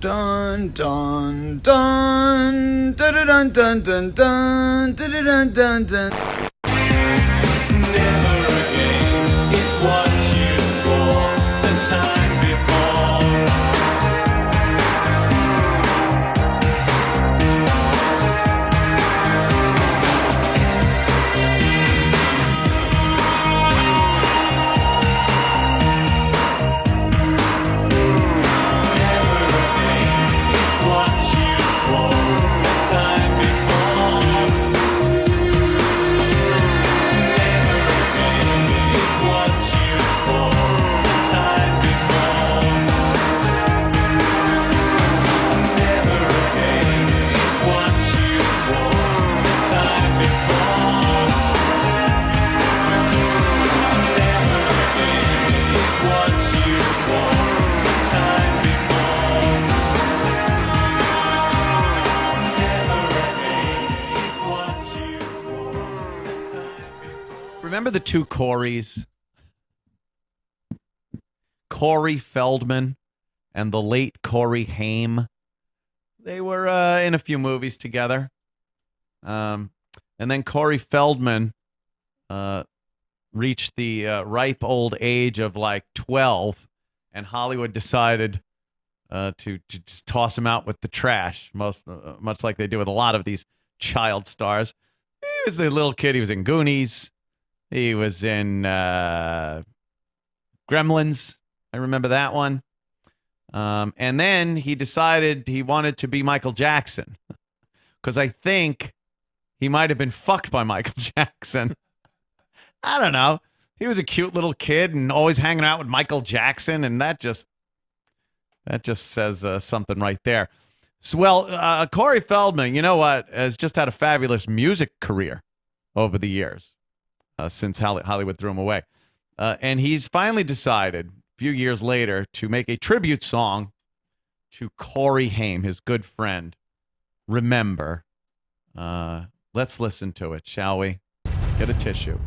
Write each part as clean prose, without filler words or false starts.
Dun dun dun dun dun dun dun dun dun dun dun. Never again is what you swore the time before. Remember the two Coreys? Corey Feldman and the late Corey Haim. They were in a few movies together. And then Corey Feldman reached the ripe old age of like 12, and Hollywood decided to just toss him out with the trash, much like they do with a lot of these child stars. He was a little kid. He was in Goonies. He was in Gremlins. I remember that one. And then he decided he wanted to be Michael Jackson, because I think he might have been fucked by Michael Jackson. I don't know. He was a cute little kid and always hanging out with Michael Jackson, and that just says something right there. So, well, Corey Feldman, you know what, has just had a fabulous music career over the years. Since Hollywood threw him away. And he's finally decided, a few years later, to make a tribute song to Corey Haim, his good friend. Remember. Let's listen to it, shall we? Get a tissue.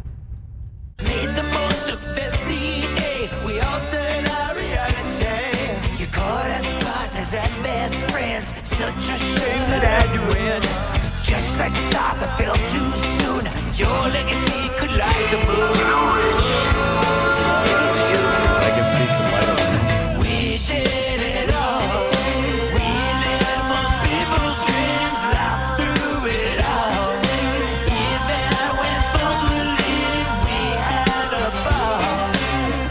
Made the most of every day. We alter our reality. You caught as partners and best friends. Such a shame that I had to win. Just like the star that fell too soon. Your legacy could light the moon. Legacy could light the moon. We did it all. We let most people's dreams laugh through it all. Even when folks would leave, we had a ball.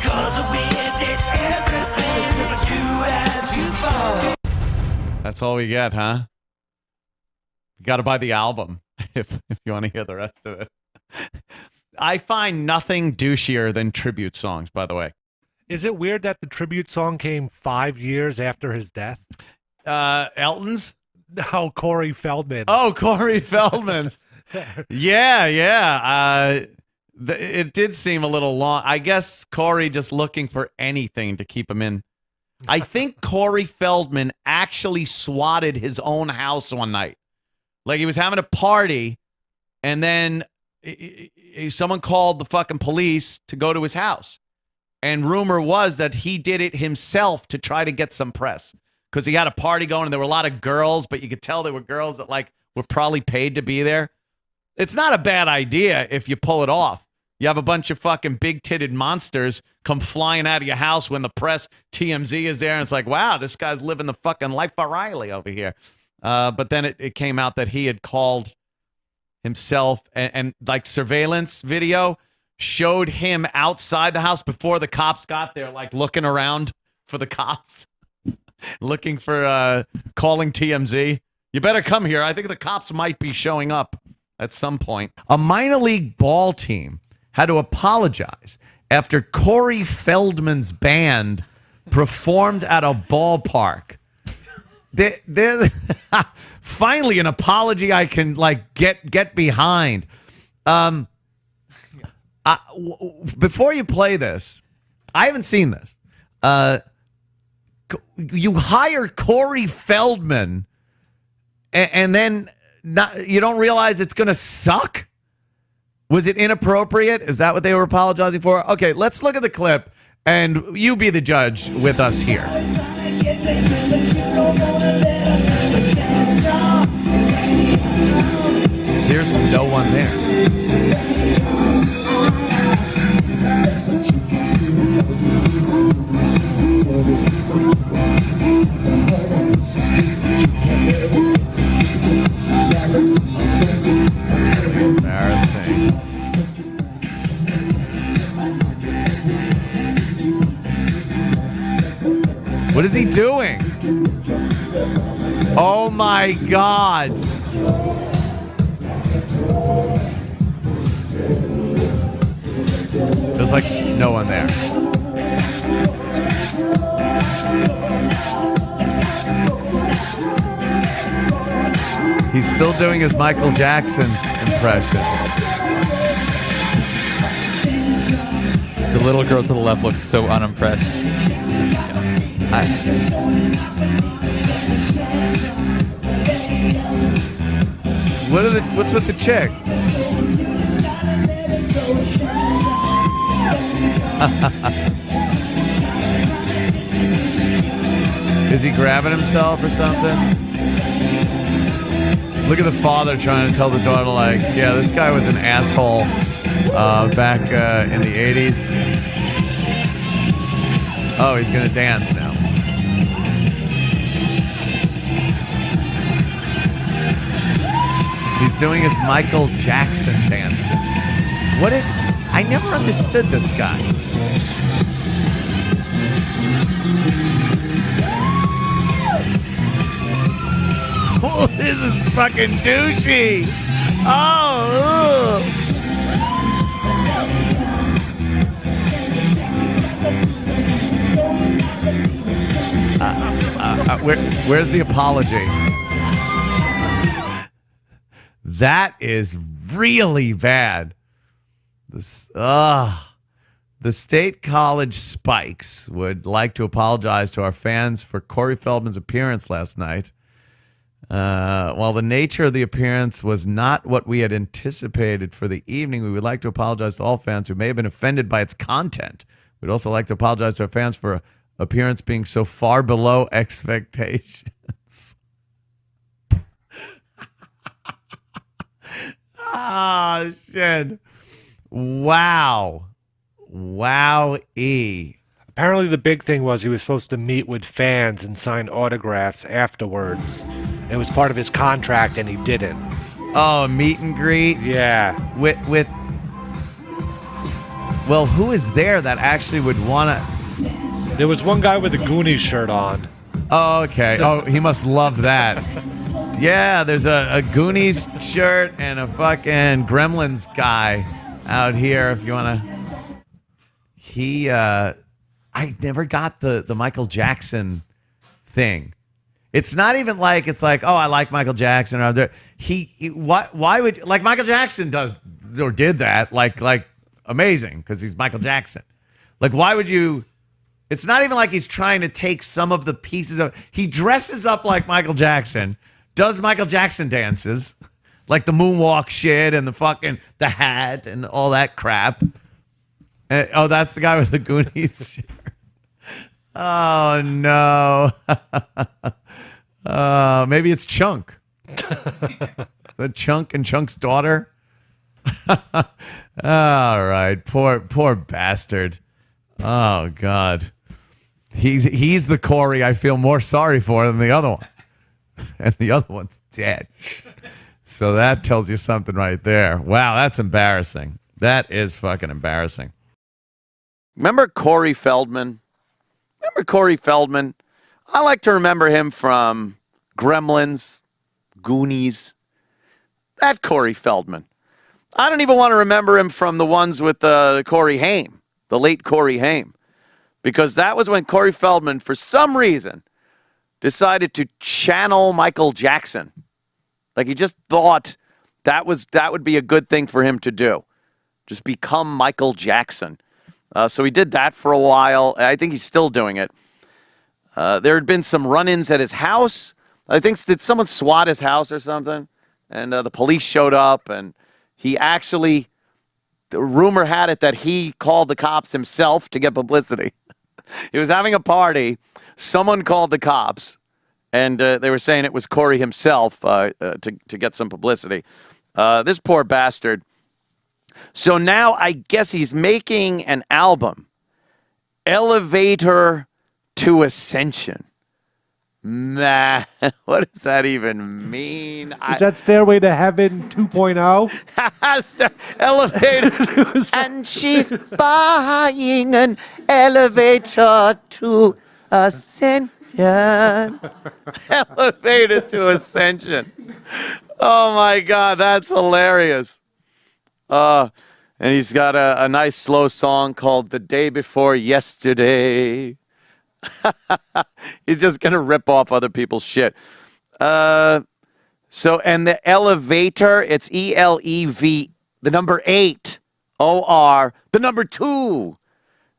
'Cause we did everything to have to fall. That's all we get, huh? You got to buy the album if you want to hear the rest of it. I find nothing douchier than tribute songs, by the way. Is it weird that the tribute song came 5 years after his death? Elton's? No, Corey Feldman. Oh, Corey Feldman's. Yeah. It did seem a little long. I guess Corey just looking for anything to keep him in. I think Corey Feldman actually swatted his own house one night. Like, he was having a party, and then someone called the fucking police to go to his house. And rumor was that he did it himself to try to get some press, because he had a party going, and there were a lot of girls, but you could tell there were girls that, like, were probably paid to be there. It's not a bad idea if you pull it off. You have a bunch of fucking big-titted monsters come flying out of your house when the press, TMZ, is there, and it's like, wow, this guy's living the fucking life of Riley over here. But then it came out that he had called himself, and like surveillance video showed him outside the house before the cops got there, like looking around for the cops, looking for calling TMZ. You better come here. I think the cops might be showing up at some point. A minor league ball team had to apologize after Corey Feldman's band performed at a ballpark. Finally, an apology I can like get behind. Before you play this, I haven't seen this. You hire Corey Feldman, and then you don't realize it's going to suck? Was it inappropriate? Is that what they were apologizing for? Okay, let's look at the clip, and you be the judge with us here. There's no one there. Embarrassing. What is he doing? Oh my God. There's like no one there. He's still doing his Michael Jackson impression. The little girl to the left looks so unimpressed. What's with the chicks? Is he grabbing himself or something? Look at the father trying to tell the daughter, like, yeah, this guy was an asshole back in the 80s. Oh, he's going to dance now. He's doing his Michael Jackson dances. I never understood this guy. Oh, this is fucking douchey. Oh, where's the apology? That is really bad. The State College Spikes would like to apologize to our fans for Corey Feldman's appearance last night. While the nature of the appearance was not what we had anticipated for the evening, we would like to apologize to all fans who may have been offended by its content. We'd also like to apologize to our fans for appearance being so far below expectations. Oh, shit. Wow. Wow-e. Apparently the big thing was he was supposed to meet with fans and sign autographs afterwards. It was part of his contract and he didn't. Oh, meet and greet? Yeah. With well, who is there that actually would want to... There was one guy with a Goonies shirt on. Oh, okay. Oh, he must love that. Yeah, there's a Goonies shirt and a fucking Gremlins guy out here if you want to... I never got the Michael Jackson thing. It's not even like it's like, oh, I like Michael Jackson. Or why would, like, Michael Jackson does or did that, like amazing because he's Michael Jackson. Like, why would you? It's not even like he's trying to take some of the pieces of. He dresses up like Michael Jackson, does Michael Jackson dances, like the moonwalk shit and the hat and all that crap. Oh, that's the guy with the Goonies shirt. Oh, no. Maybe it's Chunk. The Chunk and Chunk's daughter. All right. Poor bastard. Oh, God. He's the Corey I feel more sorry for than the other one. And the other one's dead. So that tells you something right there. Wow, that's embarrassing. That is fucking embarrassing. Remember Corey Feldman? I like to remember him from Gremlins, Goonies. That Corey Feldman. I don't even want to remember him from the ones with Corey Haim, the late Corey Haim. Because that was when Corey Feldman, for some reason, decided to channel Michael Jackson. Like he just thought that would be a good thing for him to do. Just become Michael Jackson. So he did that for a while. I think he's still doing it. There had been some run-ins at his house. I think, did someone SWAT his house or something? And the police showed up, and he actually, the rumor had it that he called the cops himself to get publicity. He was having a party, someone called the cops, and they were saying it was Corey himself to get some publicity. This poor bastard. So now I guess he's making an album, Elevator to Ascension. Man, what does that even mean? Is that Stairway to Heaven 2.0? Elevator. And she's buying an elevator to Ascension. Elevator to Ascension. Oh my God, that's hilarious. And he's got a nice slow song called The Day Before Yesterday. He's just going to rip off other people's shit. And the elevator, it's ELEV, the number 8, OR, the number 2.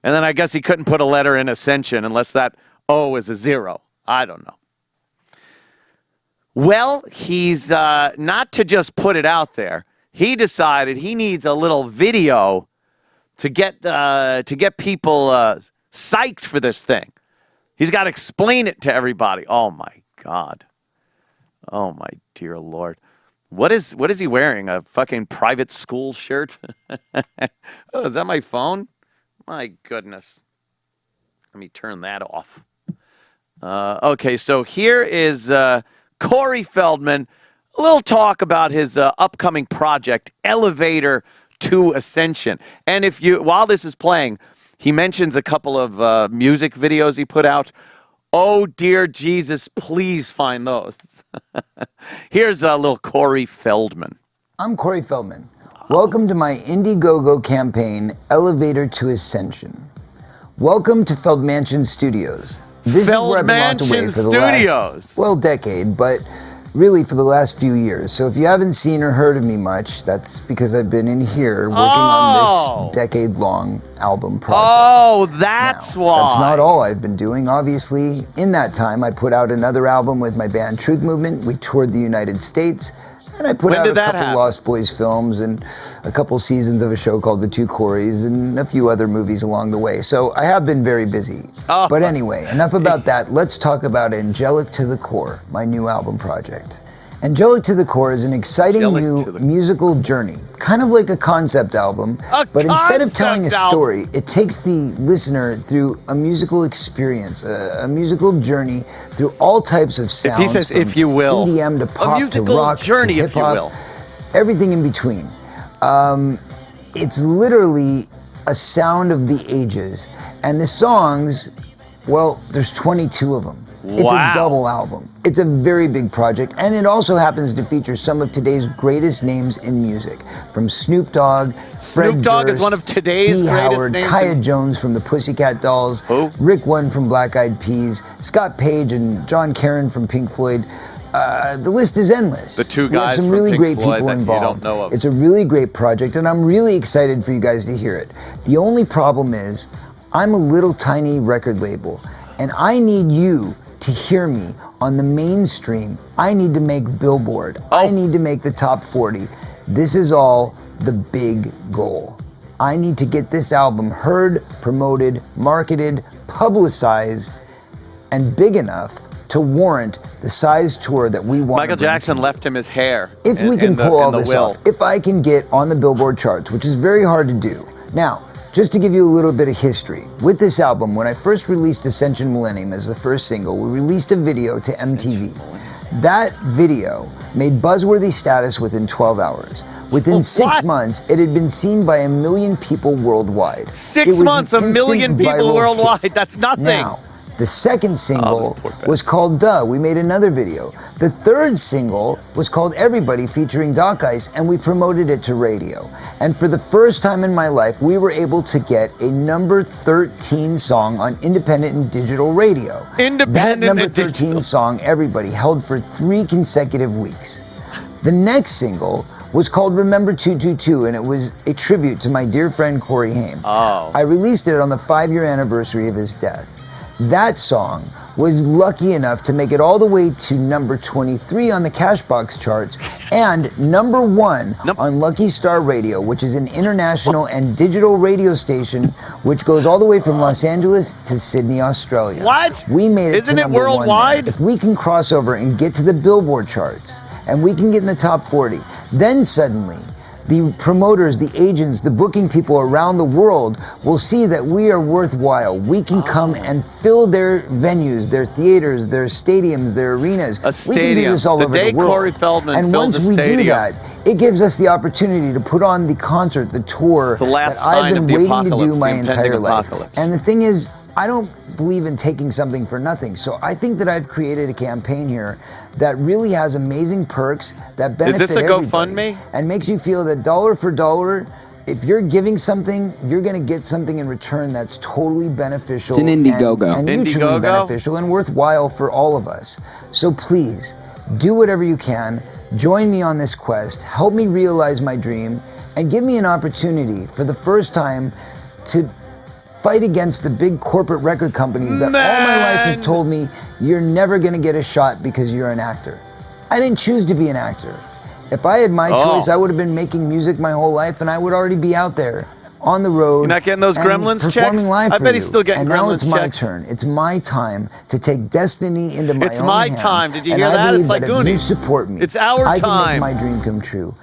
And then I guess he couldn't put a letter in Ascension unless that O is a 0. I don't know. Well, he's not to just put it out there. He decided he needs a little video to get people psyched for this thing. He's got to explain it to everybody. Oh my God. Oh my dear Lord. What is he wearing? A fucking private school shirt? Oh, is that my phone? My goodness. Let me turn that off. Okay, so here is Corey Feldman. A little talk about his upcoming project, Elevator to Ascension. And while this is playing, he mentions a couple of music videos he put out. Oh, dear Jesus, please find those. Here's a little Corey Feldman. I'm Corey Feldman. Welcome to my Indiegogo campaign, Elevator to Ascension. Welcome to Feldmansion Studios. This is where I've been locked away for the last, decade, but really for the last few years. So if you haven't seen or heard of me much, that's because I've been in here working on this decade-long album project. Oh, that's why. That's not all I've been doing. Obviously, in that time, I put out another album with my band Truth Movement. We toured the United States. And I put out a couple Lost Boys films and a couple seasons of a show called The Two Coreys and a few other movies along the way. So I have been very busy. Oh. But anyway, enough about that. Let's talk about Angelic To The Core, my new album project. Angelic To The Core is an exciting new musical journey, kind of like a concept album, but instead of telling a story, it takes the listener through a musical experience, a musical journey through all types of sounds. If he says, if you will, EDM to pop, a musical to rock, journey, to if you will, everything in between. It's literally a sound of the ages, and the songs, well, there's 22 of them. It's a double album. It's a very big project, and it also happens to feature some of today's greatest names in music, from Snoop Dogg, Snoop Dogg is one of today's greatest names. Kaya Jones from the Pussycat Dolls, Rick One from Black Eyed Peas, Scott Page and John Caron from Pink Floyd. The list is endless. The two guys some from really Pink great Floyd people that involved. you don't know of. It's a really great project, and I'm really excited for you guys to hear it. The only problem is, I'm a little tiny record label, and I need you to hear me on the mainstream. I need to make Billboard. I need to make the top 40. This is all the big goal. I need to get this album heard, promoted, marketed, publicized, and big enough to warrant the size tour that we want. Michael Jackson left him his hair. If we can pull all this off, if I can get on the Billboard charts, which is very hard to do. Now, just to give you a little bit of history, with this album, when I first released Ascension Millennium as the first single, we released a video to MTV. That video made buzzworthy status within 12 hours. Within 6 months, it had been seen by 1 million people worldwide. 6 months, 1 million people worldwide. That's nothing. Now, the second single was called Duh. We made another video. The third single was called Everybody, featuring Doc Ice, and we promoted it to radio. And for the first time in my life, we were able to get a number 13 song on independent and digital radio. That number 13 song, Everybody, held for 3 consecutive weeks. The next single was called Remember 222, and it was a tribute to my dear friend Corey Haim. I released it on the 5-year anniversary of his death. That song was lucky enough to make it all the way to number 23 on the Cashbox charts and number 1 on Lucky Star Radio, which is an international and digital radio station which goes all the way from Los Angeles to Sydney, Australia. What? We made it Isn't to it number worldwide? 1 there. If we can cross over and get to the Billboard charts and we can get in the top 40, then suddenly the promoters, the agents, the booking people around the world will see that we are worthwhile. We can come and fill their venues, their theaters, their stadiums, their arenas. A stadium. We can do this all The over day the world. Corey Feldman and fills once a we do stadium. that, it gives us the opportunity to put on the concert, the tour It's the last that I've sign been of the waiting to apocalypse, do my the impending entire life. apocalypse. And the thing is, I don't believe in taking something for nothing. So I think that I've created a campaign here that really has amazing perks that benefit Is this a everybody GoFundMe? and makes you feel that dollar for dollar, if you're giving something, you're going to get something in return that's totally beneficial. It's an Indiegogo. And mutually Indiegogo? beneficial and worthwhile for all of us. So please, do whatever you can. Join me on this quest. Help me realize my dream and give me an opportunity for the first time to fight against the big corporate record companies that all my life have told me you're never going to get a shot because you're an actor. I didn't choose to be an actor. If I had my choice, I would have been making music my whole life and I would already be out there on the road. You're not getting those and Gremlins performing checks? live I for bet he's you. still getting and now Gremlins it's my checks. turn. It's my time to take destiny into my It's own my hands. time. Did you And hear I that? believe It's like that if you Goonies. support me, It's our I time. can make my dream come true.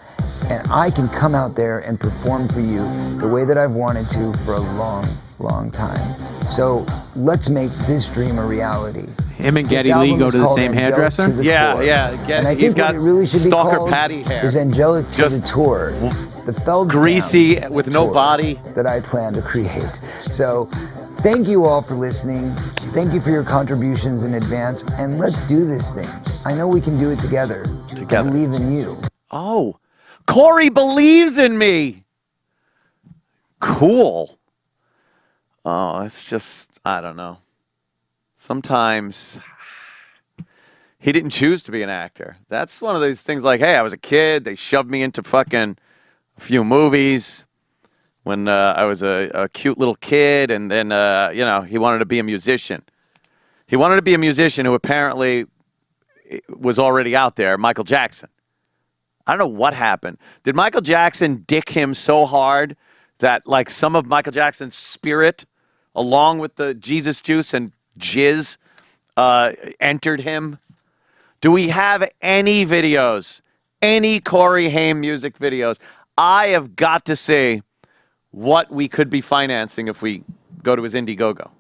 And I can come out there and perform for you the way that I've wanted to for a long, long time. So let's make this dream a reality. Him and This Geddy Lee album go is to the called same Angelic hairdresser? To The Yeah, Core. yeah. And I He's think got what it really should stalker be called patty hair. is Angelic to Just the Tour. The Feldman greasy with no tour body. that I plan to create. So thank you all for listening. Thank you for your contributions in advance. And let's do this thing. I know we can do it together. Together. I believe in you. Oh, Corey believes in me. Cool. Oh, it's just, I don't know. Sometimes he didn't choose to be an actor. That's one of those things like, hey, I was a kid. They shoved me into fucking a few movies when I was a cute little kid. And then, you know, he wanted to be a musician. He wanted to be a musician who apparently was already out there, Michael Jackson. I don't know what happened. Did Michael Jackson dick him so hard that like some of Michael Jackson's spirit, along with the Jesus juice and jizz, entered him? Do we have any videos, any Corey Haim music videos? I have got to see what we could be financing if we go to his Indiegogo.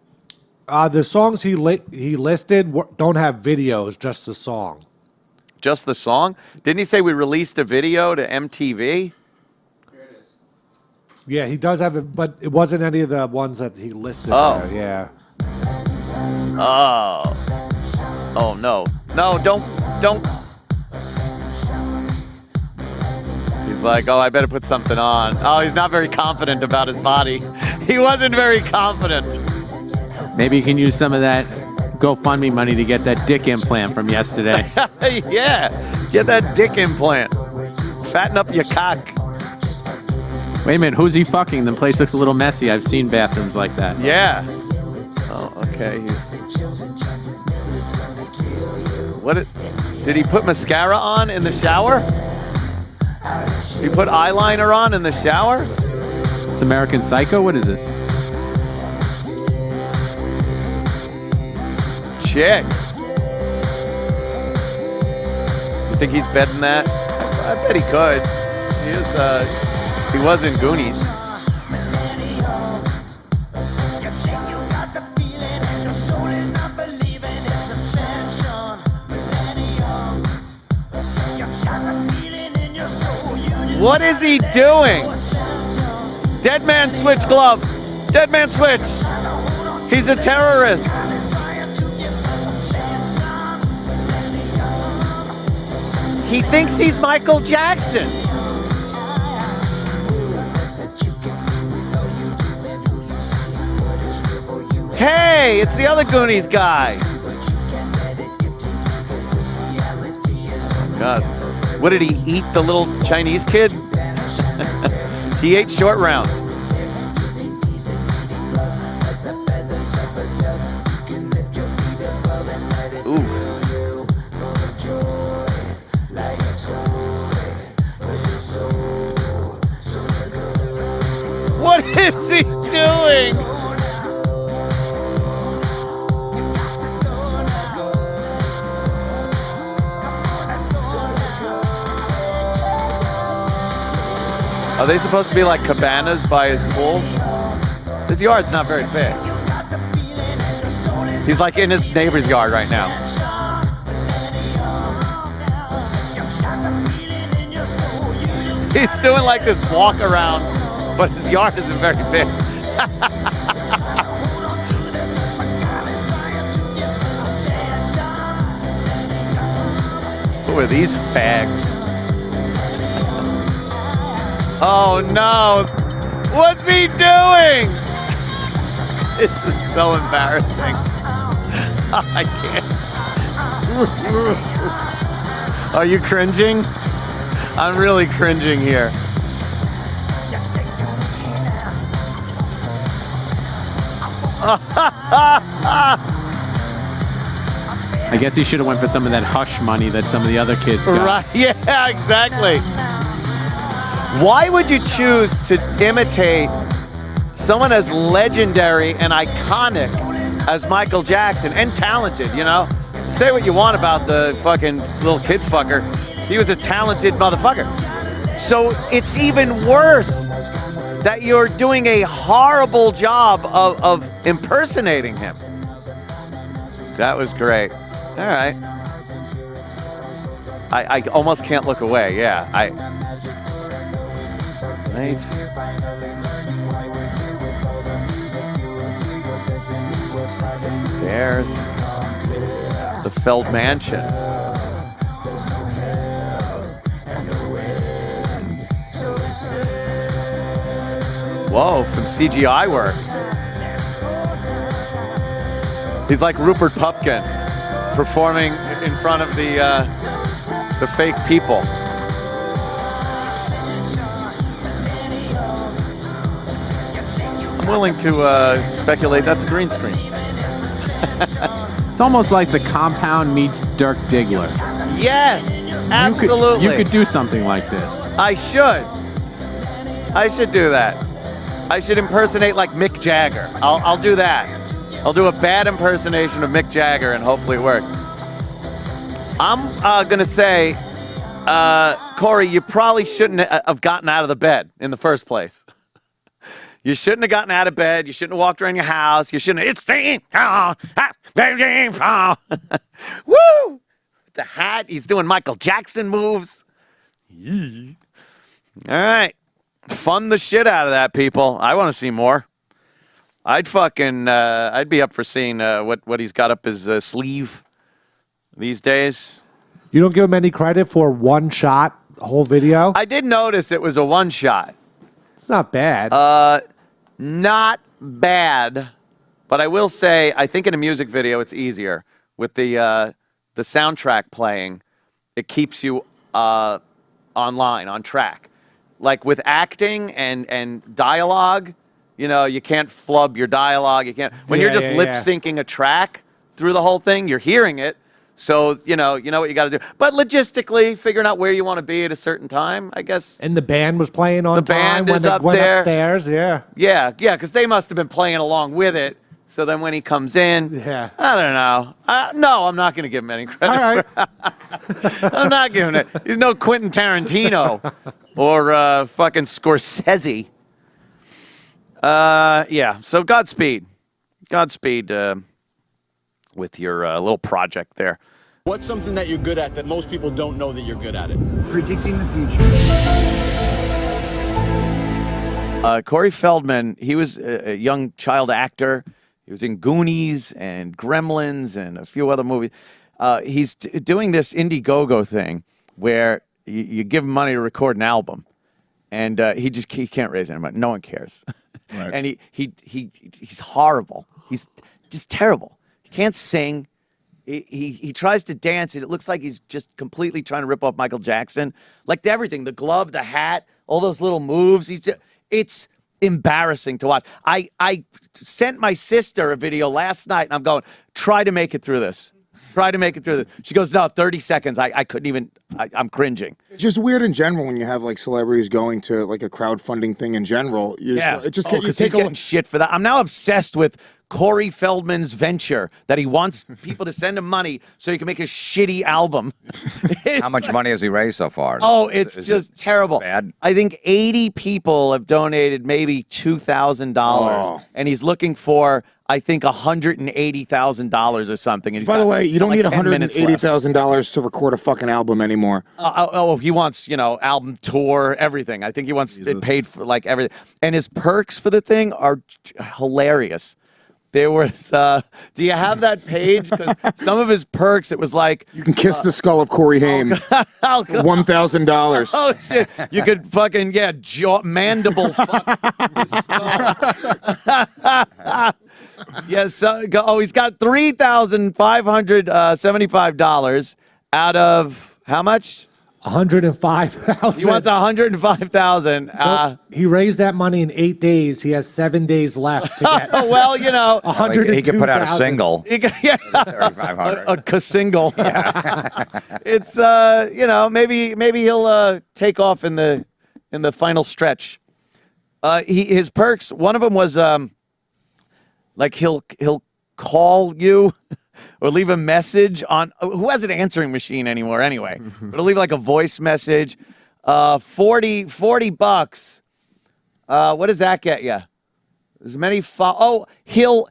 The songs he listed don't have videos, just the song. Just the song? Didn't he say we released a video to MTV? Yeah, he does have it, but it wasn't any of the ones that he listed. Oh. There. Yeah. Oh no. No, don't. He's like, oh, I better put something on. Oh, he's not very confident about his body. He wasn't very confident. Maybe you can use some of that GoFundMe money to get that dick implant from yesterday. Yeah, get that dick implant. Fatten up your cock. Wait a minute, who's he fucking? The place looks a little messy. I've seen bathrooms like that. Yeah. Oh, okay. Did he put mascara on in the shower? He put eyeliner on in the shower? It's American Psycho? What is this? Chicks. You think he's betting that? I bet he could. He was in Goonies. What is he doing? Dead man switch glove. Dead man switch. He's a terrorist. He thinks he's Michael Jackson. Hey, it's the other Goonies guy. God. What did he eat, the little Chinese kid? He ate Short Round. What is he doing? Are they supposed to be like cabanas by his pool? His yard's not very big. He's like in his neighbor's yard right now. He's doing like this walk around, but his yard isn't very big. Who are these fags? Oh no! What's he doing? This is so embarrassing. I can't. Are you cringing? I'm really cringing here. I guess he should have went for some of that hush money that some of the other kids got. Right? Yeah, exactly. Why would you choose to imitate someone as legendary and iconic as Michael Jackson and talented, you know? Say what you want about the fucking little kid fucker. He was a talented motherfucker. So it's even worse that you're doing a horrible job of impersonating him. That was great. All right. I almost can't look away. Yeah. Nice. The stairs. The Feld Mansion. Whoa, some CGI work. He's like Rupert Pupkin performing in front of the fake people. I'm willing to speculate that's a green screen. It's almost like the Compound meets Dirk Diggler. Yes, absolutely. You could do something like this. I should do that. I should impersonate like Mick Jagger. I'll do that. I'll do a bad impersonation of Mick Jagger and hopefully it works. I'm gonna say, Corey, you probably shouldn't have gotten out of the bed in the first place. You shouldn't have gotten out of bed. You shouldn't have walked around your house. You shouldn't have, it's the woo! The hat, he's doing Michael Jackson moves. Yee. All right. Fund the shit out of that, people. I want to see more. I'd be up for seeing what he's got up his sleeve these days. You don't give him any credit for one shot, whole video? I did notice it was a one shot. It's not bad. Not bad. But I will say, I think in a music video, it's easier. With the soundtrack playing, it keeps you online, on track. Like with acting and dialogue, you know, you can't flub your dialogue. You can't. When you're just lip syncing a track through the whole thing, you're hearing it. So, you know what you got to do. But logistically, figuring out where you want to be at a certain time, I guess. And the band was playing on time when they went upstairs, yeah. Yeah, because they must have been playing along with it. So then when he comes in, I don't know. No, I'm not going to give him any credit. All right. I'm not giving it. He's no Quentin Tarantino or fucking Scorsese. Yeah, so Godspeed. Godspeed with your little project there. What's something that you're good at that most people don't know that you're good at it? Predicting the future. Corey Feldman, he was a young child actor. He was in Goonies and Gremlins and a few other movies. He's doing this Indiegogo thing where you give him money to record an album, and he can't raise any money. No one cares. Right. And he's horrible. He's just terrible. He can't sing. He tries to dance, and it looks like he's just completely trying to rip off Michael Jackson. Like everything, the glove, the hat, all those little moves. It's embarrassing to watch. I sent my sister a video last night, and I'm going, try to make it through this. Try to make it through this. She goes, no, 30 seconds. I couldn't even, I'm cringing. It's just weird in general when you have like celebrities going to like a crowdfunding thing in general. Yeah. Just Because he's getting shit for that. I'm now obsessed with Corey Feldman's venture that he wants people to send him money so he can make a shitty album. How much money has he raised so far? Oh, it's just terrible. Bad? I think 80 people have donated maybe $2,000, and he's looking for, I think, $180,000 or something. And By the way, you don't need $180,000 to record a fucking album anymore. He wants, album tour, everything. I think he wants it paid for like everything. And his perks for the thing are hilarious. There was, do you have that page? Because some of his perks, it was like... You can kiss the skull of Corey Haim for $1,000. Oh, shit. You could fucking, mandible fuck his skull. Yes. He's got $3,575 out of how much? 105,000. He wants 105,000. So he raised that money in 8 days. He has 7 days left to get. Well, 102,000. He could put out a single. Yeah. 3,500. A single. Yeah. It's maybe he'll take off in the final stretch. His perks. One of them was like he'll call you. Or leave a message on who has an answering machine anymore anyway. But he'll leave like a voice message. $40. What does that get you? As many he'll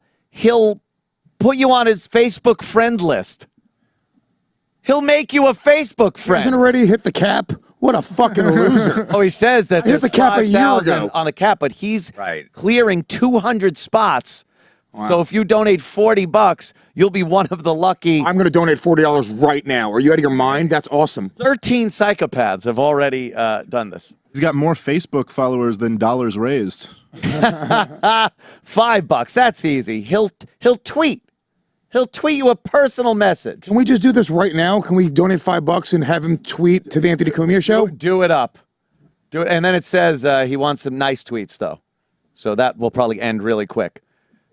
put you on his Facebook friend list. He'll make you a Facebook friend. Hasn't already hit the cap? What a fucking loser. Oh, he says that hit the cap a year ago on the cap, but he's clearing 200 spots. Wow. So if you donate $40, you'll be one of the lucky. I'm going to donate $40 right now. Are you out of your mind? That's awesome. 13 psychopaths have already done this. He's got more Facebook followers than dollars raised. $5. That's easy. He'll tweet. He'll tweet you a personal message. Can we just do this right now? Can we donate $5 and have him tweet to the Anthony Cumia show? Do it up. Do it, and then it says he wants some nice tweets though, so that will probably end really quick.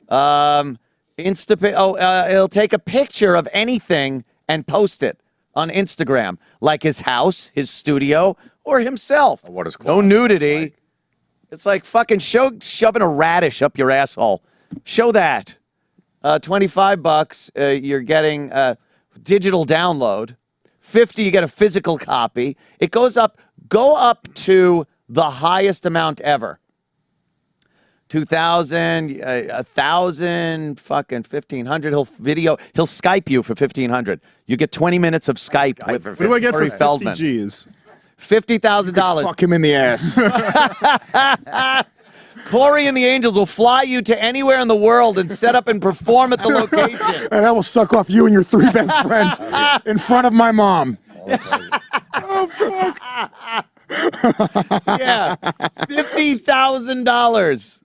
He'll take a picture of anything and post it on Instagram, like his house, his studio, or himself. What is no nudity? Like? It's like fucking shoving a radish up your asshole. Show that. $25. You're getting digital download. $50. You get a physical copy. It goes up. Go up to the highest amount ever. 2,000, 1,000, fucking 1,500. He'll Skype you for 1,500. You get 20 minutes of Skype with what do I get for 50 Feldman. G's? $50,000. Fuck him in the ass. Corey and the Angels will fly you to anywhere in the world and set up and perform at the location. And I will suck off you and your 3 best friends in front of my mom. Oh, fuck. Yeah. $50,000.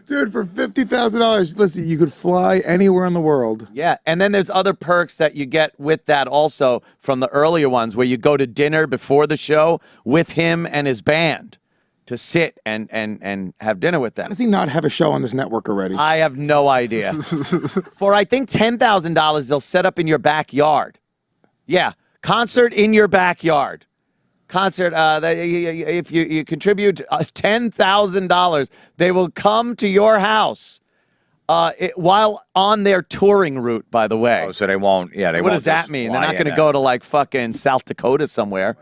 Dude, for $50,000, listen, you could fly anywhere in the world. Yeah, and then there's other perks that you get with that also from the earlier ones where you go to dinner before the show with him and his band to sit and have dinner with them. How does he not have a show on this network already? I have no idea. For, I think, $10,000, they'll set up in your backyard. Yeah, concert in your backyard. Concert, if you contribute $10,000, they will come to your house while on their touring route, by the way. Oh, so they won't, they what won't. Does that mean? They're not going to go to like fucking South Dakota somewhere.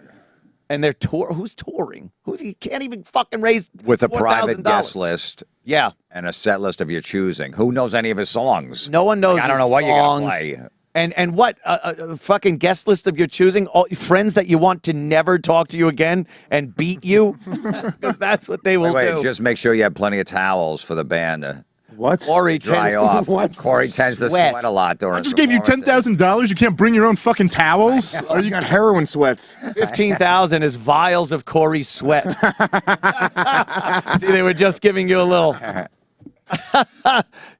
And they're who's touring? He can't even fucking raise with a private guest list. Yeah. And a set list of your choosing. Who knows any of his songs? No one knows I don't know what you're going to play. And what fucking guest list of your choosing? All friends that you want to never talk to you again and beat you, because that's what they will do. Just make sure you have plenty of towels for the band. What? Corey dry off. What? Corey tends to sweat a lot during. I just gave you $10,000. You can't bring your own fucking towels. Or you got heroin sweats. 15,000 is vials of Corey's sweat. See, they were just giving you a little.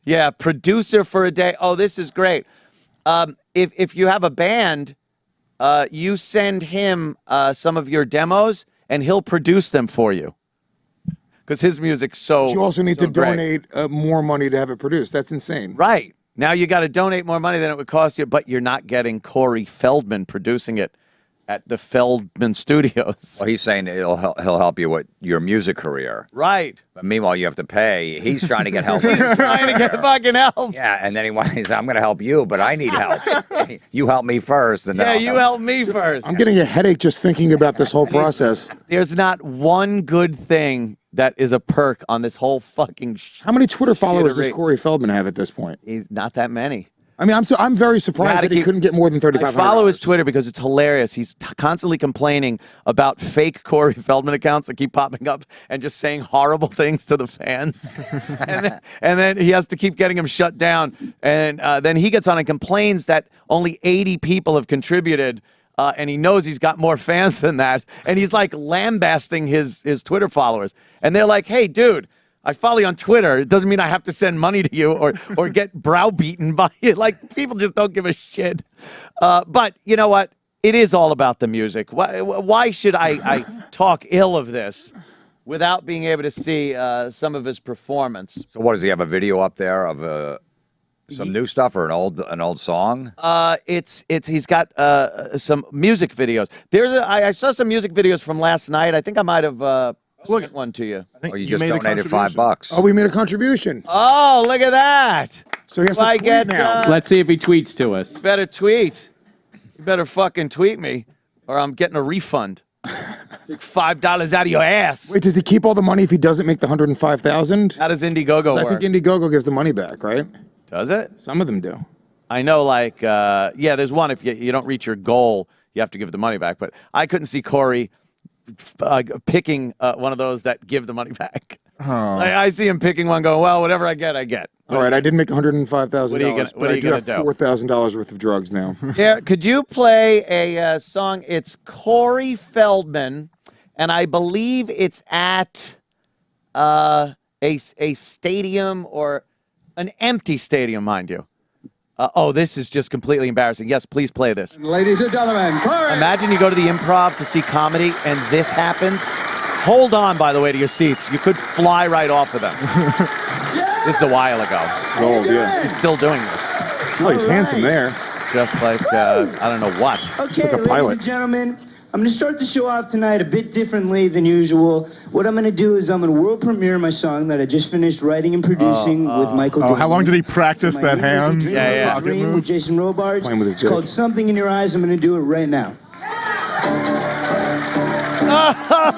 Yeah, producer for a day. Oh, this is great. If you have a band, you send him some of your demos, and he'll produce them for you. Because his music's so. But you also need to great. donate more money to have it produced. That's insane. Right. Now you got to donate more money than it would cost you, but you're not getting Corey Feldman producing it at the Feldman Studios. Well, he's saying he'll help you with your music career. Right. But meanwhile, you have to pay. He's trying to get help. He's trying to get fucking help. Yeah, and then he's I'm going to help you, but I need help. You help me first. And then you help me first. I'm getting a headache just thinking about this whole process. There's not one good thing that is a perk on this whole fucking How many Twitter followers does Corey Feldman have at this point? He's not that many. I mean, I'm very surprised that he couldn't get more than 3,500. I follow his Twitter because it's hilarious. He's constantly complaining about fake Corey Feldman accounts that keep popping up and just saying horrible things to the fans. and then he has to keep getting them shut down. And then he gets on and complains that only 80 people have contributed. And he knows he's got more fans than that. And he's like lambasting his Twitter followers. And they're like, hey, dude, I follow you on Twitter. It doesn't mean I have to send money to you or get browbeaten by it. Like, people just don't give a shit. But you know what? It is all about the music. Why should I talk ill of this without being able to see some of his performance? So what, does he have a video up there of some new stuff or an old song? He's got some music videos. I saw some music videos from last night. I think I might have sent one to you. You just donated $5. Oh, we made a contribution. Oh, look at that. So he has to tweet now. Let's see if he tweets to us. You better tweet. You better fucking tweet me or I'm getting a refund. Take $5 out of your ass. Wait, does he keep all the money if he doesn't make the 105,000? How does Indiegogo work? I think Indiegogo gives the money back, right? Does it? Some of them do. I know, like, yeah, there's one if you don't reach your goal, you have to give the money back. But I couldn't see Corey picking one of those that give the money back. Oh. Like, I see him picking one going, well, whatever I get, I get. All right, I did make $105,000, but I do have do? $4,000 worth of drugs now. Yeah, could you play a song? It's Corey Feldman, and I believe it's at a stadium or an empty stadium, mind you. Oh, this is just completely embarrassing. Yes, please play this. Ladies and gentlemen, Corey! Imagine you go to the Improv to see comedy and this happens. Hold on, by the way, to your seats. You could fly right off of them. This is a while ago. Sold, yeah. He's still doing this. Oh, he's handsome there. It's just like, I don't know what. Okay, like a pilot. ladies and gentlemen, I'm going to start the show off tonight a bit differently than usual. What I'm going to do is I'm going to world premiere my song that I just finished writing and producing with Michael. Oh, how long did he practice that hand? Yeah. Dream with Jason Robards. Playing with his It's called dick. Something in Your Eyes. I'm going to do it right now.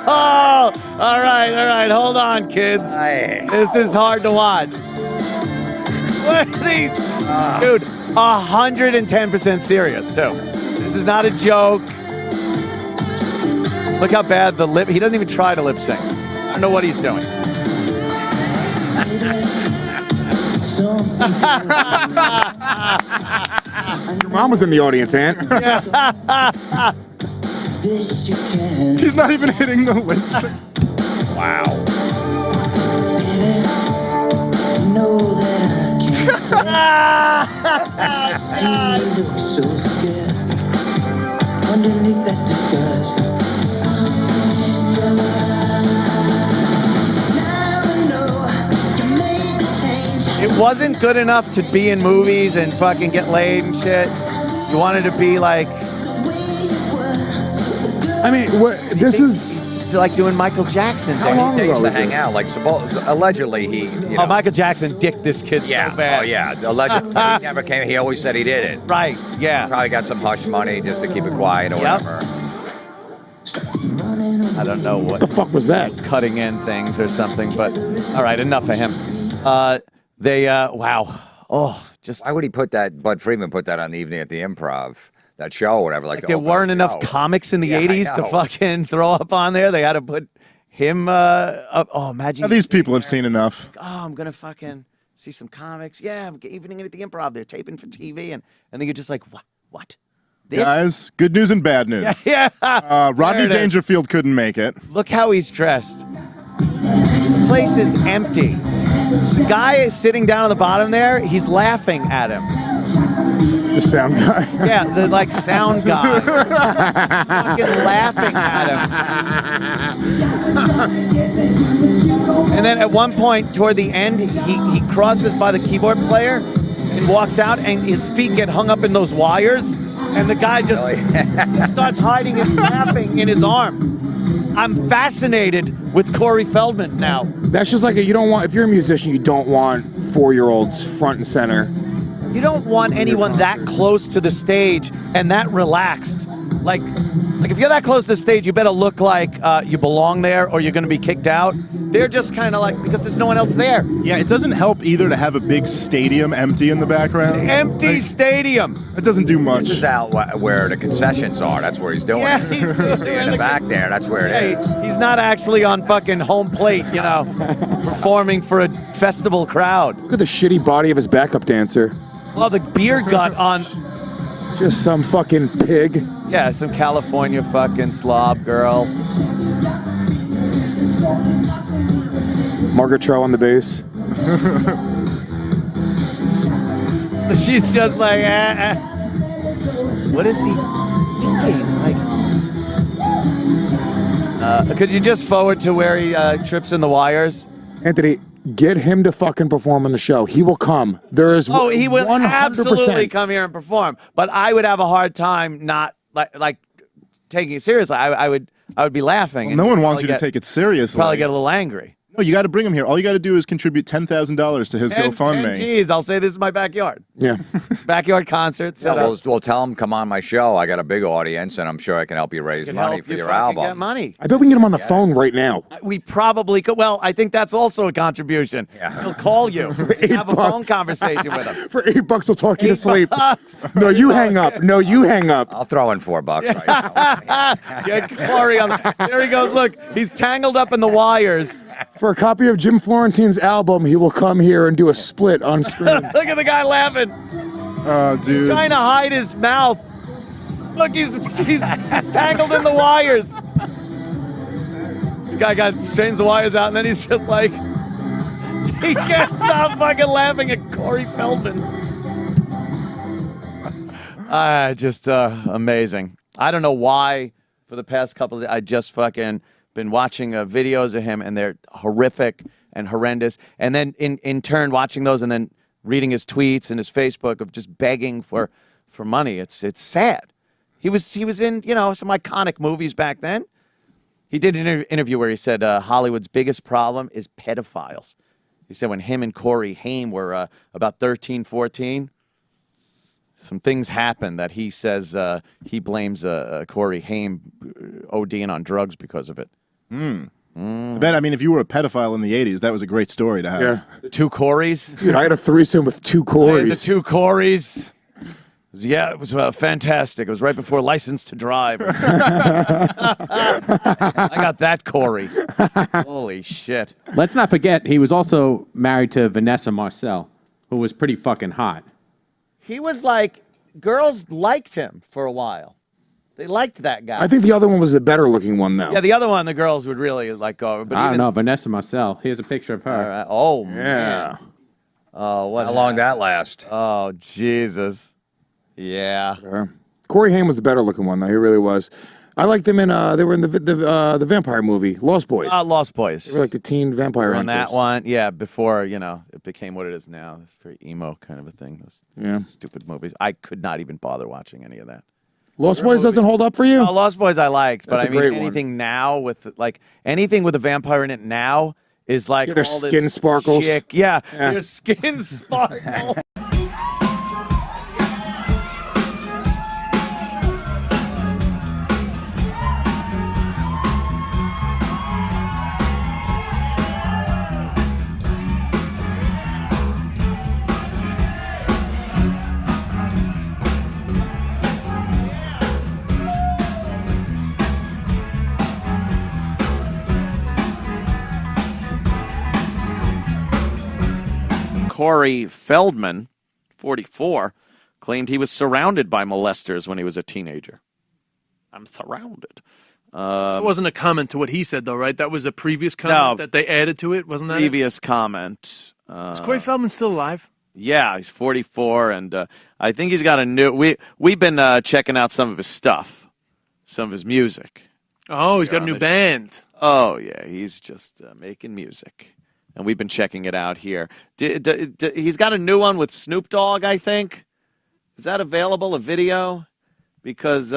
Oh, all right. Hold on, kids. This is hard to watch. What are these? Dude, 110% serious, too. This is not a joke. Look how bad the lip... He doesn't even try to lip sync. I don't know what he's doing. Your mom was in the audience, Ant. He's not even hitting the lip sync. Wow. Underneath that disguise. It wasn't good enough to be in movies and fucking get laid and shit. You wanted to be like... I mean, this is... like doing Michael Jackson. How long They ago used to was hang this? out. Like, allegedly, he... You know, Michael Jackson dicked this kid so bad. Oh, yeah. Allegedly, he never came. He always said he did it. Right, yeah. Probably got some hush money just to keep it quiet or whatever. I don't know what the fuck was that? Cutting in things or something, but all right, enough of him. Wow. Oh, just... Why would he put that... Bud Friedman put that on the Evening at the Improv, that show or whatever. Like there weren't enough comics in the 80s to fucking throw up on there. They had to put him up. Oh, imagine. Now, these people have seen enough. Oh, I'm going to fucking see some comics. Yeah, I'm Evening at the Improv. They're taping for TV. And then you're just like, what? This? Guys, good news and bad news. Yeah. Rodney Dangerfield couldn't make it. Look how he's dressed. This place is empty. The guy is sitting down at the bottom there. He's laughing at him. The sound guy? Yeah, the sound guy. Fucking laughing at him. And then at one point toward the end, he crosses by the keyboard player and walks out, and his feet get hung up in those wires, and the guy just starts hiding and laughing in his arm. I'm fascinated with Corey Feldman now. That's just like you don't want, if you're a musician, you don't want 4-year-olds front and center. You don't want anyone that close to the stage and that relaxed. Like if you're that close to the stage, you better look like you belong there or you're going to be kicked out. They're just kind of like, because there's no one else there. Yeah, it doesn't help either to have a big stadium empty in the background. Empty stadium. It doesn't do much. This is out where the concessions are. That's where he's doing Yeah, it. he's You see in the back there, that's where it is. He's not actually on fucking home plate, you know, performing for a festival crowd. Look at the shitty body of his backup dancer. Oh, the beer gut on. Just some fucking pig. Yeah, some California fucking slob girl. Margaret Cho on the bass. She's just like, what is he thinking? Like, could you just forward to where he trips in the wires? Anthony, get him to fucking perform on the show. He will come. There is Oh, he will 100%. absolutely come here and perform. But I would have a hard time not like taking it seriously. I would be laughing. Well, no one wants you to take it seriously. Probably get a little angry. No, you got to bring him here. All you got to do is contribute $10,000 to his GoFundMe. Geez, I'll say this is my backyard. Yeah. Backyard concert. Yeah, we'll tell him, come on my show. I got a big audience, and I'm sure I can help you raise money for your album. Get money. I bet we can get him on the phone right now. We probably could. Well, I think that's also a contribution. Yeah. He'll call you. Have a phone conversation with him. For $8, he'll talk you to sleep. $8. No, you hang up. No, you hang up. I'll throw in $4 right now. Get Corey on there he goes. Look, he's tangled up in the wires. For a copy of Jim Florentine's album, he will come here and do a split on screen. Look at the guy laughing. Oh, dude. He's trying to hide his mouth. Look, he's tangled in the wires. The guy straigens the wires out, and then he's just like, he can't stop fucking laughing at Corey Feldman. Just amazing. I don't know why for the past couple of days, I just fucking been watching videos of him, and they're horrific and horrendous. And then in turn, watching those and then reading his tweets and his Facebook of just begging for money. It's sad. He was in, you know, some iconic movies back then. He did an interview where he said Hollywood's biggest problem is pedophiles. He said when him and Corey Haim were about 13, 14, some things happened that he says he blames Corey Haim ODing on drugs because of it. I bet, I mean, if you were a pedophile in the 80s, that was a great story to have. Yeah. The two Coreys. Dude, I had a threesome with two Coreys. The two Coreys. Yeah, it was fantastic. It was right before License to Drive. I got that Corey. Holy shit. Let's not forget, he was also married to Vanessa Marcel, who was pretty fucking hot. He was like, girls liked him for a while. They liked that guy. I think the other one was the better looking one, though. Yeah, the other one, the girls would really like go. But I don't know, Vanessa Marcel. Here's a picture of her. Oh, Yeah. man. Oh, what? How long that last? Oh, Jesus. Yeah. Corey Haim was the better looking one, though. He really was. I liked them in, they were in the vampire movie, Lost Boys. Lost Boys. They were like the teen vampire On hunters. that one, yeah, before, you know, it became what it is now. It's very emo kind of a thing. Those stupid movies. I could not even bother watching any of that. Lost Boys doesn't hold up for you? No, Lost Boys I liked, but That's I a mean great anything now with like anything with a vampire in it now is like Yeah, their all this skin sparkles. chick- Yeah, their skin sparkles. Corey Feldman, 44, claimed he was surrounded by molesters when he was a teenager. I'm surrounded. That wasn't a comment to what he said, though, right? That was a previous comment that they added to it, wasn't that? Previous comment. Is Corey Feldman still alive? Yeah, he's 44, and I think he's got a new. We've been checking out some of his stuff, some of his music. Oh, he's got a new band. Oh yeah, he's just making music. and we've been checking it out here. He's got a new one with Snoop Dogg, I think. Is that available, a video? Because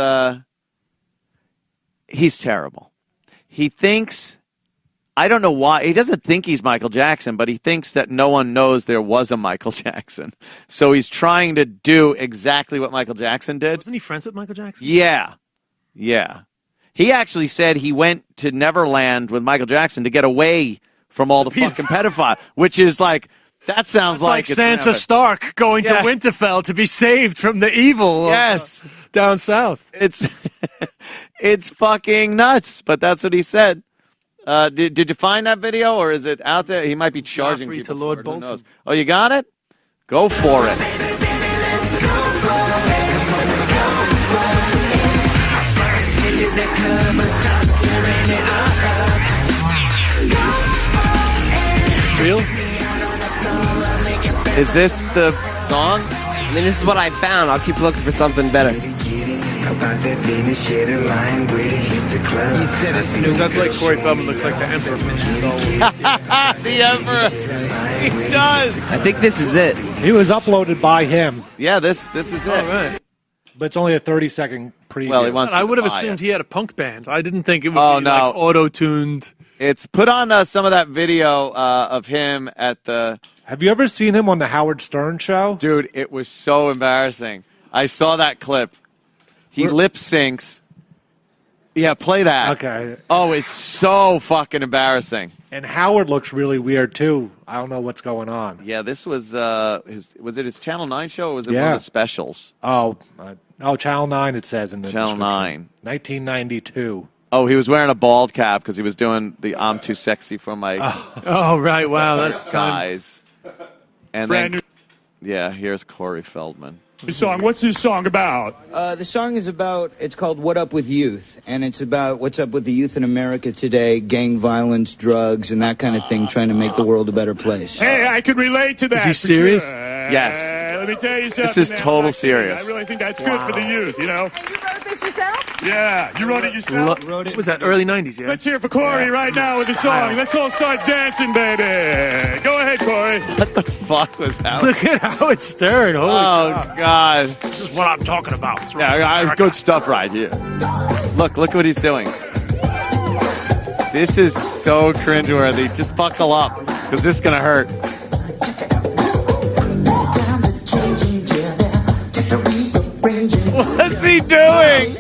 he's terrible. He thinks, I don't know why, he doesn't think he's Michael Jackson, but he thinks that no one knows there was a Michael Jackson. So he's trying to do exactly what Michael Jackson did. Wasn't he friends with Michael Jackson? Yeah. Yeah. He actually said he went to Neverland with Michael Jackson to get away from all the fucking pedophiles, which is like, that sounds like it's Sansa Stark going to Winterfell to be saved from the evil down south. It's fucking nuts, but that's what he said. Did you find that video, or is it out there? He might be charging people to Lord for it. Who Bolton. knows? Oh, you got it? Go for it. Real? Is this the song? I mean, this is what I found. I'll keep looking for something better. That's like Corey Feldman looks like the Emperor from The Emperor. He does. I think this is it. He was uploaded by him. Yeah, this is it. All right. But it's only a 30-second preview. Well, he wants I you would to have buy assumed it. he had a punk band. I didn't think it would be like auto-tuned. It's put on some of that video of him at the... Have you ever seen him on the Howard Stern show? Dude, it was so embarrassing. I saw that clip. He lip syncs. Yeah, play that. Okay. Oh, it's so fucking embarrassing. And Howard looks really weird, too. I don't know what's going on. Yeah, this was his Channel 9 show, or was it one of the specials? Oh, Channel 9, it says in the Channel description. 9. 1992. Oh, he was wearing a bald cap because he was doing the I'm Too Sexy for My Oh, right. Wow, that's time. Guys. And then, yeah, here's Corey Feldman. What's this song about? The song is about, it's called What Up With Youth, and it's about what's up with the youth in America today, gang violence, drugs, and that kind of thing, trying to make the world a better place. Hey, I can relate to that. Is he serious? Sure. Yes. Let me tell you something. This is now, total I serious. really think that's good for the youth, you know? You wrote this yourself? Yeah, you wrote it yourself? Was that early 90s, yeah? Let's hear for Corey right now with the song. Let's all start dancing, baby. Go ahead, Corey. What the fuck was that? Look at Howard Stern. Holy God. This is what I'm talking about. Yeah, good stuff right here. Look what he's doing. This is so cringeworthy. Just buckle up, because this is going to hurt. What's he doing?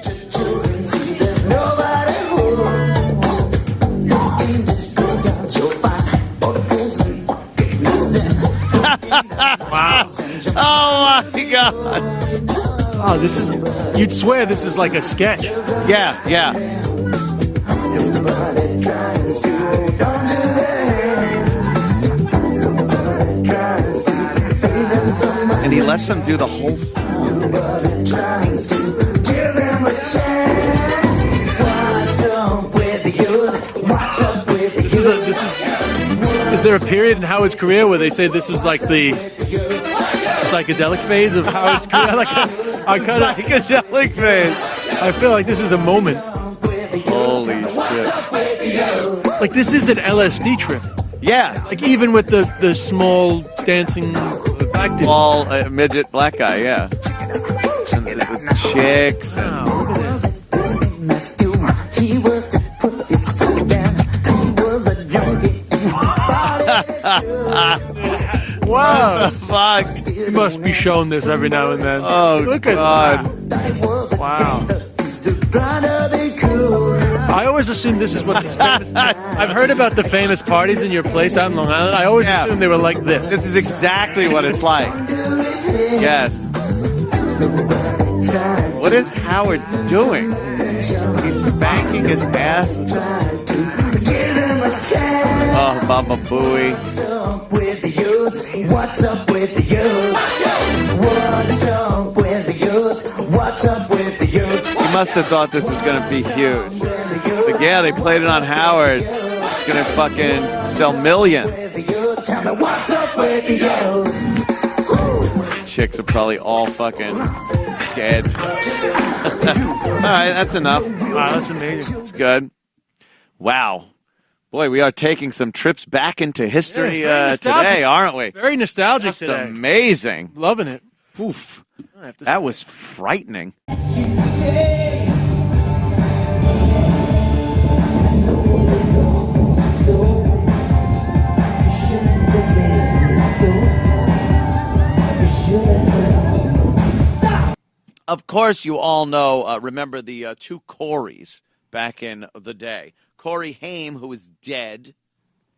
Wow. Oh my God. Oh, this is, you'd swear this is like a sketch. Yeah. And he lets them do the whole Is there a period in Howard's career where they say this was like the psychedelic phase of Howard's career? Psychedelic phase. I feel like this is a moment. Holy shit. Like this is an LSD trip. Yeah. Like even with the small dancing black dude. Small midget black guy, yeah. And the chicks and... Wow. Fuck. You must be shown this every now and then. Oh, look God. at that. Wow. I always assumed this is what these famous... I've heard about the famous parties in your place out in Long Island. I always assumed they were like this. This is exactly what it's like. Yes. What is Howard doing? He's spanking his ass. Oh, Baba Booey. What's up with the youth? What's up with the youth? What's up with the youth? He must have thought this was going to be huge. Like, yeah, they played it on Howard. It's going to fucking sell millions. Tell me what's up with the youth? Chicks are probably all fucking dead. All right, that's enough. Wow, that's amazing. It's good. Wow. Boy, we are taking some trips back into history it's very nostalgic. today, aren't we? Very nostalgic Just today. amazing. Loving it. Oof. That was frightening. Of course, you all know, remember the two Coreys back in the day. Corey Haim, who is dead,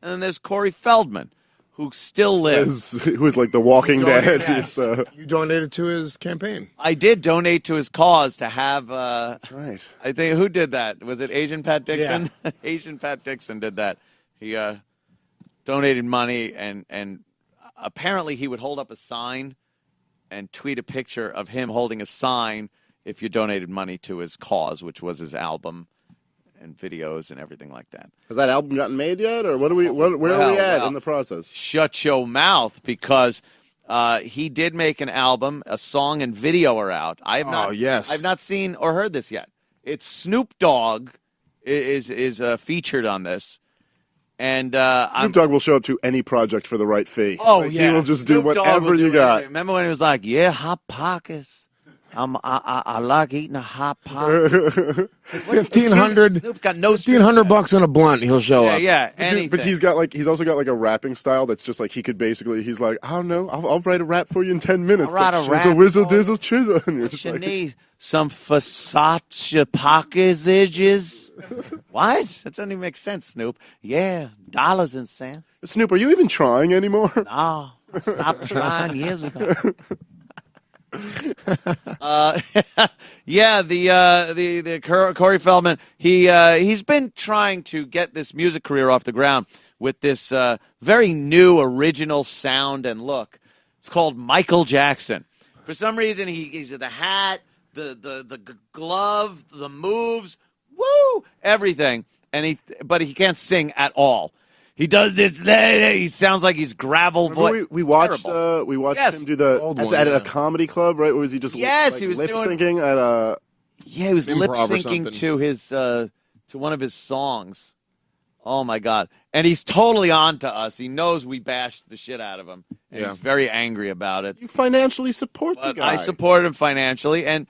and then there's Corey Feldman, who still lives. Who is like the Walking Dead. Yes. You donated to his campaign. I did donate to his cause to have. That's right. I think who did that? Was it Asian Pat Dixon? Yeah. Asian Pat Dixon did that. He donated money, and apparently he would hold up a sign and tweet a picture of him holding a sign if you donated money to his cause, which was his album and videos and everything like that. Has that album gotten made yet, or where are we at in the process? Shut your mouth, because he did make an album. A song and video are out. I have not. Oh, yes. I've not seen or heard this yet. It's Snoop Dogg is featured on this, and Snoop Dogg will show up to any project for the right fee. Oh, like, yeah. he will just Snoop do whatever Dogg will you do got. anything. Remember when he was like, "Yeah, hot pockets. I like eating a hot pocket." $1,500. Snoop's got no $1,500 on a blunt. He'll show up. Yeah, But anything. he's also got like a rapping style that's just like he's like, I don't know, I'll write a rap for you in 10 minutes. I'll write like, a rap Shizzle, whizzle, for you. dizzle, chizzle. And you're What just you like, need? Some Versace packages? What? That doesn't even make sense, Snoop. Yeah, dollars and cents. Snoop, are you even trying anymore? No, I stopped trying years ago. Yeah, the Corey Feldman. He's been trying to get this music career off the ground with this very new, original sound and look. It's called Michael Jackson. For some reason, he's the hat, the glove, the moves, woo, everything, but he can't sing at all. He does this. He sounds like he's gravel voice. We watched him do at a comedy club, right? Or was he just he was lip doing syncing at a? Yeah, he was lip improv or syncing something. to his to one of his songs. Oh my God! And he's totally on to us. He knows we bashed the shit out of him, and he's very angry about it. You financially support the guy. I support him financially, and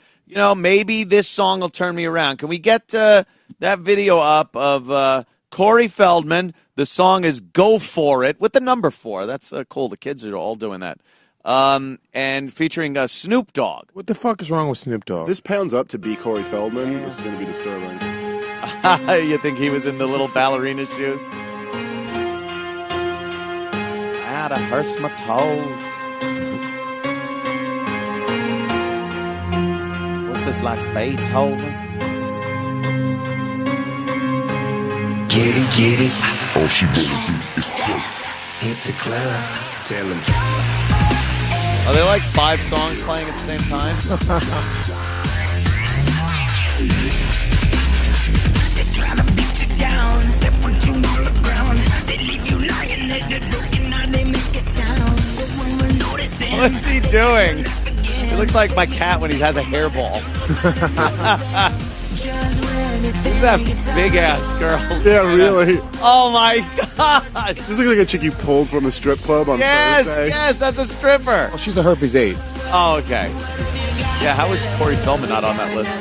maybe this song will turn me around. Can we get that video up of Corey Feldman? The song is "Go For It" with the number 4. That's cool. The kids are all doing that, and featuring Snoop Dogg. What the fuck is wrong with Snoop Dogg? This pounds up to be Corey Feldman. This is going to be disturbing. You think he was in the little ballerina shoes? I had to hurst my toes. What's this, like Beethoven? Get it. All she wanna do is twerk. Hit the club. Tell him. Are there like 5 songs playing at the same time? What's he doing? He looks like my cat when he has a hairball. Who's that big ass girl? Yeah, really. Oh my God! This looks like a chick you pulled from a strip club on Thursday. Yes, that's a stripper. Oh, she's a herpes 8. Oh, okay. Yeah, how was Corey Feldman not on that list?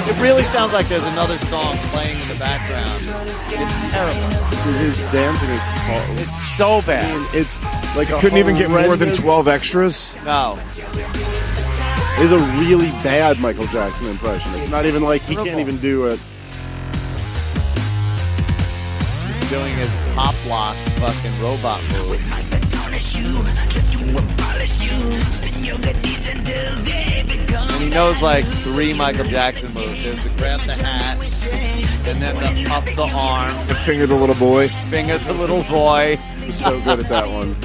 It really sounds like there's another song playing in the background. It's terrible. Dude, his dancing is horrible. It's so bad. I mean, it's like a Couldn't even get more than horrendous- 12 extras. No. It's a really bad Michael Jackson impression. It's not even like he can't even do it. He's doing his pop lock fucking robot move. And he knows like 3 Michael Jackson moves. There's the grab the hat, and then the up the arm. And finger the little boy. Finger the little boy. He was so good at that one.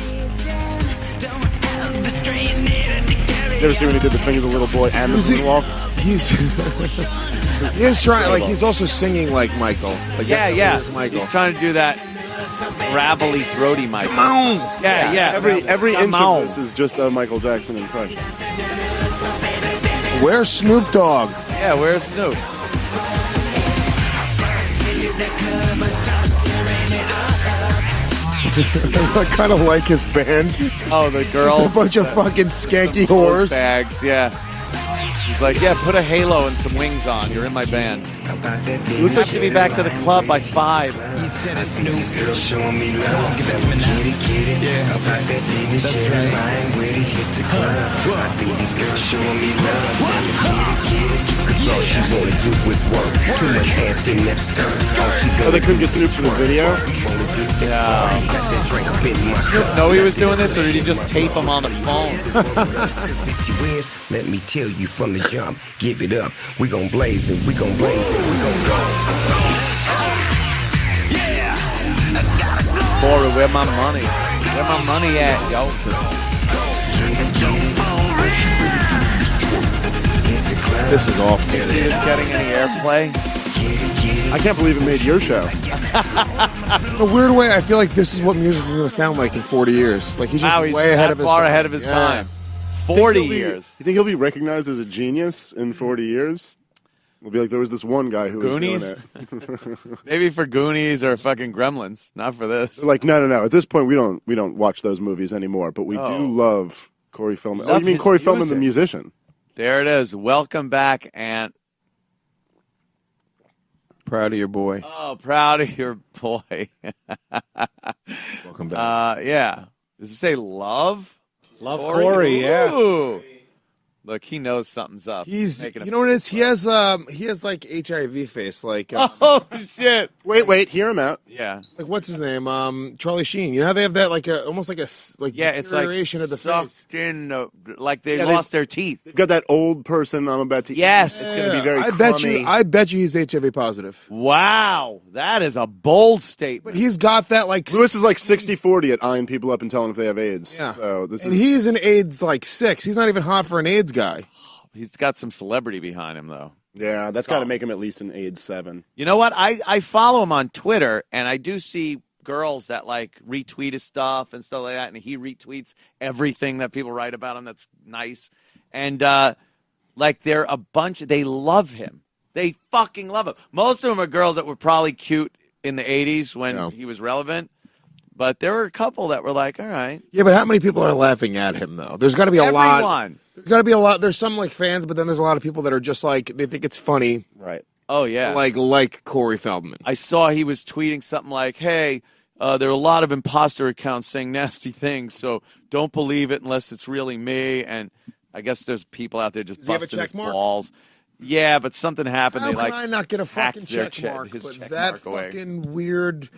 You ever see when he did the finger the little boy and the moonwalk? He is trying, like, he's also singing like Michael. Like, Yeah. that's Michael. He's trying to do that. gravelly, throaty Mike. Come on. Yeah. Every Come inch on. of this is just a Michael Jackson impression. Where's Snoop Dogg? Yeah, where's Snoop? I kind of like his band. Oh, the girls. Just a bunch of fucking skanky whores. Bags, yeah. He's like, yeah, put a halo and some wings on. You're in my band. He looks like to be back to the club by 5. Oh, they couldn't get Snoop for the video? Yeah. Snoop know he was doing this, or did he just tape him on the phone? Let me tell you from the jump, give it up. We gon' blaze it, we gon' blaze it, we gon' go. Corey, where my money? Where my money at, yo? This is awful. Do you see this getting any airplay? I can't believe it made your show. In a weird way, I feel like this is what music is going to sound like in 40 years. Like he's just Wow, he's way ahead that of his far time. ahead of his Yeah. time. 40 years. You think he'll be recognized as a genius in 40 years? We'll be like, there was this one guy who Goonies? was doing it. Maybe for Goonies or fucking Gremlins, not for this. Like, no. At this point, we don't watch those movies anymore. But we do love Corey Feldman. Love Oh, you mean his Corey Feldman, the music. musician? There it is. Welcome back, Ant. Proud of your boy. Oh, proud of your boy. Welcome back. Yeah. Does it say love? Love Corey, yeah. Ooh. Look, he knows something's up. He's, Making a- you know what it is? He has like HIV face, like Oh shit! Wait, hear him out. Yeah. like what's his name? Charlie Sheen. You know how they have that like almost like a Yeah, it's like deterioration of the face. sucking, like they Yeah, lost their teeth. They've got that old person on about to Yes. It's going to be very I bet you he's HIV positive. Wow, that is a bold statement. But he's got that like Lewis is like 60-40 at eyeing people up and telling if they have AIDS. Yeah. So this and is he's an AIDS like 6. He's not even hot for an AIDS guy. He's got some celebrity behind him, though. yeah, that's got to make him at least an AIDS 7. You know what? I follow him on Twitter, and I do see girls that like retweet his stuff and stuff like that, and he retweets everything that people write about him. That's nice, and like they're a bunch. They love him. They fucking love him. Most of them are girls that were probably cute in the '80s when he was relevant. But there were a couple that were like, all right. Yeah, but how many people are laughing at him though? There's got to be a lot. There's got to be a lot. There's some like fans, but then there's a lot of people that are just like they think it's funny. Right. Oh yeah. Like Corey Feldman. I saw he was tweeting something like, hey, there are a lot of imposter accounts saying nasty things, so don't believe it unless it's really me. And I guess there's people out there just Does he have a busting his check mark? balls. Yeah, but something happened. How They can like I not get a fucking hacked their check mark? his But check that mark away. fucking weird.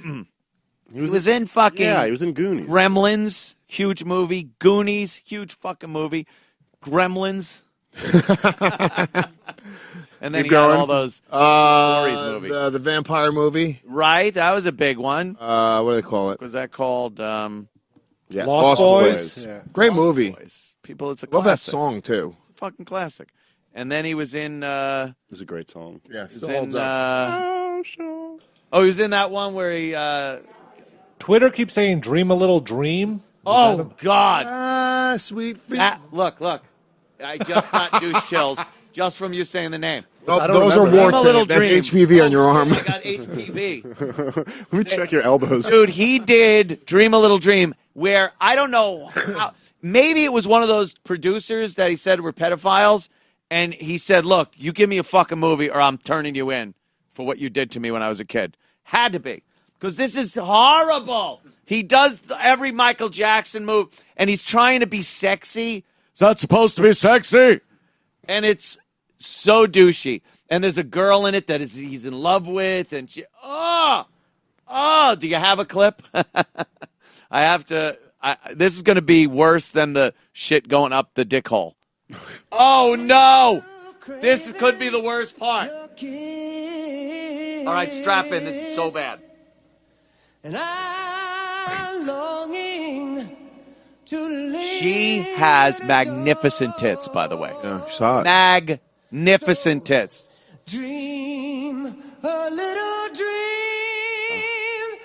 He was in fucking Yeah, he was in Goonies. Gremlins, huge movie. Goonies, huge fucking movie. Gremlins. And then Keep he had going. all those stories movie. The vampire movie. Right, that was a big one. What do they call it? Was that called Yes. Lost Boys. Yeah. Great movie. Boys? People, it's a Love that classic. song too. It's a fucking classic. And then he was in It was a great song. Yeah, he was still in, holds up. oh, he was in that one where he Twitter keeps saying "Dream a Little Dream." oh God. Ah, sweet feet. Look. I just got douche chills just from you saying the name. Oh, those are Dream a warts. Little That's Dream. HPV on your arm. I got HPV. Let me check your elbows. Dude, he did Dream a Little Dream where I don't know how, maybe it was one of those producers that he said were pedophiles, and he said, look, you give me a fucking movie or I'm turning you in for what you did to me when I was a kid. Had to be. Because this is horrible. He does every Michael Jackson move, and he's trying to be sexy. Is that supposed to be sexy? And it's so douchey. And there's a girl in it that he's in love with, and she, do you have a clip? I have to, this is going to be worse than the shit going up the dick hole. Oh, no. This could be the worst part. All right, strap in. This is so bad. And I'm longing to live. She has magnificent tits, by the way. Yeah, she's hot. Magnificent tits. Dream a little dream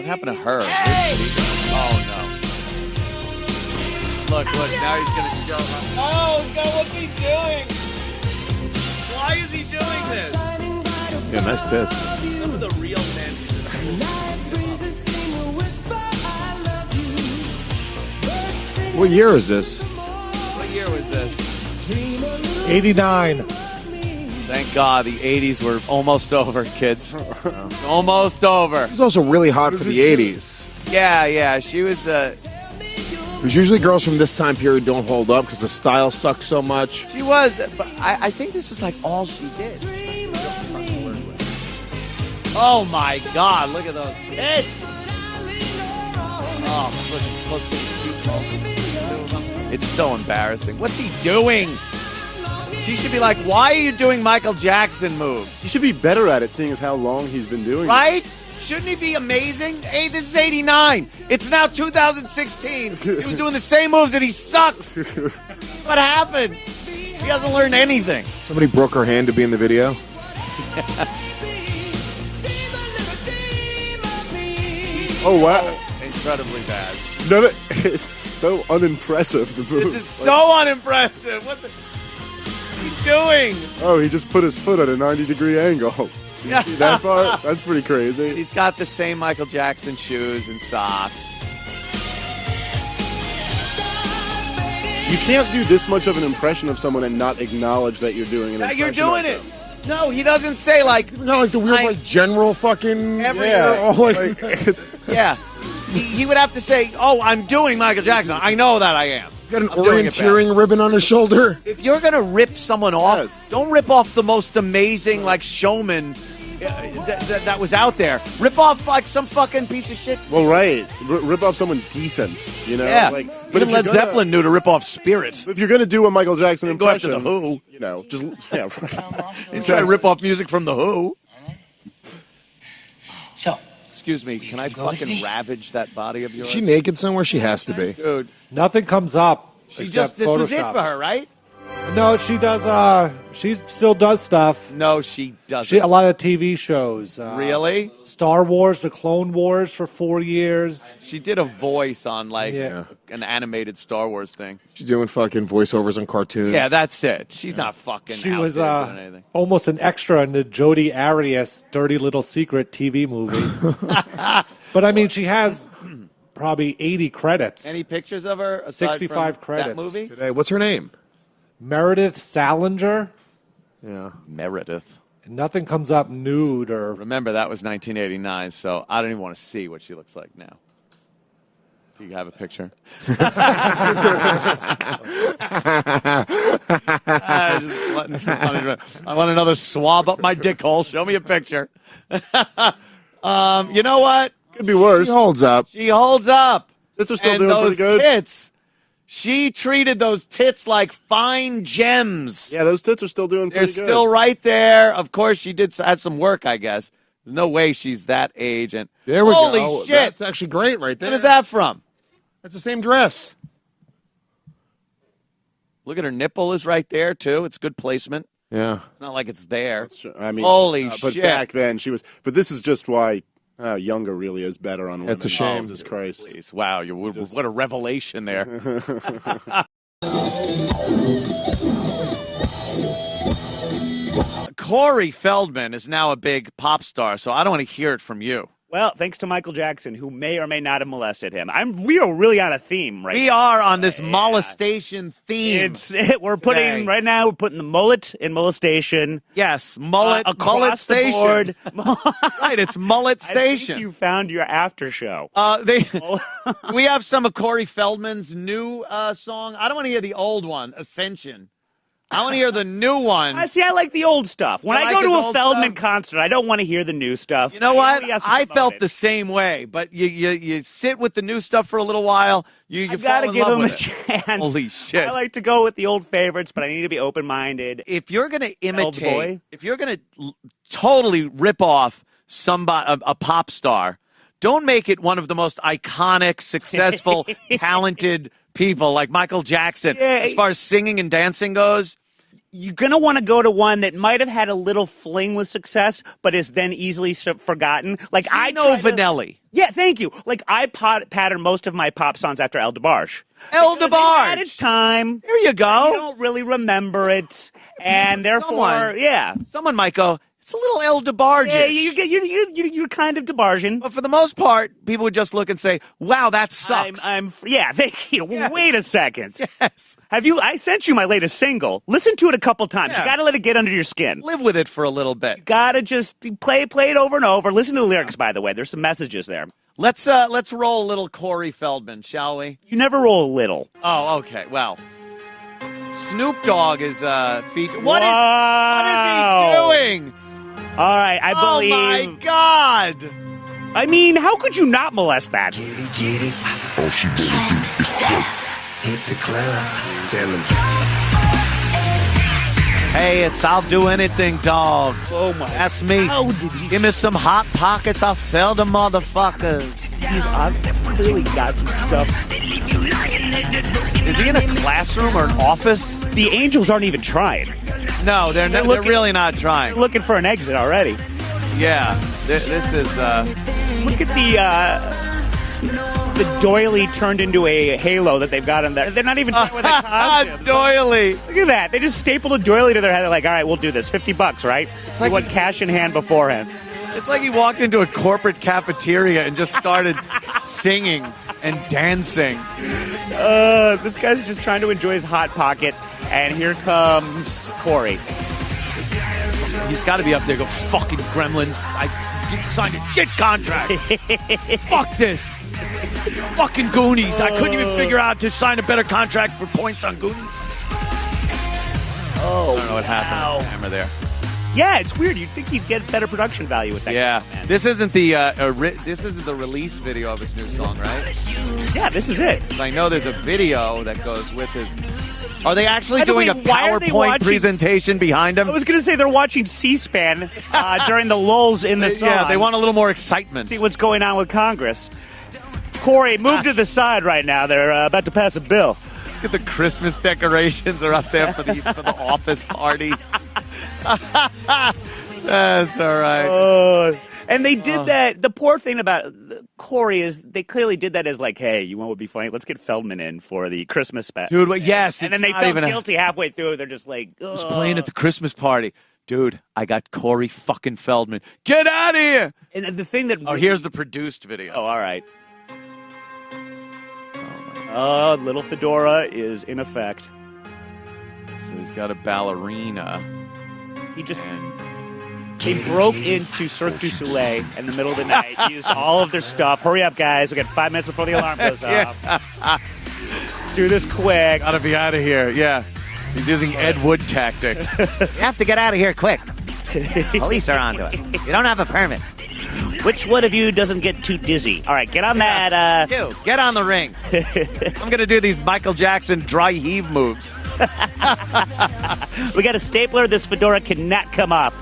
What happened to her? Oh, no. Look, now he's going to show her. Oh, God, what's he doing? Why is he doing this? Yeah, nice tits. Some of the real men. What year is this? What year was this? 89. Thank God the 80s were almost over, kids. Almost over. She was also really hot for the 80s. Yeah, she was... Because usually girls from this time period don't hold up because the style sucks so much. She was, but I think this was like all she did. Oh my God, look at those tits! Oh, it's so embarrassing. What's he doing? She should be like, why are you doing Michael Jackson moves? He should be better at it, seeing as how long he's been doing it. Right? Shouldn't he be amazing? Hey, this is 89. It's now 2016. He was doing the same moves and he sucks. What happened? He hasn't learned anything. Somebody broke her hand to be in the video. Oh, wow. Incredibly bad. No, it's so unimpressive. The move. This is so unimpressive. What's he doing? Oh, he just put his foot at a 90-degree angle. You see that part? That's pretty crazy. He's got the same Michael Jackson shoes and socks. You can't do this much of an impression of someone and not acknowledge that you're doing an impression. You're doing it. No, he doesn't say like... Not like the weird like general fucking... Yeah. He would have to say, oh, I'm doing Michael Jackson. I know that I am. Got an orienteering ribbon on his shoulder. If you're going to rip someone off, don't rip off the most amazing like showman that was out there. Rip off like some fucking piece of shit. Well, right. Rip off someone decent, you know? Yeah. Like, but even Led Zeppelin knew to rip off Spirit. If you're going to do a Michael Jackson impression... Go after The Who. You know, just... Yeah, He's trying to rip off music from The Who. So... Excuse me, can I fucking ravage that body of yours? Is she naked somewhere? She has to be. Dude. Nothing comes up. This was it for her, right? No, she does, she still does stuff. No, she doesn't. A lot of TV shows. Really? Star Wars, The Clone Wars for 4 years. She did a voice on, like, an animated Star Wars thing. She's doing fucking voiceovers on cartoons. Yeah, that's it. She's not fucking She out was there doing anything. almost an extra in the Jodi Arias Dirty Little Secret TV movie. But, I mean, she has probably 80 credits. Any pictures of her? 65 credits. That movie? Today. What's her name? Meredith Salenger. Yeah. Meredith. Nothing comes up nude or... Remember, that was 1989, so I don't even want to see what she looks like now. Do you have a picture? I want another swab up my dick hole. Show me a picture. You know what? Could be worse. She holds up. She holds up. Tits are still and doing those pretty good. Tits. She treated those tits like fine gems. Yeah, those tits are still doing pretty They're good. still right there. Of course, she had some work, I guess. There's no way she's that age. And there we holy go. shit. That's actually great right there. What is that from? That's the same dress. Look at her nipple is right there, too. It's good placement. Yeah. It's not like it's there. I mean, holy but shit. back then she was. But this is just why younger really is better on women. That's a shame. Jesus Christ. Please. Wow, what a revelation there. Corey Feldman is now a big pop star, so I don't want to hear it from you. Well, thanks to Michael Jackson, who may or may not have molested him. We are really on a theme right now. We are on this molestation theme. We're putting right now. We're putting the mullet in molestation. Yes, mullet across mullet the station. board. Right, it's mullet station. I think you found your after show. We have some of Corey Feldman's new song. I don't want to hear the old one, Ascension. I want to hear the new one. See, I like the old stuff. When I go to a Feldman stuff? concert, I don't want to hear the new stuff. You know what? I felt the same way, but you sit with the new stuff for a little while. You got to fall in give love him a with it. chance. Holy shit! I like to go with the old favorites, but I need to be open-minded. If you're going to imitate, boy. if you're going to totally rip off somebody, a pop star, don't make it one of the most iconic, successful, talented people like Michael Jackson. Yeah. As far as singing and dancing goes. you're going to want to go to one that might have had a little fling with success, but is then easily forgotten. Like I know Vanelli. Yeah, thank you. Like I pattern most of my pop songs after El DeBarge. El DeBarge. At its time. There you go. You don't really remember it, and therefore, someone might go, it's a little El DeBarge. Yeah, you're kind of DeBargian. But for the most part, people would just look and say, wow, that sucks. Thank you. Yeah. Wait a second. Yes. I sent you my latest single. Listen to it a couple times. You got to let it get under your skin. Live with it for a little bit. You got to just play it over and over. Listen to the lyrics, by the way. There's some messages there. Let's roll a little Corey Feldman, shall we? You never roll a little. Oh, okay. Well, Snoop Dogg is featured. What is he doing? All right, I believe. Oh my God! I mean, how could you not molest that? All she gonna do is twerk. Hit the club. Tell him. Hey, I'll do anything, dog. Oh my! That's me. Give me some hot pockets. I'll sell the motherfuckers. He's clearly got some stuff. Is he in a classroom or an office? The Angels aren't even trying. No, they're really not trying. They're looking for an exit already. Yeah, this is. Look at the doily turned into a halo that they've got on there. They're not even trying with a costume. Doily. Look at that. They just stapled a doily to their head. They're like, all right, we'll do this. $50, right? It's like what cash in hand beforehand. It's like he walked into a corporate cafeteria and just started singing and dancing. This guy's just trying to enjoy his Hot Pocket, and here comes Corey. He's got to be up there. Go fucking gremlins! I signed a shit contract. Fuck this. Fucking Goonies. I couldn't even figure out to sign a better contract for points on Goonies. Oh, I don't know what happened to the camera there. Yeah, it's weird. You'd think he'd get better production value with that. Yeah, man. this isn't the release video of his new song, right? Yeah, this is it. I know there's a video that goes with his. Are they actually doing a PowerPoint presentation behind him? I was going to say they're watching C-SPAN during the lulls in the song. Yeah, they want a little more excitement. See what's going on with Congress. Corey, move to the side right now. They're about to pass a bill. Look at the Christmas decorations are up there for the office party. That's all right. And they did that. The poor thing about Corey is they clearly did that as like, hey, you want what would be funny? Let's get Feldman in for the Christmas special. Dude, yes. And then they felt guilty halfway through. They're just like, ugh. I was playing at the Christmas party. Dude, I got Corey fucking Feldman. Get out of here. And the thing that... Oh, here's the produced video. Oh, all right. Oh, little Fedora is in effect. So he's got a ballerina. He just... They broke into Cirque du Soleil in the middle of the night, used all of their stuff. Hurry up, guys. We got 5 minutes before the alarm goes off. Let's do this quick. Gotta be out of here. Yeah. He's using Ed Wood tactics. You have to get out of here quick. Police are onto it. You don't have a permit. Which one of you doesn't get too dizzy? All right, get on that. You, get on the ring. I'm going to do these Michael Jackson dry heave moves. We got a stapler. This fedora cannot come off.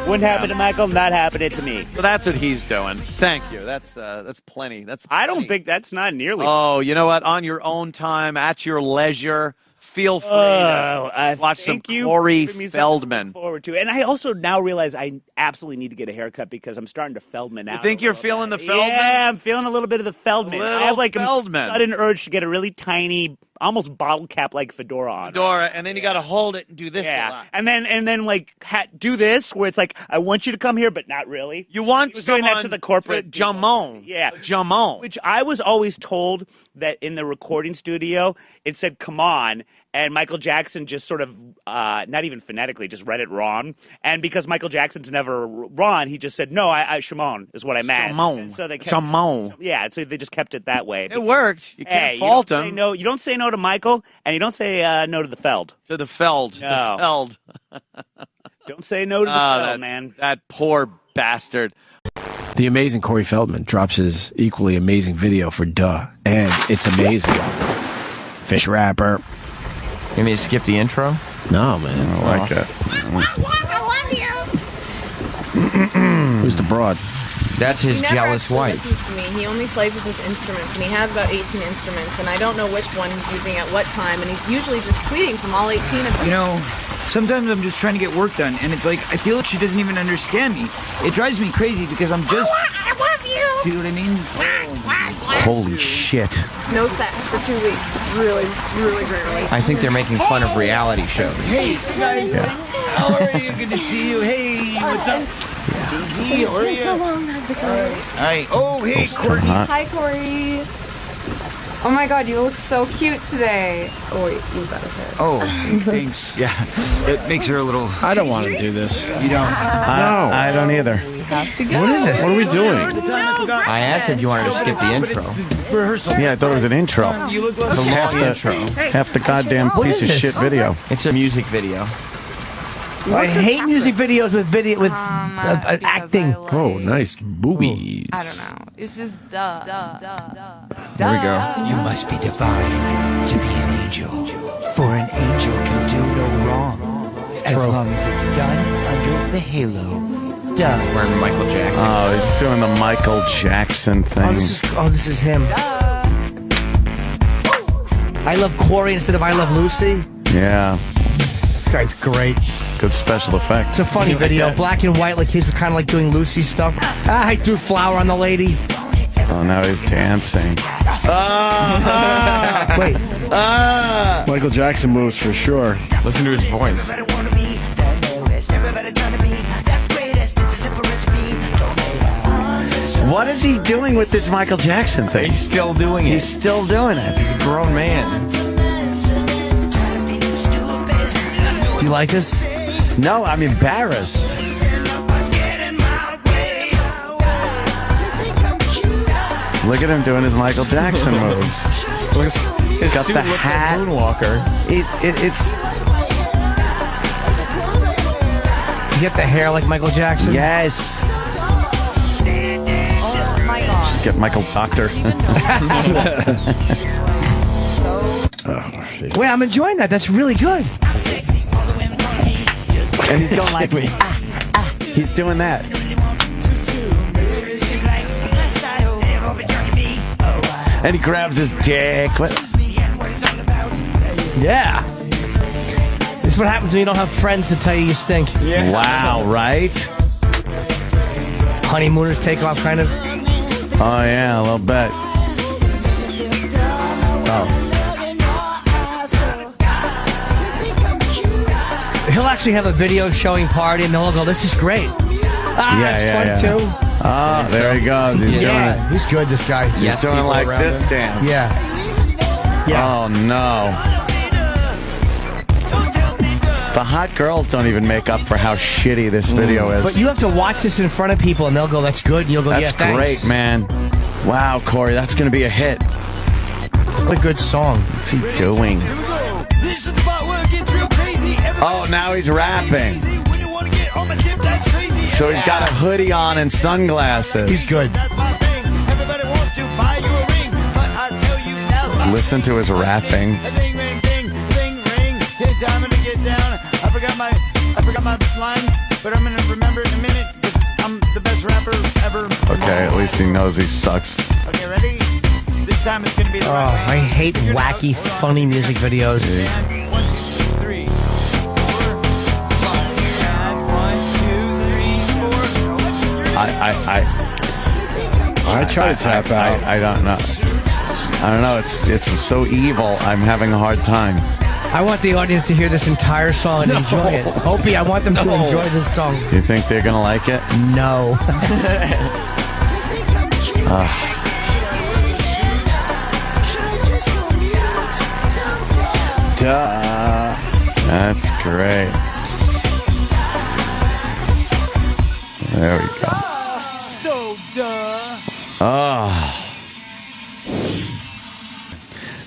Wouldn't happen to Michael, not happening to me. So that's what he's doing. Thank you. That's plenty. That's plenty. I don't think that's not nearly. Oh, you know what? On your own time, at your leisure, feel free to watch some Corey Feldman. Forward to, and I also now realize I absolutely need to get a haircut because I'm starting to Feldman out. You think you're feeling the Feldman? Yeah, I'm feeling a little bit of the Feldman. I have like Feldman. a sudden urge to get a really tiny, almost bottle cap like fedora on. Fedora, and then you got to hold it and do this a lot. And then like do this where it's like I want you to come here, but not really. You want doing that to the corporate jamon. Yeah, jamon. Which I was always told that in the recording studio it said "come on." And Michael Jackson just sort of, not even phonetically, just read it wrong. And because Michael Jackson's never wrong, he just said, no, Shimon is what I meant. Shimon. So they kept Shimon. Yeah, so they just kept it that way. It worked. You can't fault him. You don't say no to Michael, and you don't say no to the Feld. To the Feld. No. The Feld. Don't say no to the Feld, man. That poor bastard. The amazing Corey Feldman drops his equally amazing video for Duh, and it's amazing. Fish rapper. You want me to skip the intro? No, man. I like it. Who's the broad? That's his He never jealous actually wife. listens to me. He only plays with his instruments, and he has about 18 instruments, and I don't know which one he's using at what time, and he's usually just tweeting from all 18 of them. You know, sometimes I'm just trying to get work done, and it's like, I feel like she doesn't even understand me. It drives me crazy because I'm just... I love you! See what I mean? Holy shit. No sex for 2 weeks. Really, really rarely. I think they're making fun of reality shows. Hey, guys. Yeah. How are you? Good to see you. Hey, what's up? Hey, how are you? So long. How's it going? Hi. Oh, hey, Those come Courtney. hot. Hi, Corey. Oh my god, you look so cute today. Oh wait, you got a hair. Oh, thanks. Yeah, it makes her a little... I don't want to do this. You don't? I don't either. What is it? What are we doing? I asked if you wanted to skip the intro. Yeah, I thought it was an intro. You look like... It's a half long the intro. half the goddamn What piece is of this? shit video. It's a music video. I hate music videos with acting. Oh, nice boobies. I don't know. It's just duh. There we go. You must be divine to be an angel, for an angel can do no wrong, as true. long as it's done under the halo. Duh. Wearing Michael Jackson. Oh, he's doing the Michael Jackson thing. This is him. I love Corey instead of I love Lucy. Yeah, This guy's great. good special effects. It's a funny video. Black and white, like he's kind of like doing Lucy stuff. I threw flour on the lady. Oh, now he's dancing. Wait. Michael Jackson moves for sure. Listen to his voice. What is he doing with this Michael Jackson thing? He's still doing it. He's still doing it. He's a grown man. Do you like this? No, I'm embarrassed. Look at him doing his Michael Jackson moves. His got suit the looks hat. like Moonwalker. It's You get the hair like Michael Jackson? yes. Oh my god. Get Michael's doctor. Wait, I'm enjoying that. That's really good. And he's going like me. He's doing that. And he grabs his dick. What? Yeah. This is what happens when you don't have friends to tell you you stink. Yeah. Wow, right? Honeymooners take off, kind of. Oh, yeah, a little bit. Oh. He'll actually have a video showing Party, and they'll go, "This is great." It's fun too. Oh, there he goes. He's doing it. He's good, this guy. He's doing it like this him. dance. Yeah. Oh, no. The hot girls don't even make up for how shitty this video is. But you have to watch this in front of people, and they'll go, "That's good," and you'll go, That's "Yeah, thanks." great, man. Wow, Corey, that's going to be a hit. What a good song. What's he doing? Oh, now he's rapping. So he's got a hoodie on and sunglasses. He's good. Listen to his rapping. I forgot my lines, but I'm gonna remember it in a minute. I'm the best rapper ever. Okay, at least he knows he sucks. Okay, ready? This time it's gonna be the right way. I hate wacky, funny music videos. 1, 2, 3, 4, 5, and 1, 2, 3, 4. I try to tap out. I don't know. I don't know. It's so evil. I'm having a hard time. I want the audience to hear this entire song and enjoy it. Opie, I want them to enjoy this song. You think they're gonna like it? No. Duh. That's great. There we go. So duh. Oh.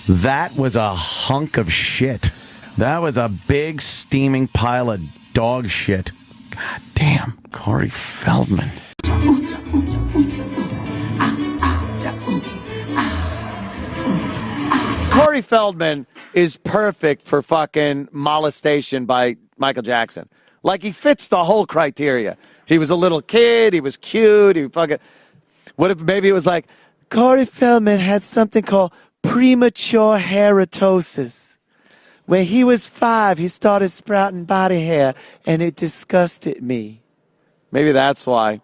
That was a hunk of shit. That was a big steaming pile of dog shit. God damn. Corey Feldman. Corey Feldman is perfect for fucking molestation by Michael Jackson. Like, he fits the whole criteria. He was a little kid. He was cute. He fucking. What if maybe it was like Corey Feldman had something called premature hairatosis. When he was 5, he started sprouting body hair, and it disgusted me. Maybe that's why.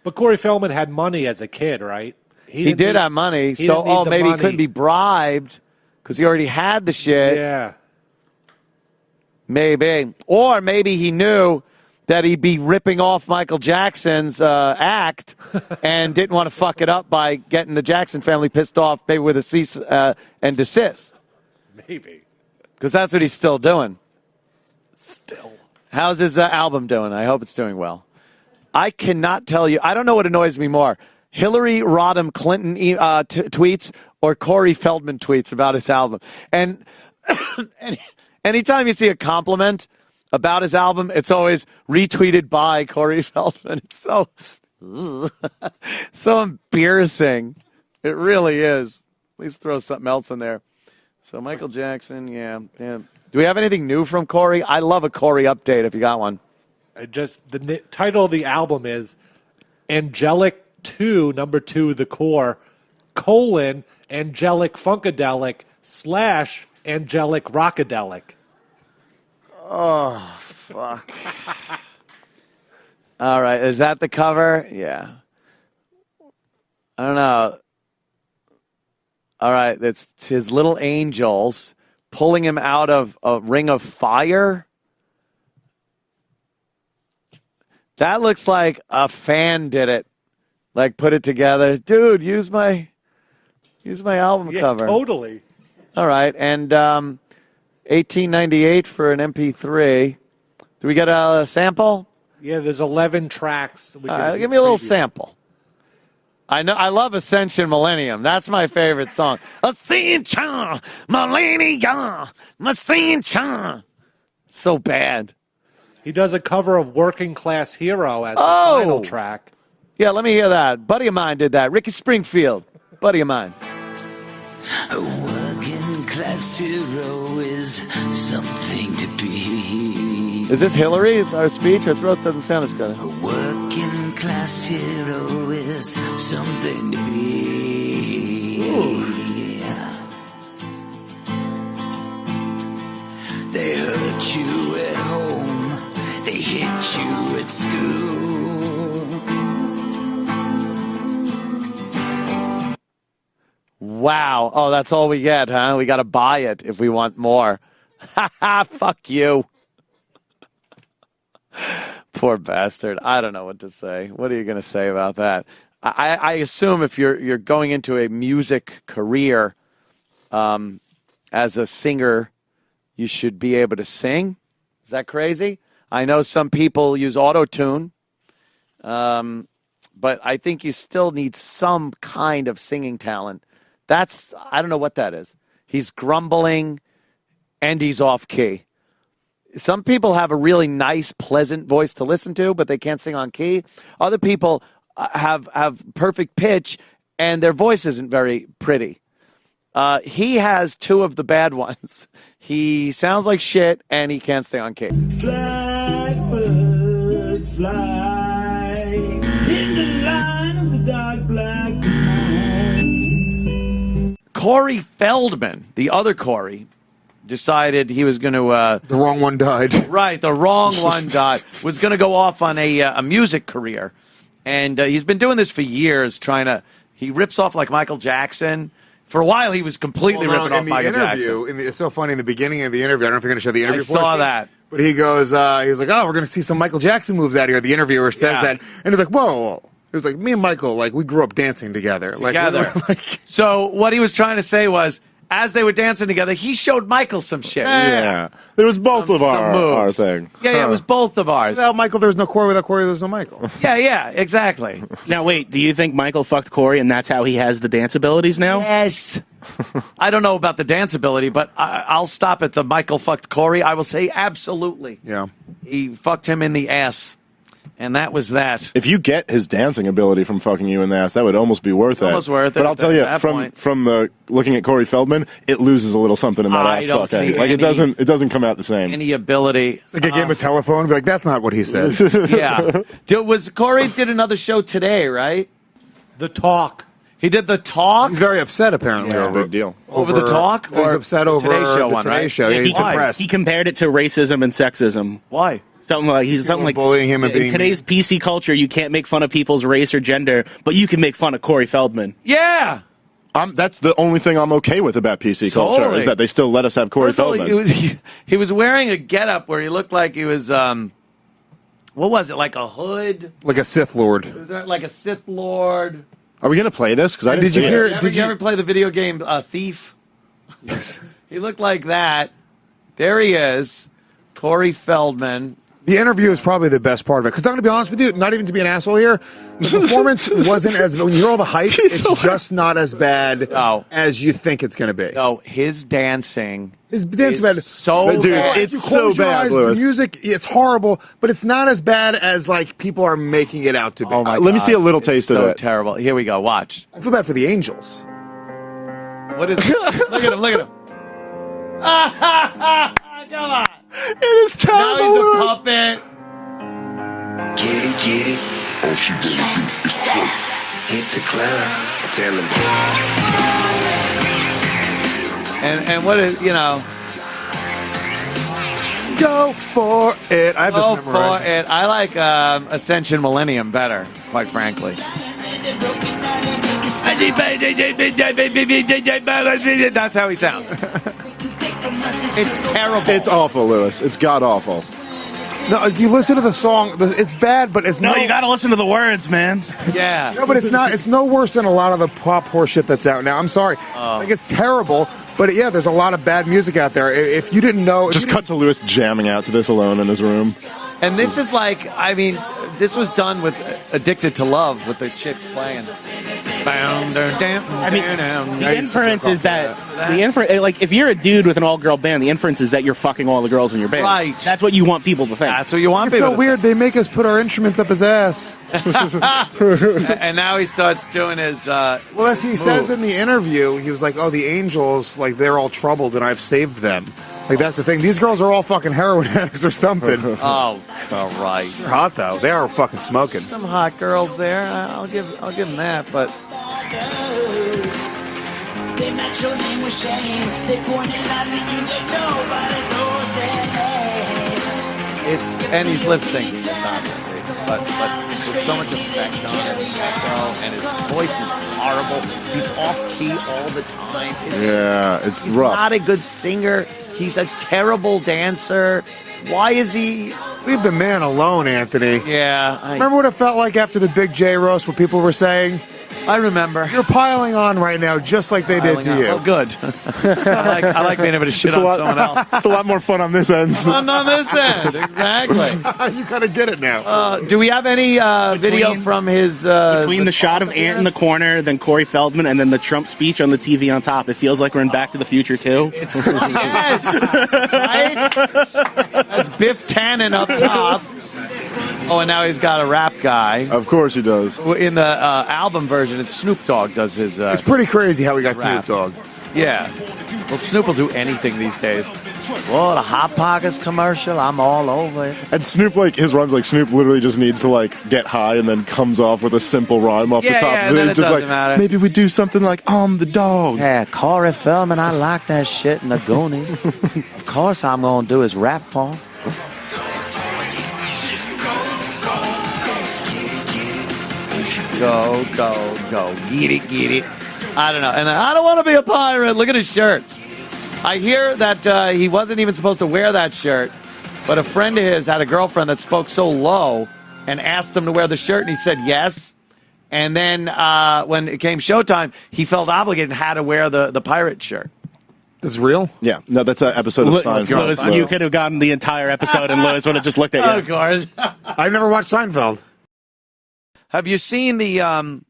But Corey Feldman had money as a kid, right? He did have money, so maybe he couldn't be bribed because he already had the shit. Yeah. Maybe. Or maybe he knew that he'd be ripping off Michael Jackson's act and didn't want to fuck it up by getting the Jackson family pissed off, maybe with a cease and desist. Maybe. Because that's what he's still doing. Still. How's his album doing? I hope it's doing well. I cannot tell you. I don't know what annoys me more. Hillary Rodham Clinton tweets or Corey Feldman tweets about his album. And anytime you see a compliment about his album, it's always retweeted by Corey Feldman. It's so embarrassing. It really is. Please throw something else in there. So Michael Jackson, yeah. Do we have anything new from Corey? I love a Corey update if you got one. The title of the album is Angelic 2, number 2, The Core, Angelic Funkadelic / Angelic Rockadelic. Oh, fuck. All right, is that the cover? Yeah. I don't know. All right, it's his little angels pulling him out of a ring of fire. That looks like a fan did it. Like, put it together. Dude, use my album cover. Totally. All right, and $18.98 for an MP3. Do we get a sample? Yeah, there's 11 tracks. Give me a little sample. I know. I love Ascension Millennium. That's my favorite song. Ascension Millennium. Ascension. So bad. He does a cover of Working Class Hero as the final track. Yeah, let me hear that. Buddy of mine did that. Ricky Springfield. Buddy of mine. A working class hero is something to be. Is this Hillary? Our speech? Her throat doesn't sound as good. A working class hero is something to be. Yeah. They hurt you at home. They hit you at school. Wow. Oh, that's all we get, huh? We got to buy it if we want more. Ha ha, fuck you. Poor bastard. I don't know what to say. What are you going to say about that? I assume if you're going into a music career as a singer, you should be able to sing. Is that crazy? I know some people use auto-tune, but I think you still need some kind of singing talent. I don't know what that is. He's grumbling and he's off key. Some people have a really nice, pleasant voice to listen to, but they can't sing on key. Other people have perfect pitch and their voice isn't very pretty. He has two of the bad ones. He sounds like shit and he can't stay on key. Blackbird fly in the line of the dark black night. Corey Feldman, the other Corey, decided he was going to... the wrong one died. Right, the wrong one died. Was going to go off on a music career. And he's been doing this for years, he rips off like Michael Jackson. For a while, he was completely ripping off Michael Jackson. It's so funny, in the beginning of the interview, I don't know if you're going to show the interview. I saw that. But he goes, he was like, oh, we're going to see some Michael Jackson moves out here. The interviewer says that. And he's like, whoa. It was like, me and Michael, like, we grew up dancing together. So what he was trying to say was, as they were dancing together, he showed Michael some shit. Yeah. It was both of our thing. Yeah, it was both of ours. Without Michael, there's no Corey. Without Corey, there's no Michael. Yeah, exactly. Now, wait, do you think Michael fucked Corey and that's how he has the dance abilities now? Yes. I don't know about the dance ability, but I'll stop at the Michael fucked Corey. I will say absolutely. Yeah. He fucked him in the ass. And that was that. If you get his dancing ability from fucking you in the ass, that would almost be worth it. Almost worth it But I'll at tell you, that point. from the looking at Corey Feldman, it loses a little something in that I ass don't fucking. see Like it doesn't come out the same. Any ability. It's like a game of telephone. Be like, that's not what he said. Yeah. Corey did another show today, right? The Talk. He did The Talk? He's very upset, apparently. That's a big deal. Over The Talk? He's Or upset the over Today Show the one, Today right? Show. Yeah, He's depressed. he compared it to racism and sexism. Why? Something like bullying him and in being today's PC culture, you can't make fun of people's race or gender, but you can make fun of Corey Feldman. Yeah. That's the only thing I'm okay with about PC culture Totally. is that they still let us have Corey First of all, Feldman. he was wearing a getup where he looked like he was, what was it, like a hood? Like a Sith Lord. Was that like a Sith Lord? Are we gonna play this? Because I didn't Did you see hear? it. Did you ever play the video game Thief? Yes. He looked like that. There he is, Corey Feldman. The interview is probably the best part of it. Because I'm going to be honest with you, not even to be an asshole here, the performance wasn't as, when you hear all the hype, it's just not as bad as you think it's going to be. No, his dancing. His dance is bad. so Dude, bad. it's You so close your bad, eyes, Lewis. the music, it's horrible, but it's not as bad as like people are making it out to be. Oh my Let me God. see a little It's taste of so it. terrible. Here we go. Watch. I feel bad for the Angels. What is it? Look at him. Look at him. Come on. It is terrible. Now he's a Lewis. puppet. Get it. All she does is twerk. Hit the club. Tell him. And what is, Go for it. I have go this for memorized. it. I like Ascension Millennium better, quite frankly. That's how he sounds. It's terrible. It's awful, Lewis. It's god awful. No, if you listen to the song, it's bad, but it's No, you got to listen to the words, man. Yeah. No, but it's not. It's no worse than a lot of the pop horse shit that's out now. I'm sorry. Like it's terrible, but yeah, there's a lot of bad music out there. If you didn't know, Just cut to Lewis jamming out to this alone in his room. And this is like, I mean, this was done with Addicted to Love with the chicks playing. I mean, the inference is that like if you're a dude with an all-girl band, the inference is that you're fucking all the girls in your band. Right. That's what you want people to think. That's what you want It's people so to weird. They make us put our instruments up his ass. And now he starts doing his. Well, as he says in the interview, he was like, "Oh, the Angels, like they're all troubled, and I've saved them." Like that's the thing. These girls are all fucking heroin addicts or something. Oh, all right. They're hot though. They are fucking smoking. Some hot girls there. I'll give them that, but. They match your name with shame. They point and laugh at you, but nobody knows their name. And he's lip syncing this, obviously, but there's so much effect on it, and his voice is horrible. He's off key all the time. It's he's rough. not a good singer. He's a terrible dancer. Why is he? Leave the man alone, Anthony. Yeah. Remember what it felt like after the Big J roast, what people were saying? I remember. You're piling on right now, just like they did to you. Oh, good. I like being able to shit on someone else. It's a lot more fun on this end. On this end, exactly. You kind of get it now. Do we have any video from his... Between the shot of Ant in the corner, then Corey Feldman, and then the Trump speech on the TV on top, it feels like we're in Back to the Future too. Yes! Right? That's Biff Tannen up top. Oh, and now he's got a rap guy. Of course he does. In the album version, it's Snoop Dogg does his... It's pretty crazy how we got rap. Snoop Dogg. Yeah. Well, Snoop will do anything these days. Well, the Hot Pockets commercial, I'm all over it. And Snoop, like, his rhymes, like, Snoop literally just needs to, like, get high and then comes off with a simple rhyme off the top Yeah, of then it. it Just doesn't like, matter. maybe we do something like, I'm the dog. Yeah, Corey Feldman, I like that shit in the Goonies. Of course, I'm going to do his rap for him. Go. Get it. I don't know. And I don't want to be a pirate. Look at his shirt. I hear that he wasn't even supposed to wear that shirt, but a friend of his had a girlfriend that spoke so low and asked him to wear the shirt, and he said yes. And then when it came showtime, he felt obligated and had to wear the pirate shirt. That's real? Yeah. No, that's an episode of Seinfeld. Lewis, you could have gotten the entire episode, and Lewis would have just looked at you. Of course. I never watched Seinfeld. Have you seen the what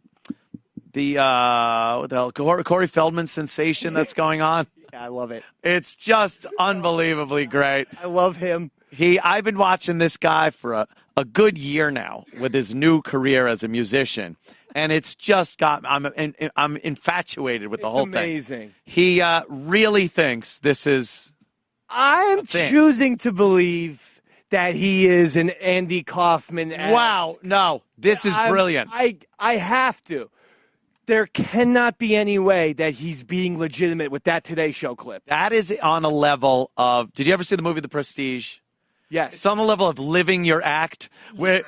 the hell, Corey Feldman sensation that's going on? Yeah, I love it. It's just unbelievably great. I love him. I've been watching this guy for a good year now with his new career as a musician, and it's just got. I'm infatuated with the whole amazing. thing. He really thinks this is. I'm thing. choosing to believe that he is an Andy Kaufman. Wow, no, this is brilliant. I have to. There cannot be any way that he's being legitimate with that Today Show clip. That is on a level of. Did you ever see the movie The Prestige? Yes. It's on the level of living your act, where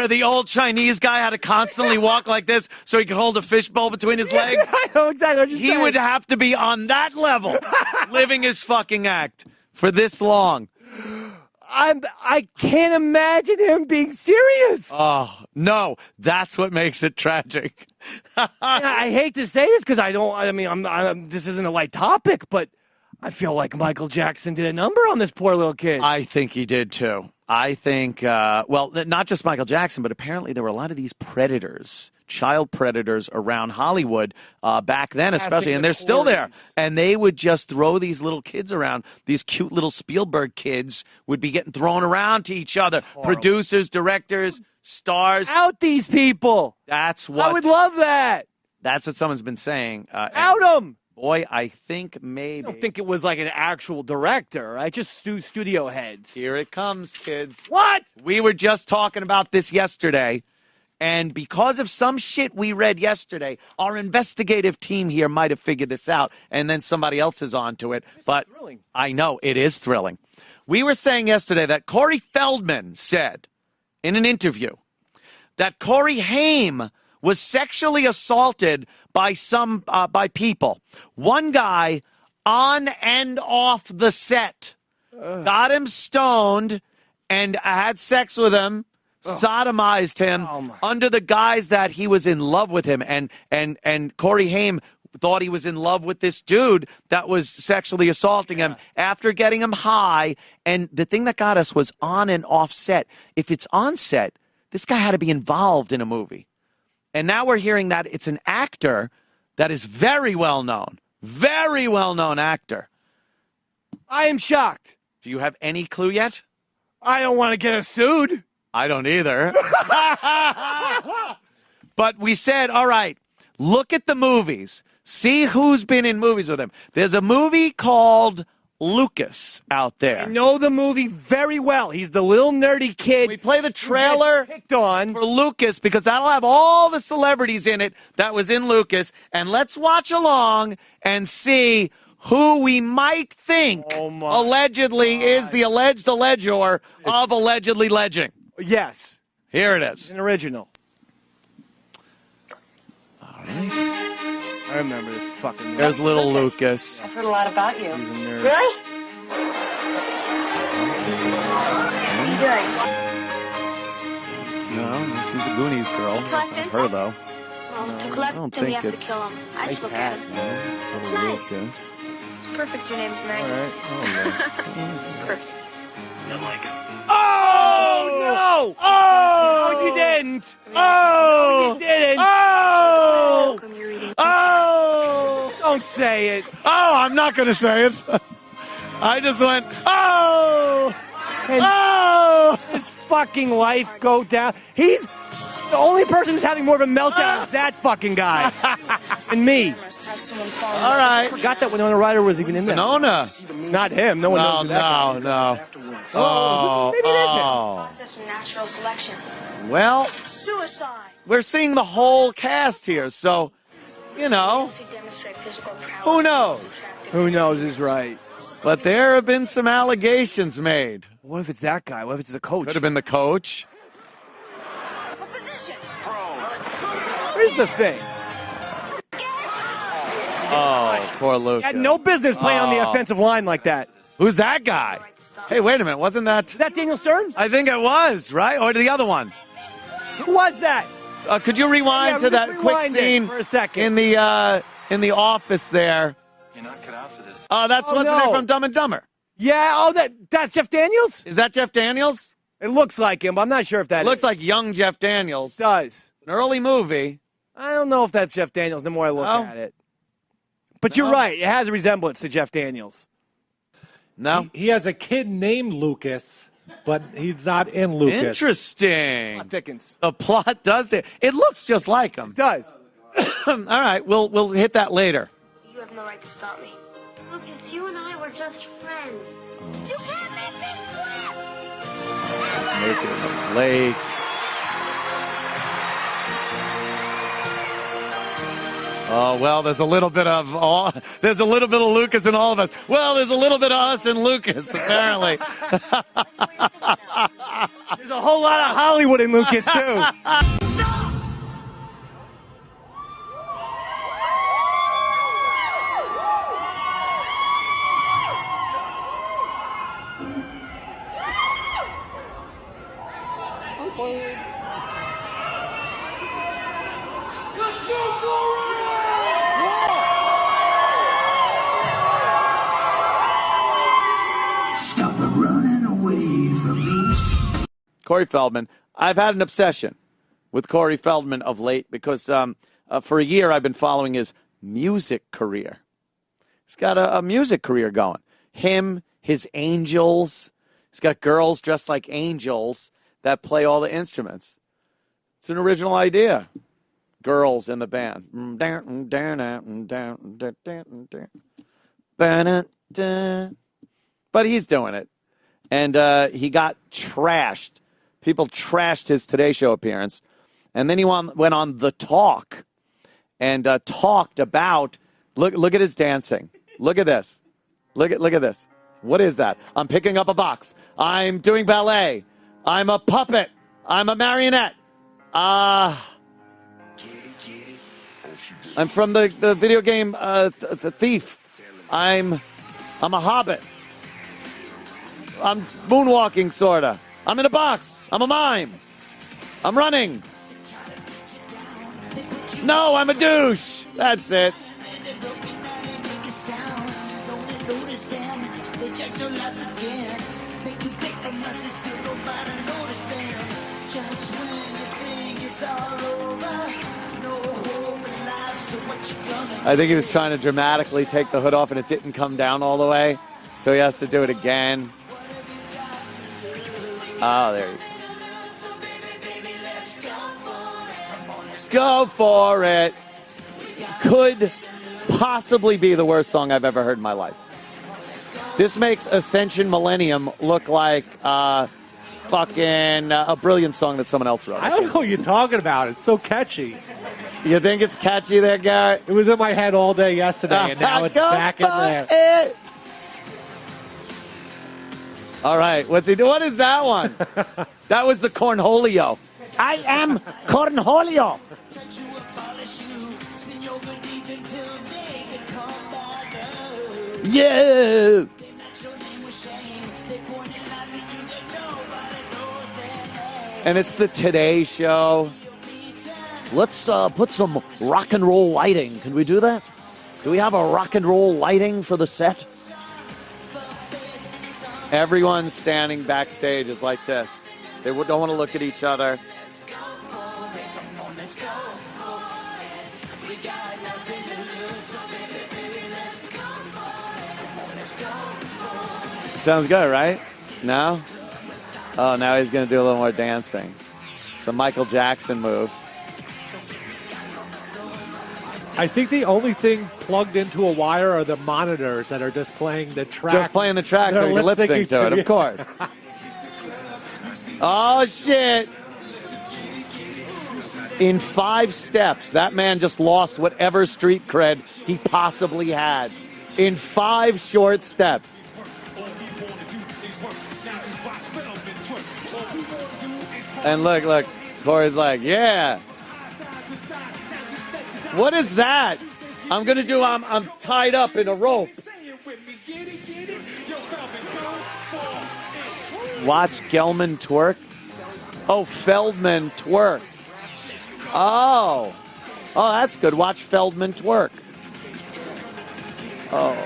the old Chinese guy had to constantly walk like this so he could hold a fishbowl between his legs. I know exactly what you're He saying. would have to be on that level, living his fucking act for this long. I can't imagine him being serious. Oh, no. That's what makes it tragic. I hate to say this because this isn't a light topic, but I feel like Michael Jackson did a number on this poor little kid. I think he did too. I think, well, not just Michael Jackson, but apparently there were a lot of these predators, child predators around Hollywood back then, especially, and they're still there. And they would just throw these little kids around. These cute little Spielberg kids would be getting thrown around to each other. Producers, directors, stars. Out these people. That's what. I would love that. That's what someone's been saying. Out them. Boy, I think maybe. I don't think it was like an actual director, right? Just studio heads. Here it comes, kids. What? We were just talking about this yesterday, and because of some shit we read yesterday, our investigative team here might have figured this out, and then somebody else is onto it. But thrilling. I know, it is thrilling. We were saying yesterday that Corey Feldman said in an interview that Corey Haim was sexually assaulted by people. One guy on and off the set got him stoned and had sex with him, sodomized him under the guise that he was in love with him. And Corey Haim thought he was in love with this dude that was sexually assaulting him after getting him high. And the thing that got us was on and off set. If it's on set, this guy had to be involved in a movie. And now we're hearing that it's an actor that is very well known actor. I am shocked. Do you have any clue yet? I don't want to get us sued. I don't either. But we said, all right, look at the movies. See who's been in movies with him. There's a movie called Lucas out there. I know the movie very well. He's the little nerdy kid. We play the trailer picked on for Lucas because that'll have all the celebrities in it that was in Lucas. And let's watch along and see who we might think allegedly is the alleged allegor of allegedly ledging. Yes. Here it is. An original. All right. I remember this fucking. There's little Lucas. I've heard a lot about you. Really? What are you doing? No, she's the Goonies girl. Not her, though. Well, to collect don't them, you think have it's- to kill them. I just look at them. It's It's little nice. Lucas. It's perfect. Your name's Maggie. All right. Perfect. Oh, no! Oh, you didn't! Oh! You didn't! Oh! Welcome, you're reading. Oh! Don't say it. Oh, I'm not going to say it. I just went, oh! And Oh! his fucking life go down. He's the only person who's having more of a meltdown is that fucking guy. And me. All right. I forgot that Winona Ryder was even in there. Winona. Not him. No one knows who that guy is. No. Oh, maybe it is him. Process of natural selection. Well, Suicide. we're seeing the whole cast here, so, you know, To demonstrate physical prowess. who knows? Who knows is right. But there have been some allegations made. What if it's that guy? What if it's the coach? Could have been the coach. Here's the thing. Oh, poor Lucas. He had no business playing on the Oh. offensive line like that. Who's that guy? Hey, wait a minute. Wasn't that... Is that Daniel Stern? I think it was, right? Or the other one? Who was that? Could you rewind to that quick rewind it scene for a second. in the office there? You're not cut out for this. Oh, that's Oh, what's no. in there from Dumb and Dumber. Yeah, that's Jeff Daniels? Is that Jeff Daniels? It looks like him, but I'm not sure if that Looks is. like young Jeff Daniels. It does. An early movie. I don't know if that's Jeff Daniels the more I look No? at it. But you're right. It has a resemblance to Jeff Daniels. No? He has a kid named Lucas. but he's not in Lucas. Interesting. Dickens. The plot does that. It looks just like him. It does. All right, we'll hit that later. You have no right to stop me. Lucas, you and I were just friends. You can't make me quit! He's naked in the lake. Oh well, there's a little bit of Lucas in all of us. Well, there's a little bit of us in Lucas, apparently. There's a whole lot of Hollywood in Lucas too. Stop running away from me. Corey Feldman. I've had an obsession with Corey Feldman of late because for a year I've been following his music career. He's got a music career going. Him, his angels. He's got girls dressed like angels that play all the instruments. It's an original idea. Girls in the band. But he's doing it. And he got trashed. People trashed his Today Show appearance. And then he went on The Talk and talked about, look at his dancing. Look at this. Look at this. What is that? I'm picking up a box. I'm doing ballet. I'm a puppet. I'm a marionette. I'm from the video game the Thief. I'm a hobbit. I'm moonwalking, sorta. I'm in a box. I'm a mime. I'm running. No, I'm a douche. That's it. I think he was trying to dramatically take the hood off and it didn't come down all the way. So he has to do it again. Oh, there you go. Go for it. Could possibly be the worst song I've ever heard in my life. This makes Ascension Millennium look like fucking a brilliant song that someone else wrote. I don't know what you're talking about. It's so catchy. You think it's catchy there, Garrett? It was in my head all day yesterday, and now it's back in there. All right, what's he do? What is that one? That was the Cornholio. I am Cornholio. Yeah. And it's the Today Show. Let's put some rock and roll lighting. Can we do that? Do we have a rock and roll lighting for the set? Everyone standing backstage is like this. They don't want to look at each other. Sounds good, right? No? Oh, now he's going to do a little more dancing. It's a Michael Jackson move. I think the only thing plugged into a wire are the monitors that are just playing the track. Just playing the track so you can lip sync to it, of course. Oh, shit. In 5 steps, that man just lost whatever street cred he possibly had. In 5 short steps. And look, Corey's like, yeah. What is that? I'm tied up in a rope. Watch Gelman twerk. Oh, Feldman twerk. Oh, that's good. Watch Feldman twerk. Oh,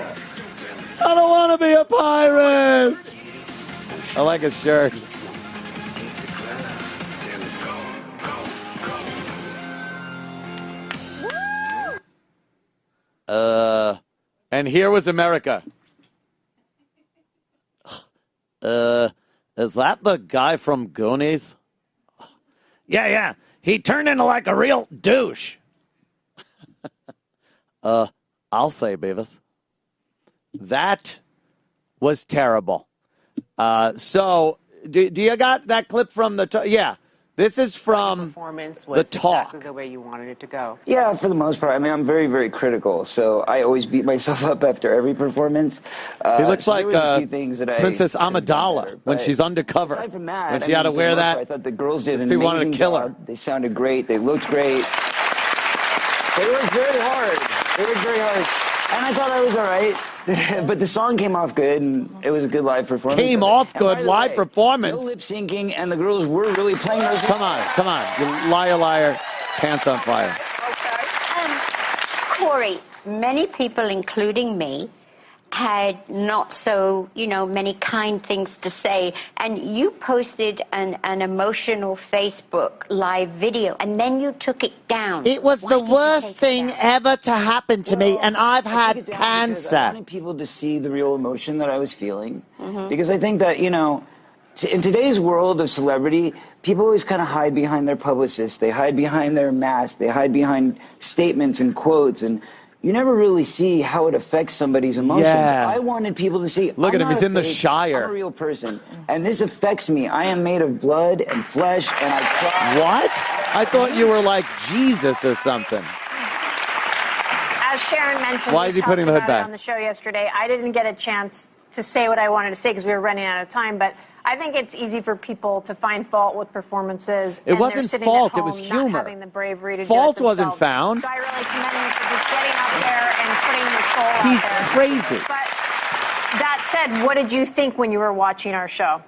I don't want to be a pirate. I like his shirt. And here was America. Is that the guy from Goonies? Yeah. He turned into like a real douche. I'll say, Beavis. That was terrible. So, do you got that clip from the... yeah, this is from performance the was talk. exactly the way you wanted it to go. Yeah, for the most part. I mean, I'm very, very critical, so I always beat myself up after every performance. He looks so like there was a few things that Princess I could've done Amidala better, when but she's undercover. Aside from that, When she had to for the wear most that, part, I thought the girls did an people wanted to amazing kill her. job. They sounded great. They looked great. They worked very hard. And I thought I was all right. But the song came off good, and it was a good live performance. Came off good, live performance. No lip syncing, and the girls were really playing those. Come on. You liar, pants on fire. Corey, many people, including me, had not so, many kind things to say. And you posted an emotional Facebook live video, and then you took it down. It was the worst thing ever to happen to me, and I've had I cancer. wanted people to see the real emotion that I was feeling. Because I think that, in today's world of celebrity, people always kind of hide behind their publicists. They hide behind their mask. They hide behind statements and quotes. And you never really see how it affects somebody's emotions. Yeah. I wanted people to see. Look at him. He's in the Shire. I'm a real person. And this affects me. I am made of blood and flesh, and I cry. What? I thought you were like Jesus or something. As Sharon mentioned, Why is he we putting the talked hood about it back? on the show yesterday. I didn't get a chance to say what I wanted to say because we were running out of time, but I think it's easy for people to find fault with performances. It and wasn't they're sitting fault, at it was home humor. Not having the bravery to Fault do it wasn't themselves. found. So I really commend him for just getting out there and putting your soul He's out there. crazy. But that said, what did you think when you were watching our show?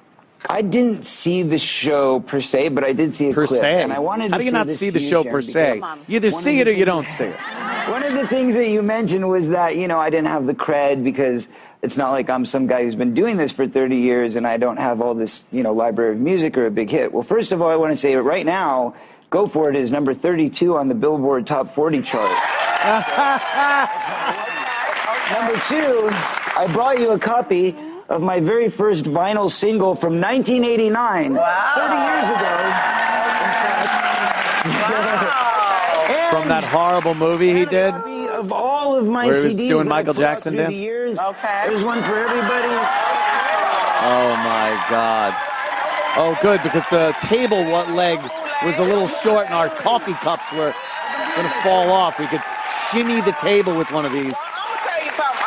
I didn't see the show per se, but I did see a Per clip. se? And I wanted How to do you not this see to the you, show Sharon, per se? because You either one see of it the or you things- don't see it. One of the things that you mentioned was that, I didn't have the cred because it's not like I'm some guy who's been doing this for 30 years and I don't have all this, library of music or a big hit. Well, first of all, I want to say that right now, Go For It is number 32 on the Billboard Top 40 chart. Number two, I brought you a copy of my very first vinyl single from 1989, 30 years ago. From that horrible movie he did? Of all of my Where he was CDs doing that I Michael put out Jackson through dance? the years. There's one for everybody. Oh, my God. Oh, good, because the table leg was a little short and our coffee cups were going to fall off. We could shimmy the table with one of these.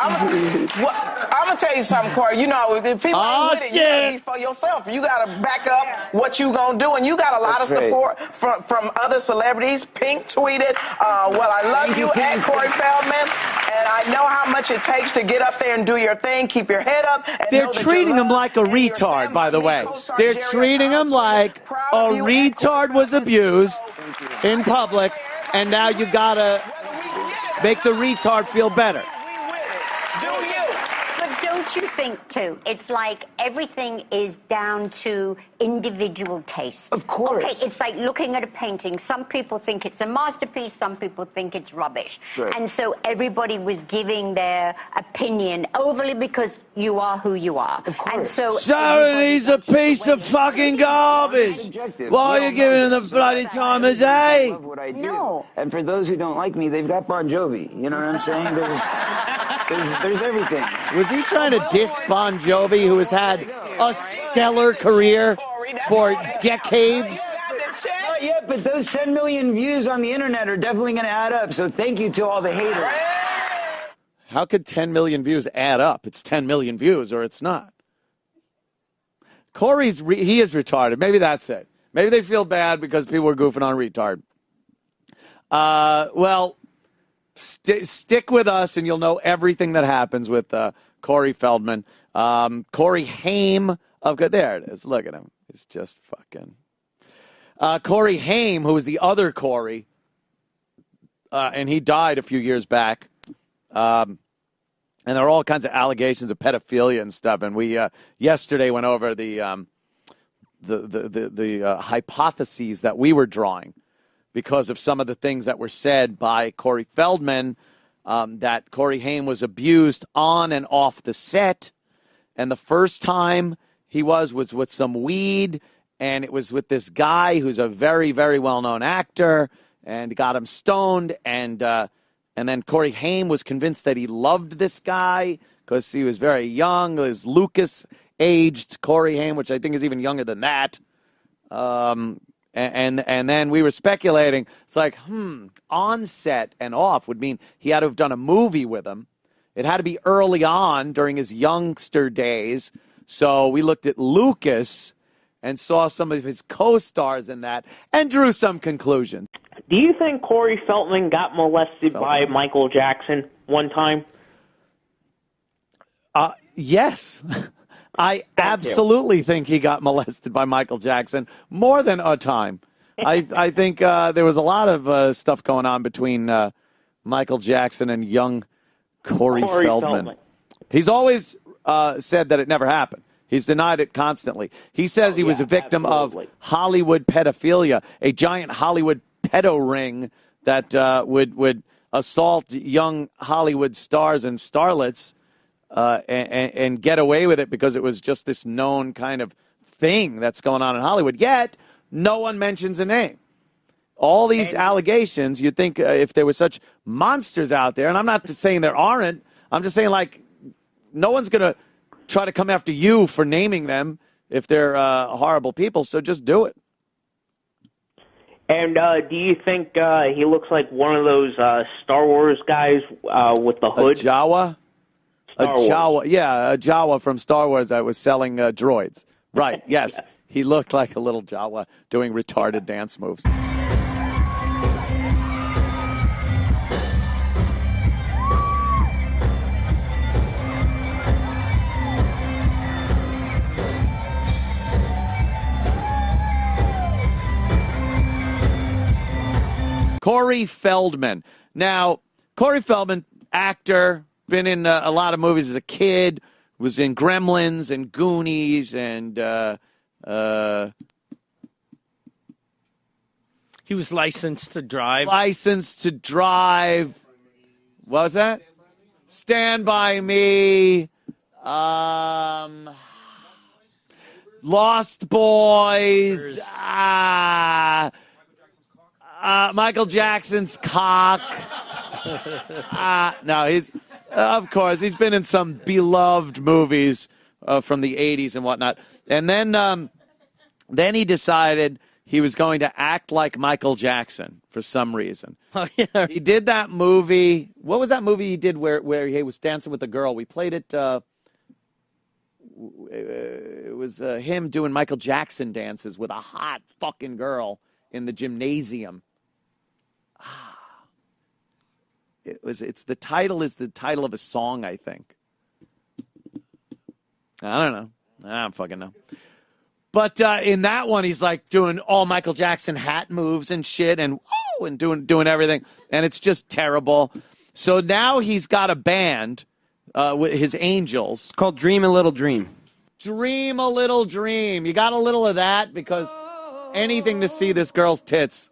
I'm gonna tell you something, Corey. If people ain't with it, you gotta be for yourself. You gotta back up what you gonna do, and you got a lot of That's right. support from other celebrities. Pink tweeted, "Well, I love you at Corey Feldman, and I know how much it takes to get up there and do your thing. Keep your head up." And They're know that treating you're him like a retard, by the way. They're treating him like a retard was abused in public, and now you gotta make the retard feel better. But don't you think, too, it's like everything is down to individual taste? Of course. Okay, it's like looking at a painting. Some people think it's a masterpiece, some people think it's rubbish. Right. And so everybody was giving their opinion overly because you are who you are. Of course. And so Sharon, he's a piece of fucking garbage. Why are you giving him the bloody time of day? What I do. And for those who don't like me, they've got Bon Jovi. You know what I'm saying? There's everything. Was he trying to diss Bon Jovi, who has had a stellar career for decades? Not yet, but those 10 million views on the internet are definitely going to add up. So thank you to all the haters. How could 10 million views add up? It's 10 million views, or it's not. Corey's he is retarded. Maybe that's it. Maybe they feel bad because people are goofing on retard. Well, stick with us, and you'll know everything that happens with Corey Feldman. Corey Haim of good. There it is. Look at him. It's just fucking. Corey Haim, who was the other Corey, and he died a few years back. And there are all kinds of allegations of pedophilia and stuff. And we yesterday went over the hypotheses that we were drawing because of some of the things that were said by Corey Feldman, that Corey Haim was abused on and off the set. And the first time he was with some weed, and it was with this guy who's a very, very well-known actor, and got him stoned, and then Corey Haim was convinced that he loved this guy because he was very young. It was Lucas-aged Corey Haim, which I think is even younger than that. And then we were speculating. It's like, on set and off would mean he had to have done a movie with him. It had to be early on during his youngster days. So we looked at Lucas and saw some of his co-stars in that and drew some conclusions. Do you think Corey Feldman got molested by Michael Jackson one time? Yes. I absolutely think he got molested by Michael Jackson more than a time. I think there was a lot of stuff going on between Michael Jackson and young Corey Feldman. He's always said that it never happened. He's denied it constantly. He says he was a victim of Hollywood pedophilia, a giant Hollywood pedo ring that would assault young Hollywood stars and starlets and get away with it because it was just this known kind of thing that's going on in Hollywood. Yet, no one mentions a name. All these allegations, you'd think if there were such monsters out there, and I'm not just saying there aren't, I'm just saying, like, no one's going to try to come after you for naming them if they're horrible people, so just do it. And do you think he looks like one of those Star Wars guys with the hood? A Jawa? A Jawa from Star Wars that was selling droids. Right, yes. He looked like a little Jawa doing retarded dance moves. Corey Feldman. Now, Corey Feldman, actor, been in a lot of movies as a kid, was in Gremlins and Goonies, and he was licensed to drive. Licensed to Drive. What was that? Stand By Me. Lost Boys. Michael Jackson's cock. No, he's, of course, he's been in some beloved movies from the 80s and whatnot. And then he decided he was going to act like Michael Jackson for some reason. Oh, yeah. He did that movie. What was that movie he did where he was dancing with a girl? We played it. It was him doing Michael Jackson dances with a hot fucking girl in the gymnasium. The title is the title of a song, I think. I don't know. I don't fucking know. But in that one, he's like doing all Michael Jackson hat moves and shit and woo, and doing everything. And it's just terrible. So now he's got a band with his Angels. It's called Dream a Little Dream. Dream a Little Dream. You got a little of that because anything to see this girl's tits.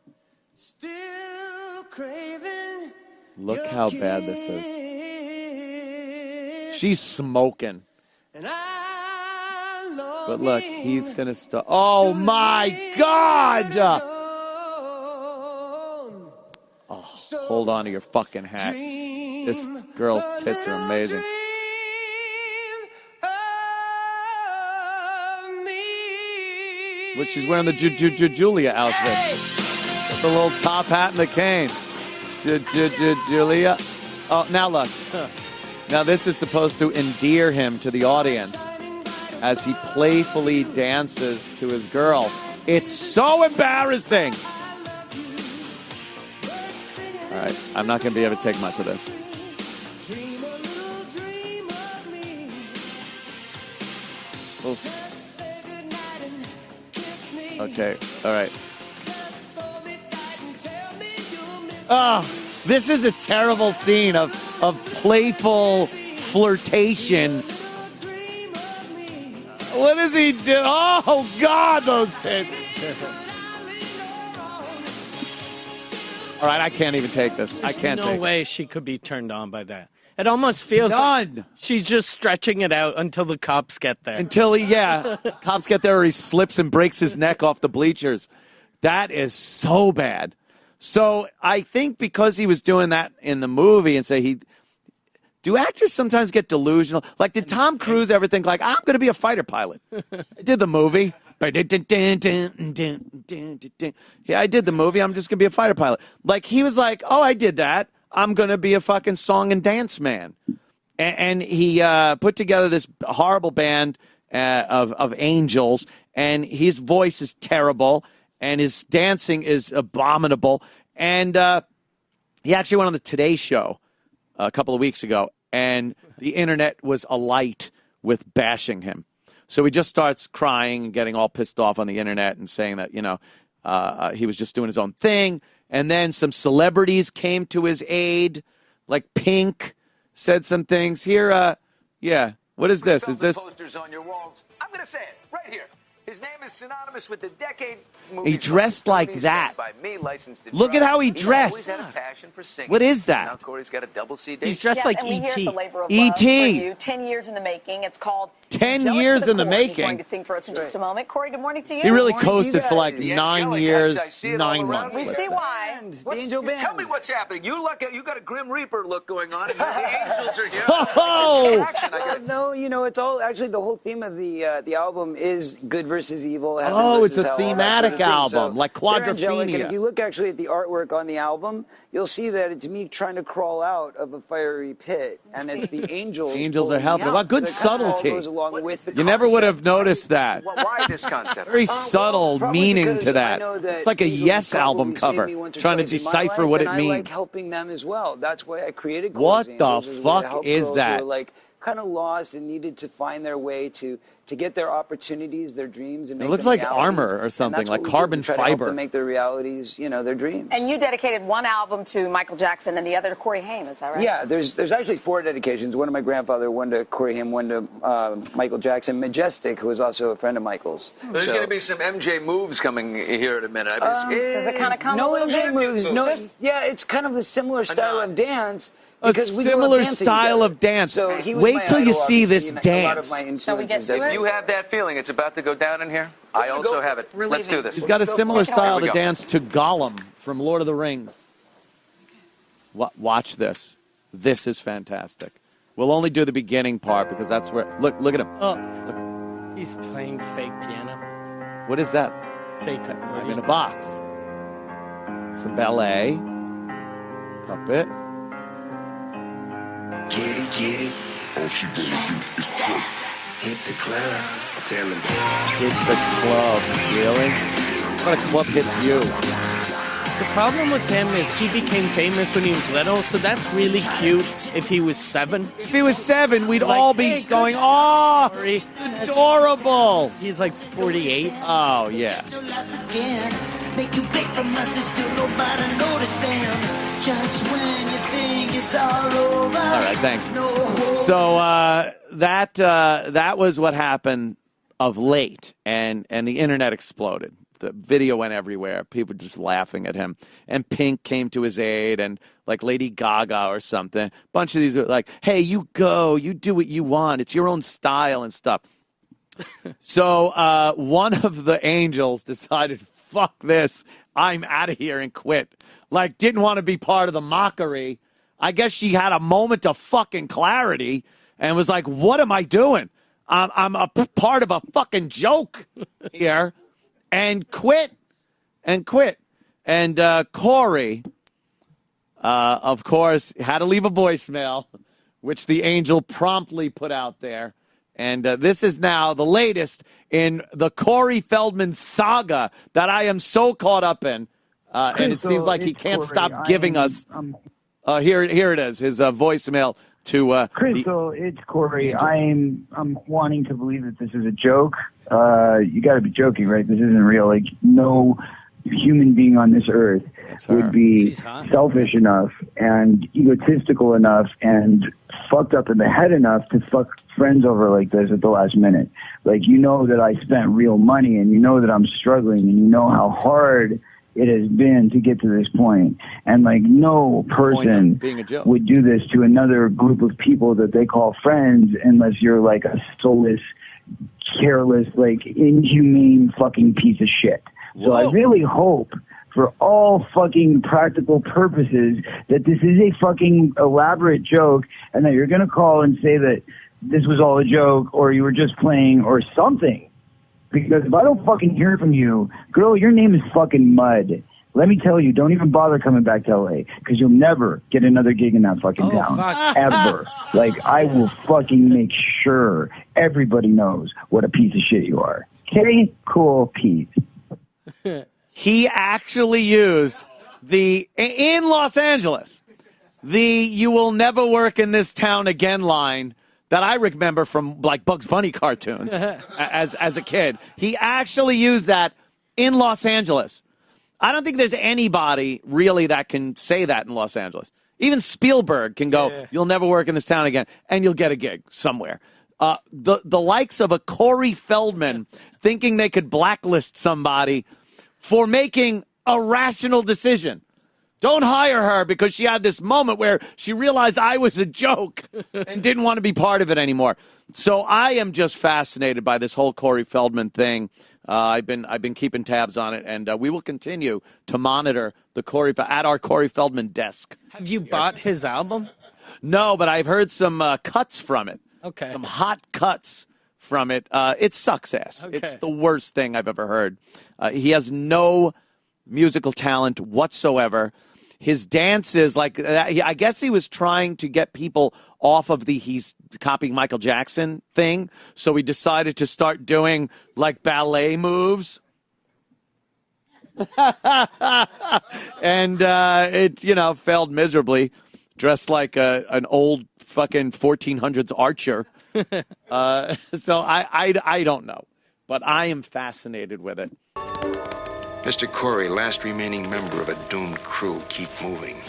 Look how bad this is. She's smoking. But look, he's going to start. Oh, my God. Oh, hold on to your fucking hat. This girl's tits are amazing. But she's wearing the Julia outfit. With the little top hat and the cane. Julia. Oh, now look. Now this is supposed to endear him to the audience as he playfully dances to his girl. It's so embarrassing. All right, I'm not going to be able to take much of this. Oof. Okay, all right. Oh, this is a terrible scene of playful flirtation. What does he do? Oh, God, those tits. All right, I can't even take this. I can't take it. No way she could be turned on by that. It almost feels None. like she's just stretching it out until the cops get there. Until cops get there or he slips and breaks his neck off the bleachers. That is so bad. So I think because he was doing that in the movie and do actors sometimes get delusional? Like, did Tom Cruise ever think, like, I'm going to be a fighter pilot? I did the movie. Yeah, I did the movie. I'm just going to be a fighter pilot. Like, he was like, oh, I did that. I'm going to be a fucking song and dance man. And he put together this horrible band of angels, and his voice is terrible, and his dancing is abominable. And he actually went on the Today Show a couple of weeks ago, and the internet was alight with bashing him. So he just starts crying and getting all pissed off on the internet and saying that, he was just doing his own thing. And then some celebrities came to his aid, like Pink said some things. Here, what is this? Is this? Posters on your walls. I'm going to say it right here. His name is synonymous with the decade movie. He dressed like that. Look at how he dressed. He's always had a passion for singing. What is that? Now Corey's got a double CD. He's dressed like E.T. E.T. 10 years in the making. It's called 10 years in the Core. He's making. going to sing for us in just a moment. Corey, good morning to you. He really Good morning to coasted you for like guys. 9 years, 9 months. We see why. Tell me what's happening. You got a Grim Reaper look going on, and the angels are here. Oh! No, it's all actually the whole theme of the album is good versus evil. heaven Oh, it's versus a hell, all that thematic sort of thing. album, like they're angelic, and Quadrophenia. if you look actually at the artwork on the album, you'll see that it's me trying to crawl out of a fiery pit, and it's the angels. Angels are helping. pulling me Well, out. good So it kind of all subtlety. goes along with the You never would have noticed that. Why this concept? Very subtle Probably meaning because to I that. know that It's like a angels Yes probably album saved cover, me once or trying to twice in my decipher life, what and it I means. like helping them as well. That's why I created What Girls the Angels, is a way to fuck help is girls who that? are, like, kind of lost and needed to find their way to get their opportunities, their dreams, and make It looks them like realities. armor or And something, that's like what we do. carbon We try to help fiber. them make their realities, their dreams. And you dedicated one album to Michael Jackson and the other to Corey Haim, is that right? Yeah, there's actually 4 dedications. One to my grandfather, one to Corey Haim, one to Michael Jackson. Majestic, who was also a friend of Michael's. There's going to be some MJ moves coming here in a minute. Does it kind of come no a little MJ bit? moves. No, yeah, it's kind of a similar style of dance. A Because we grew up similar dancing style together. of dance. So he was Wait my till you idol, see this obviously, and a lot of dance. my influences If you have that feeling, it's about to go down in here. I also have it. Let's do this. He's got a similar style Here to we go. dance to Gollum from Lord of the Rings. Watch this. This is fantastic. We'll only do the beginning part because that's where. Look at him. Oh, he's playing fake piano. What is that? Fake I'm in accordion. a box. Some ballet. Puppet. Get it. All she gonna do is twerk. Hit the club. Tell him. Hit the club. Really? What a club hits you? The problem with him is he became famous when he was little, so that's really cute if he was 7. If he was 7, we'd Like, all be hey, going, good oh, Sorry. it's adorable. He's like 48. Oh, yeah. Make you beg from us, and still nobody notice them. Just when you think it's all over. All right, thanks. So that was what happened of late, and the internet exploded. The video went everywhere. People just laughing at him. And Pink came to his aid, and like Lady Gaga or something. A bunch of these were like, hey, you go. You do what you want. It's your own style and stuff. So one of the angels decided, fuck this. I'm out of here and quit. Like, didn't want to be part of the mockery. I guess she had a moment of fucking clarity and was like, what am I doing? I'm a part of a fucking joke here. And quit. And Corey, of course, had to leave a voicemail, which the angel promptly put out there. And this is now the latest in the Corey Feldman saga that I am so caught up in. And it seems like he can't stop giving us. Here it is, his voicemail to Crystal, it's Corey. I'm wanting to believe that this is a joke. You got to be joking, right? This isn't real. Like, no human being on this earth would be selfish enough and egotistical enough and fucked up in the head enough to fuck friends over like this at the last minute. Like, you know that I spent real money, and you know that I'm struggling, and you know how hard it has been to get to this point. And like no person being a joke. would do this to another group of people that they call friends unless you're like a soulless, careless, like inhumane fucking piece of shit. So I really hope for all fucking practical purposes that this is a fucking elaborate joke and that you're going to call and say that this was all a joke or you were just playing or something. Because if I don't fucking hear from you, girl, your name is fucking Mud. Let me tell you, don't even bother coming back to LA because you'll never get another gig in that fucking town. Ever. Like, I will fucking make sure everybody knows what a piece of shit you are. Okay? Cool. Peace. He actually used in Los Angeles, you will never work in this town again line that I remember from like Bugs Bunny cartoons as a kid. He actually used that in Los Angeles. I don't think there's anybody really that can say that in Los Angeles. Even Spielberg can go, you'll never work in this town again, and you'll get a gig somewhere. The likes of a Corey Feldman thinking they could blacklist somebody for making a rational decision. Don't hire her because she had this moment where she realized I was a joke and didn't want to be part of it anymore. So I am just fascinated by this whole Corey Feldman thing. I've been keeping tabs on it, and we will continue to monitor the Corey at our Corey Feldman desk. Have you bought his album? No, but I've heard some cuts from it. Okay. Some hot cuts from it. It sucks ass. Okay. It's the worst thing I've ever heard. He has no musical talent whatsoever. His dances, like, I guess he was trying to get people off of he's copying Michael Jackson thing. So he decided to start doing like ballet moves. And it, failed miserably. Dressed like an old fucking 1400s archer. So I don't know. But I am fascinated with it. Mr. Corey, last remaining member of a doomed crew, keep moving.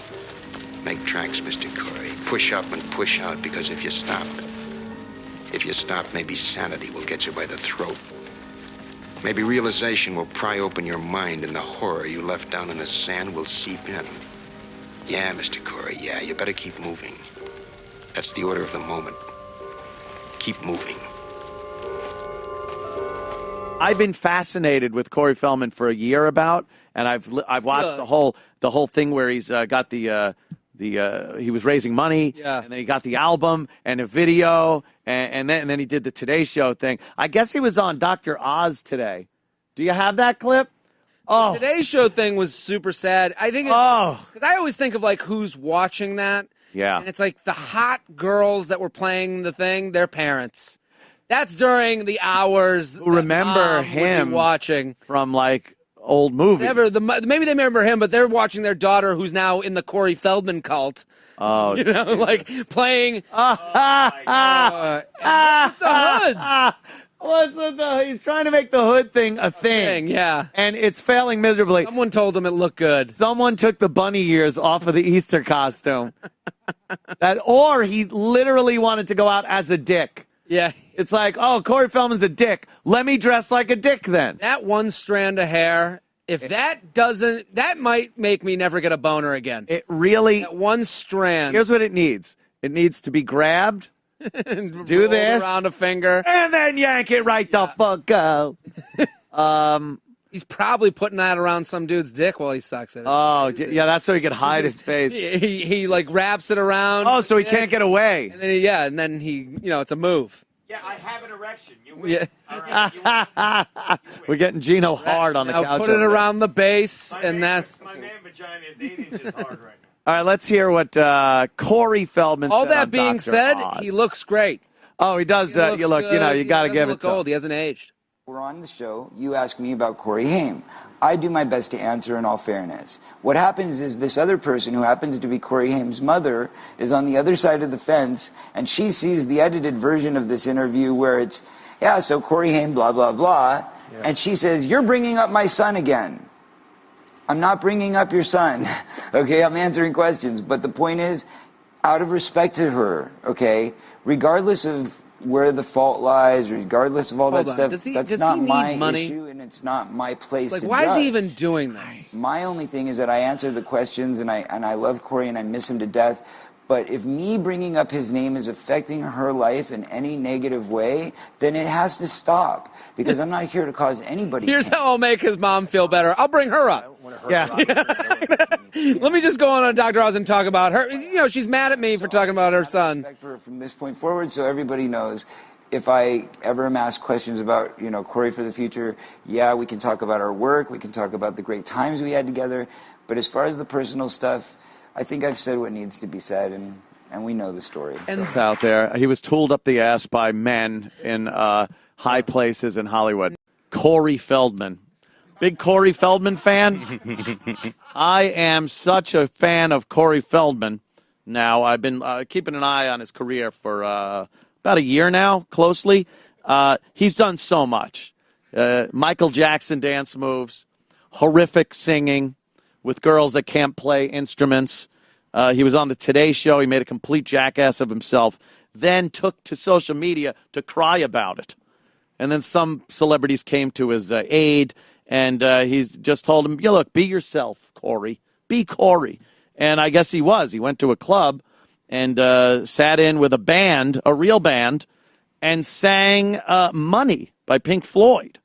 Make tracks, Mr. Corey. Push up and push out, because if you stop, maybe sanity will get you by the throat. Maybe realization will pry open your mind and the horror you left down in the sand will seep in. Yeah, Mr. Corey, yeah, you better keep moving. That's the order of the moment. Keep moving. I've been fascinated with Corey Feldman for a year and I've watched the whole thing where he's got he was raising money, and then he got the album and a video, and then he did the Today Show thing. I guess he was on Dr.Oz today. Do you have that clip? Oh, the Today Show thing was super sad. I think because I always think of like who's watching that. Yeah, and it's like the hot girls that were playing the thing, their parents. That's during the hours. Who remember him watching from like old movies? Maybe they remember him, but they're watching their daughter, who's now in the Corey Feldman cult. Oh, like playing. What's the hoods? What's with he's trying to make the hood thing a thing. Yeah. And it's failing miserably. Someone told him it looked good. Someone took the bunny ears off of the Easter costume. Or he literally wanted to go out as a dick. Yeah. It's like, oh, Corey Feldman's a dick. Let me dress like a dick then. That one strand of hair, if that might make me never get a boner again. It really. That one strand. Here's what it needs. It needs to be grabbed. Do this. Around a finger. And then yank it right the fuck out. He's probably putting that around some dude's dick while he sucks it. Oh, yeah, that's so he could hide his face. He like wraps it around. Oh, so he can't get away. And then he, it's a move. Yeah, I have an erection. You win. Yeah. All right, We're getting Gino hard on the couch. Put it around the base, that's... My man vagina is 8 inches hard right now. All right, let's hear what Corey Feldman said. All that on being Dr. said, Oz. he looks great. Oh, he does. You look, you got to give it to him. He hasn't aged. We're on the show. You ask me about Corey Haim. I do my best to answer in all fairness. What happens is this other person, who happens to be Corey Haim's mother, is on the other side of the fence, and she sees the edited version of this interview where it's, so Corey Haim, blah, blah, blah, and she says, you're bringing up my son again. I'm not bringing up your son, okay? I'm answering questions, but the point is, out of respect to her, okay, regardless of, where the fault lies, regardless of all Hold that on. stuff. Does he That's not need my money? issue, and it's not my place Like, to why is he judge. even doing this? My only thing is that I answer the questions, and I love Corey, and I miss him to death. But if me bringing up his name is affecting her life in any negative way, then it has to stop, because I'm not here to cause anybody Here's pain. how I'll make his mom feel better. I'll bring her up. Yeah. Let me just go on Dr. Oz and talk about her. You know, she's mad at me for talking about her son. Respect for her from this point forward, so everybody knows. If I ever am asked questions about, Corey for the future, yeah, we can talk about our work, we can talk about the great times we had together, but as far as the personal stuff, I think I've said what needs to be said, and we know the story. And it's out there. He was tooled up the ass by men in high places in Hollywood. Corey Feldman. Big Corey Feldman fan? I am such a fan of Corey Feldman. Now, I've been keeping an eye on his career for about a year now, closely. He's done so much. Michael Jackson dance moves, horrific singing with girls that can't play instruments. He was on the Today Show. He made a complete jackass of himself, then took to social media to cry about it. And then some celebrities came to his aid, and he's just told him, look, be yourself, Corey. Be Corey. And I guess he was. He went to a club and sat in with a band, a real band, and sang Money by Pink Floyd.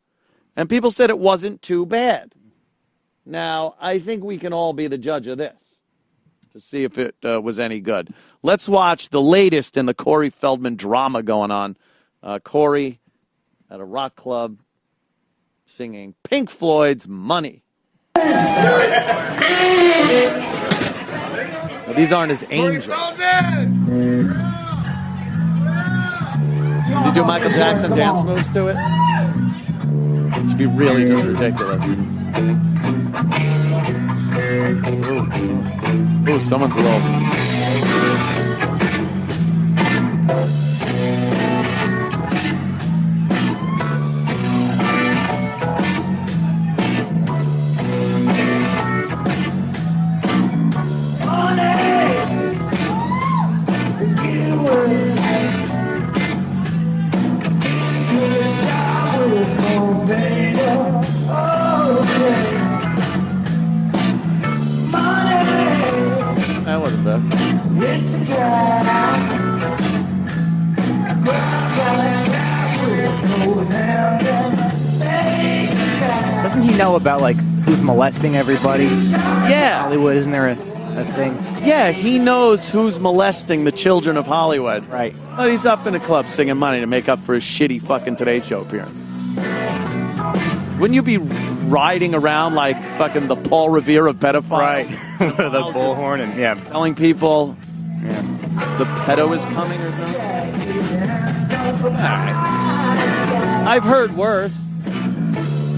And people said it wasn't too bad. Now, I think we can all be the judge of this to see if it was any good. Let's watch the latest in the Corey Feldman drama going on. Corey at a rock club singing Pink Floyd's Money. Now, these aren't his angels. Does he do Michael Jackson dance moves to it? It should be really just ridiculous. Ooh, someone's a little... That wasn't bad. Doesn't he know about, like, who's molesting everybody? Yeah. Hollywood, isn't there a thing? Yeah, he knows who's molesting the children of Hollywood. Right. But he's up in a club singing Money to make up for his shitty fucking Today Show appearance. Wouldn't you be riding around like fucking the Paul Revere of pedophiles? Right. With a bullhorn and, yeah. Telling people the pedo is coming or something? All right. I've heard worse.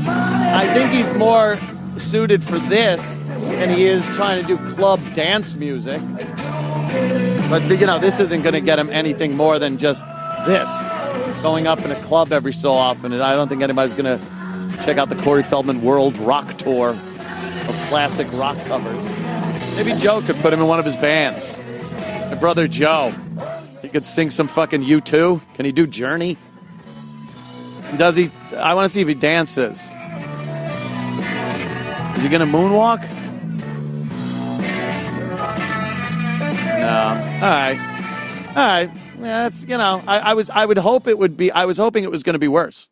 I think he's more suited for this than he is trying to do club dance music. But, this isn't going to get him anything more than just this. Going up in a club every so often, and I don't think anybody's going to check out the Corey Feldman World Rock Tour of classic rock covers. Maybe Joe could put him in one of his bands. My brother Joe. He could sing some fucking U2. Can he do Journey? Does he? I want to see if he dances. Is he going to moonwalk? No. All right. Yeah, that's, I would hope it would be, I was hoping it was going to be worse.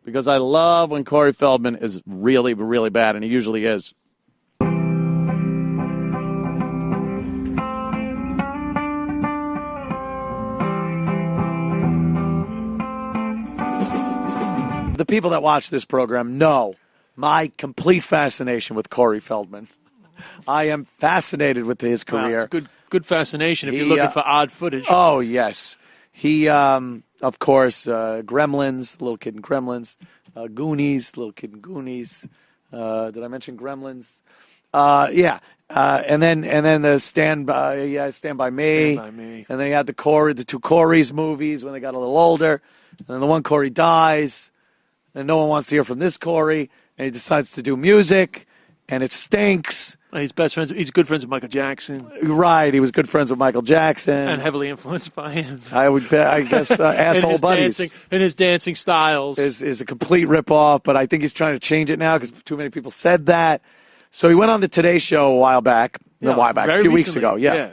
Because I love when Corey Feldman is really, really bad, and he usually is. The people that watch this program know my complete fascination with Corey Feldman. I am fascinated with his career. Wow, it's good fascination if you're looking for odd footage. Oh, yes. He, of course, Gremlins, Little Kid in Gremlins, Goonies, Little Kid in Goonies. Did I mention Gremlins? Yeah. And then the Stand By Me. Stand By Me. And then he had the two Corys movies when they got a little older. And then the one Corey dies. And no one wants to hear from this Corey. And he decides to do music. And it stinks. He's best friends. He's good friends with Michael Jackson. Right, he was good friends with Michael Jackson. And heavily influenced by him. I guess Asshole Buddies. And his dancing styles. Is a complete ripoff, but I think he's trying to change it now because too many people said that. So he went on the Today Show a while back. A few weeks ago. Yeah.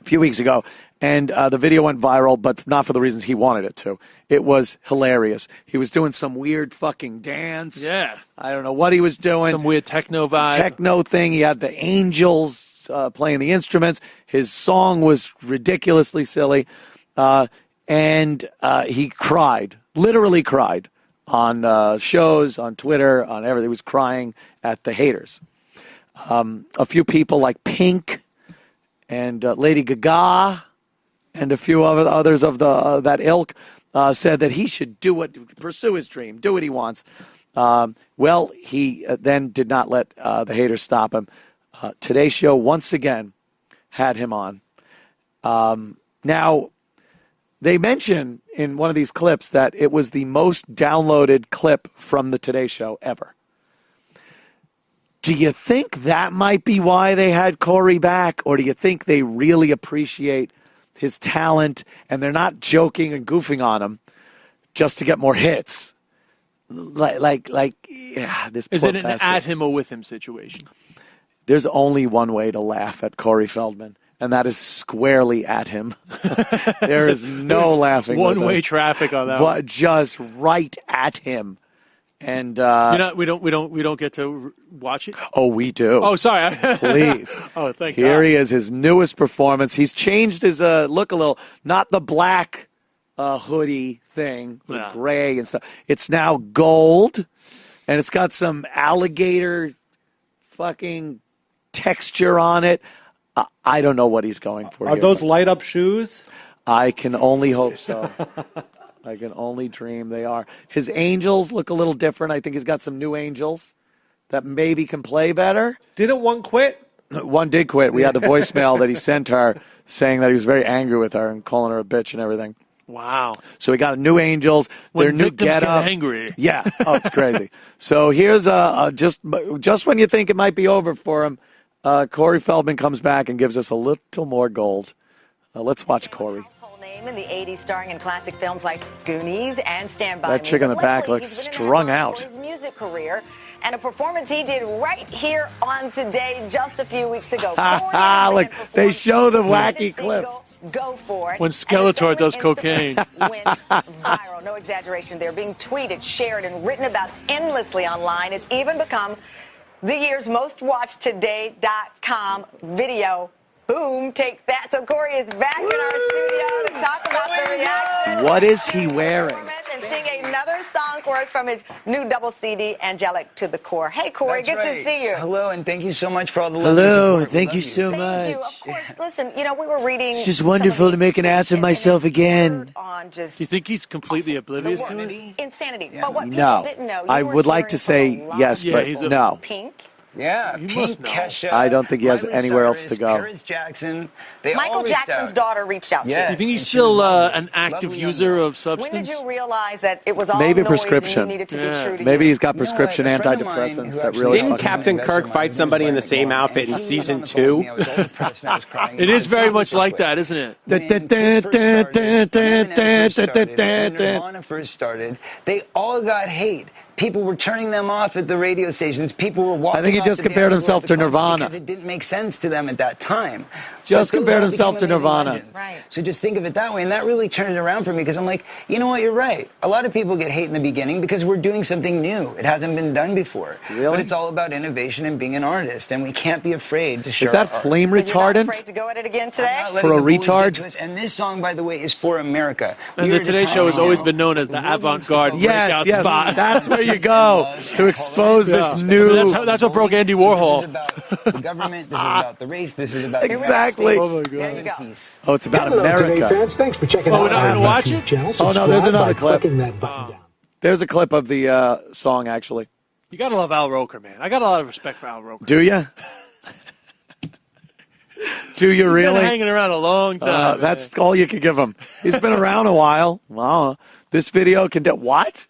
A few weeks ago. And the video went viral, but not for the reasons he wanted it to. It was hilarious. He was doing some weird fucking dance. Yeah. I don't know what he was doing. Some weird techno vibe. Techno thing. He had the angels playing the instruments. His song was ridiculously silly. And he cried, literally cried on shows, on Twitter, on everything. He was crying at the haters. A few people like Pink and Lady Gaga and a few others of that ilk said that he should pursue his dream, do what he wants. Well, he then did not let the haters stop him. Today's Show once again had him on. Now, they mention in one of these clips that it was the most downloaded clip from the Today Show ever. Do you think that might be why they had Corey back, or do you think they really appreciate his talent and they're not joking and goofing on him just to get more hits? This Is poor it an bastard. at him or with him situation? There's only one way to laugh at Corey Feldman, and that is squarely at him. There is no There's laughing. one-way traffic on that but one. just right at him. And we don't get to watch it. Oh, we do. Oh, sorry. Please. Oh, thank Here God. he is, his newest performance. He's changed his look a little. Not the black hoodie thing with Yeah. gray and stuff. It's now gold, and it's got some alligator fucking texture on it. I don't know what he's going for. Are here, those but light up shoes? I can only hope so. I can only dream they are. His angels look a little different. I think he's got some new angels that maybe can play better. Didn't one quit? One did quit. We had the voicemail that he sent her saying that he was very angry with her and calling her a bitch and everything. Wow. So we got new angels. When their new victims get get-up. angry. Yeah. Oh, it's crazy. So here's just when you think it might be over for him, Corey Feldman comes back and gives us a little more gold. Let's watch Corey. Name in the 80s, starring in classic films like Goonies and Stand By Me. That chick in the But back lately, looks he's been in the strung headlines out. for his music career and a performance he did right here on Today just a few weeks ago. Look, they show the wacky clip. Go for it. When Skeletor does cocaine. Went viral. No exaggeration. They're being tweeted, shared, and written about endlessly online. It's even become the year's most watched Today.com video. Boom, take that. So Corey is back in our studio to talk about the reaction. What is he wearing? And sing another song for us from his new double CD, Angelic To The Core. Hey, Corey, That's good right. to see you. Hello, and thank you so much for all the love and Hello, support. thank We you love so Thank you. much. Of course, listen, we were reading. It's just wonderful to make an ass of myself again. On just Do you think he's completely oblivious to it? insanity. But what people No, didn't know, I would like to say yes, Yeah, but he's a- no. Pink. Yeah, He Pink, must know. Kesha, I don't think he has Miley anywhere else Cyrus, to go. Paris Jackson, they all Michael reached Jackson's out. daughter reached out to Yes. you. You think he's and she still was lovely. an active Lovely young user girl. of When substance? did you realize that it was all Maybe noise prescription. and you needed to Yeah. be true to Maybe you? he's got You know what? prescription A friend of mine antidepressants who that actually- really Didn't fucking Captain Kirk fight somebody in the same outfit in season 2? It is very much like that, isn't it? When Nirvana first started, they all got hate. People were turning them off at the radio stations. People were walking. I think he off just the compared dance floor himself at the to clubs Nirvana. because it didn't make sense to them at that time. Just But those compared all himself became to amazing Nirvana. legends. Right. So just think of it that way, and that really turned it around for me because I'm like, you know what, you're right. A lot of people get hate in the beginning because we're doing something new. It hasn't been done before. Really? But it's all about innovation and being an artist, and we can't be afraid to share. Is that our art. flame So you're not retardant? afraid to go at it again today? I'm not letting For a the bullies retard? get to us. And this song, by the way, is for America. And We are the at a Today time Show has now always been known as the where we're avant-garde going to Yes, breakout yes, spot. that's where you go to expose this Yeah. new. That's what broke Andy This is Warhol. about the government. This is about the race. This is about Exactly. The Oh my There you go. peace. Oh, it's about Hello, America. Today fans. Thanks for checking Oh, out we're not our gonna watch YouTube it? channel. Oh, no, there's Subscribe another by clip. clicking that button down. There's a clip of the song, actually. You gotta love Al Roker, man. I got a lot of respect for Al Roker. Do you? Do you He's really? been hanging around a long time. That's all you could give him. He's been around a while. Well, this video can do what?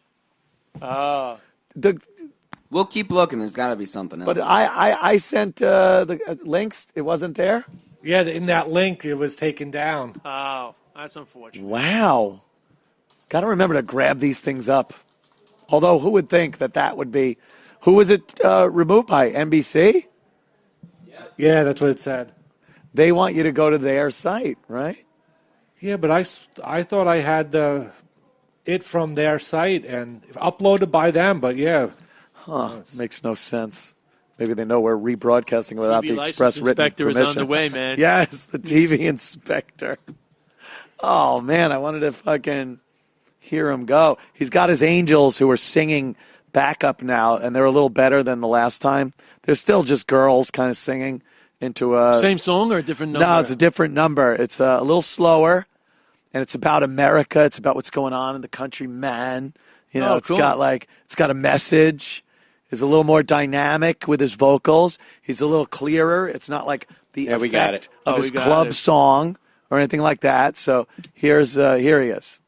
Oh. We'll keep looking. There's got to be something else. But I sent the links. It wasn't there. Yeah, in that link, it was taken down. Oh, that's unfortunate. Wow. Got to remember to grab these things up. Although, who would think that would be? Who was it removed by? NBC? Yeah, that's what it said. They want you to go to their site, right? Yeah, but I thought I had it from their site and uploaded by them, but yeah. Huh. Makes no sense. Maybe they know we're rebroadcasting without TV the express license written inspector permission. is on the way, man. Yes, the TV inspector. Oh, man, I wanted to fucking hear him go. He's got his angels who are singing backup now, and they're a little better than the last time. They're still just girls kind of singing into a... Same song or a different number? No, it's a different number. It's a little slower, and it's about America. It's about what's going on in the country, man. You know, cool. It's got a message. He's a little more dynamic with his vocals. He's a little clearer. It's not like the we got effect it. of Oh, his we got club it. song or anything like that. So here he is.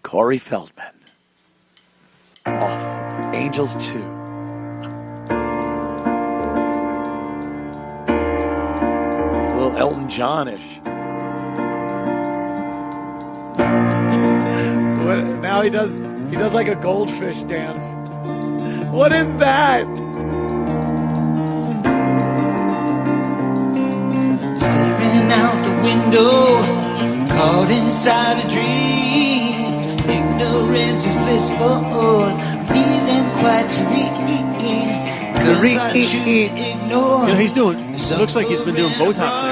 Corey Feldman. Off of Angels 2. It's a little Elton John-ish. Now he does like a goldfish dance. What is that? Staring out the window, caught inside a dream. Ignorance is blissful, feeling quite serene. 'Cause I choose to ignore. You know, he's doing. It looks like he's been doing Botox and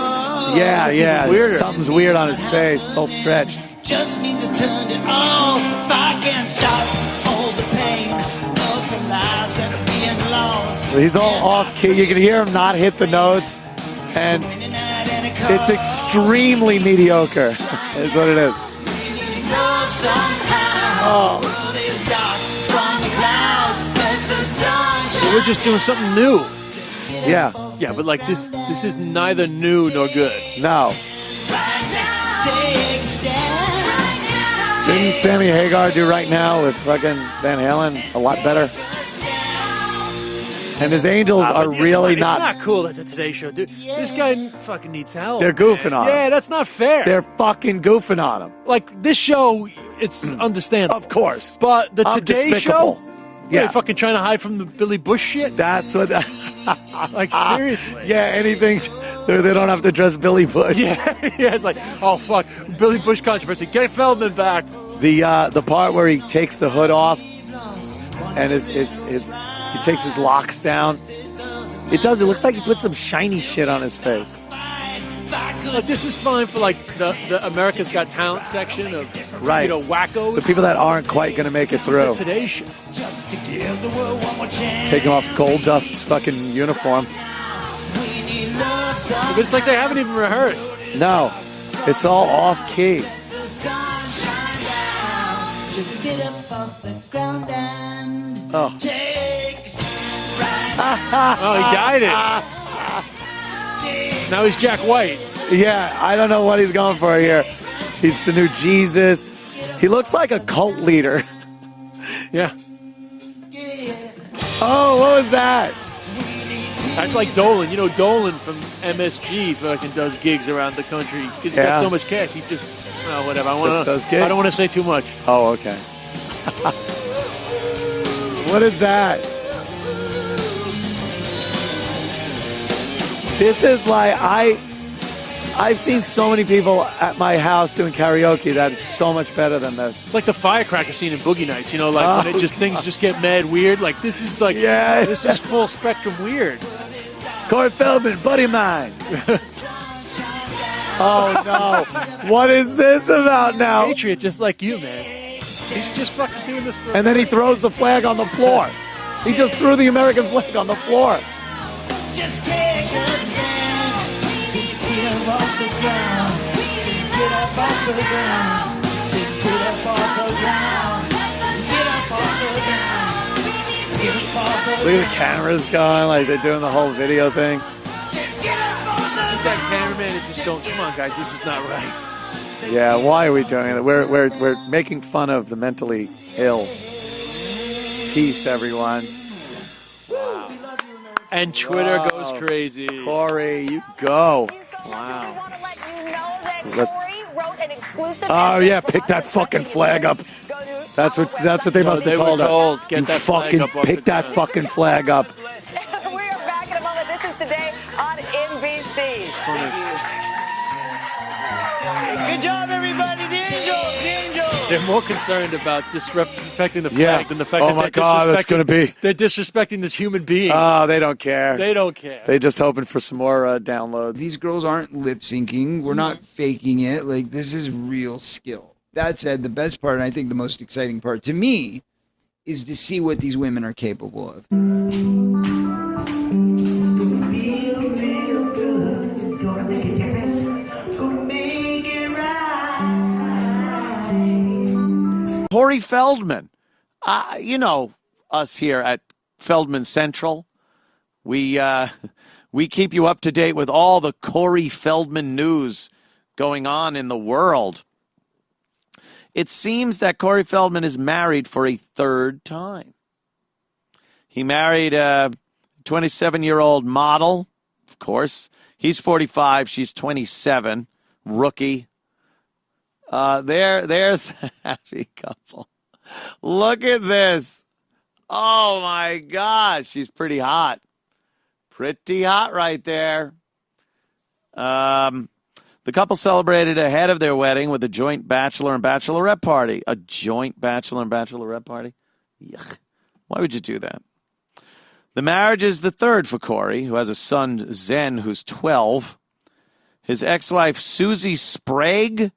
everything. Yeah. weirder. Something's weird on his face. It's all stretched. Just means I turned it off. If I can't stop all the pain of the lives that are being lost. He's all off key. You can hear him not hit the notes, and it's extremely mediocre. Is what it is. Love somehow. Oh. World is dark from the clouds, but the sun So we're just doing something new. Yeah. Yeah, but like this is neither new nor good. No. take a stand. Didn't Sammy Hagar do Right Now with fucking Van Halen a lot better? And his angels are really It's not cool at the Today Show, dude. This guy fucking needs help. They're goofing on him. Yeah, that's not fair. They're fucking goofing on him. Like, this show, it's understandable. Of course. But the Today Despicable. Show? Yeah. They're fucking trying to hide from the Billy Bush shit? That's what... Like, seriously. Yeah, anything... They don't have to dress Billy Bush. Yeah, it's like, oh, fuck. Billy Bush controversy. Get Feldman back. The part where he takes the hood off and he takes his locks down. It looks like he put some shiny shit on his face. Like, this is fine for, like, the America's Got Talent section of, Right. wackos. The people that aren't quite going to make it through. The Today Show. Just to give the world one more chance. Taking off Gold Dust's fucking uniform. But it's like they haven't even rehearsed. No, it's all off key. Just get up off the ground and Oh. take Oh, he dyed it. Now he's Jack White. Yeah, I don't know what he's going for here. He's the new Jesus. He looks like a cult leader. Yeah. Oh, what was that? That's like Dolan. You know, Dolan from MSG fucking does gigs around the country. He's Yeah. got so much cash. He just, whatever. Just does gigs? I don't want to say too much. Oh, okay. What is that? This is like I've seen so many people at my house doing karaoke that it's so much better than this. It's like the firecracker scene in Boogie Nights. You know, like when things just get mad weird. Like this is like, Yeah. this is full spectrum weird. Corey Feldman, buddy of mine. Oh no! What is this about now? Patriot, just like you, man. He's just fucking doing this for. And then he throws the flag on the floor. He just threw the American flag on the floor. Just take a stand. Get up off the ground. Just get up off the ground. Just get up off the ground. Get up off the ground. Get up off the Look at the cameras going, like they're doing the whole video thing. That cameraman is just going, come on, guys, this is not right. Yeah, why are we doing it? We're making fun of the mentally ill. Peace, everyone. And Twitter Wow. goes crazy. Corey, you go. Wow. Oh yeah, pick that fucking flag up. That's what they No, must they have were told her. told, get You that flag fucking up off pick the that ground. fucking flag up. We are back in a moment. This is Today on NBC. Good job, everybody. The angels. They're more concerned about disrespecting the flag Yeah. than the fact Oh that my God, that's gonna be. They're disrespecting this human being. Oh, they don't care. They don't care. They just hoping for some more downloads. These girls aren't lip syncing. We're not faking it. Like, this is real skill. That said, the best part, and I think the most exciting part to me, is to see what these women are capable of. Corey Feldman. You know us here at Feldman Central. We keep you up to date with all the Corey Feldman news going on in the world. It seems that Corey Feldman is married for a third time. He married a 27-year-old model, of course. He's 45. She's 27. Rookie. There's the happy couple. Look at this. Oh, my God. She's pretty hot. Pretty hot right there. The couple celebrated ahead of their wedding with a joint bachelor and bachelorette party. A joint bachelor and bachelorette party? Yuck. Why would you do that? The marriage is the third for Corey, who has a son, Zen, who's 12. His ex-wife, Susie Sprague,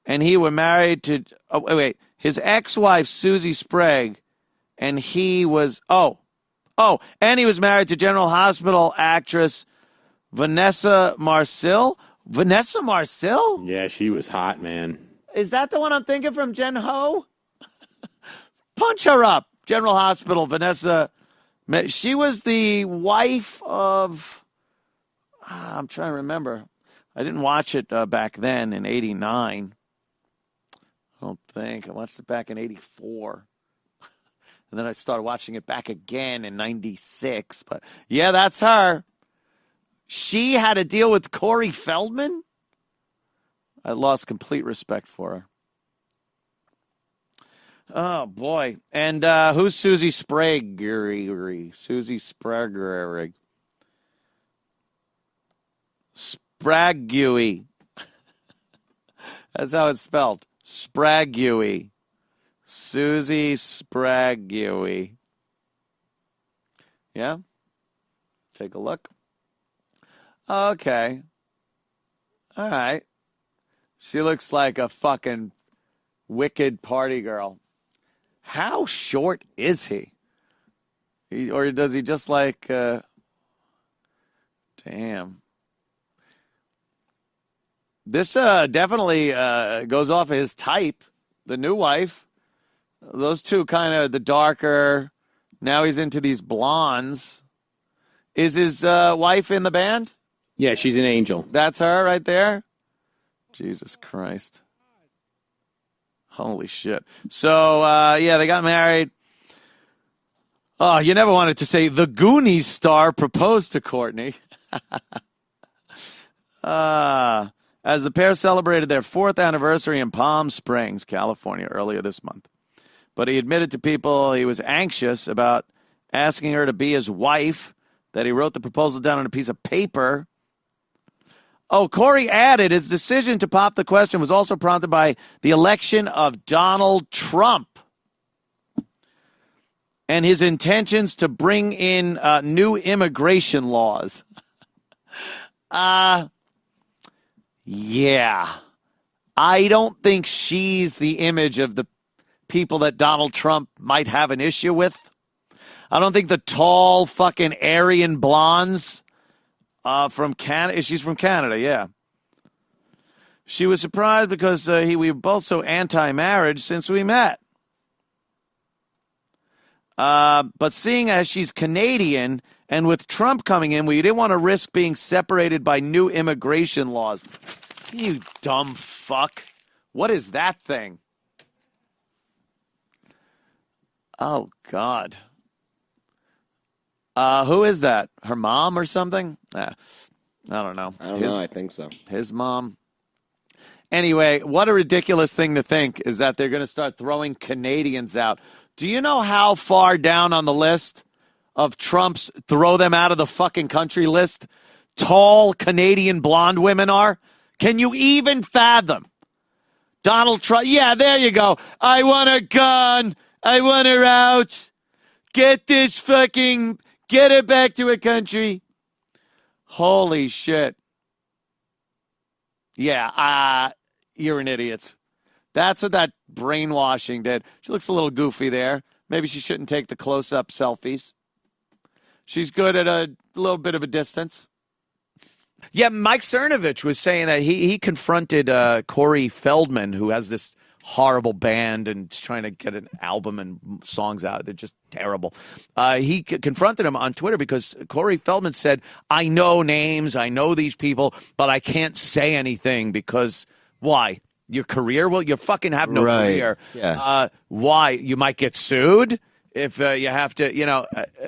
and he were married to... Oh, wait. His ex-wife, Susie Sprague, and he was... and he was married to General Hospital actress Vanessa Marcil. Vanessa Marcil? Yeah, she was hot, man. Is that the one I'm thinking from Jen Ho? Punch her up. General Hospital, Vanessa. She was the wife of... I'm trying to remember. I didn't watch it back then in 89. I don't think. I watched it back in 84. And then I started watching it back again in 96. But, yeah, that's her. She had to deal with Corey Feldman? I lost complete respect for her. Oh, boy. And who's Susie Sprague? Susie Sprague. Sprague. That's how it's spelled. Sprague. Susie Sprague. Yeah? Take a look. Okay. All right. She looks like a fucking wicked party girl. How short is he? Or does he just like... damn. This definitely goes off of his type. The new wife. Those two kind of the darker. Now he's into these blondes. Is his wife in the band? Yeah, she's an angel. That's her right there? Jesus Christ. Holy shit. So, yeah, they got married. Oh, you never wanted to say the Goonies star proposed to Courtney. As the pair celebrated their 4th anniversary in Palm Springs, California, earlier this month. But he admitted to people he was anxious about asking her to be his wife, that he wrote the proposal down on a piece of paper. Oh, Corey added his decision to pop the question was also prompted by the election of Donald Trump and his intentions to bring in new immigration laws. Yeah. I don't think she's the image of the people that Donald Trump might have an issue with. I don't think the tall fucking Aryan blondes from Canada. She's from Canada, yeah. She was surprised because we were both so anti-marriage since we met. But seeing as she's Canadian and with Trump coming in, we didn't want to risk being separated by new immigration laws. You dumb fuck. What is that thing? Oh, God. Who is that? Her mom or something? I don't know. I don't know. I think so. His mom. Anyway, what a ridiculous thing to think is that they're going to start throwing Canadians out. Do you know how far down on the list of Trump's throw them out of the fucking country list tall Canadian blonde women are? Can you even fathom? Donald Trump. Yeah, there you go. I want her gone. I want her out. Get her back to her country. Holy shit. Yeah, you're an idiot. That's what that brainwashing did. She looks a little goofy there. Maybe she shouldn't take the close-up selfies. She's good at a little bit of a distance. Yeah, Mike Cernovich was saying that he confronted Corey Feldman, who has this horrible band and trying to get an album and songs out. They're just terrible. He confronted him on Twitter because Corey Feldman said, I know names, I know these people, but I can't say anything because why? Your career? Well, you fucking have no career. Yeah. Why? You might get sued if you have to,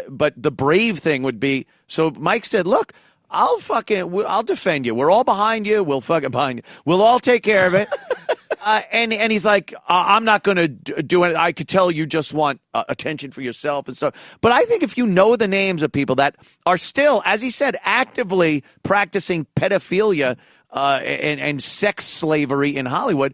but the brave thing would be, so Mike said, look, I'll defend you. We're all behind you. We'll fucking behind you. We'll all take care of it. And he's like, I'm not going to do it. I could tell you just want attention for yourself and stuff. But I think if you know the names of people that are still, as he said, actively practicing pedophilia and sex slavery in Hollywood,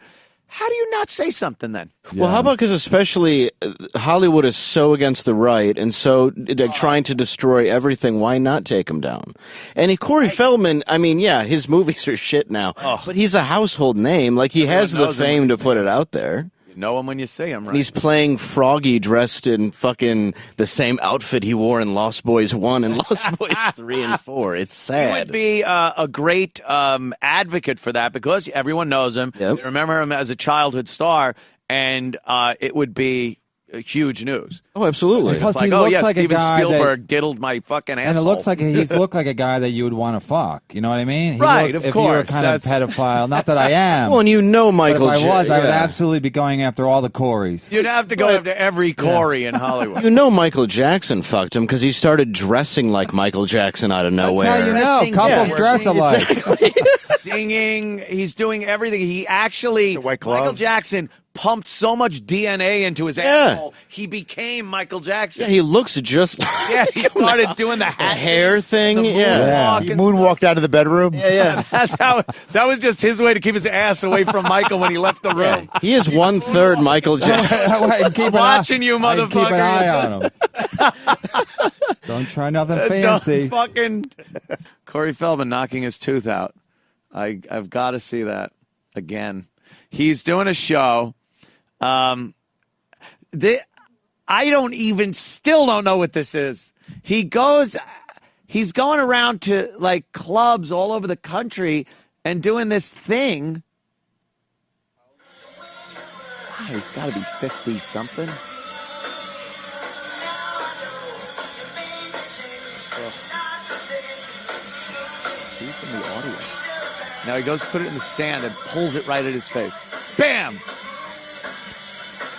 how do you not say something then? Well, how about because especially Hollywood is so against the right and so they're trying to destroy everything. Why not take him down? And Corey Feldman, I mean, yeah, his movies are shit now, but he's a household name. Like he has the fame to put it out there. You know him when you see him, right? And he's playing Froggy dressed in fucking the same outfit he wore in Lost Boys 1 and Lost Boys 3 and 4. It's sad. He would be a great advocate for that because everyone knows him. Yep. They remember him as a childhood star, and it would be huge news. Oh, absolutely. It's Plus, like, he oh, looks yeah, like a Steven guy Spielberg diddled my fucking asshole. And it looks like he's looked like a guy that you would want to fuck. You know what I mean? He Right, looks, of course. If you were kind of pedophile, not that I am. Well, and you know Michael But if I was, I would yeah. absolutely be going after all the Coreys. You'd have to go after every Corey in Hollywood. You know Michael Jackson fucked him because he started dressing like Michael Jackson out of nowhere. That's how you know. Couples dress alike. Exactly. Singing, he's doing everything. He actually, Michael Jackson pumped so much DNA into his asshole, he became Michael Jackson. Yeah, he looks just like Yeah, he started doing the hair thing. the moonwalk He and moonwalked out of the bedroom. Yeah. That's how. That was just his way to keep his ass away from Michael when he left the room. He is 1/3 Michael Jackson. I'm watching you, motherfucker. Keep an eye on him. Don't try nothing fancy. Don't fucking Corey Feldman knocking his tooth out. I've got to see that again. He's doing a show. I still don't know what this is. He's going around to like clubs all over the country and doing this thing. Wow, he's got to be 50 something. He's in the audience. Now he goes to put it in the stand and pulls it right at his face. Bam!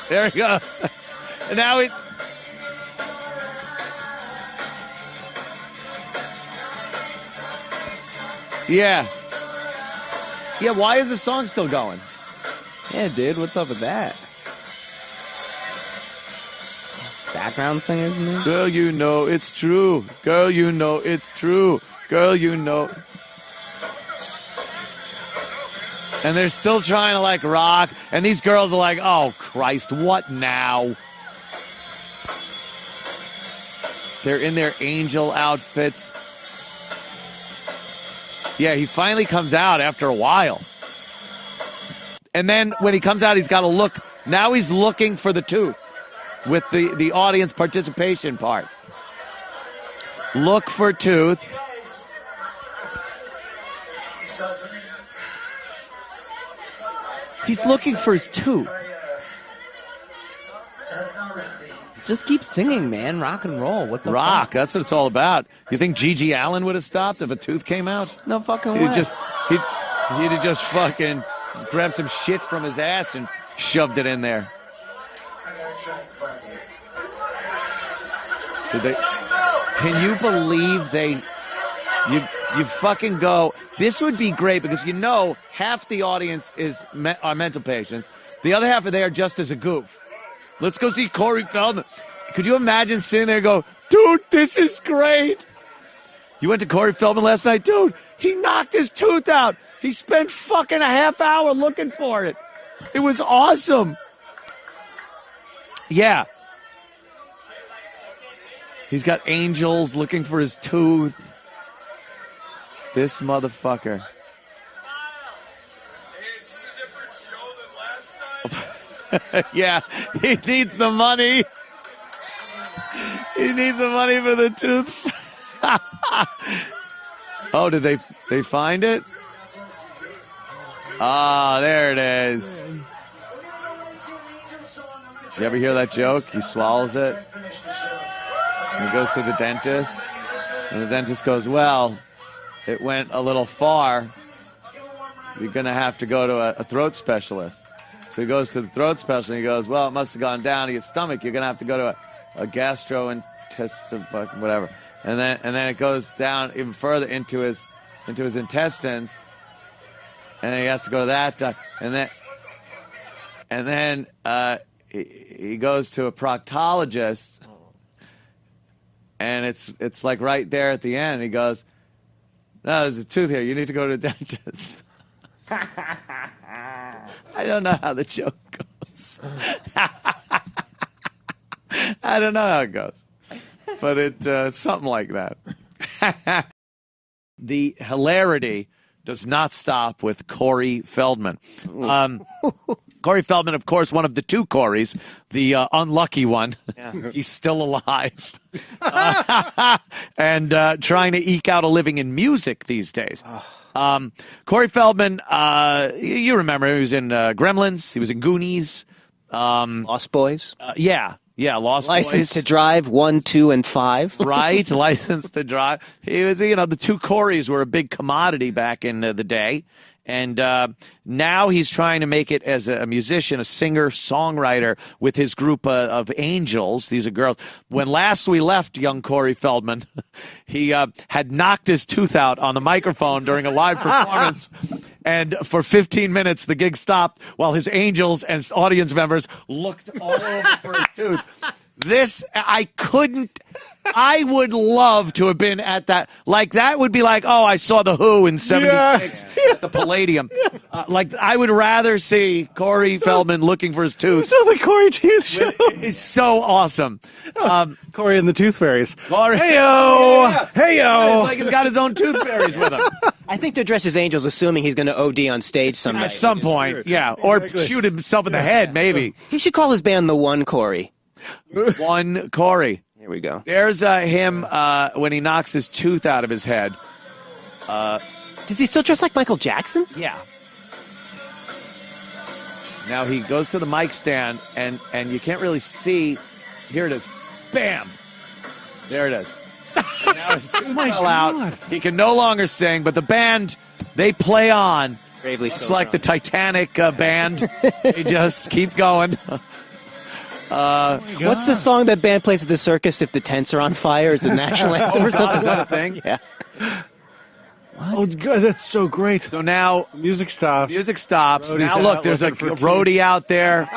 There he goes. And now it. Yeah. Yeah, why is the song still going? Yeah, dude, what's up with that? Background singers in there? Girl, you know it's true. Girl, you know it's true. Girl, you know. And they're still trying to like rock. And these girls are like, oh, Christ, what now? They're in their angel outfits. Yeah, he finally comes out after a while. And then when he comes out, he's got to look. Now he's looking for the tooth with the audience participation part. Look for tooth. He's looking for his tooth. Just keep singing, man. Rock and roll. What the Rock, fuck? that's what it's all about. You think Gigi Allen would have stopped if a tooth came out? No fucking He'd way. he'd have just fucking grabbed some shit from his ass and shoved it in there. Can you believe you fucking go? This would be great because half the audience are mental patients. The other half are there just as a goof. Let's go see Corey Feldman. Could you imagine sitting there and go, dude, this is great. You went to Corey Feldman last night? Dude, he knocked his tooth out. He spent fucking a half hour looking for it. It was awesome. Yeah. He's got angels looking for his tooth. This motherfucker. Yeah, he needs the money. He needs the money for the tooth. Oh, did they find it? Ah, there it is. You ever hear that joke? He swallows it. And he goes to the dentist. And the dentist goes, well, it went a little far. You're going to have to go to a throat specialist. So he goes to the throat specialist and he goes, well, it must have gone down to your stomach. You're going to have to go to a gastrointestinal, whatever. And then it goes down even further into his intestines. And then he has to go to that. And then he goes to a proctologist. And it's like right there at the end. He goes, no, there's a tooth here. You need to go to a dentist. I don't know how the joke goes. I don't know how it goes. But it's something like that. The hilarity does not stop with Corey Feldman. Corey Feldman, of course, one of the two Coreys, the unlucky one. Yeah. He's still alive. And trying to eke out a living in music these days. Corey Feldman, you remember, he was in Gremlins. He was in Goonies. Lost Boys. Yeah, Lost Boys. License to Drive 1, 2, and 5. Right, License to Drive. He was, the two Coreys were a big commodity back in the day. And now he's trying to make it as a musician, a singer, songwriter with his group of angels. These are girls. When last we left young Corey Feldman, he had knocked his tooth out on the microphone during a live performance. And for 15 minutes, the gig stopped while his angels and audience members looked all over for his tooth. This, I would love to have been at that. Like, that would be like, oh, I saw The Who in 76 at the Palladium. Like, I would rather see Corey Feldman looking for his tooth. So the Corey Tooth Show is so awesome. Corey and the Tooth Fairies. Corey, Hey-yo! Hey-yo! It's like he's got his own tooth fairies with him. I think they're dressed as angels, assuming he's going to OD on stage someday. At some point, yeah. Or shoot himself in the head, maybe. He should call his band The One Corey. One Corey. Here we go. There's him when he knocks his tooth out of his head. Does he still dress like Michael Jackson? Yeah. Now he goes to the mic stand, and you can't really see. Here it is. Bam! There it is. Now his tooth fell out. He can no longer sing, but the band, they play on. Bravely It's so like the Titanic band. They just keep going. What's the song that band plays at the circus if the tents are on fire? It's the national anthem or something? Is that a thing? Yeah. Oh, God, that's so great. So now music stops. Now look, there's a roadie out there.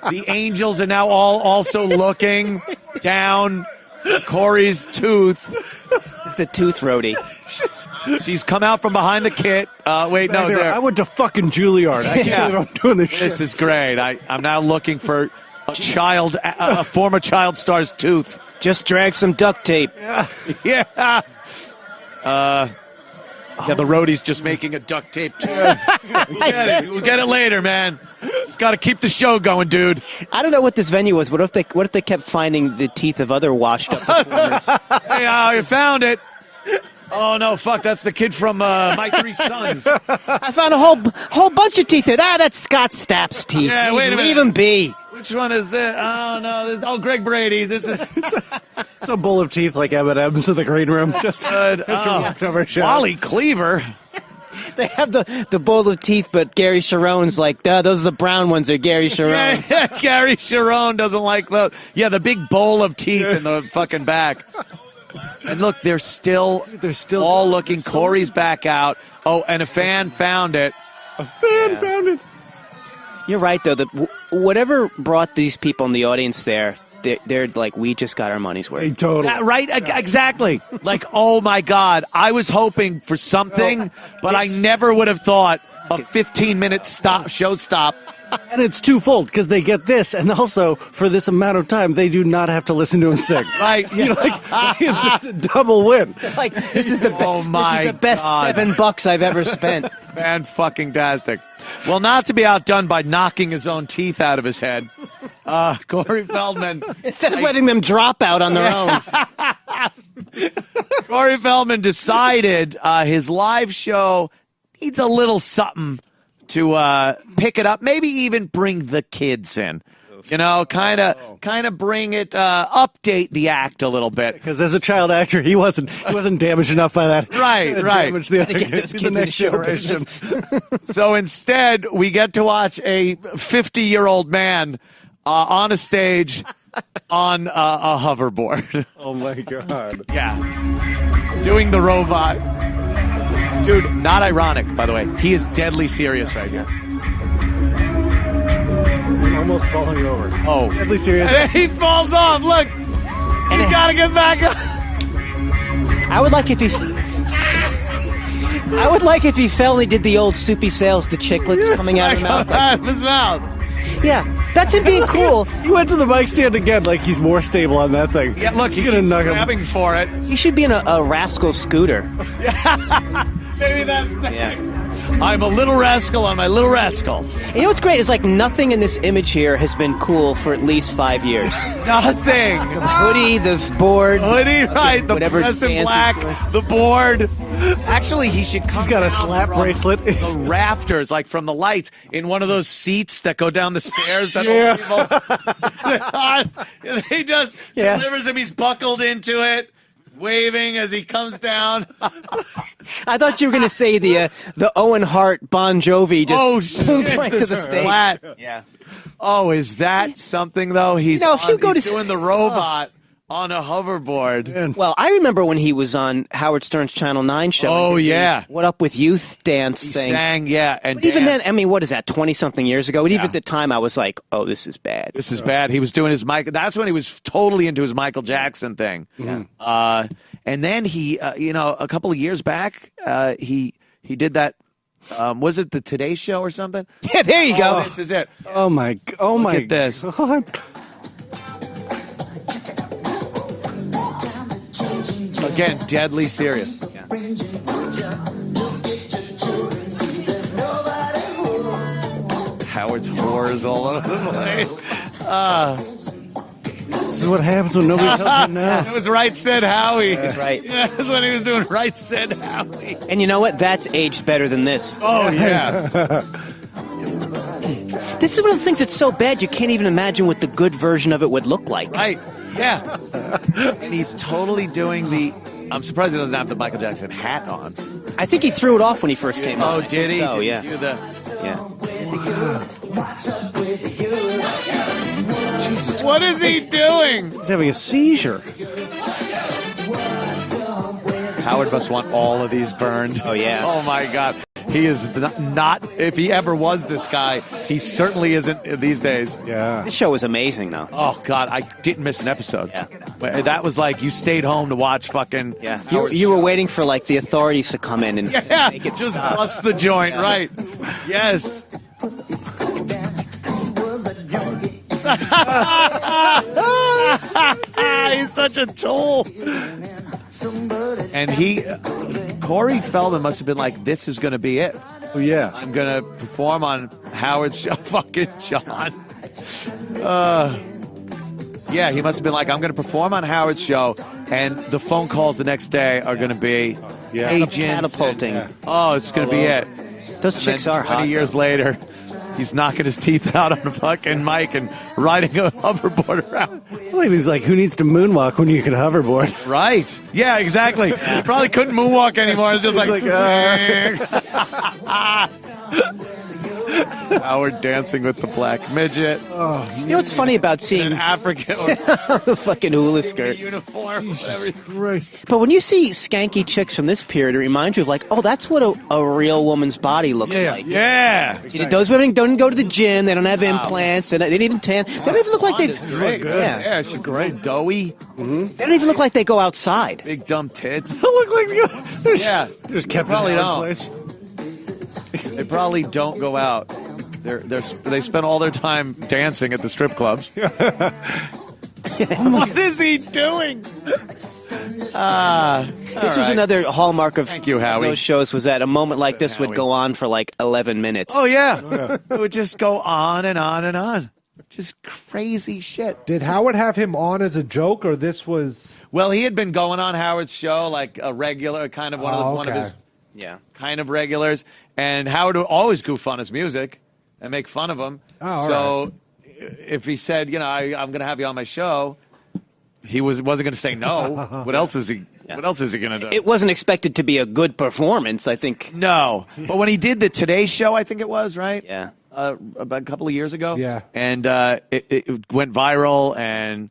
The angels are now also looking down Corey's tooth. It's the tooth roadie. She's come out from behind the kit. Wait, no, there. I went to fucking Juilliard. I can't believe I'm doing this shit. This is great. I'm now looking for a former child star's tooth. Just drag some duct tape. Yeah. The roadie's just making a duct tape. We'll get it later, man. Got to keep the show going, dude. I don't know what this venue was. What if they kept finding the teeth of other washed up performers? Hey, you found it. Oh no, fuck! That's the kid from Mike Ricine's. I found a whole bunch of teeth there. That's Scott Stapp's teeth. Yeah, wait a minute. Leave him be. Which one is this? Oh no! Greg Brady. This is. It's a bowl of teeth like M&M's in the green room. Just walked over shows. Wally Cleaver. They have the bowl of teeth, but Gary Sharon's like, those are the brown ones. Are Gary Sharon's. Yeah, Gary Sharon doesn't like those. Yeah, the big bowl of teeth in the fucking back. And look, they're still all looking. Corey's back out. Oh, and a fan found it. A fan found it. You're right, though. Whatever brought these people in the audience there, they're like, we just got our money's worth. Totally. Right, exactly. Like, oh my God, I was hoping for something, but I never would have thought a 15-minute show stop. And it's twofold, because they get this, and also, for this amount of time, they do not have to listen to him sing. Right. You know, like, it's a double win. Like, this is the best God. $7 I've ever spent. Fan-fucking-tastic. Well, not to be outdone by knocking his own teeth out of his head, Corey Feldman. Instead of letting them drop out on their own. Corey Feldman decided his live show needs a little something to pick it up, maybe even bring the kids in. You know, kind of bring it, update the act a little bit. Because as a child actor, he wasn't damaged enough by that. Right. Damage the other kids in the next generation. So instead, we get to watch a 50-year-old man on a stage on a hoverboard. Oh my God! Yeah, doing the robot. Dude, not ironic, by the way. He is deadly serious right here. Almost falling over. Oh. Deadly serious. And he falls off. Look. He's got to get back up. I would like if he fell and he did the old soupy sales, the chiclets coming out of his mouth. Yeah, that's him being cool. He went to the mic stand again, like he's more stable on that thing. Yeah, look, he's grabbing for it. He should be in a rascal scooter. Maybe that's I'm a little rascal on my little rascal. You know what's great is like nothing in this image here has been cool for at least 5 years. Nothing. The hoodie, the board. Hoodie, right. The whatever dressed in black, the board. Actually, he should come He's got a down slap from bracelet. The rafters, like from the lights, in one of those seats that go down the stairs. That old people. He just delivers him. He's buckled into it, waving as he comes down. I thought you were going to say the Owen Hart Bon Jovi just right to the stage. Flat. Yeah. Oh, is that something though? He's doing the robot on a hoverboard. Well, I remember when he was on Howard Stern's Channel 9 show. Oh, yeah. What Up With Youth dance He thing. sang, yeah. And but even then, I mean, what is that, 20-something years ago? And even at the time, I was like, oh, this is bad. This is bad. He was doing his Michael. That's when he was totally into his Michael Jackson thing. Yeah. And then he, a couple of years back, he did that. Was it the Today Show or something? Yeah, there you go. This is it. Oh my! Look at this. God. Again, deadly serious. Yeah. Howard's whores all over the place. This is what happens when nobody tells you now. It was Right Said Howie. Right. Yeah, that's when he was doing Right Said Howie. And you know what? That's aged better than this. Oh, yeah. This is one of those things that's so bad you can't even imagine what the good version of it would look like. Right. Yeah. And he's totally doing the... I'm surprised he doesn't have the Michael Jackson hat on. I think he threw it off when he first came out. Oh, did he? So, Did yeah. he do the... Jesus, what is he doing? He's having a seizure. Howard must want all of these burned. Oh, yeah. Oh, my God. He is not, if he ever was this guy, he certainly isn't these days. Yeah. This show was amazing, though. Oh, God, I didn't miss an episode. Yeah. That was like you stayed home to watch fucking... Yeah. You were waiting for, like, the authorities to come in and make it just stop. bust the joint, right. Yes. He's such a tool. And Corey Feldman must have been like, this is going to be it. Oh, yeah. I'm going to perform on Howard's show. Fucking John. Yeah, he must have been like, I'm going to perform on Howard's show, and the phone calls the next day are going to be agents. Catapulting. Oh, it's going to be it. Those chicks are hot. 20 years later, he's knocking his teeth out on a fucking mic and riding a hoverboard around. He's like, who needs to moonwalk when you can hoverboard? Right. Yeah, exactly. Probably couldn't moonwalk anymore. It's just like Howard dancing with the black midget. You know what's funny about seeing African fucking hula skirt uniform? But when you see skanky chicks from this period, it reminds you of like, oh, that's what a real woman's body looks like. Yeah. Those women don't go to the gym. They don't have implants. They don't even tan. They don't even look like they. Yeah, she's great. Doughy. They don't even look like they go outside. Big dumb tits. look like Just kept probably don't. They probably don't go out. They spend all their time dancing at the strip clubs. What is he doing? This was another hallmark of those shows, was that a moment like this would go on for like 11 minutes. Oh, yeah. It would just go on and on and on. Just crazy shit. Did Howard have him on as a joke, or this was... Well, he had been going on Howard's show like a regular, kind of one of his kind of regulars. And Howard would always goof on his music and make fun of him. If he said, I'm going to have you on my show, he wasn't going to say no. What else is he? What else is he going to do? It wasn't expected to be a good performance, I think. No, but when he did the Today Show, I think it was right. Yeah, about a couple of years ago. Yeah, and it went viral, and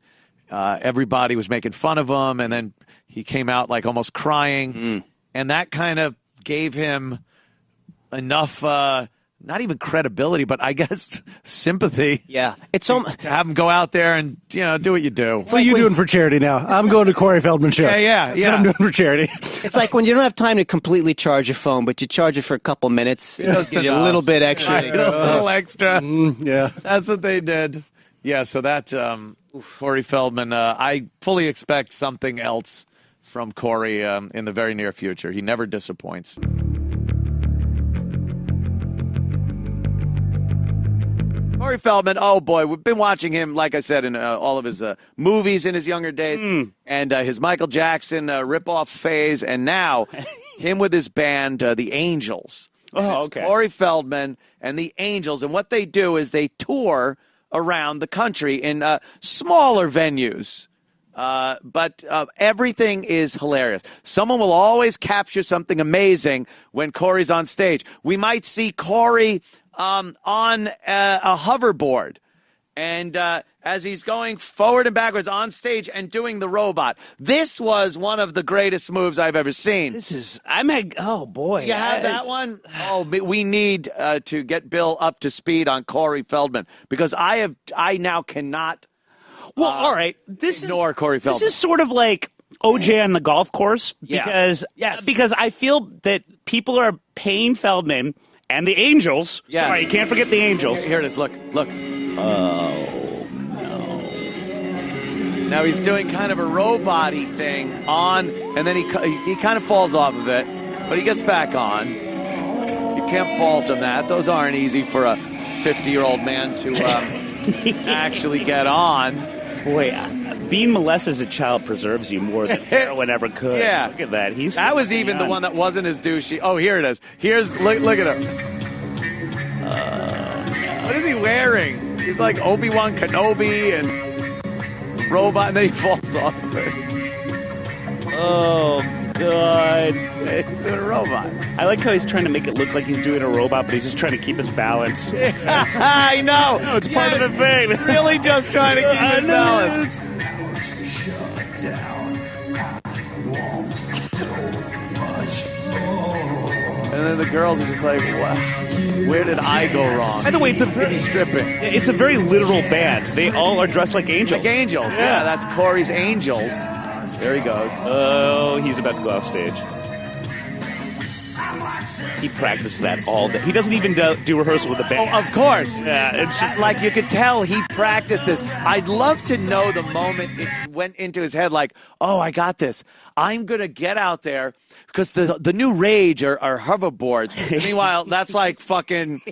everybody was making fun of him, and then he came out like almost crying, and that kind of gave him enough. Not even credibility, but I guess sympathy. Yeah, it's to have him go out there and do what you do. What are you doing for charity now? I'm going to Corey Feldman shows. Yeah. That's what I'm doing for charity. It's like when you don't have time to completely charge your phone, but you charge it for a couple minutes. It gives you a little bit extra. Right, a little extra. Yeah, that's what they did. Yeah, so that Corey Feldman. I fully expect something else from Corey in the very near future. He never disappoints. Corey Feldman, oh boy, we've been watching him, like I said, in all of his movies in his younger days, and his Michael Jackson rip-off phase, and now him with his band, the Angels. Oh, okay. Corey Feldman and the Angels, and what they do is they tour around the country in smaller venues. But everything is hilarious. Someone will always capture something amazing when Corey's on stage. We might see Corey on a hoverboard, and as he's going forward and backwards on stage and doing the robot. This was one of the greatest moves I've ever seen. Oh, boy. You have that one? Oh, we need to get Bill up to speed on Corey Feldman, because I now cannot... Well, all right. Ignore Corey Feldman. This is sort of like OJ on the golf course, because I feel that people are paying Feldman and the Angels. Yes. Sorry, you can't forget the Angels. Here it is. Look. Oh, no. Now he's doing kind of a robot-y thing on, and then he kind of falls off of it, but he gets back on. You can't fault him that. Those aren't easy for a 50-year-old man to actually get on. Boy, being molested as a child preserves you more than heroin ever could. Yeah. Look at that. That was even the one that wasn't as douchey. Oh, here it is. Look at him. What is he wearing? He's like Obi-Wan Kenobi and robot, and then he falls off of it. Oh, God. He's doing a robot. I like how he's trying to make it look like he's doing a robot, but he's just trying to keep his balance. I know. No, it's part of the thing. Really just trying to keep his balance. And then the girls are just like, what? Where did I go wrong? By the way, he's stripping. It's a very literal band. They all are dressed like angels. Like angels, yeah. That's Corey's Angels. There he goes. Oh, he's about to go off stage. He practiced that all day. He doesn't even do rehearsal with the band. Oh, of course. Yeah, it's just like you could tell he practiced this. I'd love to know the moment it went into his head like, oh, I got this. I'm going to get out there because the new rage are hoverboards. Meanwhile, that's like fucking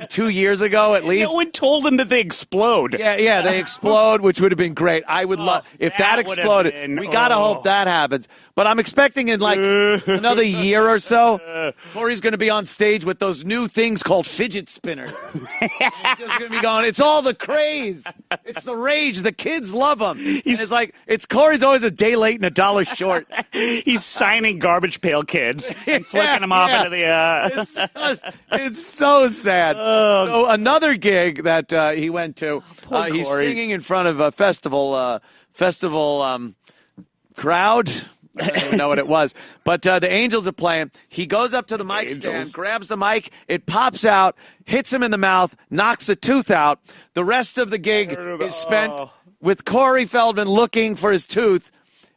2 years ago at least. No one told them that they explode. Yeah, they explode, which would have been great. I would love if that exploded. We gotta hope that happens. But I'm expecting in like another year or so, Corey's going to be on stage with those new things called fidget spinners. He's just going to be going, it's all the craze. It's the rage. The kids love him. It's Corey's always a day late and $1 short. He's signing Garbage Pail Kids and flicking them off into the... It's so sad. So another gig that he went to, he's singing in front of a festival crowd. I don't even know what it was. But the Angels are playing. He goes up to the mic stand, grabs the mic, it pops out, hits him in the mouth, knocks a tooth out. The rest of the gig is spent with Corey Feldman looking for his tooth.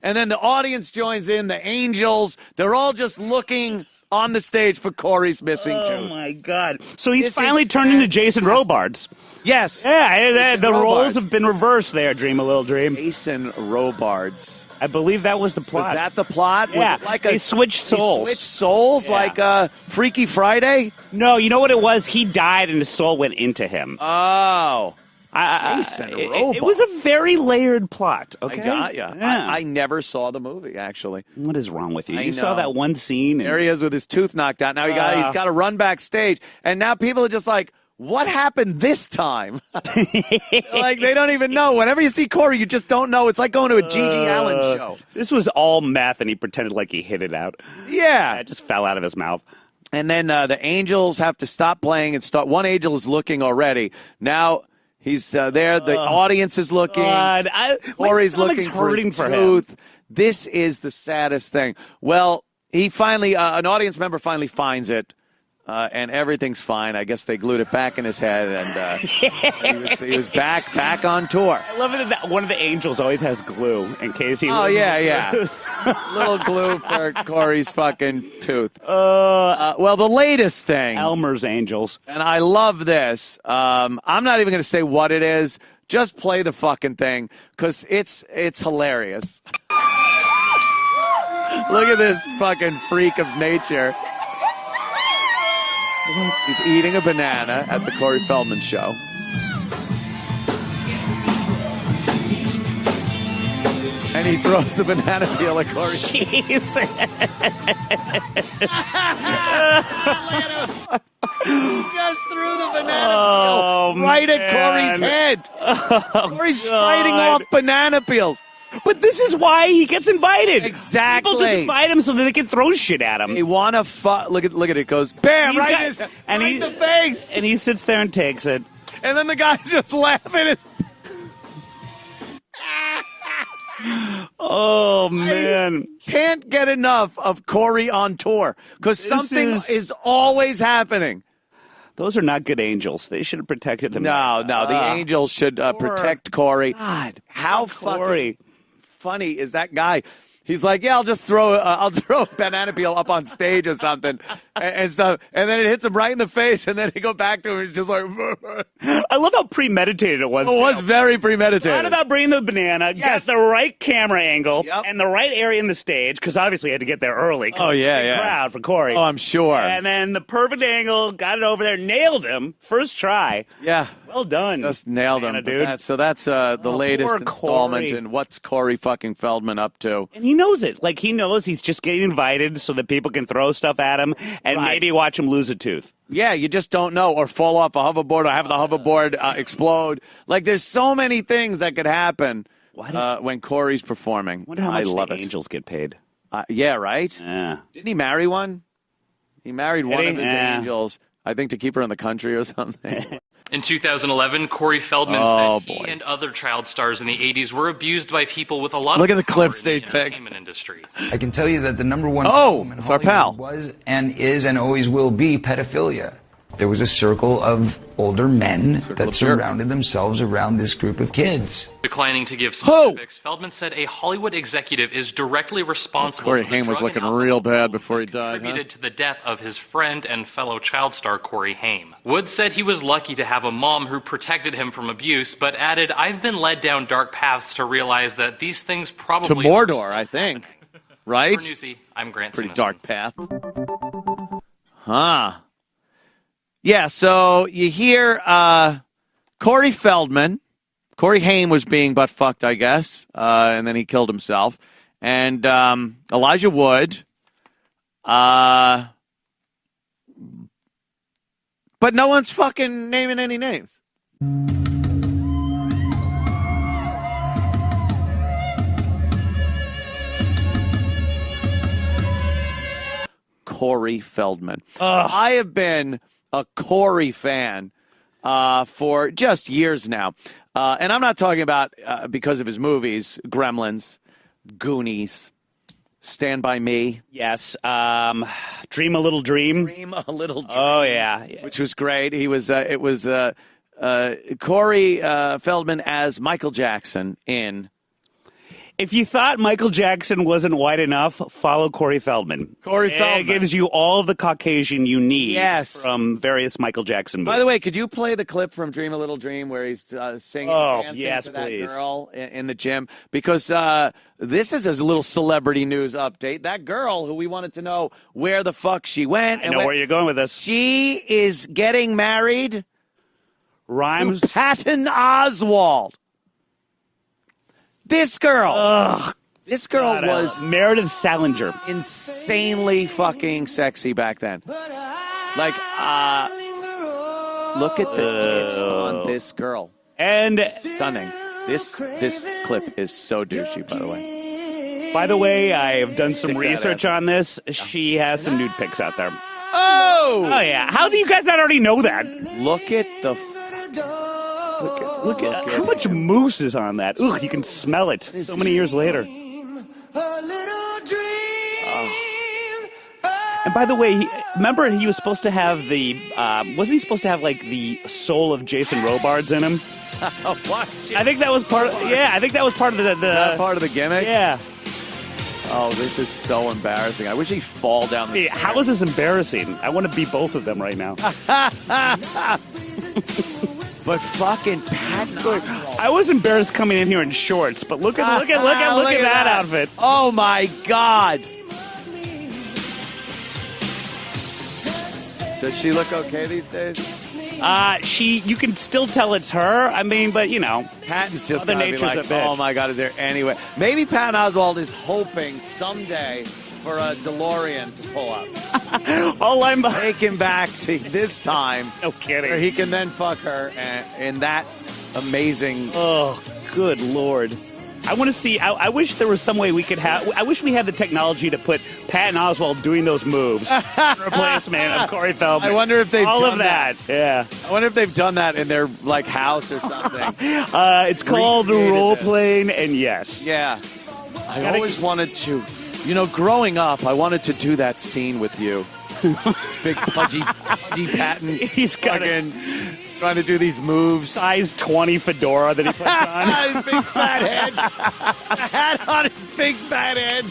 And then the audience joins in, the Angels. They're all just looking on the stage for Corey's missing tooth. Oh, my God. So he's finally turned into Jason Robards. Yes. Yeah, the roles have been reversed there, Dream a Little Dream. Jason Robards. I believe that was the plot. Was that the plot? Yeah, They switched souls. They switched souls like Freaky Friday? No, you know what it was? He died and his soul went into him. Oh. Jason Robards. It was a very layered plot, okay? I got you. Yeah. I never saw the movie, actually. What is wrong with you? I You saw know. that one scene. There he is with his tooth knocked out. Now he's got to run backstage. And now people are just like, what happened this time? Like, they don't even know. Whenever you see Corey, you just don't know. It's like going to a Gigi Allen show. This was all meth, and he pretended like he hit it out. Yeah. It just fell out of his mouth. And then the Angels have to stop playing and start. One Angel is looking already. Now he's there. The audience is looking. God, Corey's my looking stomach's for his hurting for tooth. him. This is the saddest thing. Well, he finally, an audience member finally finds it. And everything's fine. I guess they glued it back in his head, and he was back on tour. I love it that one of the Angels always has glue in case he. Oh yeah. Little glue for Corey's fucking tooth. Well, the latest thing, Elmer's Angels, and I love this. I'm not even going to say what it is. Just play the fucking thing because it's hilarious. Look at this fucking freak of nature. He's eating a banana at the Corey Feldman show. And he throws the banana peel at Corey. Jeez. He just threw the banana peel right at Corey's head. Corey's fighting off banana peels. But this is why he gets invited. Exactly. People just invite him so that they can throw shit at him. They want to look at it. It goes bam right in the face, and he sits there and takes it. And then the guy's just laughing. Oh man! Can't get enough of Corey on tour because something is always happening. Those are not good Angels. They should have protected him. No. The Angels should protect Corey. God, how fucking funny is that guy? He's like, yeah, I'll throw a banana peel up on stage or something and stuff, and then it hits him right in the face, and then they go back to him. And he's just like, I love how premeditated it was. It was very premeditated. Thought about bringing the banana, got the right camera angle and the right area in the stage because obviously he had to get there early. Oh yeah, crowd for Corey. Oh, I'm sure. And then the perfect angle, got it over there, nailed him first try. Yeah, well done. Just nailed him, dude. That's the latest installment in what's Corey fucking Feldman up to. And he knows it. Like, he knows he's just getting invited so that people can throw stuff at him and maybe watch him lose a tooth. Yeah, you just don't know. Or fall off a hoverboard or have the hoverboard explode. Like, there's so many things that could happen when Corey's performing. I wonder how much love the it. Angels get paid. Yeah, right? Yeah. Didn't he marry one? He married one of his angels, I think, to keep her in the country or something. In 2011, Corey Feldman said he and other child stars in the 80s were abused by people with a lot Look of at the clips power in they the picked. entertainment industry. I can tell you that the number one problem in it's our Hollywood pal. was and is and always will be pedophilia. There was a circle of older men that surrounded themselves around this group of kids. Declining to give specifics, Feldman said a Hollywood executive is directly responsible Corey for the Haim was drug and looking real bad before he died. contributed to the death of his friend and fellow child star Corey Haim. Wood said he was lucky to have a mom who protected him from abuse, but added, "I've been led down dark paths to realize that these things probably To Mordor, I think. Right? For Newsy, I'm Grant Pretty Simmons. dark path. Huh. Yeah, so you hear Corey Feldman. Corey Haim was being butt fucked, I guess, and then he killed himself. And Elijah Wood. But no one's fucking naming any names. Corey Feldman. I have been a Corey fan for just years now. And I'm not talking about because of his movies, Gremlins, Goonies, Stand By Me. Yes. Dream a Little Dream. Dream a Little Dream. Oh, yeah. Which was great. He was, it was Corey Feldman as Michael Jackson in. If you thought Michael Jackson wasn't white enough, follow Corey Feldman. Corey Feldman. It gives you all of the Caucasian you need Yes. from various Michael Jackson movies. By the way, could you play the clip from Dream a Little Dream where he's singing Oh, dancing yes, to that please. girl in the gym? Because this is a little celebrity news update. That girl who we wanted to know where the fuck she went. I know where you're going with this. She is getting married. Rhymes. To Patton Oswalt. This girl. This girl was Meredith Salenger. Insanely fucking sexy back then. Like, look at the tits on this girl. And stunning. This clip is so douchey, by the way. By the way, I have done some Stick that research ass. on this. She has some nude pics out there. Oh! Oh, yeah. How do you guys not already know that? Look at the... Look at how much mousse is on that. Ugh, you can smell it so many years later. And by the way, remember he was supposed to have the, wasn't he supposed to have like the soul of Jason Robards in him? What? I think that was part of, I think that was part of the Is that part of the gimmick? Yeah. Oh, this is so embarrassing. I wish he'd fall down the stairs. How is this embarrassing? I want to be both of them right now. But fucking Patton Oswalt. I was embarrassed coming in here in shorts, but look at that outfit. Oh my God. Does she look okay these days? You can still tell it's her. I mean, but you know, Patton's just Mother gotta be Nature's like, a bitch. oh my God, is there any way? Maybe Patton Oswalt is hoping someday for a DeLorean to pull up. Take him back to this time. No kidding. Where he can then fuck her in that amazing. Oh, good Lord. I want to see. I wish there was some way we could have. I wish we had the technology to put Patton Oswalt doing those moves. Replacement of Corey Feldman. I wonder if they've all done of that. Yeah. I wonder if they've done that in their like house or something. It's called role playing, and yes. Yeah. I always wanted to. You know, growing up, I wanted to do that scene with you. This big pudgy Patton. He's got trying to do these moves. Size 20 fedora that he puts on. His big fat head. The hat on his big fat head.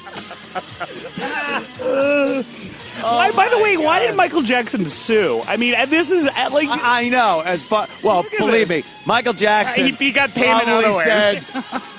Why? By the way, why did Michael Jackson sue? I mean, this is like I know. Well, believe me, Michael Jackson. He got payment probably otherwise. said,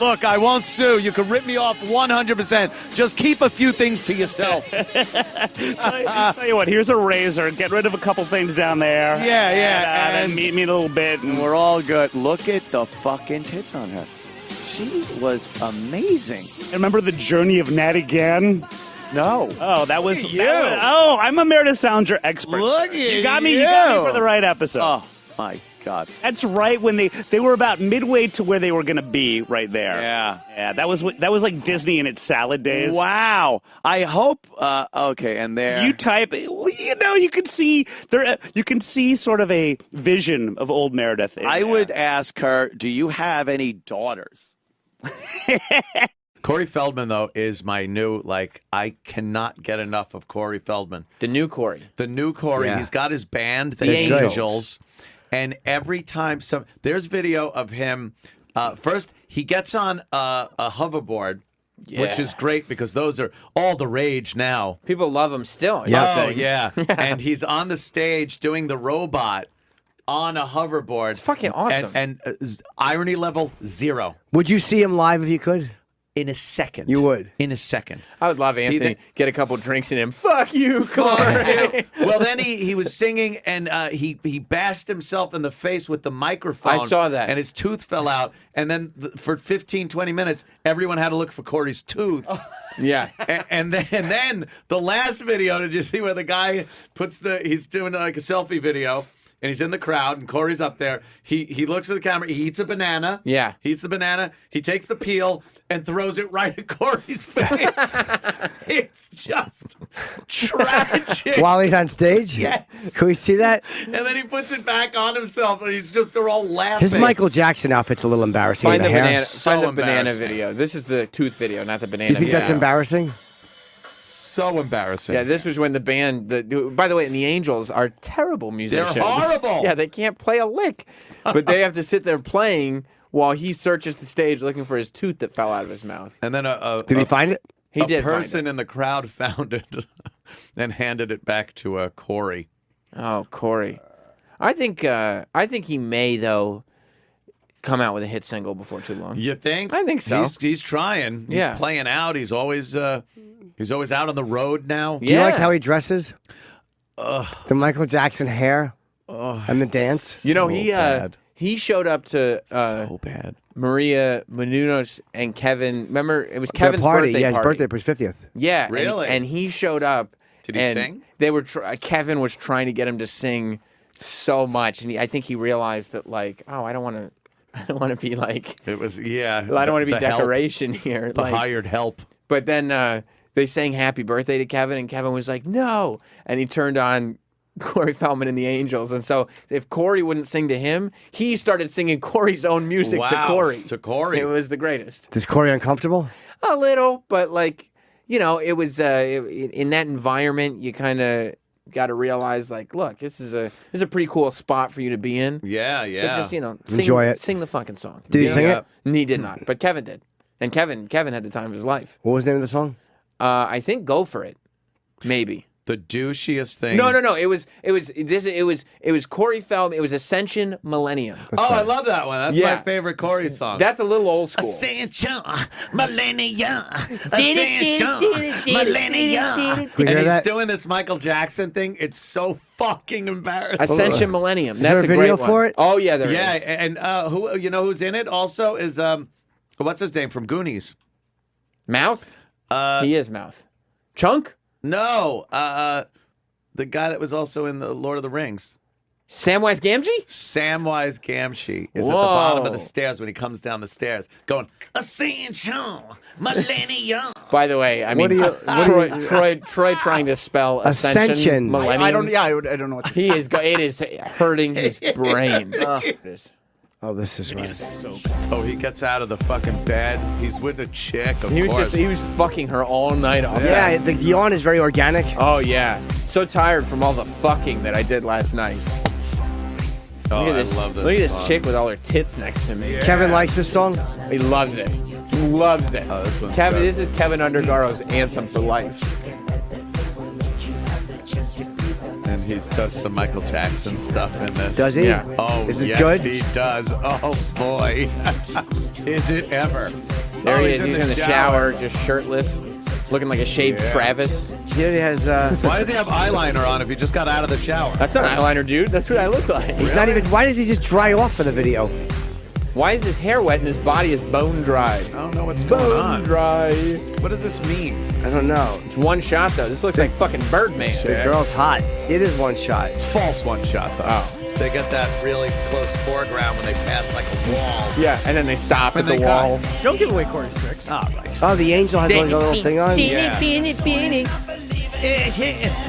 "Look, I won't sue. You can rip me off 100%. Just keep a few things to yourself." Tell you what, here's a razor. Get rid of a couple things down there. Yeah. And meet me in a little bit, and we're all good. Look at the fucking tits on her. She was amazing. And remember the journey of Natty Gann? No. Oh, that was you. I'm a Meredith Salenger expert. Look at you got me. You got me for the right episode. Oh my God. That's right when they were about midway to where they were going to be right there. Yeah. That was like Disney in its salad days. Wow. I hope. Okay, and there you type. Well, you can see there. You can see sort of a vision of old Meredith. I would ask her, do you have any daughters? Corey Feldman, though, is my new, I cannot get enough of Corey Feldman. The new Corey. The new Corey. Yeah. He's got his band, The Angels. And every time, there's video of him. First, he gets on a hoverboard, which is great because those are all the rage now. People love him still. Oh, yeah. And he's on the stage doing the robot on a hoverboard. It's fucking awesome. And irony level 0. Would you see him live if you could? in a second. You would. In a second. I would love Anthony get a couple drinks in him. Fuck you, Corey. Well, then he was singing and he bashed himself in the face with the microphone. I saw that. And his tooth fell out. And then for 15, 20 minutes, everyone had to look for Corey's tooth. Yeah. And then the last video, did you see where the guy he's doing like a selfie video. And he's in the crowd, and Corey's up there. He looks at the camera. He eats a banana. Yeah. He eats the banana. He takes the peel and throws it right at Corey's face. It's just tragic. While he's on stage? Yes. Can we see that? And then he puts it back on himself, and they're all laughing. His Michael Jackson outfit's a little embarrassing. Find the hair. banana. So Find the banana embarrassing. video. This is the tooth video, not the banana. Do you think that's video. embarrassing? So embarrassing. Yeah, this was when the band. By the way, and the Angels are terrible musicians. They're horrible. Yeah, they can't play a lick, but they have to sit there playing while he searches the stage looking for his tooth that fell out of his mouth. And then Did he find it? He did. A person in the crowd found it and handed it back to Corey. Oh, Corey. I think he may though come out with a hit single before too long. You think? I think so. He's trying. He's Yeah. playing out. He's always out on the road now. Do you like how he dresses? The Michael Jackson hair and the dance? You know, So he showed up to so bad. Maria Menounos and Kevin. Remember, it was Kevin's party. birthday Yeah, his party. birthday was 50th. Yeah, Really? And he showed up. Did he and sing? They were. Kevin was trying to get him to sing so much, and I think he realized that, like, oh, I don't want to be like. It was I I don't want to be the help. decoration here. The like, hired help. But then they sang "Happy Birthday" to Kevin, and Kevin was like, "No," and he turned on Corey Feldman and the Angels. And so if Corey wouldn't sing to him, he started singing Corey's own music to Wow, Corey. to Corey. It was the greatest. Is Corey uncomfortable? A little, but like, you know, it was in that environment, you kind of got to realize, like, look, this is a pretty cool spot for you to be in. Yeah, yeah. So just, you know, Enjoy it. Sing the fucking song. Did he sing it? He did not, but Kevin did. And Kevin had the time of his life. What was the name of the song? I think "Go For It," maybe. The douchiest thing. No. It was Corey Feldman. It was Ascension Millennium. I love that one. That's my favorite Corey song. That's a little old school. Ascension Millennium. Ascension Millennium. And he's doing this Michael Jackson thing. It's so fucking embarrassing. Ascension Millennium. Is That's there a video great one. for it? Oh yeah, there is. Yeah, and who you know who's in it also is what's his name from Goonies? Mouth. He is Mouth. Chunk. No, the guy that was also in the Lord of the Rings. Samwise Gamgee? Samwise Gamgee is at the Whoa. bottom of the stairs when he comes down the stairs, going Ascension Millennium. By the way, I mean, Troy trying to spell Ascension. Millennium. I don't know what He is. It is hurting his brain. Oh, this is right. Oh, he gets out of the fucking bed. He's with a chick. Of He was course. he was fucking her all night off. Yeah, the yawn is very organic. Oh yeah. So tired from all the fucking that I did last night. Oh, Look at this. I love this. Look at this song. chick with all her tits next to me. Yeah. Kevin likes this song? He loves it. He loves it. Oh, this one's Kevin, good. this is Kevin Undergaro's anthem for life. And he does some Michael Jackson stuff in this. Does he? Yeah. Oh, Is it yes, good? he does. Oh, boy. Is it ever? There Oh, he is. He's in the shower, just shirtless, looking like a shaved Yeah. Travis. Here he has. Why does he have eyeliner on if he just got out of the shower? That's not eyeliner, dude. That's what I look like. He's not even. Why does he just dry off for the video? Why is his hair wet and his body is bone dry? I don't know what's going on. Dry. What does this mean? I don't know. It's one shot though. This looks like fucking Birdman. The girl's hot. It is one shot. It's false one shot, though. Oh. They get that really close foreground when they pass like a wall. Yeah, and then they stop And at the they wall. cut. Don't give away Corey's tricks. Oh, right. Oh, the angel has like a little thing on. Yeah.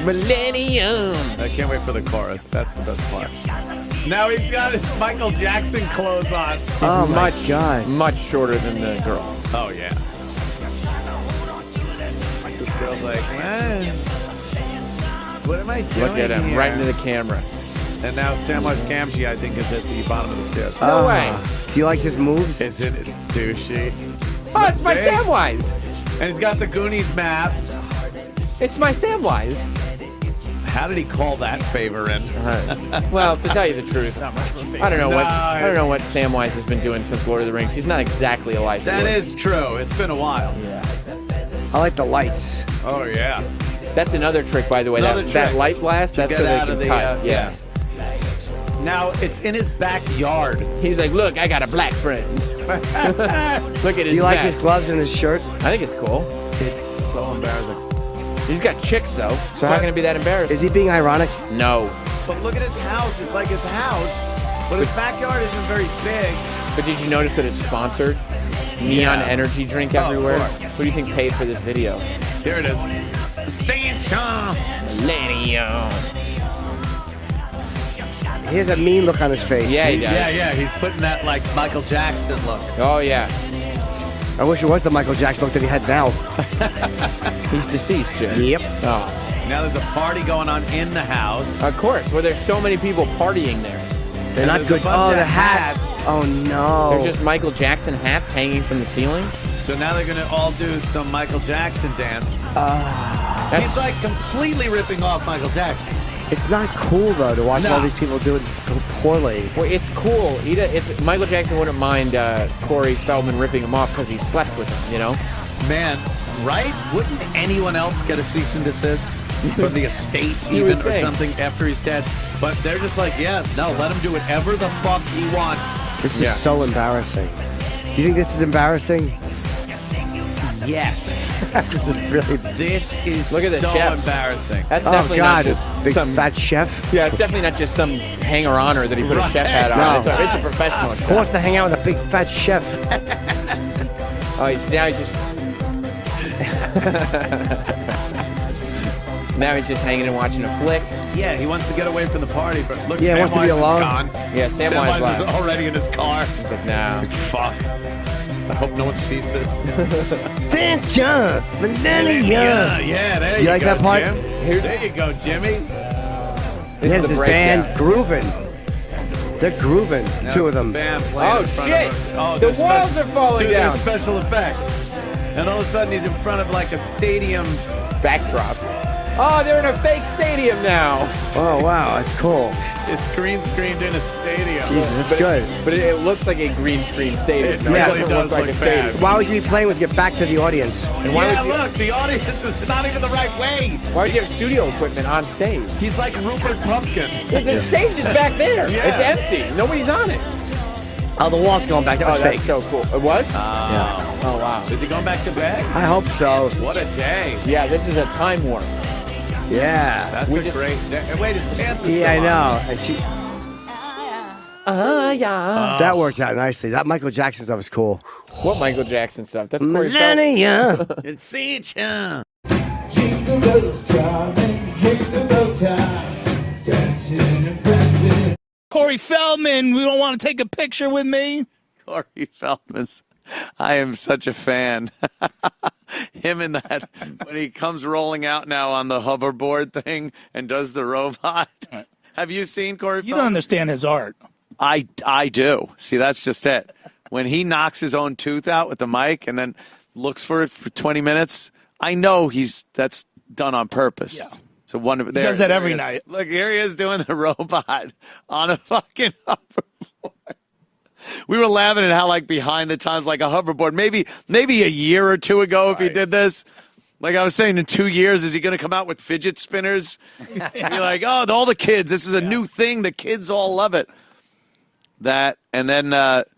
Millennium. I can't wait for the chorus. That's the best part. Now he's got his Michael Jackson clothes on. Oh my God. Much shorter than the girl. Oh, yeah. This girl's like, man, what am I doing Look at him, here? right into the camera. And now Samwise Gamgee, I think, is at the bottom of the stairs. No way. Do you like his moves? Isn't it douchey? Oh, it's my See? Samwise. And he's got the Goonies map. It's my Samwise. How did he call that favor in? Well, to tell you the truth, I don't know what Samwise has been doing since Lord of the Rings. He's not exactly a life. That is true. It's been a while. Yeah. I like the lights. Oh yeah. That's another trick, by the way. That light blast. That's so they can cut. Yeah. Now it's in his backyard. He's like, look, I got a black friend. Look at his. Do you like mess. his gloves and his shirt? I think it's cool. It's so embarrassing. He's got chicks though, so how can it be that embarrassing? Is he being ironic? No. But look at his house. It's like his house, but his backyard isn't very big. But did you notice that it's sponsored? Neon energy drink everywhere. Who do you think paid for this video? Here it is. Ascension Millennium. He has a mean look on his face. Yeah, he does. Yeah. He's putting that like Michael Jackson look. Oh yeah. I wish it was the Michael Jackson look that he had now. He's deceased, Jim. Yep. Oh. Now there's a party going on in the house. Of course. Well, there's so many people partying there. They're not good. Oh, the hats. Oh no. They're just Michael Jackson hats hanging from the ceiling. So now they're gonna all do some Michael Jackson dance. He's like completely ripping off Michael Jackson. It's not cool though to watch all these people do it poorly. Well, it's cool. Michael Jackson wouldn't mind Corey Feldman ripping him off because he slept with him. You know. Man, right? Wouldn't anyone else get a cease and desist from the estate even or something after he's dead? But they're just like, yeah, no, let him do whatever the fuck he wants. This is so embarrassing. Do you think this is embarrassing? Yes. This is Look at the so chef. embarrassing. That's Oh definitely God, not just big some fat chef. Yeah, it's definitely not just some hanger-oner that he put a chef hat on. No. It's a professional Who wants chef. to hang out with a big fat chef? Oh, now he's just hanging and watching a flick. Yeah, he wants to get away from the party, but look, Yeah, he wants to be Samwise is alone. gone. Yeah, Samwise is left. already in his car. He's like, no. Fuck. I hope no one sees this. Ascension Millennium. Yeah, there you You like go, that part? Jim. There you go, Jimmy. Here's his band grooving. They're grooving. Now Two of it's them. the band playing Oh, in front shit. of a- The there's walls are falling Dude, down. there's special effects. And all of a sudden he's in front of like a stadium Backdrop. Oh, they're in a fake stadium now. Oh wow, that's cool. It's green screened in a stadium. Jesus, that's good. But it looks like a green screen stadium. It No, really doesn't does look like look a stadium. bad. Why would you be playing with your back to the audience? And why Yeah, would you, look, the audience is not even the right way. why would you have studio equipment on stage? He's like Rupert Pumpkin. The stage is back there. Yeah. It's empty. Nobody's on it. Oh, the wall's going back. That was Oh, fake. that's so cool. It was? Yeah. Oh, wow. Is he going back to bed? I hope so. What a day. Yeah, this is a time warp. Yeah. That's We a just- great day. Wait, his pants is Yeah, I still know. on. And she. Yeah. That worked out nicely. That Michael Jackson stuff was cool. What Michael Jackson stuff? That's Corey Feldman. Millennium. It's Ascension. Jingle bells chiming, jingle bell time, dancing and prancing. Corey Feldman, we don't want to take a picture with me. Corey Feldman's. I am such a fan. Him in that when he comes rolling out now on the hoverboard thing and does the robot. Have you seen Corey Feldman? You don't understand his art. I do. See, that's just it. When he knocks his own tooth out with the mic and then looks for it for 20 minutes, I know that's done on purpose. Yeah. So wonderful. He does that every night. Look, here he is doing the robot on a fucking hoverboard. We were laughing at how, like, behind the times, like a hoverboard, maybe a year or two ago, if he did this. Like I was saying, in 2 years, is he going to come out with fidget spinners? Be like, oh, all the kids, this is a new thing. The kids all love it. That, and then, what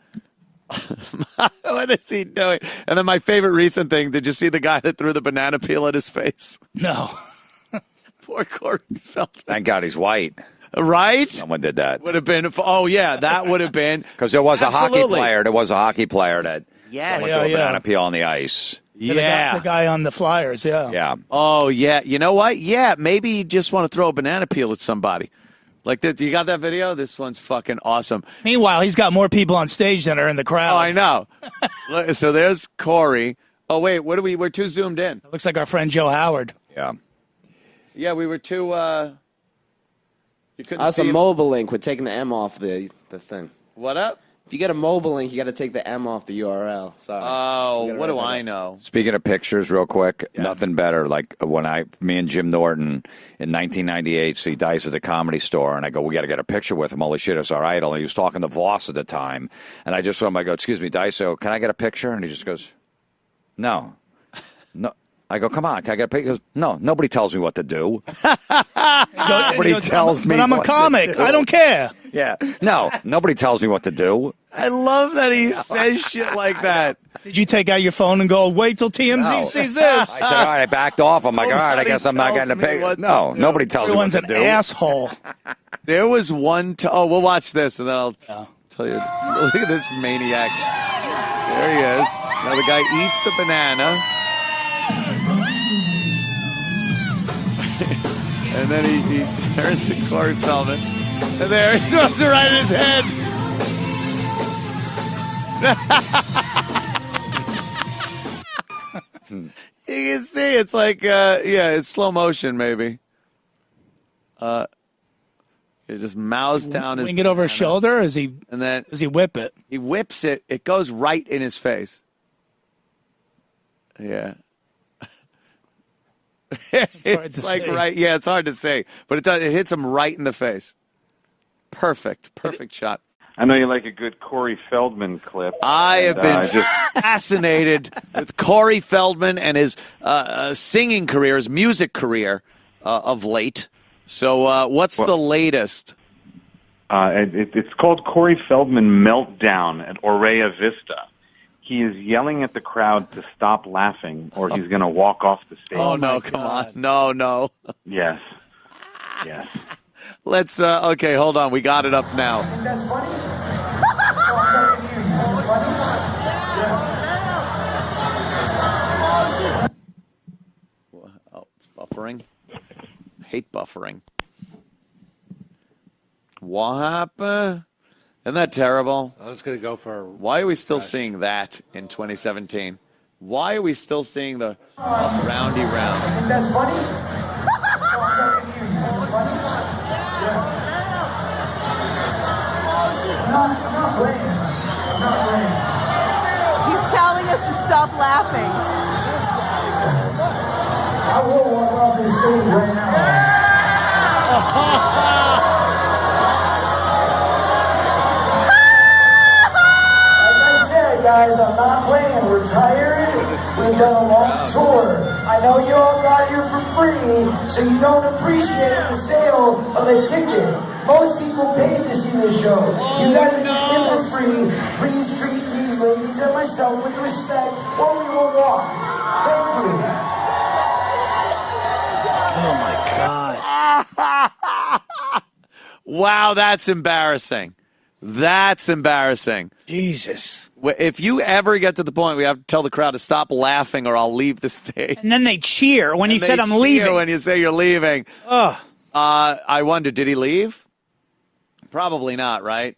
is he doing? And then my favorite recent thing, did you see the guy that threw the banana peel at his face? No. Poor Corey Feldman. Thank God he's white. Right? Someone did that. Would have been, oh, yeah, that would have been. Because there was a hockey Absolutely. player. There was a hockey player that Yes. threw a banana peel on the ice. Yeah. The guy on the Flyers, yeah. Yeah. Oh, yeah. You know what? Yeah, maybe you just want to throw a banana peel at somebody. Like this. You got that video? This one's fucking awesome. Meanwhile, he's got more people on stage than are in the crowd. Oh, I know. Look, so there's Corey. Oh, wait, we're too zoomed in. Looks like our friend Joe Howard. Yeah. Yeah, we were too, you couldn't That's see a him. mobile link. We're taking the M off the thing. What up? If you get a mobile link, you got to take the M off the URL. Sorry. Oh, what do I know? Speaking of pictures, real quick, nothing better. Like when me and Jim Norton in 1998 see Dice at the Comedy Store, and I go, we got to get a picture with him. Holy shit, it's our idol. And he was talking to Voss at the time, and I just saw him. I go, excuse me, Dice, so can I get a picture? And he just goes, no. I go, come on, can I get a picture? He goes, no, nobody tells me what to do. Nobody tells me. But I'm a what comic. to do. I don't care. Yeah, no, nobody tells me what to do. I love that he says shit like that. Did you take out your phone and go, wait till TMZ No. sees this? I said, all right, I backed off. I'm like, all right, I guess I'm not getting a picture. No, nobody tells me what Everyone's to an do. asshole. There was one. We'll watch this, and then I'll tell you. Look at this maniac. There he is. Now the guy eats the banana. And then he turns to Corey Feldman. And there he throws it right in his head. You can see it's like, it's slow motion maybe. He just mouths down his. Wing it over his shoulder, or does he whip it? He whips it. It goes right in his face. Yeah. It's like say. right. Yeah, it's hard to say, but it hits him right in the face. Perfect shot. I know you like a good Corey Feldman clip. I have been fascinated with Corey Feldman and his singing career, his music career of late. So what's the latest? It's called Corey Feldman Meltdown at Aurea Vista. He is yelling at the crowd to stop laughing or he's going to walk off the stage. Oh, no, come on. No. Yes. Let's, okay, hold on. We got it up now. That's funny. Oh, buffering. Hate buffering. What happened? Isn't that terrible? I was going to go for. Why are we still seeing that in 2017? Why are we still seeing the roundy round? I think that's funny. I'm not playing. He's telling us to stop laughing. I will walk off this stage right now. Guys, I'm not playing. We're tired. We've done a long tour. I know you all got here for free, so you don't appreciate the sale of a ticket. Most people paid to see this show. You guys are here for free. Please treat these ladies and myself with respect, or we will walk. Thank you. Oh, my God. Wow, that's embarrassing. That's embarrassing. Jesus. If you ever get to the point where you have to tell the crowd to stop laughing or I'll leave the stage. And then they cheer when you And said they I'm cheer leaving. when you say you're leaving. Ugh. I wonder, did he leave? Probably not, right?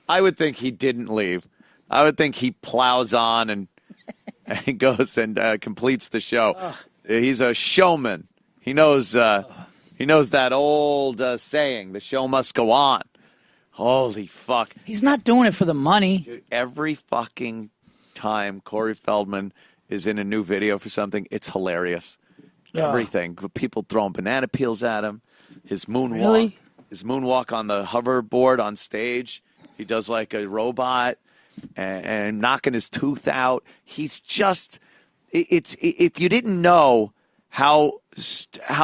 I would think he didn't leave. I would think he plows on and goes and completes the show. He's a showman. He knows that old saying, the show must go on. Holy fuck. He's not doing it for the money. Dude, every fucking time Corey Feldman is in a new video for something, it's hilarious. Yeah. Everything. People throwing banana peels at him. His moonwalk. Really? His moonwalk on the hoverboard on stage. He does like a robot and knocking his tooth out. He's just, it's if you didn't know how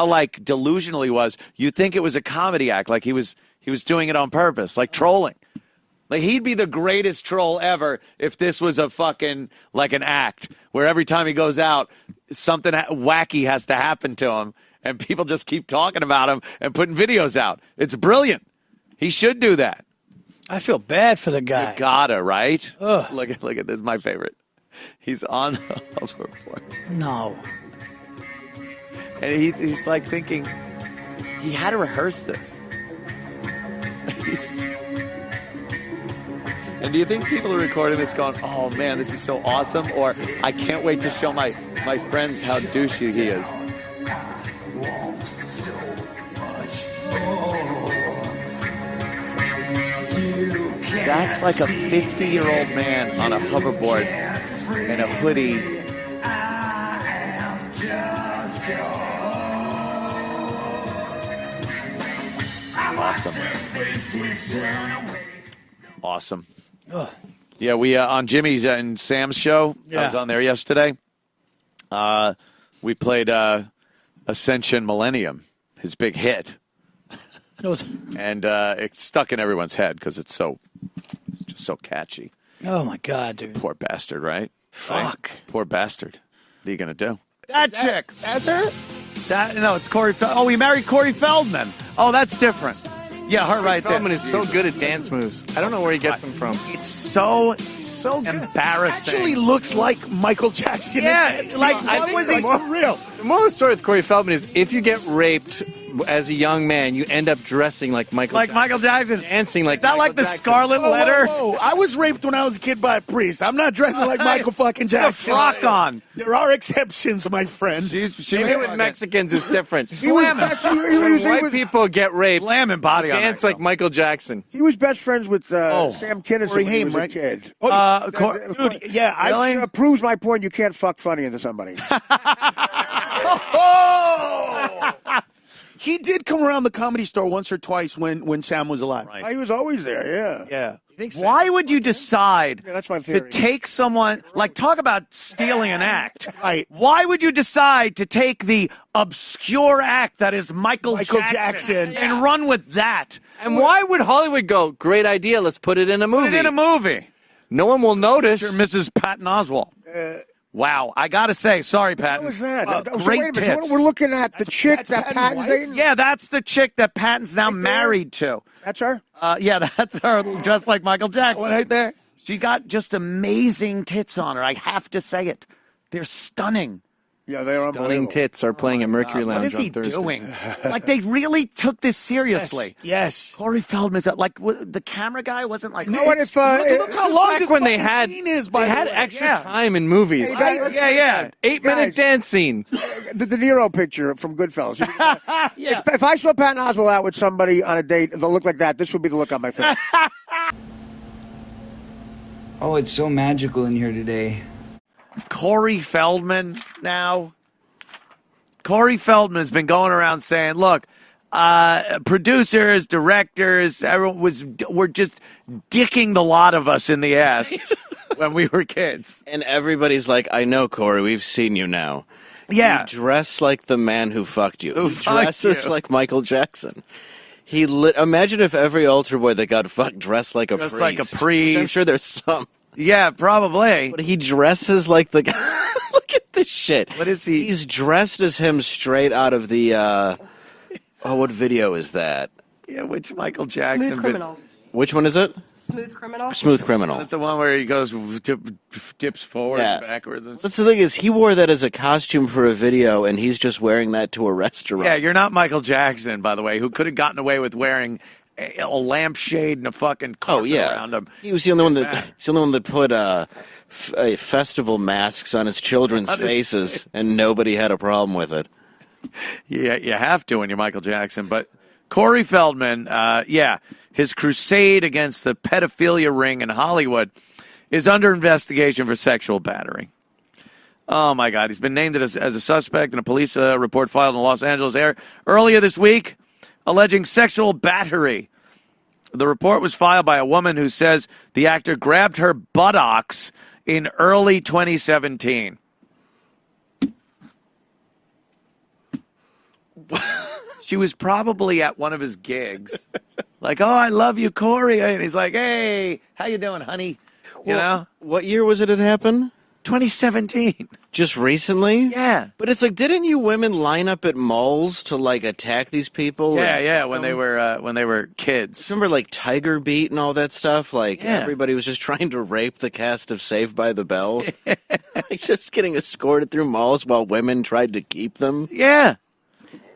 like delusional he was, you'd think it was a comedy act. Like he was doing it on purpose, like trolling. Like he'd be the greatest troll ever if this was a fucking like an act where every time he goes out, something wacky has to happen to him, and people just keep talking about him and putting videos out. It's brilliant. He should do that. I feel bad for the guy. You gotta, right? Ugh. Look at this. My favorite. He's on the hoverboard. No. And he's like thinking he had to rehearse this. And do you think people are recording this going, oh man, this is so awesome? Or I can't wait to show my friends how douchey he is. Want so much more. You can That's like a 50-year-old man on a hoverboard and a hoodie. Awesome. Yeah, we on Jimmy's and Sam's show. I was on there yesterday. We played Ascension Millennium, his big hit. And it's stuck in everyone's head because it's just so catchy. Oh my God, dude! Poor bastard, right? Fuck. Poor bastard. What are you gonna do? That chick. That's her. No, it's Corey. Oh, we married Corey Feldman. Oh, that's different. Yeah, her right there. Feldman is so good at dance moves. I don't know where he gets them from. It's so embarrassing. Actually looks like Michael Jackson. Yeah, like what was he? Real. The moral of the story with Corey Feldman is if you get raped as a young man, you end up dressing like Michael Jackson. Michael Jackson. Dancing like Is that Michael like the Jackson. Scarlet Letter? Whoa. I was raped when I was a kid by a priest. I'm not dressing like Michael fucking Jackson. Put a frock on. There are exceptions, my friend. Maybe with Mexicans it's different. White people get raped. Slamming body on dance that like Michael Jackson. He was best friends with Sam Kinison Corey when he Haim, was right? a kid. Dude, yeah, Really? Proves my point. You can't fuck funny into somebody. He did come around the Comedy Store once or twice when Sam was alive. Oh, he was always there. Yeah. Yeah. Why would you decide that's my to theory. take someone, like, talk about stealing an act? Right. Why would you decide to take the obscure act that is Michael Jackson and run with that? And why would Hollywood go, great idea, let's put it in a movie? Put it in a movie. No one will notice. Sure, Mrs. Patton Oswalt. Wow, I gotta say, sorry, Patton. What was that? Great so wait a minute. tits. So we're looking at the chick that Patton's dating? Yeah, that's the chick that Patton's now married to. That's her? Yeah, that's her, dressed like Michael Jackson. Right there. She got just amazing tits on her. I have to say it. They're stunning. Yeah, they are Stunning tits are playing at Mercury What Lounge is he on Thursday. doing? Like, they really took this seriously. Yes. Corey Feldman's like the camera guy wasn't like. You know what? If Look how long this when they fucking had scene is, they by had the way. extra Yeah. time in movies. Hey, guys, Yeah. 8-minute dance scene. the De Niro picture from Goodfellas. If I saw Patton Oswalt out with somebody on a date, they'll look like that. This would be the look on my face. Oh, it's so magical in here today. Corey Feldman now. Corey Feldman has been going around saying, look, producers, directors, everyone were just dicking the lot of us in the ass when we were kids. And everybody's like, I know, Corey, we've seen you now. Yeah. You dress like the man who fucked you. Who He fucked dresses you. like Michael Jackson. Imagine if every altar boy that got fucked dressed like a Dressed priest. like a priest. Which I'm sure there's some. Yeah, probably. But he dresses like the guy. Look at this shit. What is he? He's dressed as him straight out of the. What video is that? Yeah, which Michael Jackson? Smooth Criminal. Which one is it? Smooth Criminal. Smooth Criminal. Is that the one where he goes dips forward Yeah. and backwards? And That's the thing is, he wore that as a costume for a video, and he's just wearing that to a restaurant. Yeah, you're not Michael Jackson, by the way, who could have gotten away with wearing a lampshade and a fucking carpet around him. He was the only one that. He's the only one that put festival masks on his children's On his faces, and nobody had a problem with it. Yeah, you have to when you're Michael Jackson. But Corey Feldman, his crusade against the pedophilia ring in Hollywood is under investigation for sexual battery. Oh, my God. He's been named as a suspect in a police report filed in Los Angeles earlier this week, alleging sexual battery. The report was filed by a woman who says the actor grabbed her buttocks in early 2017. She was probably at one of his gigs. Like, oh, I love you, Corey. And he's like, hey, how you doing, honey? You know? What year was it happened? 2017. Just recently? Yeah. But it's like, didn't you women line up at malls to like attack these people? Yeah, when they were kids. Remember like Tiger Beat and all that stuff? Like Yeah. everybody was just trying to rape the cast of Saved by the Bell. Like just getting escorted through malls while women tried to keep them. Yeah.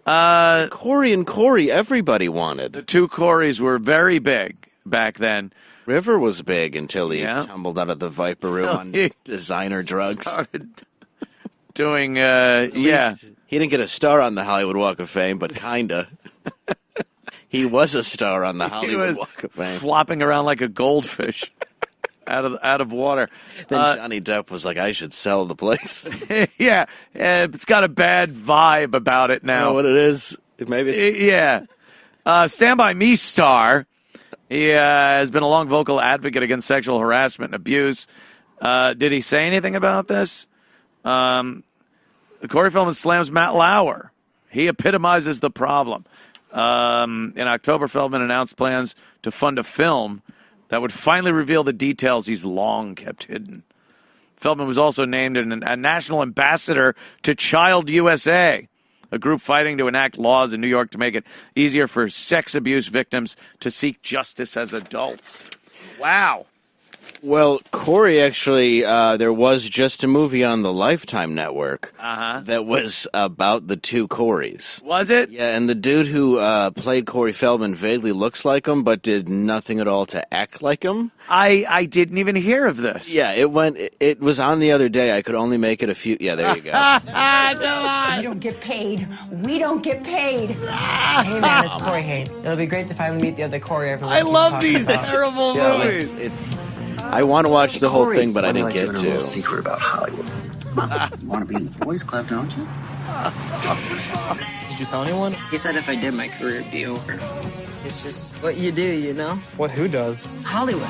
Corey and Corey, everybody wanted. The two Coreys were very big back then. River was big until he tumbled out of the Viper room on designer drugs. Started doing, He didn't get a star on the Hollywood Walk of Fame, but kinda. He was a star on the He Hollywood was Walk of Fame. flopping around like a goldfish out of water. Then Johnny Depp was like, I should sell the place. Yeah, it's got a bad vibe about it You now. know what it is? Maybe it's... Yeah. Stand By Me star. He has been a long vocal advocate against sexual harassment and abuse. Did he say anything about this? Corey Feldman slams Matt Lauer. He epitomizes the problem. In October, Feldman announced plans to fund a film that would finally reveal the details he's long kept hidden. Feldman was also named a national ambassador to Child USA, a group fighting to enact laws in New York to make it easier for sex abuse victims to seek justice as adults. Wow. Well, Corey, actually, there was just a movie on the Lifetime Network that was about the two Coreys. Was it? Yeah, and the dude who played Corey Feldman vaguely looks like him, but did nothing at all to act like him. I didn't even hear of this. Yeah, it was on the other day. I could only make it a few. Yeah, there you go. Come on. We don't get paid. We don't get paid. Hey, man, it's Corey Haim. It'll be great to finally meet the other Corey everyone I keeps love talking these about. terrible movies. I want to watch the whole thing, but I didn't get to. Secret about Hollywood. You want to be in the boys' club, don't you? Did you tell anyone? He said if I did, my career would be over. It's just what you do, you know? What, who does? Hollywood.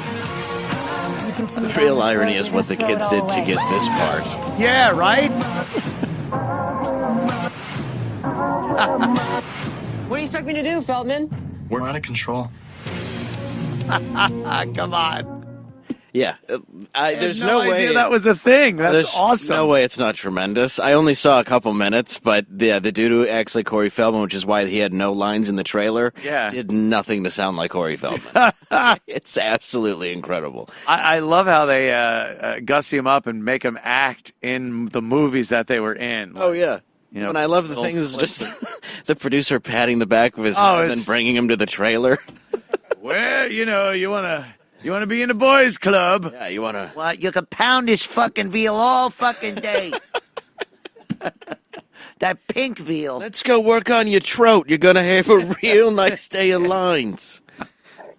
You continue The real irony is what the kids did to get this part. Yeah, right? What do you expect me to do, Feldman? We're out of control. Come on. Yeah, there's no no way idea that was a thing. That's there's awesome. No way it's not tremendous. I only saw a couple minutes, but yeah, the dude who acts like Corey Feldman, which is why he had no lines in the trailer, did nothing to sound like Corey Feldman. It's absolutely incredible. I love how they gussy him up and make him act in the movies that they were in. Oh yeah. You know, and I love the little thing is clips just the producer patting the back of his head and then bringing him to the trailer. Well, you know, you wanna be in the boys' club. Yeah, you wanna. Well, you can pound this fucking veal all fucking day. That pink veal. Let's go work on your throat. You're gonna have a real nice day of lines.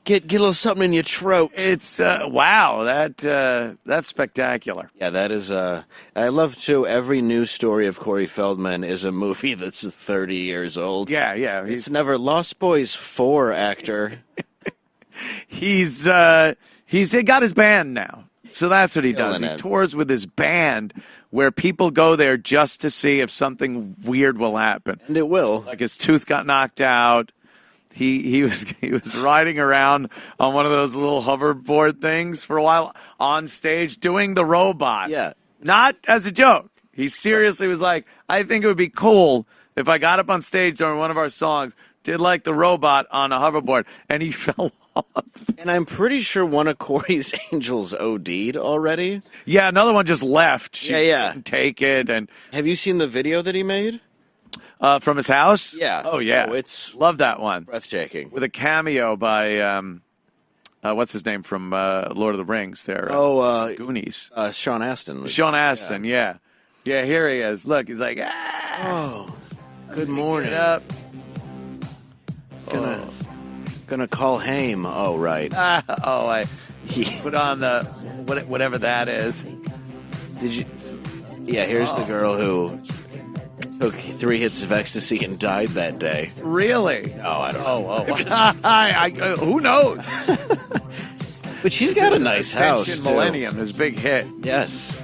Get a little something in your throat. It's wow, that's spectacular. Yeah, that is. I love too. Every news story of Corey Feldman is a movie that's 30 years old. Yeah. It's never Lost Boys 4 actor. He's got his band now. So that's what he does. Killing He it. tours with his band where people go there just to see if something weird will happen. And it will. Like his tooth got knocked out. He was riding around on one of those little hoverboard things for a while on stage doing the robot. Yeah. Not as a joke. He seriously was like, I think it would be cool if I got up on stage during one of our songs, did like the robot on a hoverboard, and he fell off. And I'm pretty sure one of Corey's angels OD'd already. Yeah, another one just left. She Yeah. couldn't take it. And have you seen the video that he made? From his house? Yeah. Oh, yeah. Oh, it's love that one. breathtaking. With a cameo by, what's his name from Lord of the Rings there? Goonies. Sean Astin. Sean Astin, yeah. Yeah, here he is. Look, he's like, Oh, good morning. Get up. Gonna call Haim. Oh, right. I put on the whatever that is. Did you? Yeah, here's the girl who took 3 hits of ecstasy and died that day. Really? No, I don't know. Who knows? But she's got a nice house. Ascension too. Millennium, his big hit. Yes.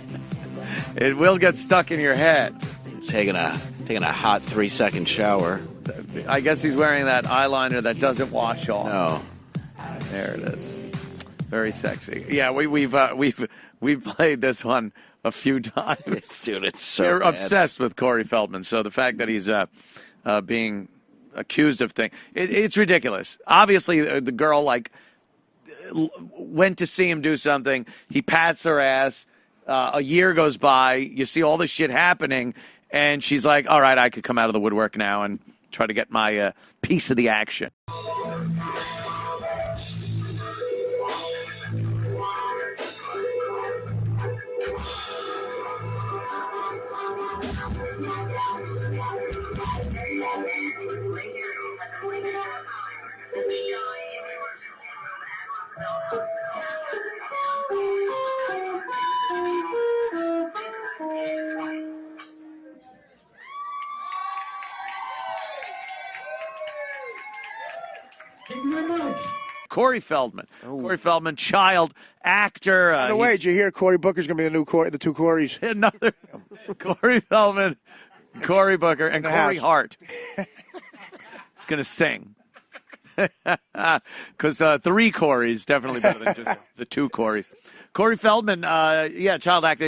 It will get stuck in your head. Taking a hot 3-second shower. I guess he's wearing that eyeliner that doesn't wash off. No. There it is. Very sexy. Yeah, we've played this one a few times. Dude, it's so We're bad. obsessed with Corey Feldman. So the fact that he's being accused of things, it's ridiculous. Obviously, the girl went to see him do something. He pats her ass. A year goes by. You see all this shit happening. And she's like, all right, I could come out of the woodwork now and try to get my piece of the action. you very much. Corey Feldman. Corey Feldman, child actor. By the way, did you hear Cory Booker's going to be the two Corys? Another Corey Feldman, Cory Booker, and Corey Hart. He's going to sing. Because 3 Corys definitely better than just the 2 Corys. Corey Feldman, child actor.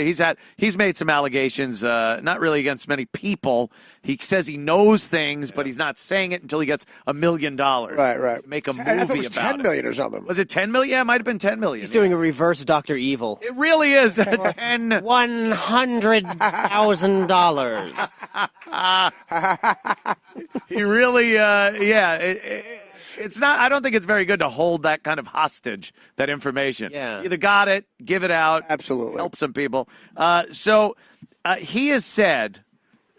He's made some allegations, not really against many people. He says he knows things, but he's not saying it until he gets $1 million. Right. To make a movie I thought it was about $10 million or something. Was it 10 million? Yeah, it might have been 10 million. He's doing a reverse Dr. Evil. It really is. $100,000. He really, it's not. I don't think it's very good to hold that kind of hostage, that information. Yeah. Either got it, give it out. Absolutely. Help some people. So he has said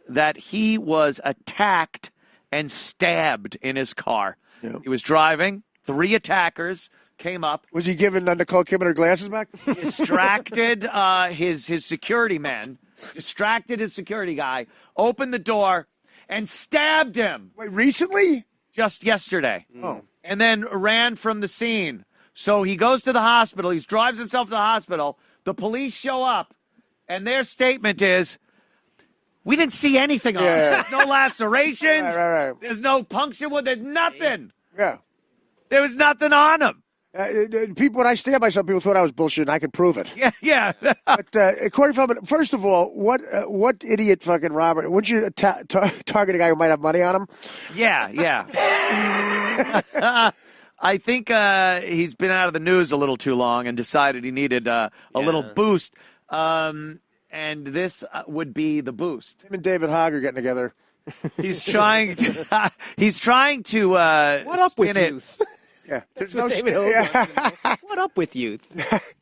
that he was attacked and stabbed in his car. Yeah. He was driving. 3 attackers came up. Was he giving Nicole Kidman her glasses back? Distracted his security man. Distracted his security guy. Opened the door and stabbed him. Wait, recently? Just yesterday. Oh. And then ran from the scene. So he goes to the hospital. He drives himself to the hospital. The police show up, and their statement is, we didn't see anything on him. There's no lacerations. Right. There's no puncture wound. There's nothing. Yeah. There was nothing on him. People, when I stand by some people thought I was bullshit, and I could prove it. Yeah. But Corey Feldman, first of all, what idiot fucking Robert? Wouldn't you target a guy who might have money on him? Yeah. I think he's been out of the news a little too long and decided he needed a little boost. And this would be the boost. Him and David Hogg are getting together. He's trying to. What up with youth? Yeah, there's no. What up with youth?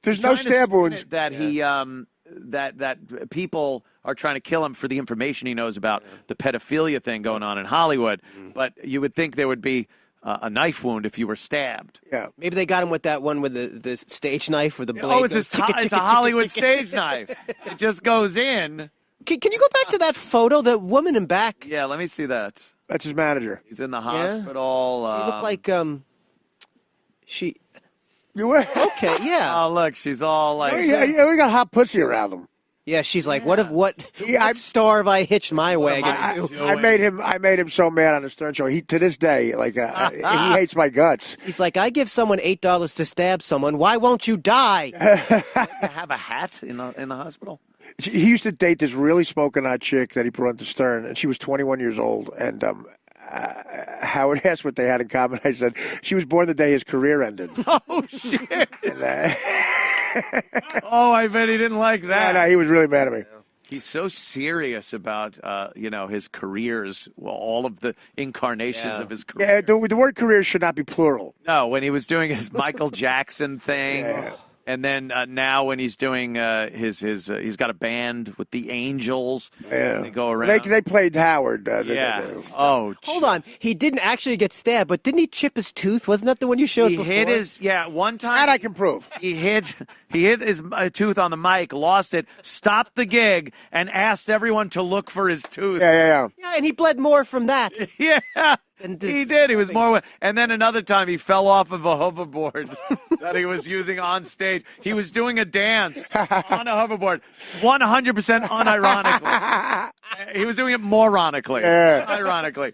There's no stab wounds. That he that people are trying to kill him for the information he knows about the pedophilia thing going on in Hollywood. But you would think there would be a knife wound if you were stabbed. Yeah, maybe they got him with that one with the stage knife or the blade. Oh, it's a Hollywood stage knife. It just goes in. Can you go back to that photo, the woman in back? Yeah, let me see that. That's his manager. He's in the hospital. She looked like she. You were okay, yeah. Oh, look, she's all like. Yeah, we got hot pussy around him. Yeah, she's like, what star have I hitched my wagon to? I made him so mad on the Stern Show. He to this day, he hates my guts. He's like, I give someone $8 to stab someone. Why won't you die? Have a hat in the hospital. He used to date this really smoking hot chick that he put on the Stern, and she was 21 years old. And Howard asked what they had in common. I said, she was born the day his career ended. Oh, shit. Oh, I bet he didn't like that. No, he was really mad at me. He's so serious about, his careers, all of the incarnations of his career. Yeah, the word career should not be plural. No, when he was doing his Michael Jackson thing. And then now when he's doing he's got a band with the Angels. Yeah. They go around. They played Howard. Hold on. He didn't actually get stabbed, but didn't he chip his tooth? Wasn't that the one you showed before? He hit his, one time. That I can prove. He hit his tooth on the mic, lost it, stopped the gig, and asked everyone to look for his tooth. Yeah, and he bled more from that. Yeah. He did. He was more. And then another time he fell off of a hoverboard that he was using on stage. He was doing a dance on a hoverboard, 100% unironically. He was doing it moronically, ironically.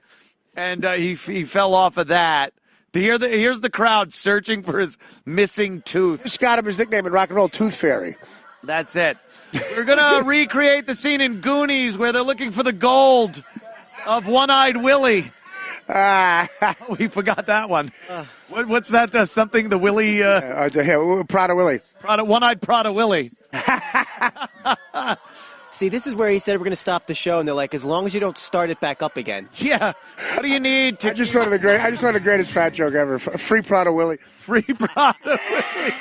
And he fell off of that. Here's the crowd searching for his missing tooth. This got him his nickname in rock and roll, Tooth Fairy. That's it. We're going to recreate the scene in Goonies where they're looking for the gold of One-Eyed Willie. We forgot that one. What's that? Something the Willie? Prada Willie. One-eyed Prada Willie. See, this is where he said we're going to stop the show, and they're like, as long as you don't start it back up again. Yeah. What do you need to? I just thought of the greatest fat joke ever. Free Prada Willie. Free Prada Willie.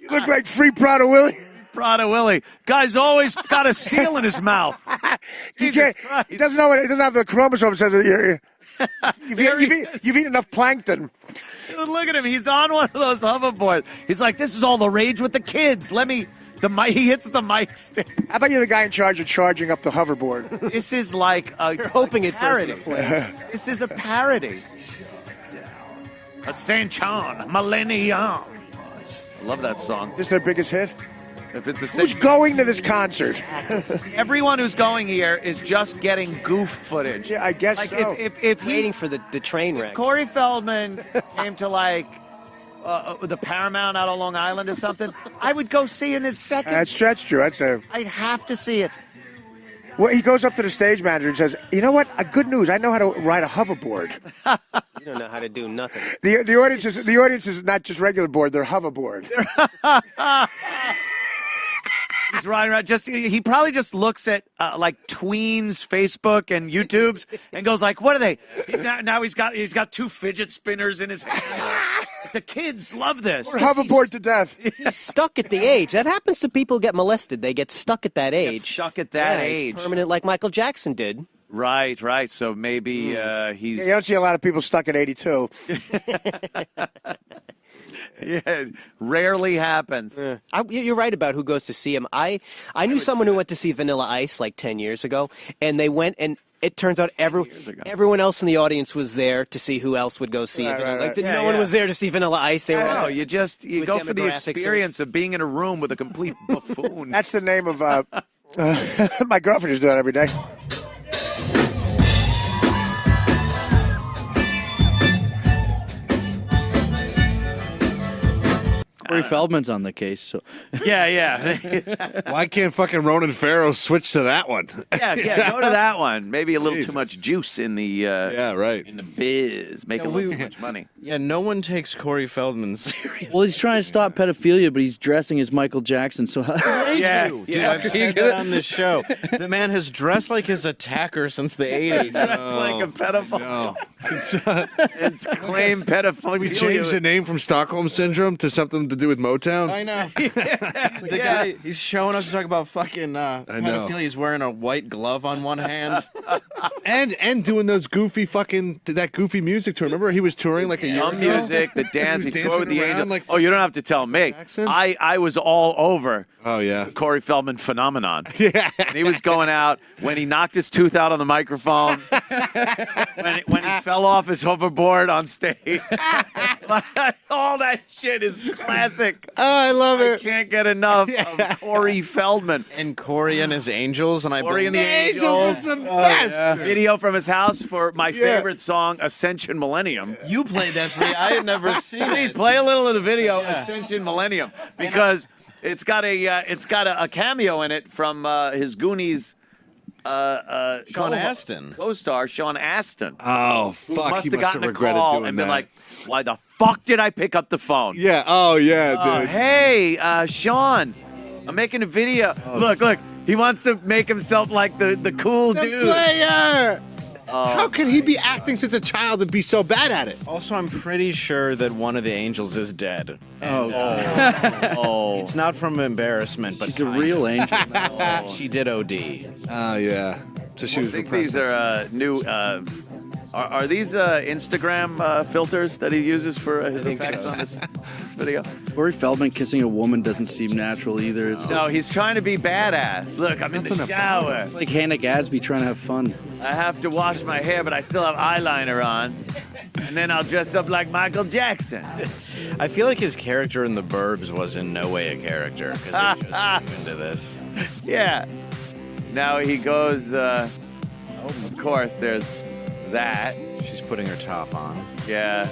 You look like Free Prada Willie. Prada Willie. Guy's always got a seal in his mouth. He doesn't know. He doesn't have the chromosome. Says you've eaten enough plankton. Dude, look at him. He's on one of those hoverboards. He's like, this is all the rage with the kids. Let me He hits the mic stand. How about you're the guy in charge of charging up the hoverboard? This is like You're hoping it bursts parody. into flames. This is a parody. Ascension Millennium. I love that song. This is their biggest hit? If it's Who's going to this concert? Everyone who's going here is just getting goof footage. Yeah, I guess like so. If waiting for the train wreck. Corey Feldman came to like the Paramount out on Long Island or something, I would go see in his second. That's true. I'd have to see it. Well, he goes up to the stage manager and says, "You know what? Good news. I know how to ride a hoverboard." You don't know how to do nothing. The audience is not just regular board; they're hoverboard. He's riding around. He probably just looks at like tweens, Facebook, and YouTubes, and goes like, "What are they?" Now he's got 2 fidget spinners in his hand. The kids love this. We're hoverboard to death. He's stuck at the age. That happens to people who get molested. They get stuck at that age. Stuck at that Yeah, age. He's permanent, like Michael Jackson did. Right. So maybe he's. Yeah, you don't see a lot of people stuck at 82. Yeah, rarely happens. You're right about who goes to see him. I knew someone who went to see Vanilla Ice like 10 years ago, and they went, and it turns out everyone else in the audience was there to see who else would go see it. Like, no one was there to see Vanilla Ice. They were. No, you go for the demographics experience of being in a room with a complete buffoon. That's the name of my girlfriend is doing that every day. Corey Feldman's on the case, so yeah. Why can't fucking Ronan Farrow switch to that one? Yeah, go to that one. Maybe a little too much juice in the in the biz, making too much money. Yeah, no one takes Corey Feldman seriously. well, he's trying to stop pedophilia, but he's dressing as Michael Jackson. So Dude, I've said that on this show. The man has dressed like his attacker since the 80s. That's like a pedophile. No. It's claimed pedophilia. We changed the name from Stockholm Syndrome to something to do with Motown. I know. The guy, he's showing up to talk about fucking pedophilia. He's wearing a white glove on one hand. and doing those goofy that goofy music tour. Remember he was touring like a year ago? Music, the dance, he toured with the Angels. Like you don't have to tell me. I was all over the Corey Feldman phenomenon. Yeah. And he was going out when he knocked his tooth out on the microphone, when he fell off his hoverboard on stage. All that shit is classic. Oh, I love it. I can't get enough of Corey Feldman. And Corey and his Angels. And Corey and the Angels is the best. Video from his house for my favorite song, Ascension Millennium. You played that for me. I had never seen it. Please play a little of the video, Ascension Millennium, because it's got a cameo in it from his Goonies. Sean Astin. Co-star Sean Astin. Oh, fuck. Must He have must gotten have a regretted call doing and that. been like, why the fuck did I pick up the phone? Yeah. Oh, yeah, dude. Hey, Sean, I'm making a video. Look. He wants to make himself like the cool dude. Player! How can he be acting since a child and be so bad at it? Also, I'm pretty sure that one of the Angels is dead. It's not from embarrassment, but she's a real angel. She did OD. Oh, yeah. So she was I think these are new. Are these Instagram filters that he uses for his effects on this video? Corey Feldman kissing a woman doesn't seem natural either. It's No, he's trying to be badass. Look, I'm in the shower. It's like Hannah Gadsby trying to have fun. I have to wash my hair, but I still have eyeliner on. And then I'll dress up like Michael Jackson. I feel like his character in The Burbs was in no way a character because he just moved into this. Yeah. Now he goes, of course, there's that. She's putting her top on. Yeah.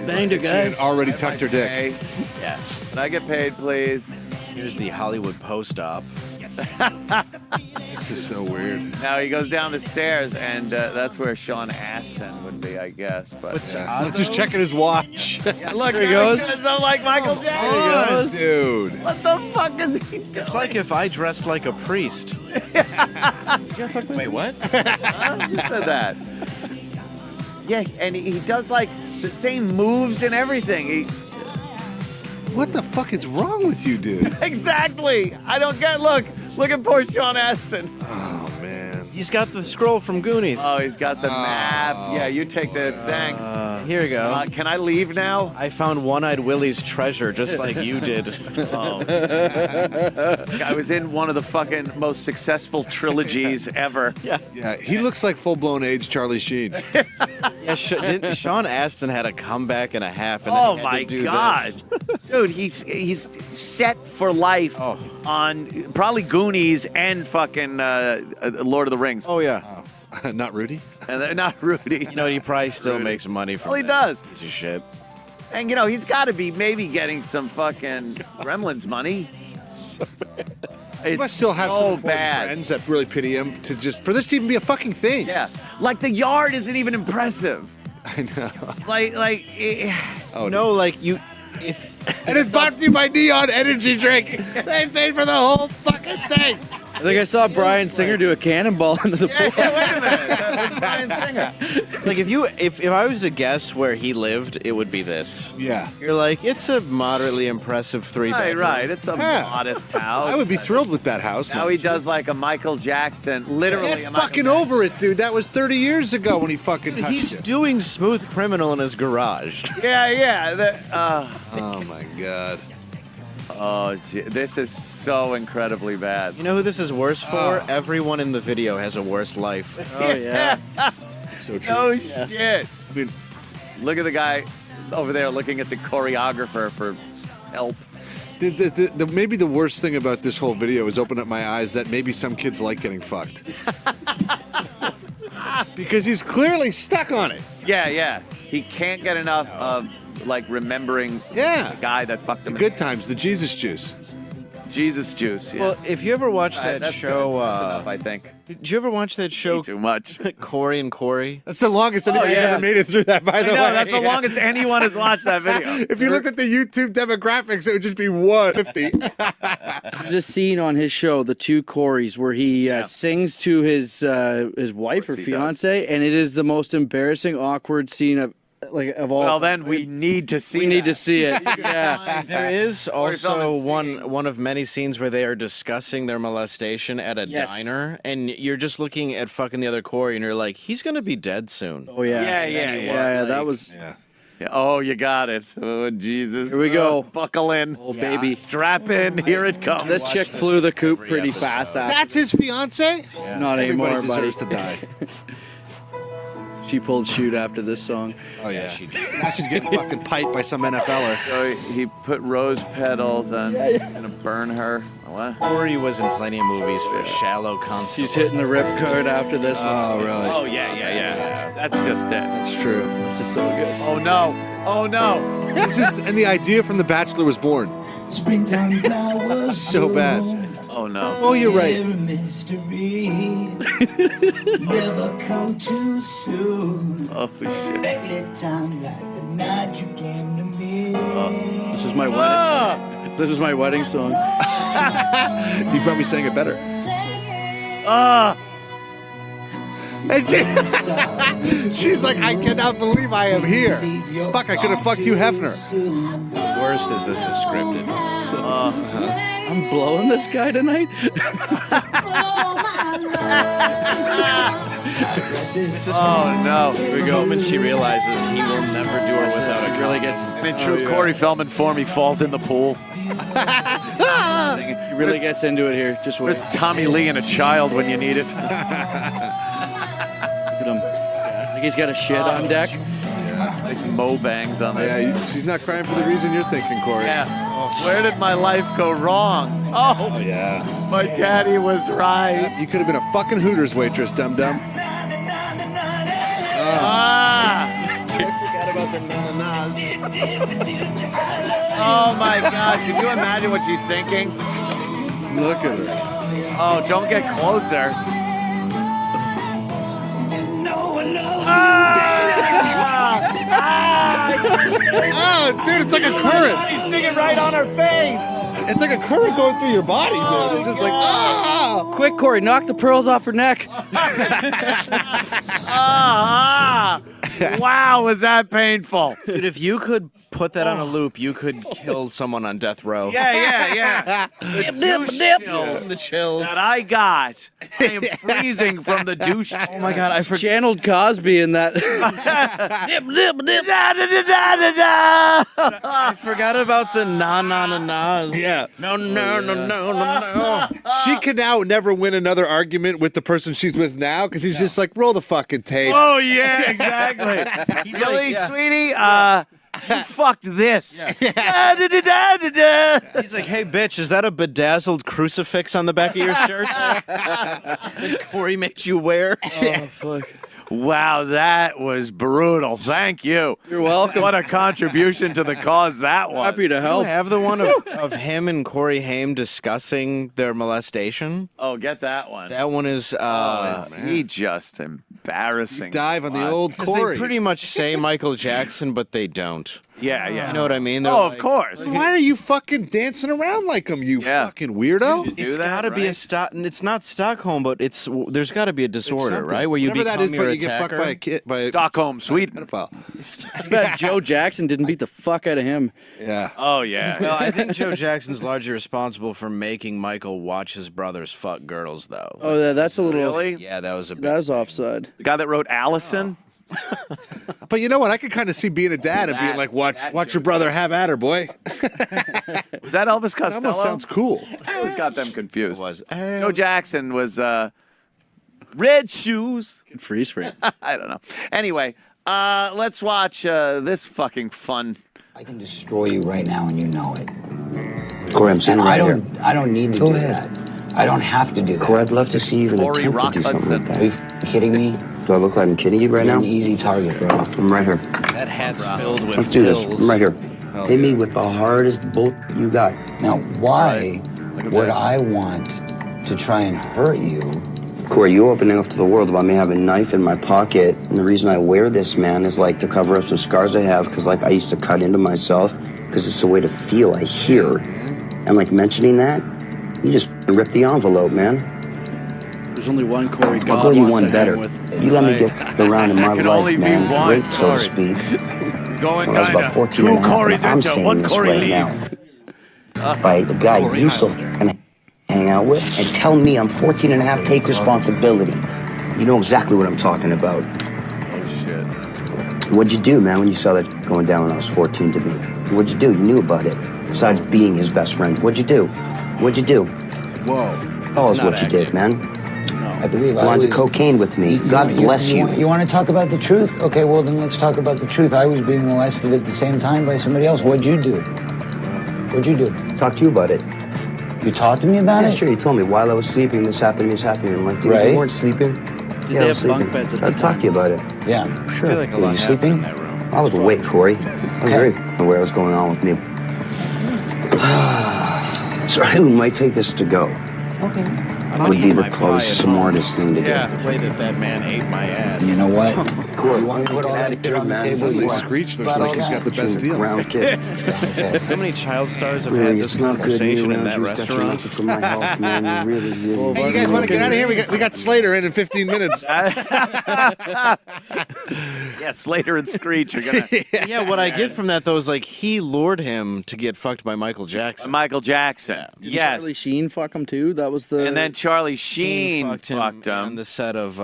Banged her, guys. She had already tucked her dick. Yeah. Can I get paid, please? Here's the Hollywood post-op. This is so weird. Now he goes down the stairs, and that's where Sean Astin would be, I guess. But Just checking his watch. yeah, look, There he goes. So like Michael Jackson. Dude. What the fuck is he doing? It's like if I dressed like a priest. Wait, what? Who said that? Yeah, and he does like the same moves and everything. What the fuck is wrong with you, dude? Exactly. I don't get. Look at poor Sean Astin. Oh, man. He's got the scroll from Goonies. Oh, he's got the map. Yeah, you take this. Thanks. Here we go. Can I leave now? I found One-Eyed Willie's treasure, just like you did. I was in one of the fucking most successful trilogies ever. Yeah, he looks like full-blown age Charlie Sheen. Sean Astin had a comeback and a half. And Oh then he had my to do God, this. dude, he's set for life on probably Goonies and fucking Lord of the Rings. Oh yeah, not Rudy. And they're not Rudy. You know he probably still makes money from. Well, he that does. Piece of shit. And he's got to be maybe getting some fucking Gremlins money. He must still have so some important bad. friends that really pity him for this to even be a fucking thing. Yeah, like the yard isn't even impressive. I know. And it's brought to you by Neon Energy Drink. They paid for the whole fucking thing. I think I saw Brian Singer do a cannonball into the pool. Wait a minute. That was Brian Singer. Like if I was to guess where he lived, it would be this. Yeah. You're like, it's a moderately impressive 3-bedroom. Right. It's a modest house. I would be thrilled with that house. Now he does like a Michael Jackson, literally. Get fucking over it, dude. That was 30 years ago when he fucking touched He's it. doing Smooth Criminal in his garage. Yeah. Oh my God. Oh, gee, this is so incredibly bad. You know who this is worse for? Everyone in the video has a worse life. Oh, yeah. So true. Oh, shit. I mean, look at the guy over there looking at the choreographer for help. Maybe the worst thing about this whole video is open up my eyes that maybe some kids like getting fucked. Because he's clearly stuck on it. Yeah. He can't get enough of, remembering the guy that fucked him. The good times, the Jesus juice. Jesus juice, yeah. Well, if you ever watched that that's show, good. That's enough, I think. Did you ever watch that show? Too much. Corey and Corey. That's the longest anybody's ever made it through that, by the way. That's the longest anyone has watched that video. If you looked at the YouTube demographics, it would just be 150. There's a scene on his show, The Two Coreys, where he sings to his wife or fiance, and it is the most embarrassing, awkward scene of all. Well, then we need to see. We need to see it. Yeah. There is also one of many scenes where they are discussing their molestation at a diner, and you're just looking at fucking the other Corey, and you're like, he's gonna be dead soon. Oh yeah. Yeah. That was. Yeah. Oh, you got it. Oh, Jesus. Here we go. Buckle in. Oh, baby. Strap in. Here it comes. This chick flew the coop pretty fast. That's his fiance? Yeah. Not anymore, Everybody buddy. deserves to die. She pulled shoot after this song. Oh, yeah. She did. Now she's getting fucking piped by some NFLer. So he put rose petals on. Gonna burn her. What? Corey was in plenty of movies for Shallow Constable. She's hitting the ripcord after this one. Oh, really? Oh, yeah. That's just it. That's true. This is so good. Oh, no. And the idea from The Bachelor was born. Springtime flowers. So bad. Oh, no. Oh, you're right. Mystery. Never come too soon. Oh, shit. Backlit time like the night you came to me. This is my wedding. This is my wedding song. You probably sang it better. And she's like, I cannot believe I am here. Fuck, I could have fucked Hugh Hefner. The worst is this is scripted. I'm blowing this guy tonight. This is no. Here we go. The moment she realizes he will never do her without a Really gets. And in true Corey Feldman form, he falls in the pool. He really gets into it here. Just wait. Where's Tommy Lee and a child when you need it? Look at him. I think he's got a shit on deck. Nice Mo bangs on there. Yeah, she's not crying for the reason you're thinking, Corey. Yeah. Where did my life go wrong? Oh, yeah. My daddy was right. You could have been a fucking Hooters waitress, dum-dum. I forgot about the nanas. Oh, my God. Could you imagine what she's thinking? Look at her. Oh, don't get closer. Oh, dude, it's like a current. He's singing right on her face. It's like a current going through your body, dude. It's just like, ah! Quick, Corey, knock the pearls off her neck. Wow, was that painful? Dude, if you could put that on a loop, you could kill someone on death row. Yeah. The chills that I got. I am freezing from the douche. Oh my God, I forgot. Channeled Cosby in that. I forgot about the na-na-na-nas. Yeah. No. She can now never win another argument with the person she's with now because he's just like, roll the fucking tape. Oh, yeah, exactly. Really, sweetie? You fucked this. He's like, hey, bitch, is that a bedazzled crucifix on the back of your shirt that Corey made you wear? Oh, fuck. Wow, that was brutal. Thank you. You're welcome. What a contribution to the cause that was. Happy to help. You have the one of him and Corey Haim discussing their molestation. Oh, get that one. That one is he just embarrassing. Dive on the old because Corey. they pretty much say Michael Jackson, but they don't. Yeah. You know what I mean? They're Oh, like, of course. Why are you fucking dancing around like him, you fucking weirdo? It's got to be a it's not Stockholm, but there's got to be a disorder, something. right? Where you Whatever that become is, your but you get fucked attacker. by a kid, by a Stockholm, Sweden. pedophile. I bet Joe Jackson didn't beat the fuck out of him. Yeah. Oh, yeah. Well, I think Joe Jackson's largely responsible for making Michael watch his brothers fuck girls, though. Oh, yeah, that's a little. Really? Yeah, that was a bit. That was offside. The guy that wrote Allison? But you know what? I could kind of see being a dad and being like, watch your brother have at her, boy. Was that Elvis Costello? That almost sounds cool. I always got them confused. It was. Joe Jackson was red shoes. Good freeze frame. I don't know. Anyway, let's watch this fucking fun. I can destroy you right now, and you know it. Corey, I'm saying right here. I don't need to Go do ahead. that. I don't have to do that. Corey, I'd love to see you even Corey attempt Rock to do something Hudson. like that. Are you kidding me? Do I look like I'm kidding you right You're now? an easy target, bro. I'm right here. That hat's filled with Let's do this. pills. I'm right here. Hit me with the hardest bolt you got. Now, why Look at would this. I want to try and hurt you? Corey, you're opening up to the world about me having a knife in my pocket. And the reason I wear this, man, is like to cover up some scars I have. Because like I used to cut into myself. Because it's a way to feel. I hear. And like mentioning that, you just rip the envelope, man. There's only one Corey I'll God go you wants one to better. hang with. You let me get around in my There can only life, be man. one Great, so to Corey. speak. Going When I was kind about of 14 two and a half, Corys and I'm into saying one this Corey right leave. now. By the guy you so and hang out with, and tell me I'm 14 and a half, take responsibility. You know exactly what I'm talking about. Oh, shit. What'd you do, man, when you saw that going down when I was 14 to me? What'd you do? You knew about it. Besides being his best friend, what'd you do? What'd you do? Whoa. Tell us not what you did, acting. man. I believe I Lines of was... cocaine with me. God bless you. You want to talk about the truth? Okay, well, then let's talk about the truth. I was being molested at the same time by somebody else. What'd you do? What'd you do? Talk to you about it. You talked to me about Yeah, it? sure. You told me while I was sleeping, this happened, this happened. I'm like, dude, Right. you weren't sleeping. Did Yeah, they I have was bunk sleeping. beds at the I'd talk time? to you about it. Yeah. Sure. I feel like a Were lot you happened sleeping? in that room. I was awake, Corey. I was very aware what was going on with me. So I might take this to go. Okay. I'm Would gonna be eat the my pie probably at home. smartest thing to do. The way that man ate my ass. You know what? Corey, You want to put all out that of shit here, on the man. table? Suddenly You want- Screech looks about like all he's that? got the best deal. Ground kid. How many child stars have Really, had this it's not good conversation news. in that It's restaurant? detrimental for my health, man. You really, really, Hey, you guys want to get out of here? We got Slater in 15 minutes. Yeah, Slater and Screech are going to... Yeah, what I get from that, though, is like he lured him to get fucked by Michael Jackson. Michael Jackson. Did Yes. Charlie Sheen fuck him too? That was the. And then Charlie Sheen fucked him on the set of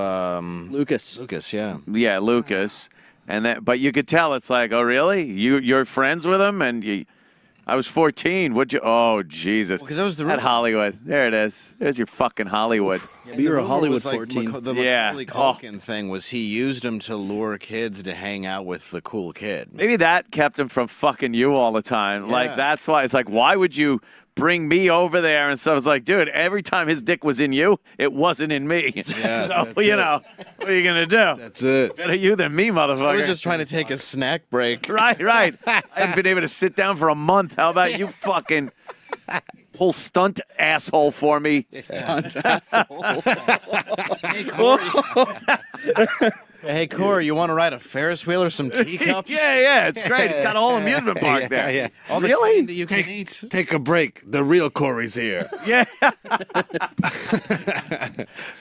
Lucas. Lucas, yeah. Yeah, Lucas. And then, but you could tell it's like, oh, really? You're friends with him? And I was 14. Would you? Oh, Jesus. Because that was the At Hollywood. There it is. There's your fucking Hollywood. Yeah, but you were a Hollywood Like 14. the Macaulay Culkin thing was he used him to lure kids to hang out with the cool kid. Maybe that kept him from fucking you all the time. Like, Yeah. that's why. It's like, why would you bring me over there? And so it's like, dude, every time his dick was in you, it wasn't in me. Yeah, so, that's you it. know, what are you going to do? That's it. Better you than me, motherfucker. I was just trying to take a snack break. Right. I haven't been able to sit down for a month. How about you fucking pull stunt asshole for me? Stunt asshole. Hey, Corey. Hey, Corey, you want to ride a Ferris wheel or some teacups? Yeah, it's great. It's got a whole amusement park there. Yeah. All the Really? candy you can eat. Take a break. The real Corey's here. Yeah.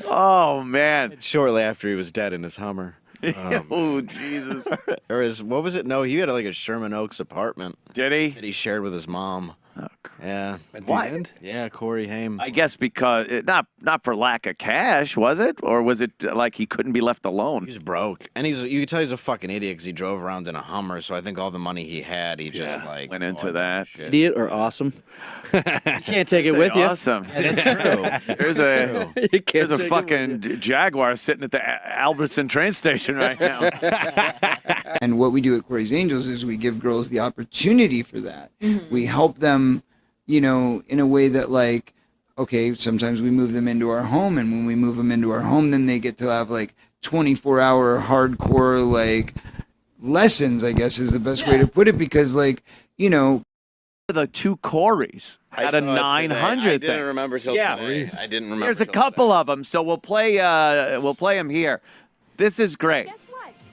Oh, man. Shortly after he was dead in his Hummer. Oh, Jesus. Or what was it? No, he had like a Sherman Oaks apartment. Did he? That he shared with his mom. Oh, yeah. What? Yeah, Corey Haim. I guess because not for lack of cash, was it? Or was it like he couldn't be left alone? He's broke. And you can tell he's a fucking idiot because he drove around in a Hummer, so I think all the money he had, he just went into that. Idiot or awesome? You can't take it with you. Awesome. Yeah, that's true. There's a fucking Jaguar sitting at the Albertson train station right now. And what we do at Corey's Angels is we give girls the opportunity for that. Mm-hmm. We help them, in a way that, like, okay, sometimes we move them into our home, and when we move them into our home, then they get to have, like, 24-hour hardcore, like, lessons, I guess is the best way to put it, because, like, the two Coreys had a 900 I didn't remember till today. I didn't remember. There's a couple of them, so we'll play them here. This is great.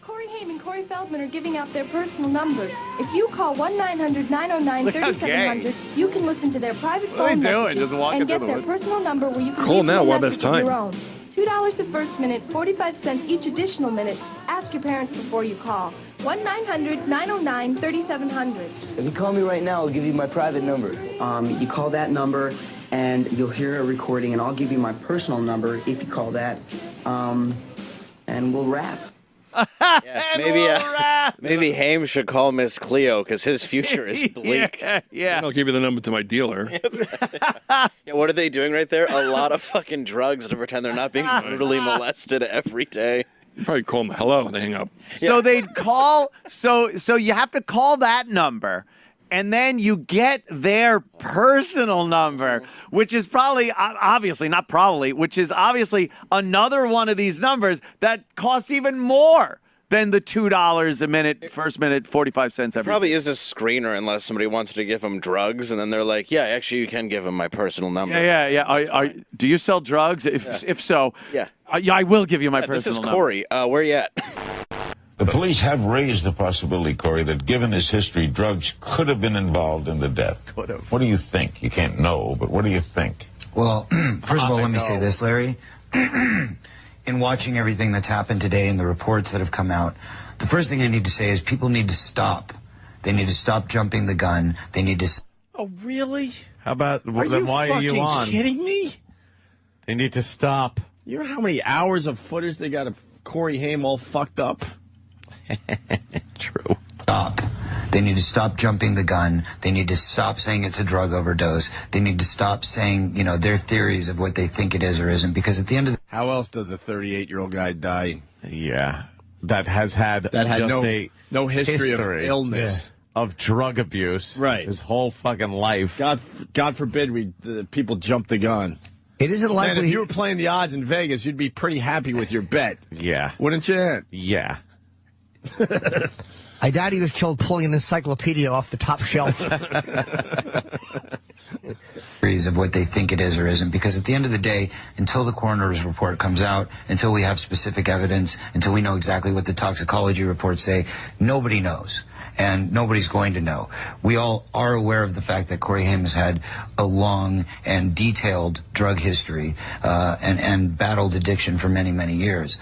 Corey Haim and Corey Feldman are giving out their personal numbers. If you call 1-900-909-3700, you can listen to their private What are phone they doing? messages Just walking and get through the their woods? personal number where you can Call leave now them a while there's message of your time. own. $2 the first minute, 45 cents each additional minute. Ask your parents before you call. 1-900-909-3700. If you call me right now, I'll give you my private number. You call that number, and you'll hear a recording, and I'll give you my personal number if you call that, and we'll rap. Maybe Haim should call Miss Cleo because his future is bleak. Yeah. I'll give you the number to my dealer. Yeah, what are they doing right there? A lot of fucking drugs to pretend they're not being brutally molested every day. You probably call them hello and they hang up. So they'd call. So you have to call that number, and then you get their personal number, which is probably which is obviously another one of these numbers that costs even more than the $2 a minute, first minute, 45 cents every. Probably is a screener unless somebody wants to give him drugs, and then they're like, "Yeah, actually, you can give him my personal number." Yeah. Do you sell drugs? If so, I will give you my personal This is number. Corey. Where you at? The police have raised the possibility, Corey, that given his history, drugs could have been involved in the death. What do you think? You can't know, but what do you think? Well, first of all, let me say this, Larry. In watching everything that's happened today and the reports that have come out, the first thing I need to say is people need to stop. They need to stop jumping the gun. They need to... Oh, really? How about, Are then you why are you fucking on? kidding me? They need to stop. You know how many hours of footage they got of Corey Haim all fucked up? True. Stop. They need to stop jumping the gun. They need to stop saying it's a drug overdose. They need to stop saying, their theories of what they think it is or isn't, because at the end of the... How else does a 38-year-old guy die? Yeah. That had no history of illness. Yeah. Of drug abuse. Right. His whole fucking life. God forbid people jump the gun. It isn't likely... Man, if you were playing the odds in Vegas, you'd be pretty happy with your bet. Yeah. Wouldn't you? Yeah. I doubt he was killed pulling an encyclopedia off the top shelf. Of what they think it is or isn't, because at the end of the day, until the coroner's report comes out, until we have specific evidence, until we know exactly what the toxicology reports say, nobody knows. And nobody's going to know. We all are aware of the fact that Corey Haim has had a long and detailed drug history and battled addiction for many, many years.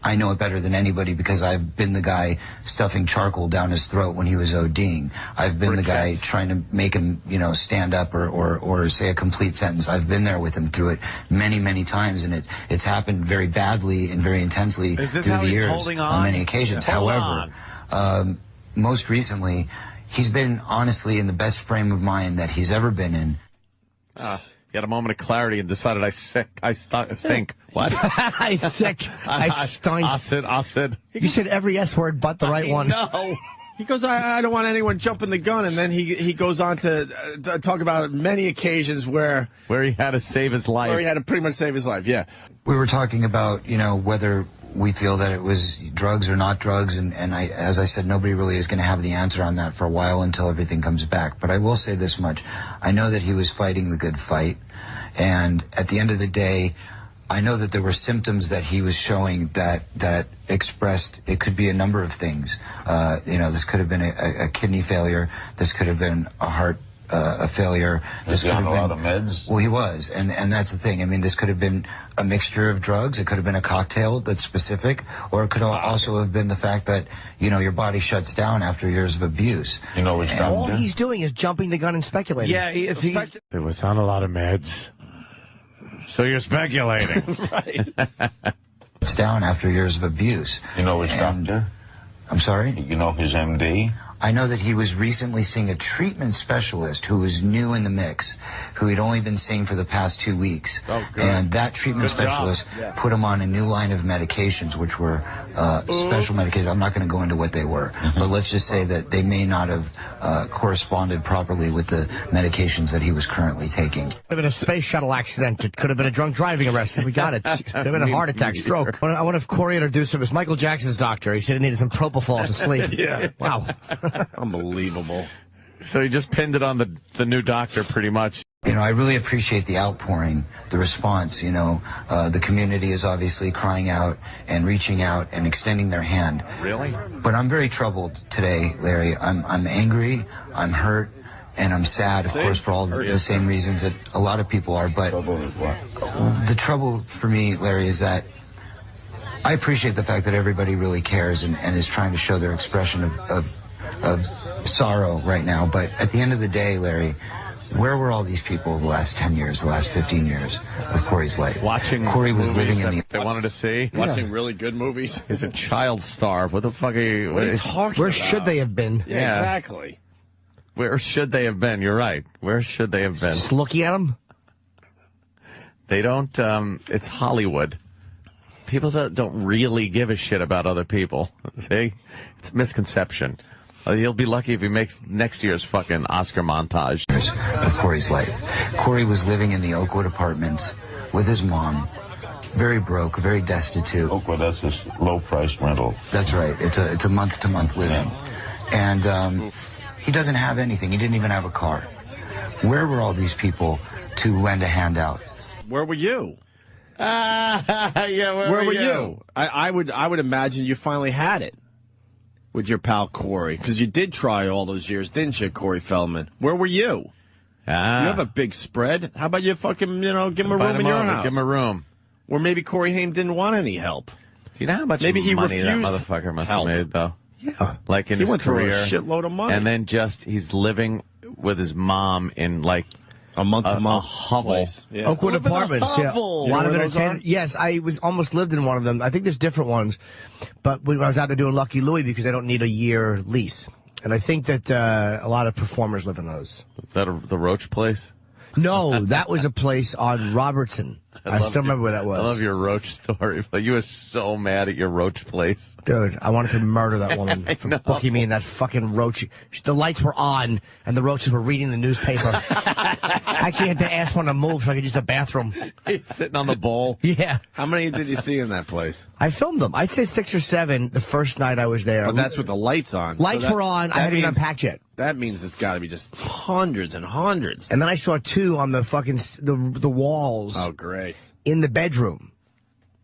I know it better than anybody because I've been the guy stuffing charcoal down his throat when he was ODing. I've been the guy trying to make him, stand up or say a complete sentence. I've been there with him through it many, many times, and it's happened very badly and very intensely through the years on many occasions. However, most recently, he's been honestly in the best frame of mind that he's ever been in. He had a moment of clarity and decided I stink. What? I sick. I stink. I said. You said every S word but the right one. No. He goes, I don't want anyone jumping the gun, and then he goes on to talk about many occasions where he had to save his life. Where he had to pretty much save his life, yeah. We were talking about, whether we feel that it was drugs or not drugs, and as I said, nobody really is going to have the answer on that for a while until everything comes back. But I will say this much. I know that he was fighting the good fight, and at the end of the day, I know that there were symptoms that he was showing that expressed, it could be a number of things. This could have been a kidney failure. This could have been a heart a failure. Was he on a lot of meds? Well, he was, and that's the thing. I mean, this could have been a mixture of drugs. It could have been a cocktail that's specific, or it could also have been the fact that, you know, your body shuts down after years of abuse. You know which All he's doing is jumping the gun and speculating. Yeah, it was on a lot of meds. So you're speculating. It's down after years of abuse. You know which doctor? I'm sorry? You know his MD? I know that he was recently seeing a treatment specialist who was new in the mix, who he'd only been seeing for the past 2 weeks. Oh, good. And that treatment Good job. specialist Yeah. put him on a new line of medications, which were special medications. I'm not going to go into what they were, but let's just say that they may not have corresponded properly with the medications that he was currently taking. Could have been a space shuttle accident. It could have been a drunk driving arrest. We got it. Could have been a heart attack, stroke. I wonder if Corey introduced him as Michael Jackson's doctor. He said he needed some propofol to sleep. Yeah. Wow. Unbelievable. So he just pinned it on the new doctor, pretty much. You know, I really appreciate the outpouring, the response. You know, the community is obviously crying out and reaching out and extending their hand. Really? But I'm very troubled today, Larry. I'm angry, I'm hurt, and I'm sad, of course, for all the same reasons that a lot of people are. But the trouble for me, Larry, is that I appreciate the fact that everybody really cares and is trying to show their expression of sorrow right now. But at the end of the day, Larry, where were all these people the last 10 years, the last 15 years of Corey's life? Watching Corey was living in that they wanted to see. Watching really good movies. He's a child star. What the fuck are you talking Where about? should they have been? Yeah, exactly. Where should they have been? You're right. Where should they have been? Just looking at them? They don't, it's Hollywood. People don't really give a shit about other people. See? It's a misconception. You'll be lucky if he makes next year's fucking Oscar montage. Of Corey's life. Corey was living in the Oakwood apartments with his mom, very broke, very destitute. Oakwood, that's a low-priced rental. That's right. It's a month-to-month living. And he doesn't have anything. He didn't even have a car. Where were all these people to lend a hand out? Where were you? Yeah, where were you? I would imagine you finally had it with your pal Corey, because you did try all those years, didn't you, Corey Feldman? Where were you? You have a big spread. How about you fucking, give him a room in your house? Give him a room. Or maybe Corey Haim didn't want any help. Do you know how much maybe he money refused that motherfucker must help. have made, though? Yeah. Like in He his went through a career. shitload of money. And then he's living with his mom in like a month-to-month hovel. place. Yeah. Oakwood Apartments, yeah. A lot of entertainment. Yes, I was almost lived in one of them. I think there's different ones, but when I was out there doing Lucky Louie because they don't need a year lease, and I think that a lot of performers live in those. Is that the Roach place? No, that was a place on Robertson. I still remember where that was. I love your Roach story. Like, you were so mad at your Roach place. Dude, I wanted to murder that woman for booking me in that fucking roach. The lights were on, and the roaches were reading the newspaper. I actually had to ask one to move so I could use the bathroom. He's sitting on the bowl. Yeah. How many did you see in that place? I filmed them. I'd say 6 or 7 the first night I was there. But that's with the lights on. Lights were on. I hadn't even unpacked yet. That means it's got to be just hundreds and hundreds. And then I saw 2 on the fucking the walls. Oh, great. In the bedroom.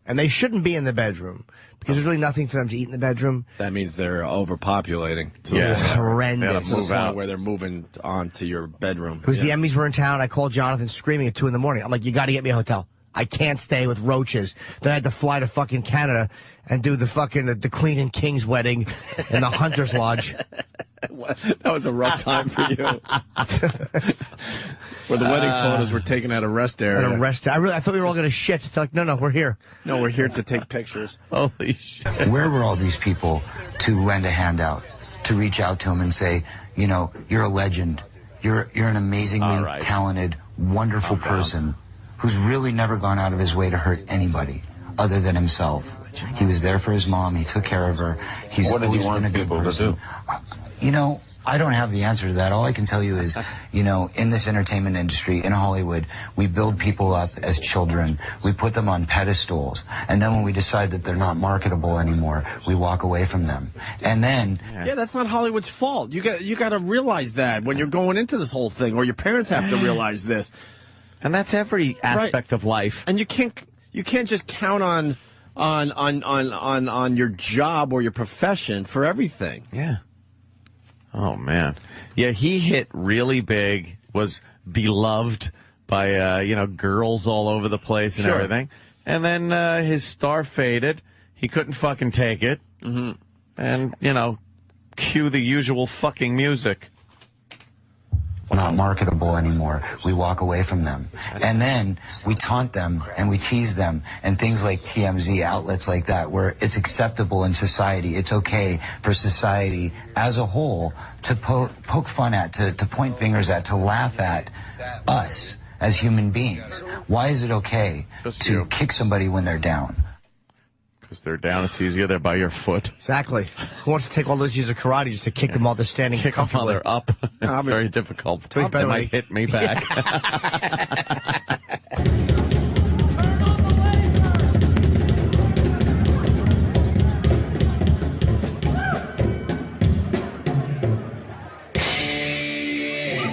And they shouldn't be in the bedroom because there's really nothing for them to eat in the bedroom. That means they're overpopulating. So it was horrendous. To the point where they're moving on to your bedroom. Because the Emmys were in town, I called Jonathan screaming at 2 in the morning. I'm like, you got to get me a hotel. I can't stay with roaches. Then I had to fly to fucking Canada and do the fucking the Queen and King's wedding in the Hunter's Lodge. That was a rough time for you. Where the wedding photos were taken at a rest area. At a rest I thought we were all going to shit. They're like, no, we're here. No, we're here to take pictures. Holy shit. Where were all these people to lend a hand out, to reach out to him and say, you're a legend. You're an amazingly talented, wonderful person who's really never gone out of his way to hurt anybody other than himself. He was there for his mom. He took care of her. He's always been a good person. I don't have the answer to that. All I can tell you is, in this entertainment industry, in Hollywood, we build people up as children. We put them on pedestals. And then when we decide that they're not marketable anymore, we walk away from them. And then... Yeah, that's not Hollywood's fault. You got to realize that when you're going into this whole thing, or your parents have to realize this. And that's every aspect of life. And you can't just count on your job or your profession for everything. Yeah. Oh, man. Yeah, he hit really big, was beloved by, girls all over the place and everything. And then his star faded. He couldn't fucking take it. Mm-hmm. And, cue the usual fucking music. We're not marketable anymore. We walk away from them. And then we taunt them and we tease them and things like TMZ, outlets like that, where it's acceptable in society. It's okay for society as a whole to poke fun at, to point fingers at, to laugh at us as human beings. Why is it okay to kick somebody when they're down? Because they're down, it's easier. They're by your foot. Exactly. Who wants to take all those years of karate just to kick them while they're standing Kick them while comfortably? they're up. It's very difficult. They might hit me back.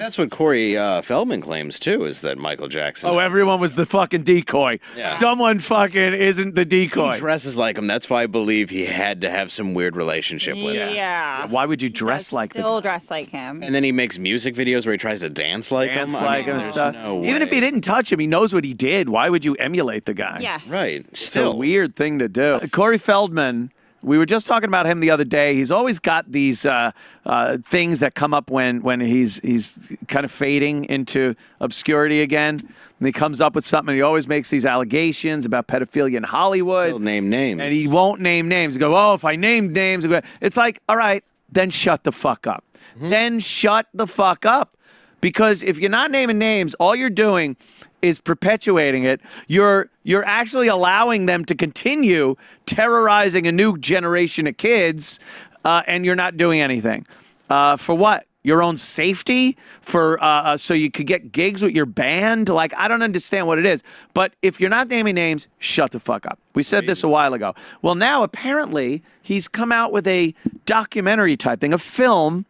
That's what Corey Feldman claims, too, is that Michael Jackson... Oh, everyone was the fucking decoy. Yeah. Someone fucking isn't the decoy. He dresses like him. That's why I believe he had to have some weird relationship with him. Yeah. Why would you dress like that? Still dress like him. And then he makes music videos where he tries to dance like him. And stuff. No Even if he didn't touch him, he knows what he did. Why would you emulate the guy? Yes. Right. It's a weird thing to do. Corey Feldman... We were just talking about him the other day. He's always got these things that come up when he's kind of fading into obscurity again. And he comes up with something. And he always makes these allegations about pedophilia in Hollywood. He'll name names. And he won't name names. He go, oh, if I name names. It's like, all right, then shut the fuck up. Mm-hmm. Then shut the fuck up. Because if you're not naming names, all you're doing is perpetuating it. You're actually allowing them to continue terrorizing a new generation of kids, and you're not doing anything. For what? Your own safety? For so you could get gigs with your band? Like, I don't understand what it is. But if you're not naming names, shut the fuck up. We said this a while ago. Well, now apparently he's come out with a documentary type thing, a film.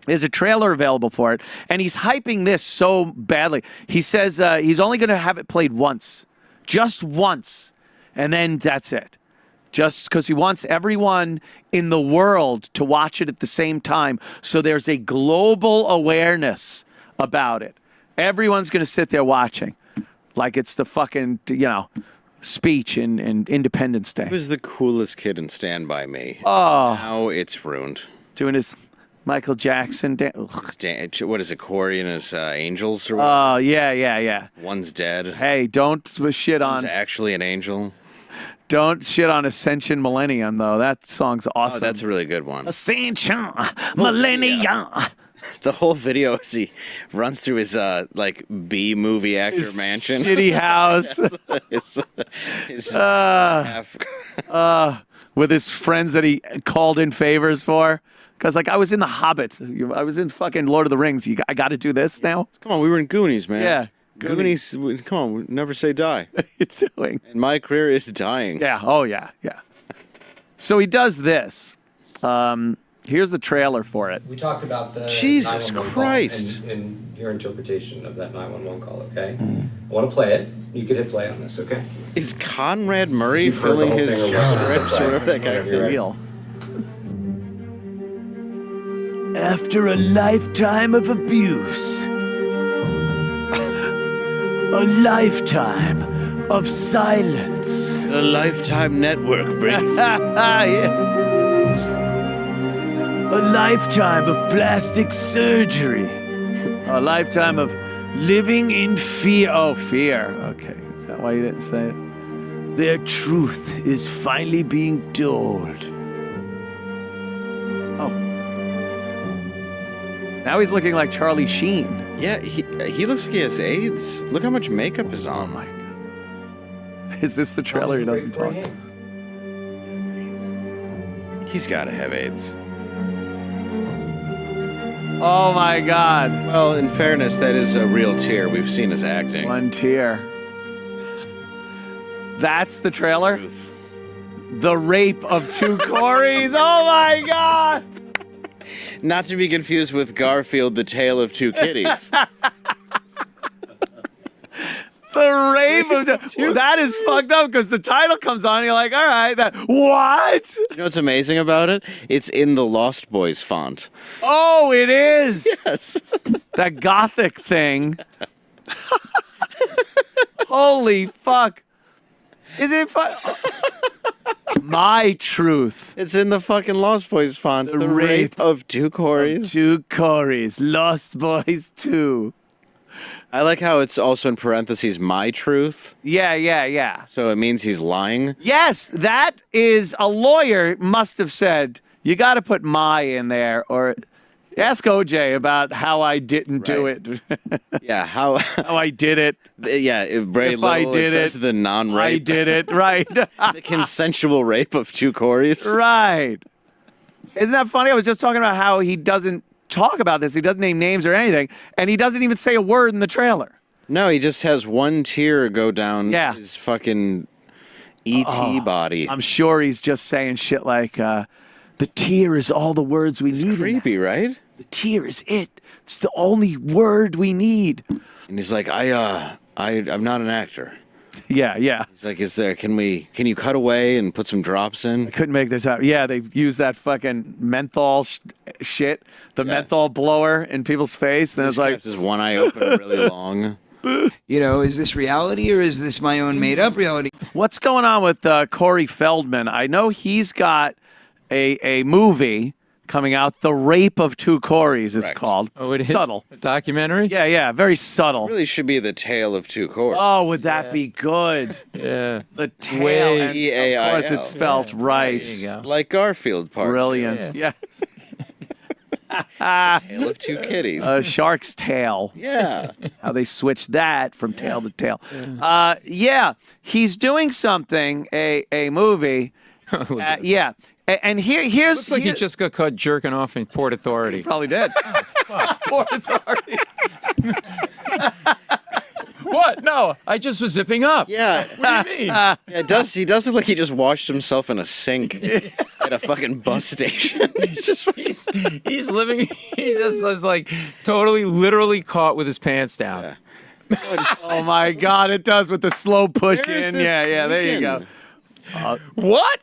There's a trailer available for it, and he's hyping this so badly. He says he's only going to have it played once, just once, and then that's it. Just because he wants everyone in the world to watch it at the same time, so there's a global awareness about it. Everyone's going to sit there watching, like it's the fucking, speech in Independence Day. He was the coolest kid in Stand By Me. Oh. Now it's ruined. Doing his... Michael Jackson. What is it, Corey and his Angels? Or Oh, yeah. One's dead. Hey, don't shit on... One's actually an angel. Don't shit on Ascension Millennium, though. That song's awesome. Oh, that's a really good one. Ascension Millennium. The whole video is he runs through his B-movie actor his mansion. Shitty house. With his friends that he called in favors for. Because, I was in The Hobbit. I was in fucking Lord of the Rings. I got to do this now? Come on, we were in Goonies, man. Yeah. Goonies, come on, we never say die. What are you doing? And my career is dying. Yeah, oh, yeah. So he does this. Here's the trailer for it. We talked about the Jesus 911 Christ. call and your interpretation of that 911 call, okay? I want to play it. You could hit play on this, okay? Is Conrad Murray You've heard the filling whole his thing or what? scripts or whatever that guy Whatever, said? right? Real. After a lifetime of abuse, a lifetime of silence. The Lifetime Network brings. A lifetime of plastic surgery. A lifetime of living in fear. Oh, fear. Okay. Is that why you didn't say it? Their truth is finally being told. Oh. Now he's looking like Charlie Sheen. Yeah, he looks like he has AIDS. Look how much makeup is on. Oh, my God. Is this the trailer? He doesn't talk. He's got to have AIDS. Oh, my God. Well, in fairness, that is a real tear. We've seen his acting. One tear. That's the trailer? The rape of two Coreys. Oh, my God. Not to be confused with Garfield, The Tale of Two Kitties. The rape of that is fucked up because the title comes on and you're like, all right, what? You know what's amazing about it? It's in the Lost Boys font. Oh, it is. Yes. That gothic thing. Holy fuck. Isn't it fun? My truth. It's in the fucking Lost Boys font. The rape of two Coreys. Two Coreys. Lost Boys 2. I like how it's also in parentheses, my truth. Yeah. So it means he's lying. Yes, that is a lawyer must have said, you got to put my in there, or ask OJ about how I didn't do it. Yeah, how I did it. Yeah, very If little. I did it says it, the non-rape. I did it, right. The consensual rape of two Coreys. Right. Isn't that funny? I was just talking about how he doesn't talk about this. He doesn't name names or anything, and he doesn't even say a word in the trailer. No, he just has one tear go down his fucking E.T. body. I'm sure he's just saying shit like, the tear is all the words we need. Creepy, right? The tear is it. It's the only word we need. And he's like, I'm not an actor. Yeah. He's like, can you cut away and put some drops in? I couldn't make this up. Yeah, they've used that fucking menthol shit, the menthol blower in people's face. And it's like, his one eye open really long. You know, is this reality or is this my own made-up reality? What's going on with Corey Feldman? I know he's got a movie coming out, The Rape of Two Coreys, it's called. Oh, it is? Subtle. A documentary? Yeah, very subtle. It really should be The Tale of Two Coreys. Oh, would that be good? Yeah. The Tale. And T-A-I-L. of course, it's spelled right. There you go. Like Garfield Part Brilliant. 2. Yeah. Tale of Two Kitties. Shark's tail. Yeah. How they switched that from tail to tail. Yeah, he's doing something, a movie. Yeah. And here's... Looks like he just got caught jerking off in Port Authority. He probably did. Port Authority. What? No, I just was zipping up. Yeah. What do you mean? Yeah, he does look like he just washed himself in a sink at a fucking bus station. He's living. He just was like totally, literally caught with his pants down. Yeah. Oh my God, it does with the slow push in. Yeah, there you go. What?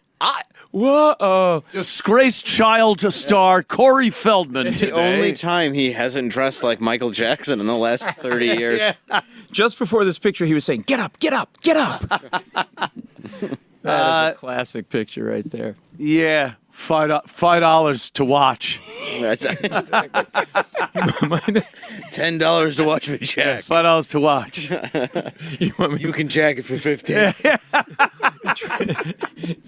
Whoa! Disgraced child star Corey Feldman. It's the only time he hasn't dressed like Michael Jackson in the last 30 years. Yeah. Just before this picture, he was saying, "Get up, get up, get up." That is a classic picture right there. Yeah, $5 to watch. That's $10 to watch me jack. $5 to watch. You can jack it for 15.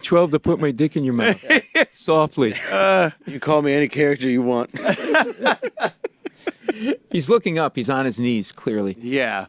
12 to put my dick in your mouth softly. You call me any character you want. He's looking up. He's on his knees, clearly. Yeah.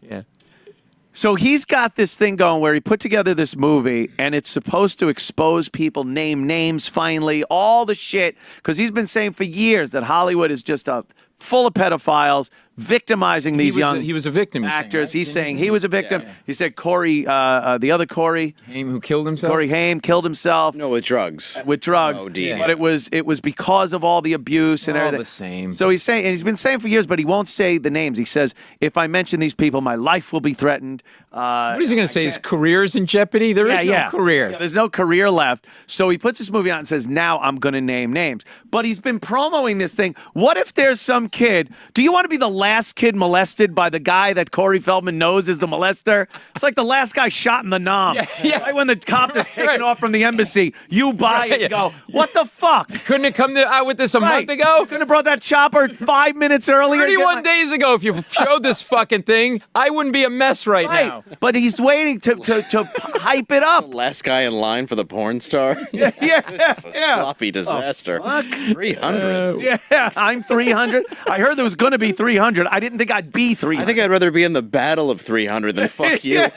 So he's got this thing going where he put together this movie, and it's supposed to expose people, name names finally, all the shit, because he's been saying for years that Hollywood is just full of pedophiles, victimizing these young He was a victim, actors. He's saying he was a victim. Yeah. He said Corey, the other Corey. Haim, who killed himself? Corey Haim killed himself. No, with drugs. With drugs. OD. But it was because of all the abuse and everything. All the same. So he's saying, and he's been saying for years, but he won't say the names. He says, if I mention these people, my life will be threatened. What is he going to say? His career's in jeopardy? There is no career. Yeah, there's no career left. So he puts this movie out and says, now I'm going to name names. But he's been promoting this thing. What if there's some kid? Do you want to be the last kid molested by the guy that Corey Feldman knows is the molester? It's like the last guy shot in the nom. Yeah. Right when the cop is taken off from the embassy, you buy it and go, what the fuck? Couldn't have come out with this a month ago? You couldn't have brought that chopper 5 minutes earlier. 31 days ago, if you showed this fucking thing, I wouldn't be a mess right now. But he's waiting to hype it up. Last guy in line for the porn star. Yeah. This is a sloppy disaster. Oh, 300. Yeah, I'm 300. I heard there was going to be 300. I didn't think I'd be 300. I think I'd rather be in the battle of 300 than fuck you.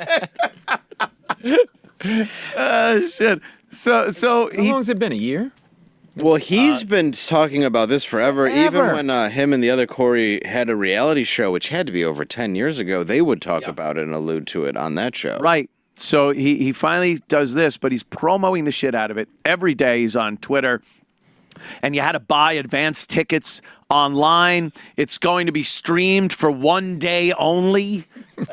Shit. So how long has it been? A year? Well, he's been talking about this forever. Even when him and the other Corey had a reality show, which had to be over 10 years ago, they would talk about it and allude to it on that show. Right. So he finally does this, but he's promoting the shit out of it. Every day he's on Twitter. and you had to buy advance tickets online. It's going to be streamed for one day only.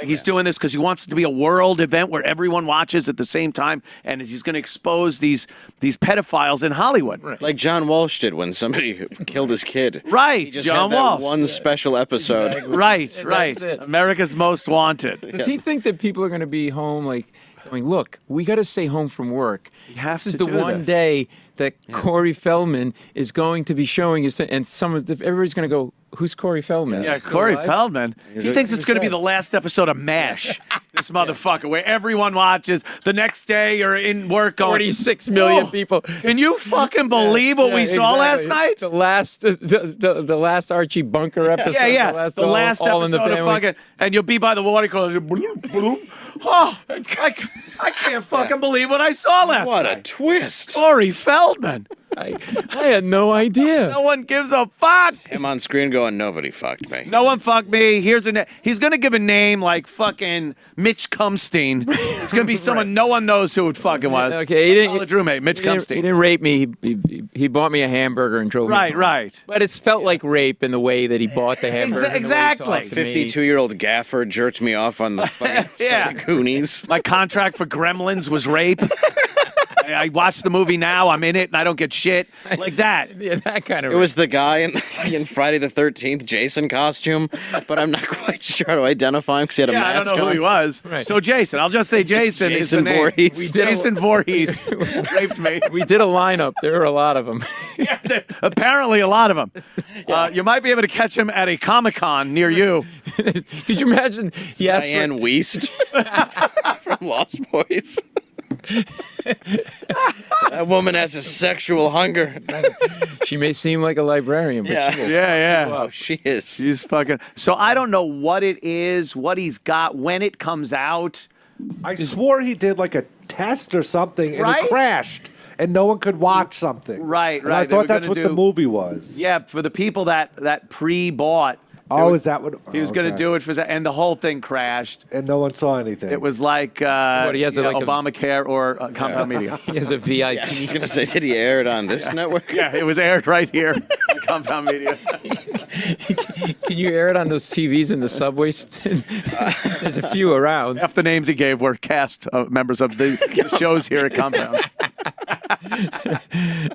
He's doing this because he wants it to be a world event where everyone watches at the same time, and he's going to expose these pedophiles in Hollywood. Like John Walsh did when somebody killed his kid. Right, He just John had that Walsh. one special episode. Right, And right. that's it. America's Most Wanted. Does he think that people are going to be home like going, look, we got to stay home from work. This is the do one this. day that Corey Feldman is going to be showing his, and everybody's going to go, who's Corey Feldman? Is Yeah, he still Corey alive? Feldman. He thinks it's going to be the last episode of MASH. This motherfucker, where everyone watches. The next day, you're in work going, 46 million "Whoa, people. Can you fucking believe what we saw last night? The last Archie Bunker episode. Yeah. The last All in the episode of Family. fucking, and you'll be by the water cooler. Bloom, bloom. Oh, I can't fucking believe what I saw last What night. a twist. Corey Feldman. I had no idea. No one gives a fuck. Him on screen going, nobody fucked me. No one fucked me. Here's he's gonna give a name like fucking Mitch Cumstein. It's gonna be someone no one knows who it fucking was. Okay, he didn't. College roommate, Mitch He Cumstein. didn't rape me. He bought me a hamburger and drove me. Right, home. right. But it's felt like rape in the way that he bought the hamburger. and the way he Exactly. talked to me. 52-year-old gaffer jerked me off on the fucking set of Goonies. My contract for Gremlins was rape. I watched the movie now. I'm in it, and I don't get shit like that. Yeah, that kind of. It was the guy in the fucking Friday the 13th Jason costume, but I'm not quite sure how to identify him because he had a I mask don't know on. who he was. Right. So Jason, I'll just say It's just Jason is the Jason name. Voorhees. Jason Voorhees raped me. We did a lineup. There were a lot of them. Apparently, a lot of them. You might be able to catch him at a Comic-Con near you. Could you imagine? He asked for- Diane Wiest from Lost Boys. That woman has a sexual hunger. She may seem like a librarian, but she will Yeah. Oh, she is. She's fucking. So I don't know what it is, what he's got, when it comes out. I swore he did like a test or something, and Right? it crashed, and no one could watch something. Right, And right. I They thought were that's gonna what the do- movie was. Yeah, for the people that pre-bought. Oh, is that what? He was going to okay. do it for that, and the whole thing crashed. And no one saw anything. It was like he has like a- Obamacare or Compound Media. He has a VIP. I was going to say, did he air it on this network? Yeah, it was aired right here on Compound Media. Can you air it on those TVs in the subways? There's a few around. Half the names he gave were cast members of the shows here at Compound.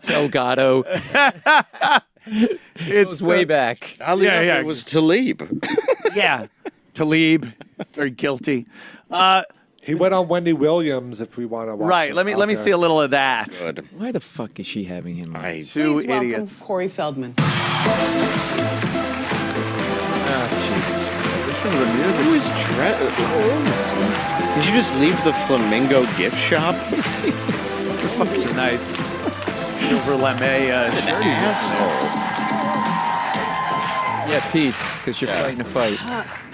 Delgado. It's Goes way back. Oddly enough, it was Talib. Yeah, Talib, very guilty. He went on Wendy Williams. If we want to watch. Right. it. Let me Okay. see a little of that. Good. Why the fuck is she having him? On? Two Please welcome idiots. Corey Feldman. Listen to the music. Who is Did you just leave the Flamingo gift shop? Fucking nice. Silver lame shirt. Asshole. Yeah, peace, because you're fighting a fight.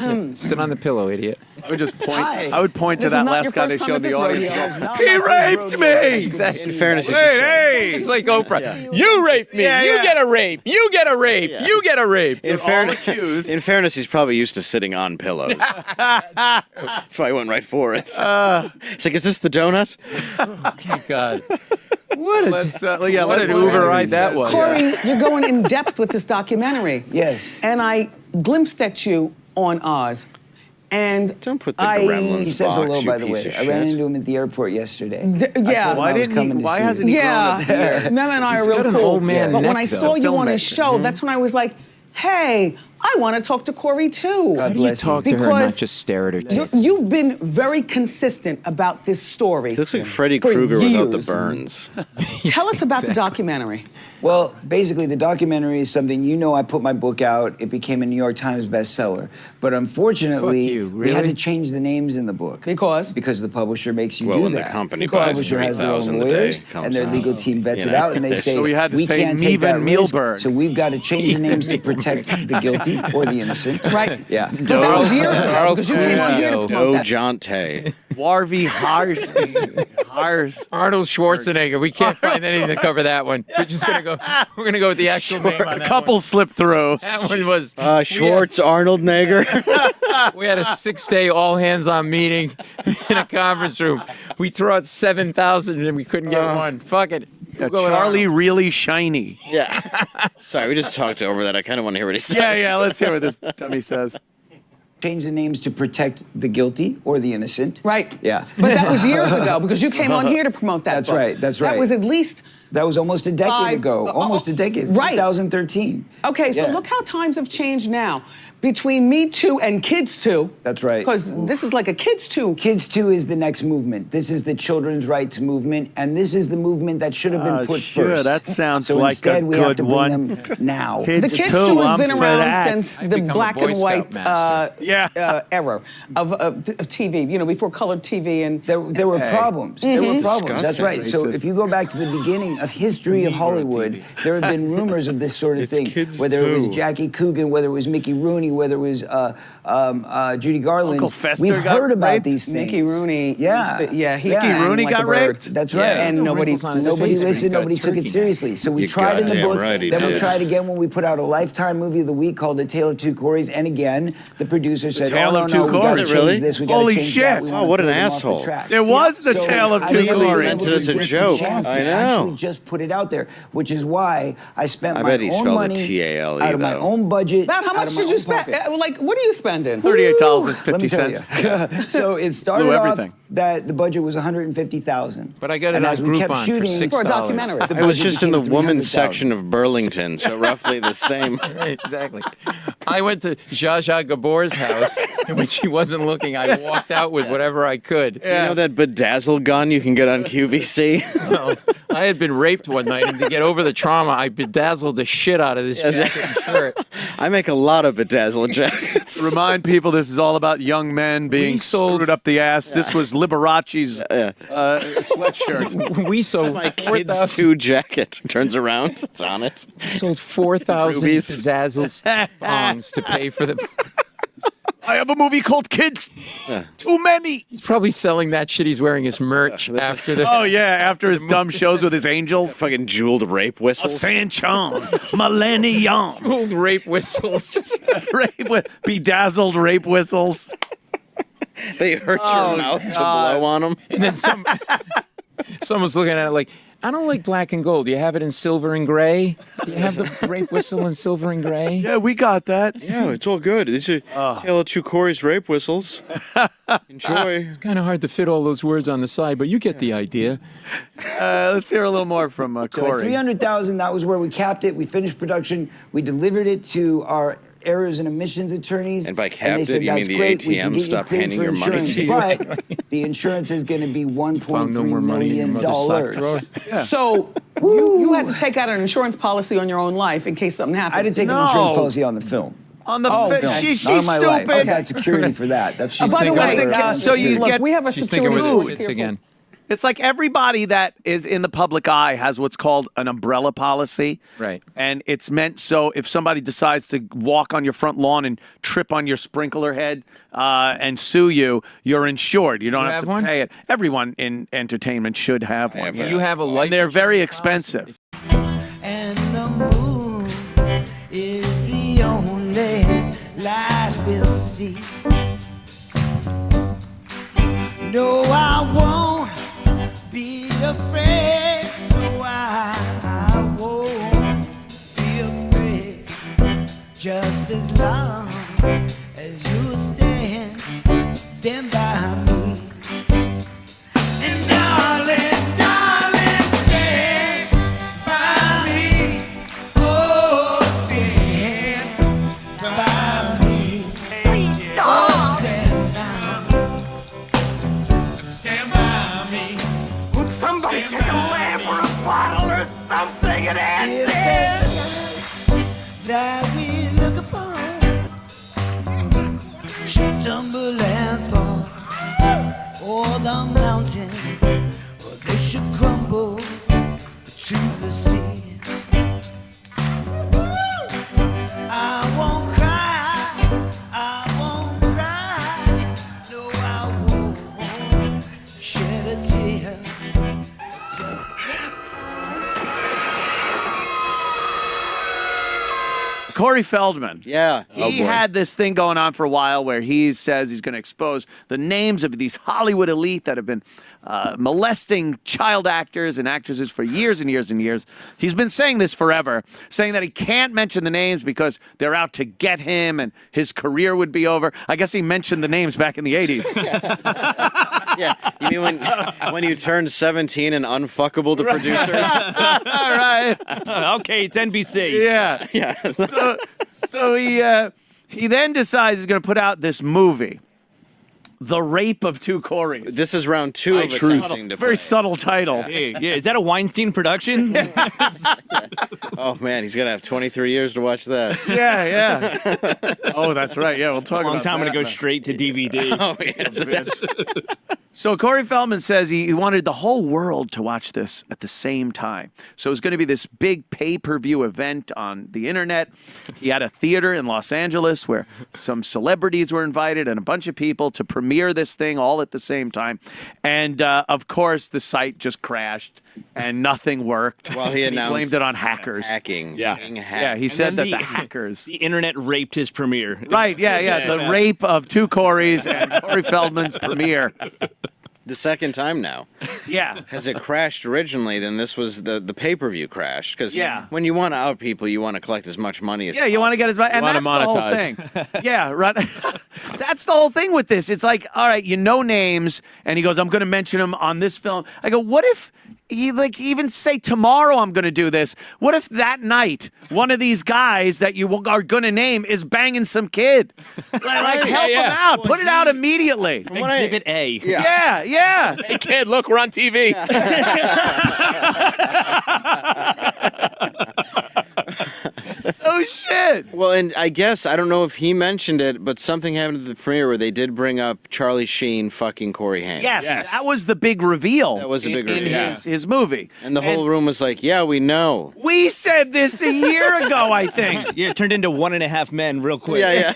Yeah, sit on the pillow, idiot. I would just point. Hi. I would point to This is that not last your guy they first time showed at the this audience. rodeo. He raped me. In fairness, Hey! It's like Oprah. You raped me. Yeah, you yeah. get a rape. You get a rape. You get a rape. in fairness, he's probably used to sitting on pillows. That's why he went right for it. It's like, is this the donut? God. What Let's, what let's an Uber ride that was. Corey, you're going in depth with this documentary. Yes. And I glimpsed at you on Oz. And Don't put the I- gremlins He says box, hello, you by the piece way. of I ran shit. into him at the airport yesterday. yeah. Why didn't he? Why hasn't he grown Yeah, up here? Mem and I He's are real got an cool. old man but when neck, I though. saw you on his Filmmaker. show, that's when I was like, hey, I want to talk to Corey too. How do you talk to her and not Because just stare at her tits? You've been very consistent about this story. He looks like Freddy For Krueger without the years. burns. Tell us about the documentary. Well, basically, the documentary is something, I put my book out. It became a New York Times bestseller. But unfortunately, Fuck you, we had really? to change the names in the book. Because? Because the publisher makes you Well, do when the that. company The buys publisher has their own 3,000 the day lawyers, it comes and their out. legal team vets You it know? out, and they say, So we had to say can't take that Meven risk, Mielberg. so we've got to change the names to protect the guilty or the innocent. Right. Yeah. But that was years ago, because you came on here to promote No that. Jante. Warvey Harstein. Arnold Schwarzenegger. We can't find anything to cover that one. We're just gonna go. We're gonna go with the actual name on A that couple one. slipped through. That one was Schwartz, Arnold, Nager. We had a 6-day all hands on meeting in a conference room. We threw out 7,000 and we couldn't get one. Fuck it. Yeah, Charlie really shiny. Yeah. Sorry, we just talked over that. I kind of want to hear what he says. Yeah, let's hear what this dummy says. Change the names to protect the guilty or the innocent. Right. Yeah. But that was years ago because you came on here to promote that That's book. right, that's right. That was at least... That was almost a decade ago. Almost a decade. Right. 2013. Okay, so Yeah. look how times have changed now. Between Me Too and Kids Too. That's right. Because this is like a Kids Too. Kids Too is the next movement. This is the children's rights movement, and this is the movement that should have been put first. That sounds so like instead, a we have good to bring one. them now. The Kids Too has been around since the become a black Boy and Scout white master. era of TV, you know, before colored TV. And There were problems. There were problems. That's disgusting. right. So if you go back to the beginning of history of Hollywood, there have been rumors of this sort of thing. Whether it was Jackie Coogan, whether it was Mickey Rooney, whether it was Judy Garland. Uncle Fester We've got heard about raped? these things. Mickey Rooney. Yeah. He Mickey sang Rooney like got a bird. raped? That's right. And nobody Nobody when he listened, got nobody took turkey it seriously. So we You tried in the goddamn book, right he then we did. tried again when we put out a Lifetime movie of the week called A Tale of Two Corys, and again, the producer said, Tale oh, of no, Two we gotta Corys? change Really? this, we gotta Holy change shit. that. We Oh, wanna what an throw them off the asshole. track. There was the So Tale of I Two really Corys. wanted Meant it as a to joke. chance I to know. actually just put it out there, which is why I spent I my bet he own spelled it money T-A-L-E, out of my though. own budget. About how out much of my did you own spend? pocket. Like, what are you spending? $38.50. So it started Blew off everything. that the budget was $150,000. But I got it And on as we kept Groupon for shooting $6. For a documentary. the I was budget just in the became women's 300,000. section of Burlington, so roughly the same. Right, exactly. I went to Zsa Zsa Gabor's house, and when she wasn't looking, I walked out with whatever I could. You know that bedazzle gun you can get on QVC? Well, I had been raped one night, and to get over the trauma, I bedazzled the shit out of this jacket and shirt. I make a lot of bedazzled jackets. Remind people this is all about young men being screwed up the ass. This was Liberace's sweatshirt. We sold My kid's 2 jacket. Turns around, it's on it. sold 4,000 Rubies. bedazzles bongs to pay for the... I have a movie called Kids. Too many. He's probably selling that shit he's wearing as merch after the... Oh, yeah, after his dumb shows with his angels. Fucking jeweled rape whistles. Ascension Millennium. Old rape whistles. Bedazzled rape whistles. They hurt your mouth to blow on them. And then someone's looking at it like, I don't like black and gold. Do you have it in silver and gray? Do you have the rape whistle in silver and gray? Yeah, we got that. Yeah, it's all good. These are Tale of Two Corys rape whistles. Enjoy. It's kind of hard to fit all those words on the side, but you get the idea. Let's hear a little more from So at Corey. 300,000, that was where we capped it. We finished production. We delivered it to our errors and omissions attorneys. And by they capped said, it, you mean "That's the great. We can ATM get you stopped cleared handing for your money insurance." to you. But the insurance is going to be $1.3 no more money in your million. mother's sock drawer. So you had to take out an insurance policy on your own life in case something happened. I didn't take an insurance policy on the film. On the film. she's Not on my life. stupid. I got security for that. That's just by the way, so you look, get. we have a She's thinking security with force it here again. It's like everybody that is in the public eye has what's called an umbrella policy. Right. And it's meant so if somebody decides to walk on your front lawn and trip on your sprinkler head and sue you, you're insured. You don't You have to have one? pay it. Everyone in entertainment should have one. You have a life. And they're very expensive. And the moon is the only light we'll see. No, I won't be afraid. No, I won't be afraid. Just as long as you stand by me. And darling, stand by me. Oh, stand by me. Oh, stand by me. Would somebody take a lamp or a bottle or something and add this? That we look upon should tumble and fall, or the mountain, or they should crumble to the sea. I won't cry, I won't cry, no, I won't shed a tear. Corey Feldman. Yeah. He had this thing going on for a while where he says he's going to expose the names of these Hollywood elite that have been molesting child actors and actresses for years and years and years. He's been saying this forever, saying that he can't mention the names because they're out to get him and his career would be over. I guess he mentioned the names back in the 80s. Yeah, you mean when you turned 17 and unfuckable to producers? All right. Okay, it's NBC. Yeah. Yeah. So he then decides he's going to put out this movie, The Rape of Two Coreys. This is round 2 of a thing to Very play. subtle title. Yeah, is that a Weinstein production? Oh man, he's gonna have 23 years to watch that. Yeah. Oh, that's right. Yeah, we'll talk about Long time that. to go straight to DVD. Oh yes. So Corey Feldman says he wanted the whole world to watch this at the same time. So it was going to be this big pay-per-view event on the internet. He had a theater in Los Angeles where some celebrities were invited and a bunch of people to premiere this thing all at the same time. And of course, the site just crashed and nothing worked. Well, he announced blamed it on hackers. Hacking. Yeah. Being hacked. Yeah, he said that the hackers. The internet raped his premiere. Right, yeah. The rape of two Coreys and Corey Feldman's premiere. The second time now. Yeah. Has it crashed originally, then this was the pay-per-view crash. Because when you want to out people, you want to collect as much money as possible. You want to get as much, and that's the whole thing. Yeah, right. That's the whole thing with this. It's like, all right, you know names, and he goes, I'm going to mention them on this film. I go, what if you even say tomorrow I'm going to do this? What if that night one of these guys that you are going to name is banging some kid? Like help him out. Put it out immediately. Exhibit A. Yeah. Hey kid, look, we're on TV. Oh shit. Well, and I guess, I don't know if he mentioned it, but something happened at the premiere where they did bring up Charlie Sheen fucking Corey Haim. Yes, that was the big reveal. That was a big reveal. In his movie. And the whole room was like, yeah, we know. We said this a year ago, I think. Yeah, it turned into 1.5 Men real quick. Yeah.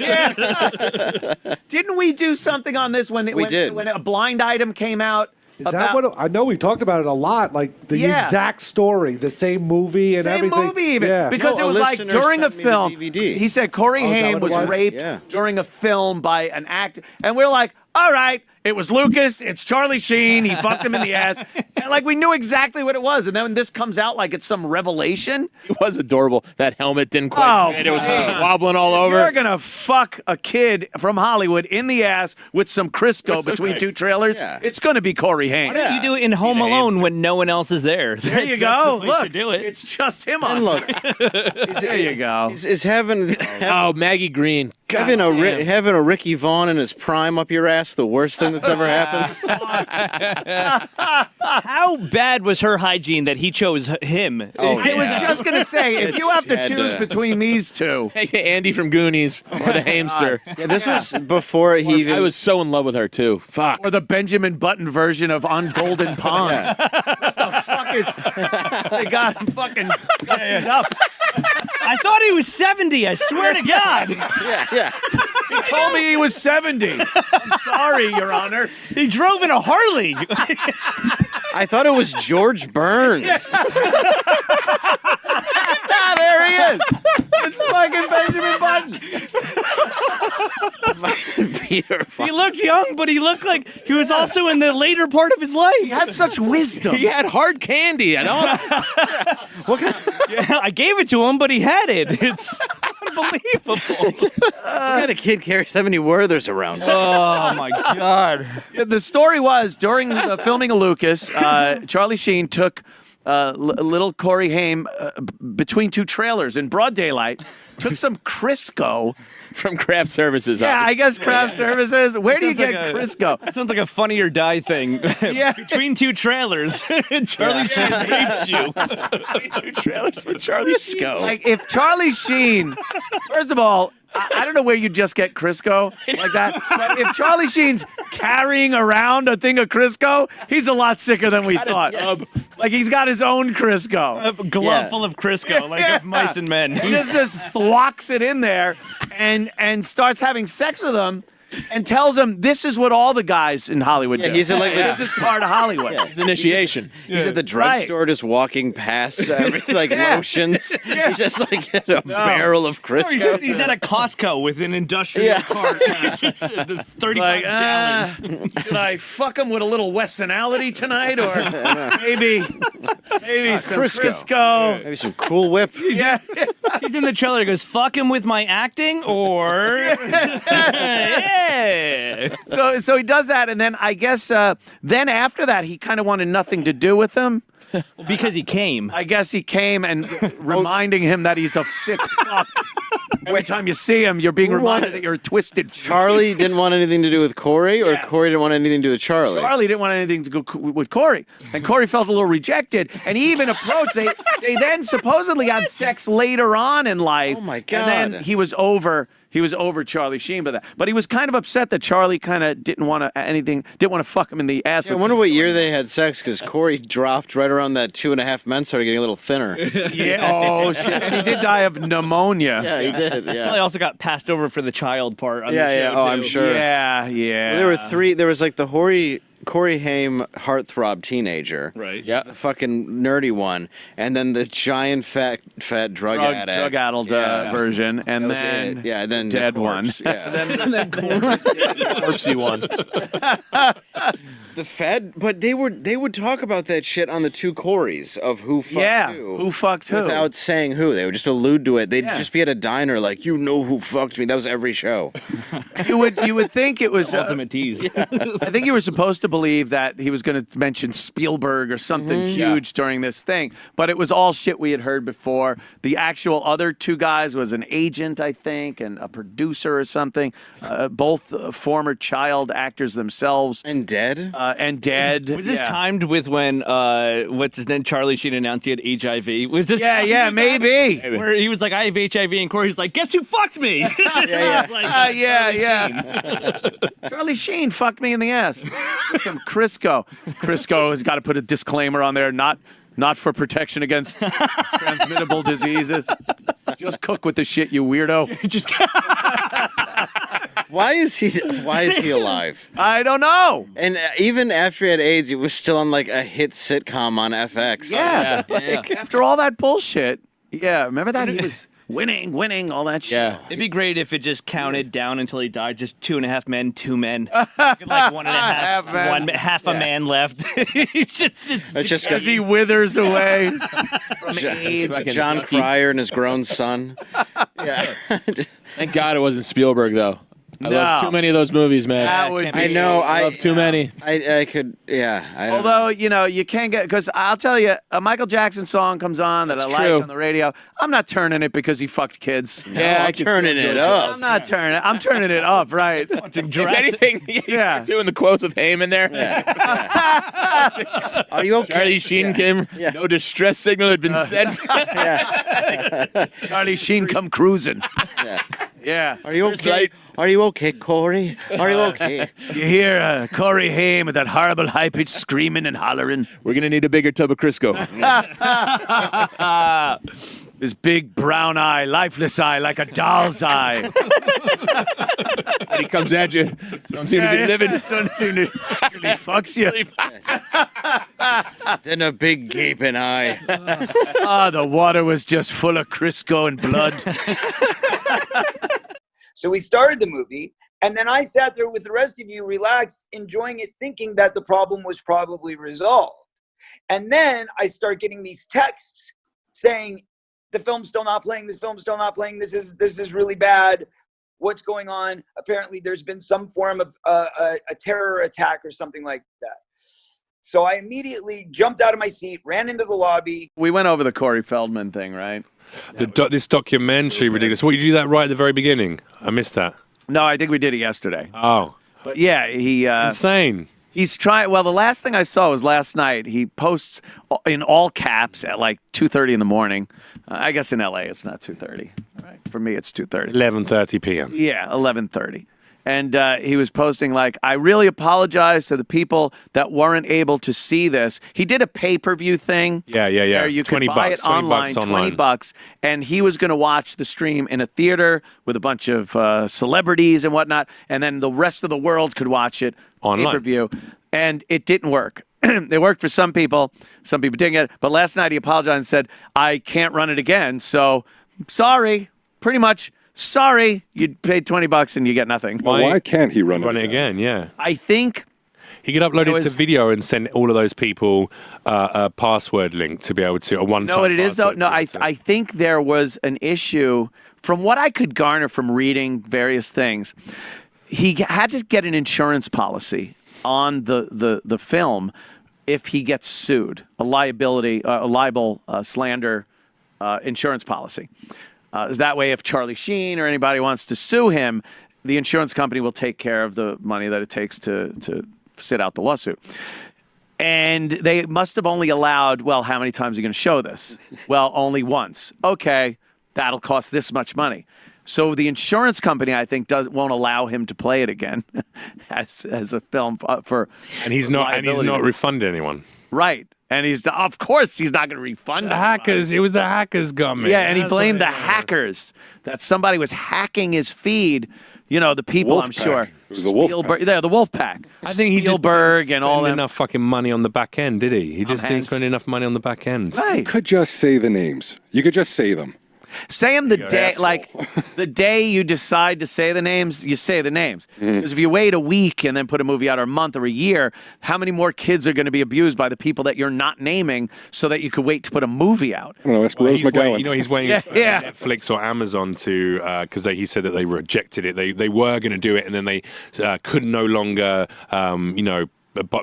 Didn't we do something on this when a blind item came out? Is that what I know? We talked about it a lot, like the exact story, the same movie and Same everything. movie even. Yeah. Because it was like during a film. He said Corey Haim was raped during a film by an actor. And we're like, all right, it was Lucas, it's Charlie Sheen, he fucked him in the ass. And like we knew exactly what it was. And then when this comes out like it's some revelation. It was adorable. That helmet didn't quite fit. It was wobbling all over. You're going to fuck a kid from Hollywood in the ass with some Crisco between two trailers. Yeah. It's going to be Corey Haim. Why don't you do it in Home Alone when no one else is there? There you go. That's the place Look, to do it. It's just him on. And look, there you go. Is having Maggie Green. Having a Ricky Vaughn in his prime up your ass the worst thing that's ever happened? How bad was her hygiene that he chose him? I was just going to say, if you have to choose between these two. Andy from Goonies or the Hamster. Yeah, this was before he even... I was so in love with her, too. Fuck. Or the Benjamin Button version of On Golden Pond. What the fuck is... They got him fucking gussied up. I thought he was 70, I swear to God. Yeah. He told me he was 70. I'm sorry, Your Honor. He drove in a Harley. I thought it was George Burns. There he is. It's fucking Benjamin Button. Peter. He looked young, but he looked like he was also in the later part of his life. He had such wisdom. He had hard candy. I don't. Yeah, I gave it to him, but he had it. It's unbelievable. What kind of kid carries that many Werthers around? Oh my God. Yeah, the story was during the filming of Lucas, Charlie Sheen took little Corey Haim between two trailers in broad daylight, took some Crisco. From Craft Services. Yeah, I guess Craft Services. Where do you get Crisco? That sounds like a Funny or Die thing. Yeah. Between two trailers, Charlie Sheen rapes you. Between two trailers with Charlie Sheen. Like, if Charlie Sheen, first of all, I don't know where you just get Crisco like that, but if Charlie Sheen's carrying around a thing of Crisco, he's a lot sicker than we thought. Like, he's got his own Crisco. A glove full of Crisco, like of Mice and Men. He just thwacks it in there and starts having sex with them. and tells him this is what all the guys in Hollywood do. He's like, this is part of Hollywood. Yeah. It's initiation. He's at the drugstore just walking past everything, like lotions. He's just like in a barrel of Crisco. He's at a Costco with an industrial cart. Just, 35 gallon. Should I fuck him with a little Westonality tonight, or maybe some Crisco. Maybe some Cool Whip. Yeah. He's in the trailer. He goes, "Fuck him with my acting," or yeah. So he does that, and then I guess then after that he kind of wanted nothing to do with him. Well, because he came. I guess he came and reminding him that he's a sick fuck. Every time you see him, you're being reminded that you're a twisted. Charlie didn't want anything to do with Corey, or Corey didn't want anything to do with Charlie? Charlie didn't want anything to go with Corey, and Corey felt a little rejected, and he even approached. They then supposedly had sex later on in life. Oh my God! And then he was over Charlie Sheen, but he was kind of upset that Charlie kind of didn't want to fuck him in the ass. Yeah, I wonder what year they had sex, because Corey dropped right around that 2.5 men, started getting a little thinner. Yeah. Oh shit! And he did die of pneumonia. Yeah, he did. Yeah. Probably also got passed over for the child part. On the Yeah. show, Oh, too. I'm sure. Yeah. Well, there were three. There was like the Corey Haim heartthrob teenager. Right. Yeah. The fucking nerdy one. And then the giant fat drug addict. Drug-addled version. And That was then it. Yeah, then dead the corpse. one. Yeah. And then Corpsey one. The Fed, but they would talk about that shit on the two Coreys of who fucked who. Who fucked who. Without saying who. They would just allude to it. They'd just be at a diner like, you know who fucked me. That was every show. You would think it was ultimate tease. I think you were supposed to believe that he was going to mention Spielberg or something huge during this thing, but it was all shit we had heard before. The actual other two guys was an agent, I think, and a producer or something. Both former child actors themselves. And dead? Was this timed with when what's his name? Charlie Sheen announced he had HIV. Was this? Yeah, maybe. Where he was like, "I have HIV," and Corey's like, "Guess who fucked me?" Charlie Sheen fucked me in the ass. Some Crisco. Crisco has got to put a disclaimer on there, not for protection against transmittable diseases. Just cook with the shit, you weirdo. Why is he alive? I don't know. And even after he had AIDS, he was still on like a hit sitcom on FX. Yeah. After all that bullshit. Yeah, remember that? He was winning, all that shit. Yeah. It'd be great if it just counted down until he died. Just 2.5 men, 2 men. Like 1.5, half a man left. It's just as he withers away from AIDS. John Cryer and his grown son. Yeah. Thank God it wasn't Spielberg, though. I love too many of those movies, man. I know. I love too many. I could. Yeah. Although you can't get, because I'll tell you, a Michael Jackson song comes on that I like on the radio. I'm not turning it because he fucked kids. Yeah, I'm turning it up. I'm not turning it. I'm turning it up, right? If anything, he's doing the quotes with Haim in there. Are you okay? Charlie Sheen came. No distress signal had been sent. Charlie Sheen come cruising. Yeah. Are you okay? Are you okay, Corey? Are you okay? You hear Corey Haim with that horrible high-pitched screaming and hollering. We're going to need a bigger tub of Crisco. His big brown eye, lifeless eye, like a doll's eye. When he comes at you, don't seem to be living. Don't seem to. He fucks you. Then a big gaping eye. The water was just full of Crisco and blood. So we started the movie, and then I sat there with the rest of you, relaxed, enjoying it, thinking that the problem was probably resolved. And then I start getting these texts saying, the film's still not playing, this film's still not playing, this is really bad. What's going on? Apparently there's been some form of a terror attack or something like that. So I immediately jumped out of my seat, ran into the lobby. We went over the Corey Feldman thing, right? This documentary, ridiculous. What, you do that right at the very beginning? I missed that. No, I think we did it yesterday. Oh. But yeah, he... Insane. He's trying... Well, the last thing I saw was last night. He posts in all caps at like 2:30 in the morning. I guess in L.A. it's not 2:30. Right? For me, it's 2:30. 11:30 p.m. Yeah, 11:30. And he was posting like, I really apologize to the people that weren't able to see this. He did a pay-per-view thing. Yeah. Where you could buy it online, $20, and he was going to watch the stream in a theater with a bunch of celebrities and whatnot, and then the rest of the world could watch it online. Pay-per-view. And it didn't work. It worked for some people didn't get it. But last night he apologized and said, I can't run it again. So sorry, pretty much. Sorry, you paid $20 and you get nothing. Why can't he run it again? Yeah, I think he could upload it to video and send all of those people a password link to be able to a one-time. No, what it is though. No, I think there was an issue from what I could garner from reading various things. He had to get an insurance policy on the film if he gets sued, a libel slander insurance policy. Is that way if Charlie Sheen or anybody wants to sue him, the insurance company will take care of the money that it takes to sit out the lawsuit. And they must have only allowed, well, how many times are you going to show this? Well, only once. Okay, that'll cost this much money. So the insurance company, I think, won't allow him to play it again as a film for. And he's not refunding anyone. Right. And of course he's not going to refund the hackers. It was the hackers got me. Yeah, and he blamed the hackers that somebody was hacking his feed. You know, the people, I'm sure. It was the wolf pack. Yeah, the wolf pack. I think he just and all that. Enough fucking money on the back end, did he? He just didn't spend enough money on the back end. Right. You could just say the names. You could just say them. Say them the day, the day you decide to say the names, you say the names. Because if you wait a week and then put a movie out, or a month or a year, how many more kids are going to be abused by the people that you're not naming so that you could wait to put a movie out? I don't know, ask Rose McGowan. He's waiting for Netflix or Amazon to, because he said that they rejected it. They were going to do it, and then they could no longer,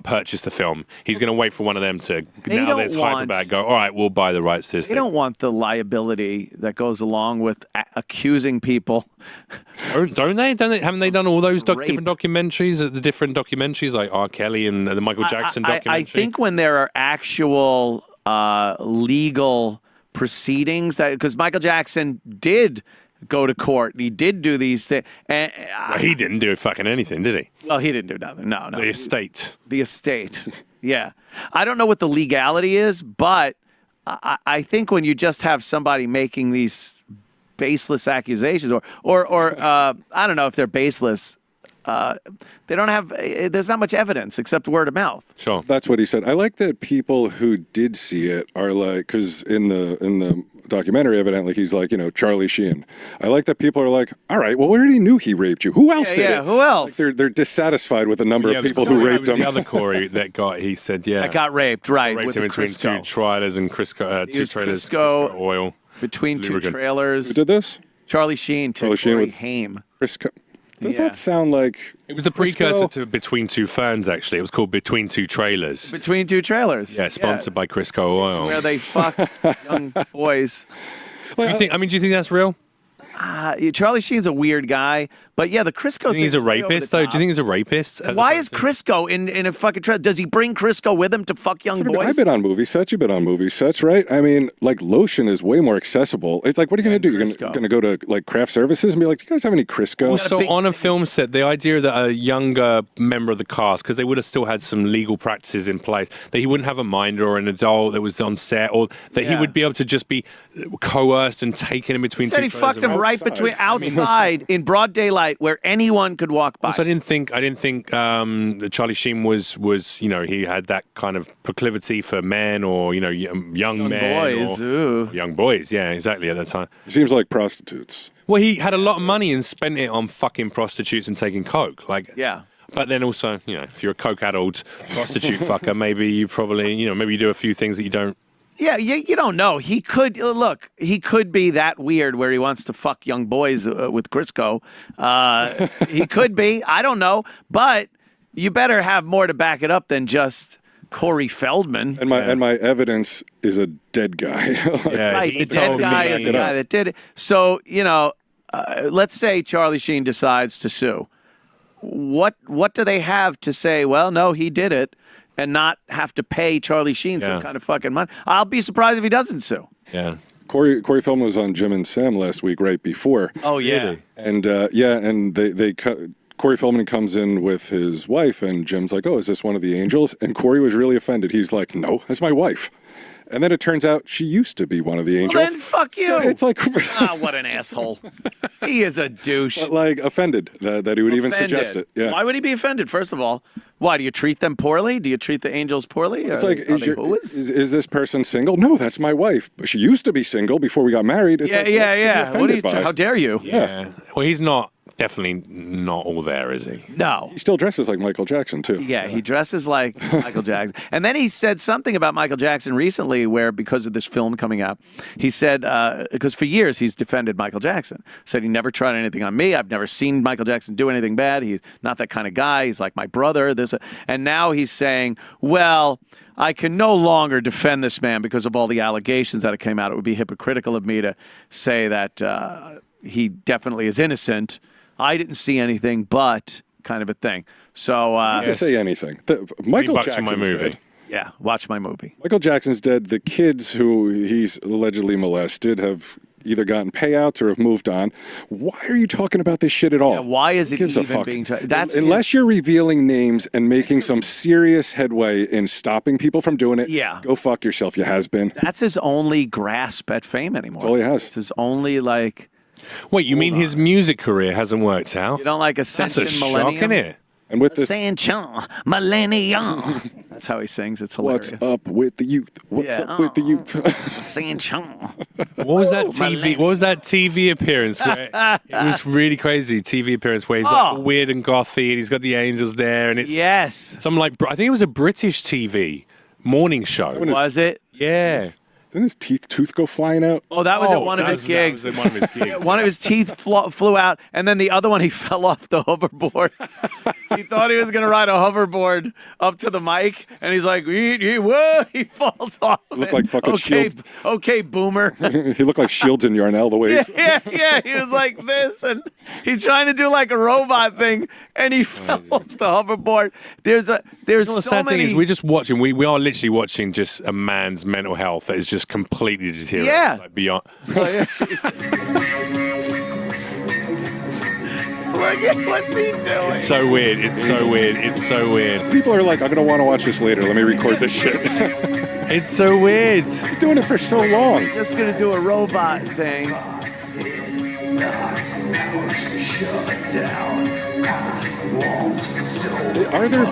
purchase the film. He's going to wait for one of them to, now there's hype about it, go, all right, we'll buy the rights to this. They don't want the liability that goes along with accusing people. Don't they? Haven't they done all those different documentaries, the different documentaries like R. Kelly and the Michael Jackson documentary? I think when there are actual legal proceedings, because Michael Jackson did go to court. He did do these things. He didn't do fucking anything, did he? Well, he didn't do nothing. No. The estate. The estate. Yeah. I don't know what the legality is, but I think when you just have somebody making these baseless accusations, or I don't know if they're baseless, they don't have, there's not much evidence except word of mouth. Sure. That's what he said. I like that people who did see it are like, because in the documentary, evidently, he's like, Charlie Sheen. I like that people are like, all right, well, we already knew he raped you. Who else did it? Who else? Like they're dissatisfied with the number of people who raped him. The other Corey that got raped, right. Raped him between two trailers and Crisco oil. Between two trailers. Who did this? Charlie Sheen to Corey Haim. Crisco. Does that sound like... It was the precursor to Between Two Ferns, actually. It was called Between Two Trailers. Between Two Trailers. Yeah, sponsored by Crisco Oil. It's where they fuck young boys. Do you think that's real? Charlie Sheen's a weird guy, but yeah, the Crisco thing. Do you think he's a rapist, though? Do you think he's a rapist? Why is Crisco in a fucking trailer? Does he bring Crisco with him to fuck young boys? I've been on movie sets. You've been on movie sets, right? I mean, like, lotion is way more accessible. It's like, what are you going to do? You're going to go to, like, craft services and be like, do you guys have any Crisco? So on a film set, the idea that a younger member of the cast, because they would have still had some legal practices in place, that he wouldn't have a minder or an adult that was on set, or that he would be able to just be coerced and taken in between two trailers. He fucked him right between outside in broad daylight where anyone could walk by. Also, I didn't think that Charlie Sheen was he had that kind of proclivity for men or young men boys. Or young boys. Yeah, exactly at that time. It seems like prostitutes. Well, he had a lot of money and spent it on fucking prostitutes and taking coke. Yeah. But then also, if you're a coke-addled prostitute fucker, maybe you probably, maybe you do a few things that you don't. Yeah, you don't know. He could be that weird where he wants to fuck young boys with Crisco. He could be. I don't know. But you better have more to back it up than just Corey Feldman. And my evidence is a dead guy. Right, the dead guy is the guy that did it. So, let's say Charlie Sheen decides to sue. What do they have to say, well, no, he did it, and not have to pay Charlie Sheen some kind of fucking money? I'll be surprised if he doesn't sue. Yeah. Corey Feldman was on Jim and Sam last week, right before. Oh, yeah. And and they cut Corey Feldman comes in with his wife, and Jim's like, "Oh, is this one of the angels?" And Corey was really offended. He's like, "No, that's my wife." And then it turns out she used to be one of the angels. Well, then fuck you. So it's like, what an asshole. He is a douche. But like offended that he would even suggest it. Yeah. Why would he be offended? First of all, why do you treat them poorly? Do you treat the angels poorly? It's like, is this person single? No, that's my wife. But she used to be single before we got married. It's like, what's to be offended by? How dare you? Yeah. Well, he's definitely not all there, is he? No. He still dresses like Michael Jackson, too. Yeah, he dresses like Michael Jackson. And then he said something about Michael Jackson recently where, because of this film coming out, he said, because for years he's defended Michael Jackson. Said he never tried anything on me. I've never seen Michael Jackson do anything bad. He's not that kind of guy. He's like my brother. And now he's saying, well, I can no longer defend this man because of all the allegations that came out. It would be hypocritical of me to say that he definitely is innocent. I didn't see anything, but kind of a thing. So you have to say anything. Michael Jackson's dead. Yeah, watch my movie. Michael Jackson's dead. The kids who he's allegedly molested have either gotten payouts or have moved on. Why are you talking about this shit at all? Yeah, why is it gives a even fuck? being Unless you're revealing names and making some serious headway in stopping people from doing it, go fuck yourself, you has-been. That's his only grasp at fame anymore. That's all he has. It's his only, like... Wait, you mean his music career hasn't worked out? You don't like Ascension That's a Millennium? shock, isn't it? And with this... Ascension Millennium. That's how he sings. It's hilarious. What's up with the youth? What's up with the youth? Ascension. What was that TV? What was that TV appearance? Where it was really crazy. TV appearance where he's like all weird and gothy, and he's got the angels there, and it's some like I think it was a British TV morning show. Was it? Yeah. Didn't his tooth go flying out? Oh, that was at one of his gigs. That was at one of his gigs. One of his teeth flew out, and then the other one, he fell off the hoverboard. He thought he was going to ride a hoverboard up to the mic, and he's like, whoa, he falls off. Looked like fucking Shields. Okay, boomer. He looked like Shields and Yarnell the way Yeah, he was like this, and he's trying to do like a robot thing, and he fell off the hoverboard. There's the so sad many... thing is we're just watching. We are literally watching just a man's mental health that is just completely deteriorated. Yeah. Like beyond. Look at what's he doing. It's so weird. It's so weird. It's so weird. People are like, I'm going to want to watch this later. Let me record this shit. It's so weird. He's doing it for so long. Just going to do a robot thing. Are there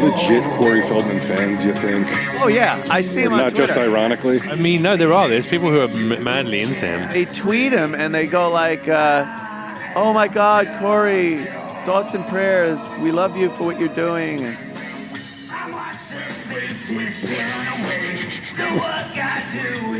legit Corey Feldman fans, you think? Oh, yeah. I see him on Not Twitter. just ironically? I mean, no, there are. There's people who are madly into him. They tweet him and they go like, oh my God, Corey, thoughts and prayers. We love you for what you're doing.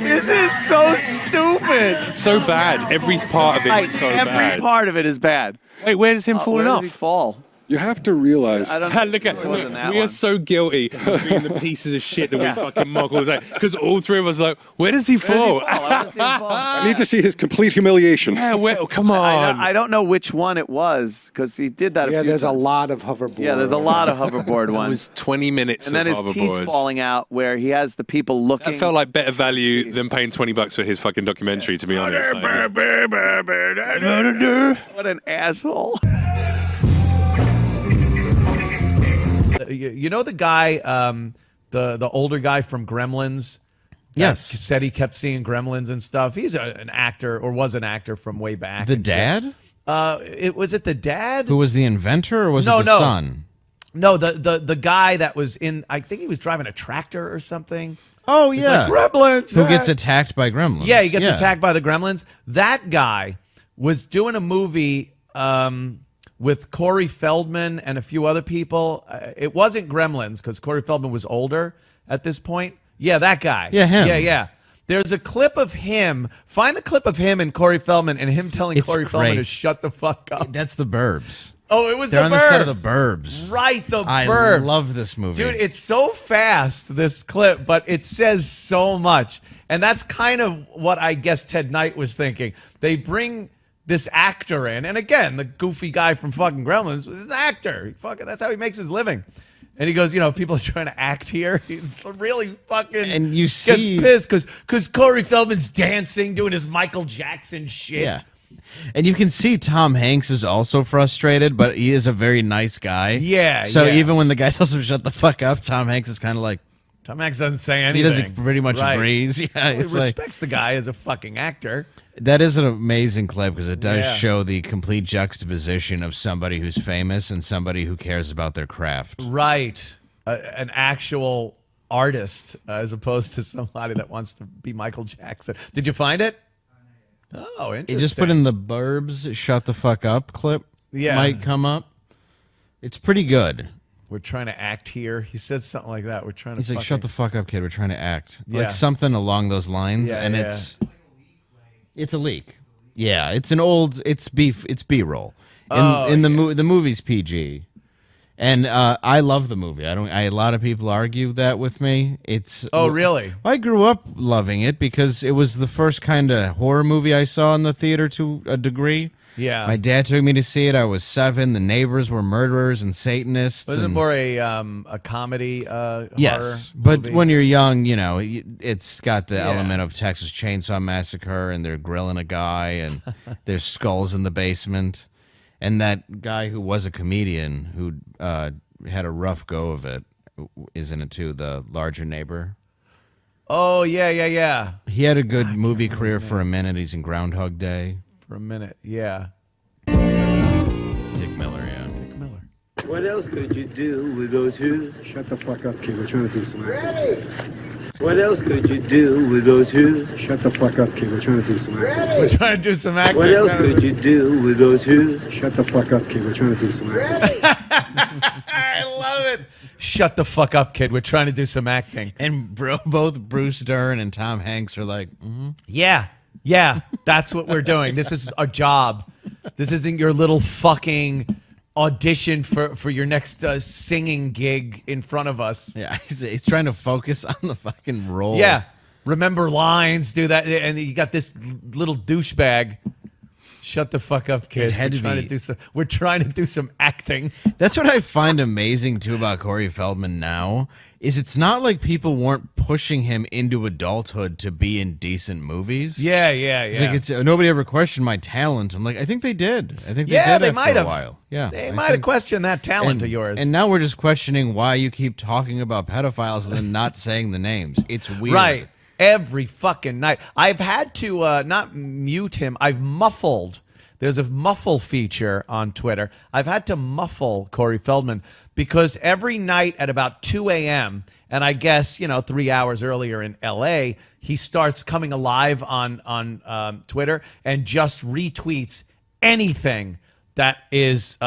This is so stupid. It's so bad. Every part of it is so bad. Every part of it is bad. Wait, where's him falling where off? does he fall? You have to realize. I don't Look at it wasn't that we are one. so guilty of being the pieces of shit that we fucking mock all the time. Because all three of us are like, where does he fall? I need to see his complete humiliation. Yeah, well, come on. I don't know which one it was because he did that. Yeah, a few there's a times. lot of hoverboard. Yeah, there's a lot of hoverboard It ones. was 20 minutes And then of his hoverboards. teeth falling out, where he has the people looking. That felt like better value than paying $20 for his fucking documentary, to be honest. Like, What an asshole. You know the guy, the older guy from Gremlins? Yes. Said he kept seeing Gremlins and stuff. He's an actor, or was an actor from way back. The dad? Was it the dad? Who was the inventor, or was it the son? No, the guy that was in, I think he was driving a tractor or something. Oh, He's yeah. like, Gremlins! Who gets attacked by gremlins. Yeah, he gets attacked by the Gremlins. That guy was doing a movie with Corey Feldman and a few other people. It wasn't Gremlins because Corey Feldman was older at this point. Yeah, that guy. Yeah, him. Yeah. There's a clip of him. Find the clip of him and Corey Feldman and him telling It's Corey Feldman to great. shut the fuck up. That's The Burbs. Oh, it was They're The on Burbs. the set of The Burbs. Right, The I Burbs. love this movie. Dude, it's so fast, this clip, but it says so much. And that's kind of what I guess Ted Knight was thinking. They bring this actor in, and again, the goofy guy from fucking Gremlins was an actor. That's how he makes his living. And he goes, people are trying to act here. He's really fucking And you gets see- pissed because Corey Feldman's dancing, doing his Michael Jackson shit. Yeah. And you can see Tom Hanks is also frustrated, but he is a very nice guy. Yeah. So even when the guy tells him to shut the fuck up, Tom Hanks is kind of like, Tom Hanks doesn't say anything. he doesn't pretty much agrees. Yeah, Well, he it's like- respects the guy as a fucking actor. That is an amazing clip because it does Yeah. show the complete juxtaposition of somebody who's famous and somebody who cares about their craft. Right. An actual artist as opposed to somebody that wants to be Michael Jackson. Did you find it? Oh, interesting. You just put in the Burbs "Shut the Fuck Up" clip. Yeah. Might come up. It's pretty good. We're trying to act here. He said something like that. We're trying to. He's like, "Shut the fuck up, kid. We're trying to act." Yeah. Like something along those lines, Yeah, and yeah. it's a leak. Yeah, it's an old. It's B-roll. Oh, In the movie's PG, and I love the movie. A lot of people argue that with me. It's really? I grew up loving it because it was the first kind of horror movie I saw in the theater to a degree. Yeah. My dad took me to see it. I was 7. The neighbors were murderers and Satanists. Was it and- more a comedy horror? Yes, but movie? when you're young, you know, it's got the element of Texas Chainsaw Massacre, and they're grilling a guy, and there's skulls in the basement, and that guy who was a comedian who had a rough go of it is in it too. The larger neighbor. Oh yeah. He had a good movie career for a minute. He's in Groundhog Day. For a minute, yeah. Dick Miller, yeah. Dick Miller. What else could you do with those shoes? Shut the fuck up, kid. We're trying to do some acting. What else could you do with those shoes? Shut the fuck up, kid. We're trying to do some acting. We're trying to do some acting. What else could you do with those shoes? Shut the fuck up, kid. We're trying to do some acting. I love it. Shut the fuck up, kid. We're trying to do some acting. And both Bruce Dern and Tom Hanks are like, Yeah, that's what we're doing. This is a job. This isn't your little fucking audition for your next singing gig in front of us. Yeah, he's trying to focus on the fucking role. Yeah, remember lines, do that, and you got this little douchebag. Shut the fuck up, kid. We're trying to do some acting. That's what I find amazing too about Corey Feldman now is it's not like people weren't pushing him into adulthood to be in decent movies. Yeah. It's like nobody ever questioned my talent. I'm like, I think they did. I think they Yeah, did they after might a have. while. Yeah, They I might have think- questioned that talent of yours. And now we're just questioning why you keep talking about pedophiles and then not saying the names. It's weird. Right. Every fucking night. I've had to not mute him. I've muffled. There's a muffle feature on Twitter. I've had to muffle Corey Feldman because every night at about 2 a.m., and I guess, 3 hours earlier in L.A., he starts coming alive on Twitter and just retweets anything that is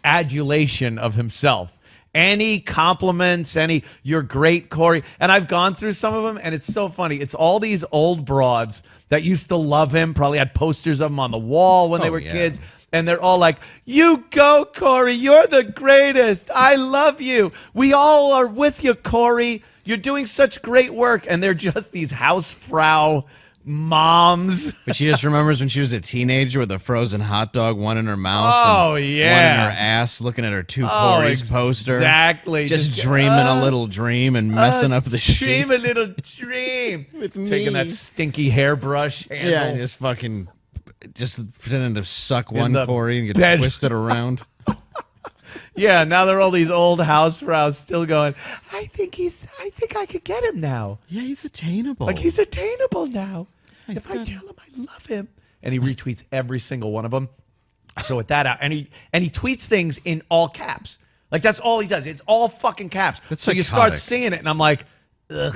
adulation of himself. Any compliments, you're great, Corey. And I've gone through some of them, and it's so funny. It's all these old broads that used to love him, probably had posters of him on the wall when they were kids. And they're all like, you go, Corey. You're the greatest. I love you. We all are with you, Corey. You're doing such great work. And they're just these Hausfrau moms. But she just remembers when she was a teenager with a frozen hot dog, one in her mouth. Oh, and yeah. One in her ass, looking at her two Corey's poster. Exactly. Just dreaming a little dream and messing up the sheets. Dream a little dream. With Taking that stinky hairbrush handle. Yeah, and just fucking, just pretending to suck one the Corey and get bed. twisted around. Yeah, now they're all these old Hausfraus still going, I think I could get him now. Yeah, he's attainable. Like, he's attainable now. If I tell him I love him. And he retweets every single one of them. So with that out, and he tweets things in all caps. Like, that's all he does. It's all fucking caps. That's so you start psychotic. seeing it, and I'm like, ugh.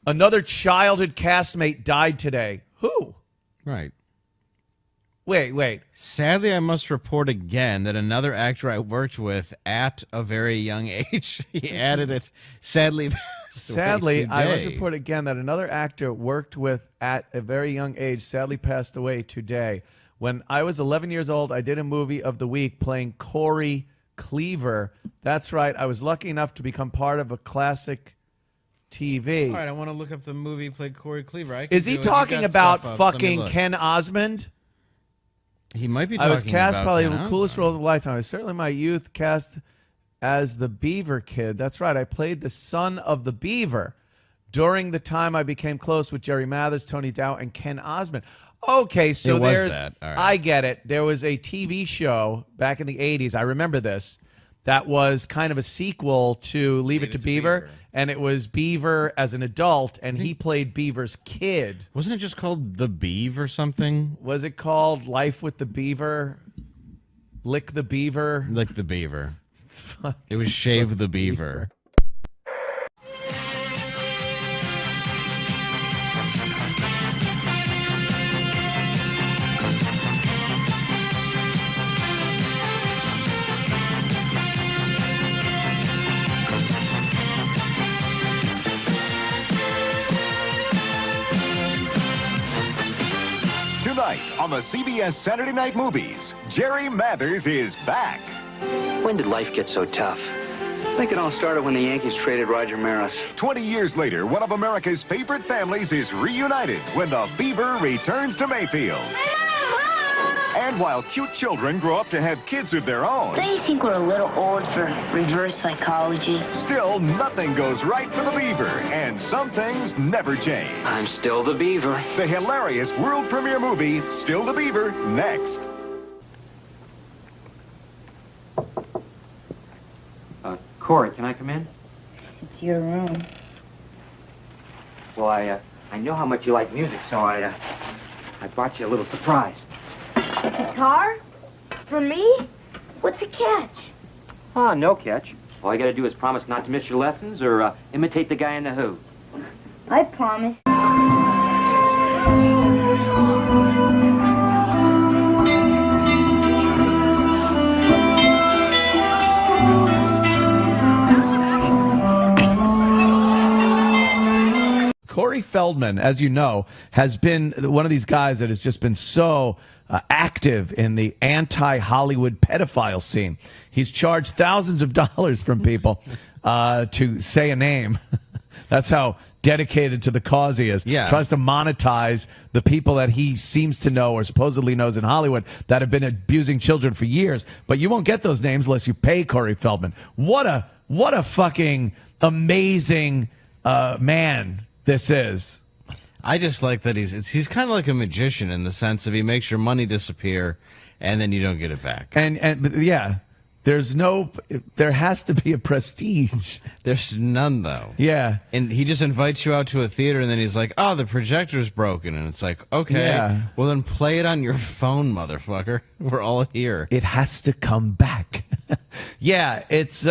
Another childhood castmate died today. Who? Right. Wait. Sadly, I must report again that another actor I worked with at a very young age, he added it, sadly passed away I must today. report again that another actor worked with at a very young age sadly passed away today. When I was 11 years old, I did a movie of the week playing Corey Cleaver. That's right. I was lucky enough to become part of a classic TV. All right, I want to look up the movie he played Corey Cleaver. Is he talking about fucking Ken Osmond? He might be I talking was cast about probably Ken the coolest role of a lifetime. I was certainly my youth cast as the Beaver Kid. That's right. I played the son of the Beaver during the time I became close with Jerry Mathers, Tony Dow, and Ken Osmond. Okay, so It was there's. that. All right. I get it. There was a TV show back in the 80s. I remember this. That was kind of a sequel to Leave It to Beaver. And it was Beaver as an adult, and he played Beaver's kid. Wasn't it just called The Beav or something? Was it called Life with the Beaver? Lick the Beaver? Lick the Beaver. It was Shave the Beaver. Tonight on the CBS Saturday Night Movies, Jerry Mathers is back. When did life get so tough? I think it all started when the Yankees traded Roger Maris. 20 years later, one of America's favorite families is reunited when the Beaver returns to Mayfield. And while cute children grow up to have kids of their own, Don't you think we're a little old for reverse psychology? still nothing goes right for the Beaver, and some things never change. I'm still the Beaver. The hilarious world premiere movie, Still the Beaver, next. Corey, can I come in? It's your room. Well, I know how much you like music, so I brought you a little surprise. Guitar? For me? What's the catch? Ah, no catch. All you gotta do is promise not to miss your lessons or imitate the guy in the Who. I promise. Corey Feldman, as you know, has been one of these guys that has just been so active in the anti-Hollywood pedophile scene. He's charged thousands of dollars from people to say a name. That's how dedicated to the cause he is. Yeah. Tries to monetize the people that he seems to know or supposedly knows in Hollywood that have been abusing children for years. But you won't get those names unless you pay Corey Feldman. What a fucking amazing man this is. I just like that he's kind of like a magician in the sense of he makes your money disappear and then you don't get it back. But yeah, there has to be a prestige. There's none though. Yeah. And he just invites you out to a theater and then he's like, "Oh, the projector's broken." And it's like, "Okay, Yeah. well then play it on your phone, motherfucker. We're all here." It has to come back. Yeah, it's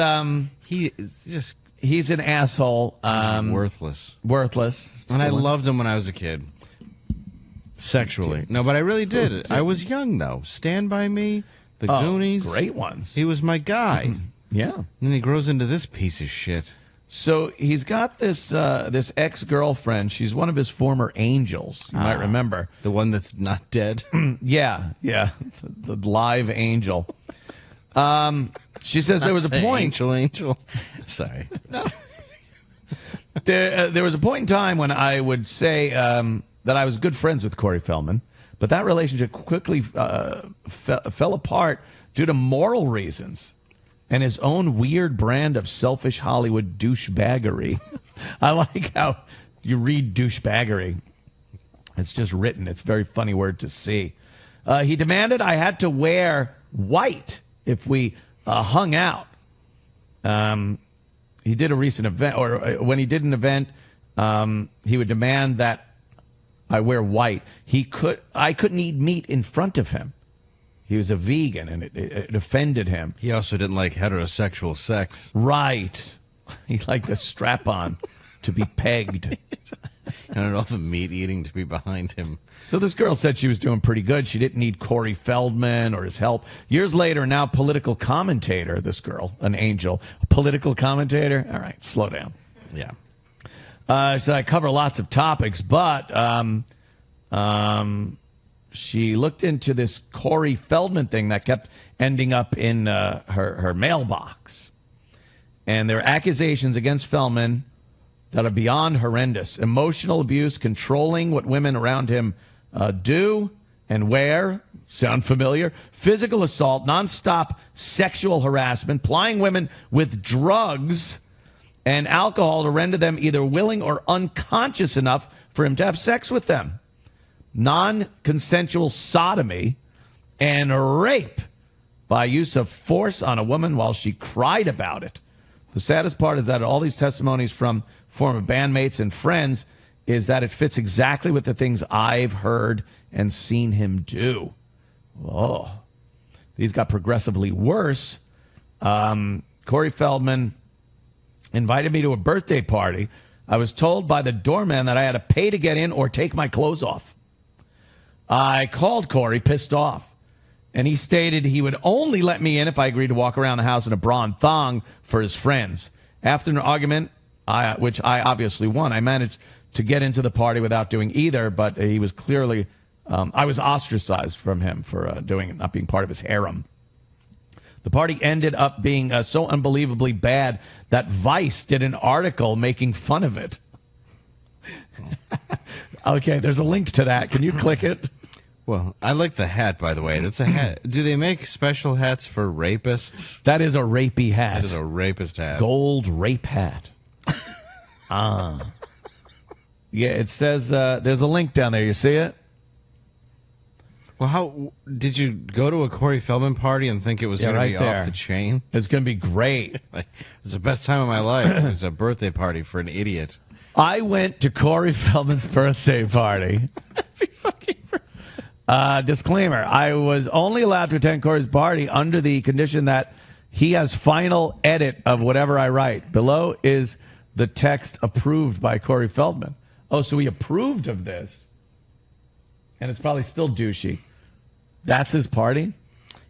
he's an asshole. Worthless. And I loved him when I was a kid. Sexually. No, but I really did. I was young, though. Stand By Me, The Goonies. Great ones. He was my guy. Yeah. And then he grows into this piece of shit. So he's got this ex-girlfriend. She's one of his former angels. You might remember. The one that's not dead? Yeah. The live angel. She says there was a point. Angel. Sorry. No. There was a point in time when I would say that I was good friends with Corey Feldman, but that relationship quickly fell apart due to moral reasons and his own weird brand of selfish Hollywood douchebaggery. I like how you read douchebaggery. It's just written. It's a very funny word to see. He demanded I had to wear white if we hung out. He did a recent event, or when he did an event, he would demand that I wear white. I couldn't eat meat in front of him. He was a vegan, and it offended him. He also didn't like heterosexual sex. Right. He liked a strap-on to be pegged. I don't know the meat eating to be behind him. So this girl said she was doing pretty good. She didn't need Corey Feldman or his help. Years later, now political commentator, this girl, an angel, a political commentator. All right, slow down. Yeah. So I cover lots of topics, but she looked into this Corey Feldman thing that kept ending up in her mailbox. And there are accusations against Feldman that are beyond horrendous. Emotional abuse, controlling what women around him do and wear. Sound familiar? Physical assault, nonstop sexual harassment, plying women with drugs and alcohol to render them either willing or unconscious enough for him to have sex with them. non-consensual sodomy, and rape by use of force on a woman while she cried about it. The saddest part is that all these testimonies from former bandmates and friends is that it fits exactly with the things I've heard and seen him do. Oh, these got progressively worse. Corey Feldman invited me to a birthday party. I was told by the doorman that I had to pay to get in or take my clothes off. I called Corey, pissed off, and he stated he would only let me in if I agreed to walk around the house in a bra and thong for his friends. After an argument, which I obviously won, I managed to get into the party without doing either, but he was clearly, I was ostracized from him for doing it, not being part of his harem. The party ended up being so unbelievably bad that Vice did an article making fun of it. Okay, there's a link to that. Can you click it? Well, I like the hat, by the way. That's a hat. Do they make special hats for rapists? That is a rapey hat. That is a rapist hat. Gold rape hat. Yeah, it says there's a link down there. You see it? Well, how did you go to a Corey Feldman party and think it was going to be off the chain? It's going to be great. It was the best time of my life. It was a birthday party for an idiot. I went to Corey Feldman's birthday party. Disclaimer, I was only allowed to attend Corey's party under the condition that he has final edit of whatever I write. Below is the text approved by Corey Feldman. Oh, so he approved of this. And it's probably still douchey. That's his party?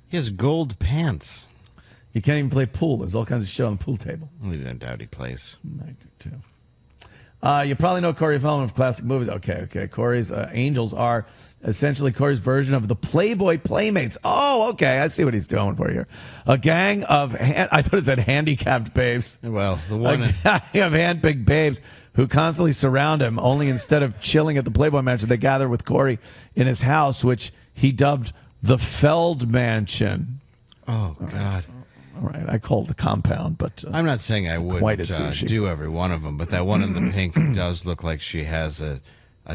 He has gold pants. You can't even play pool. There's all kinds of shit on the pool table. I don't doubt he plays. I do too. You probably know Corey Feldman from classic movies. Okay. Corey's Angels are essentially Corey's version of the Playboy Playmates. Oh, okay. I see what he's doing for you here. A gang of, I thought it said handicapped babes. Well, the one. A gang of hand-picked babes who constantly surround him, only instead of chilling at the Playboy Mansion, they gather with Corey in his house, which he dubbed the Feld Mansion. Oh, God. All right, I call it the compound, but I'm not saying I would do every one of them, but that one in the pink does look like she has a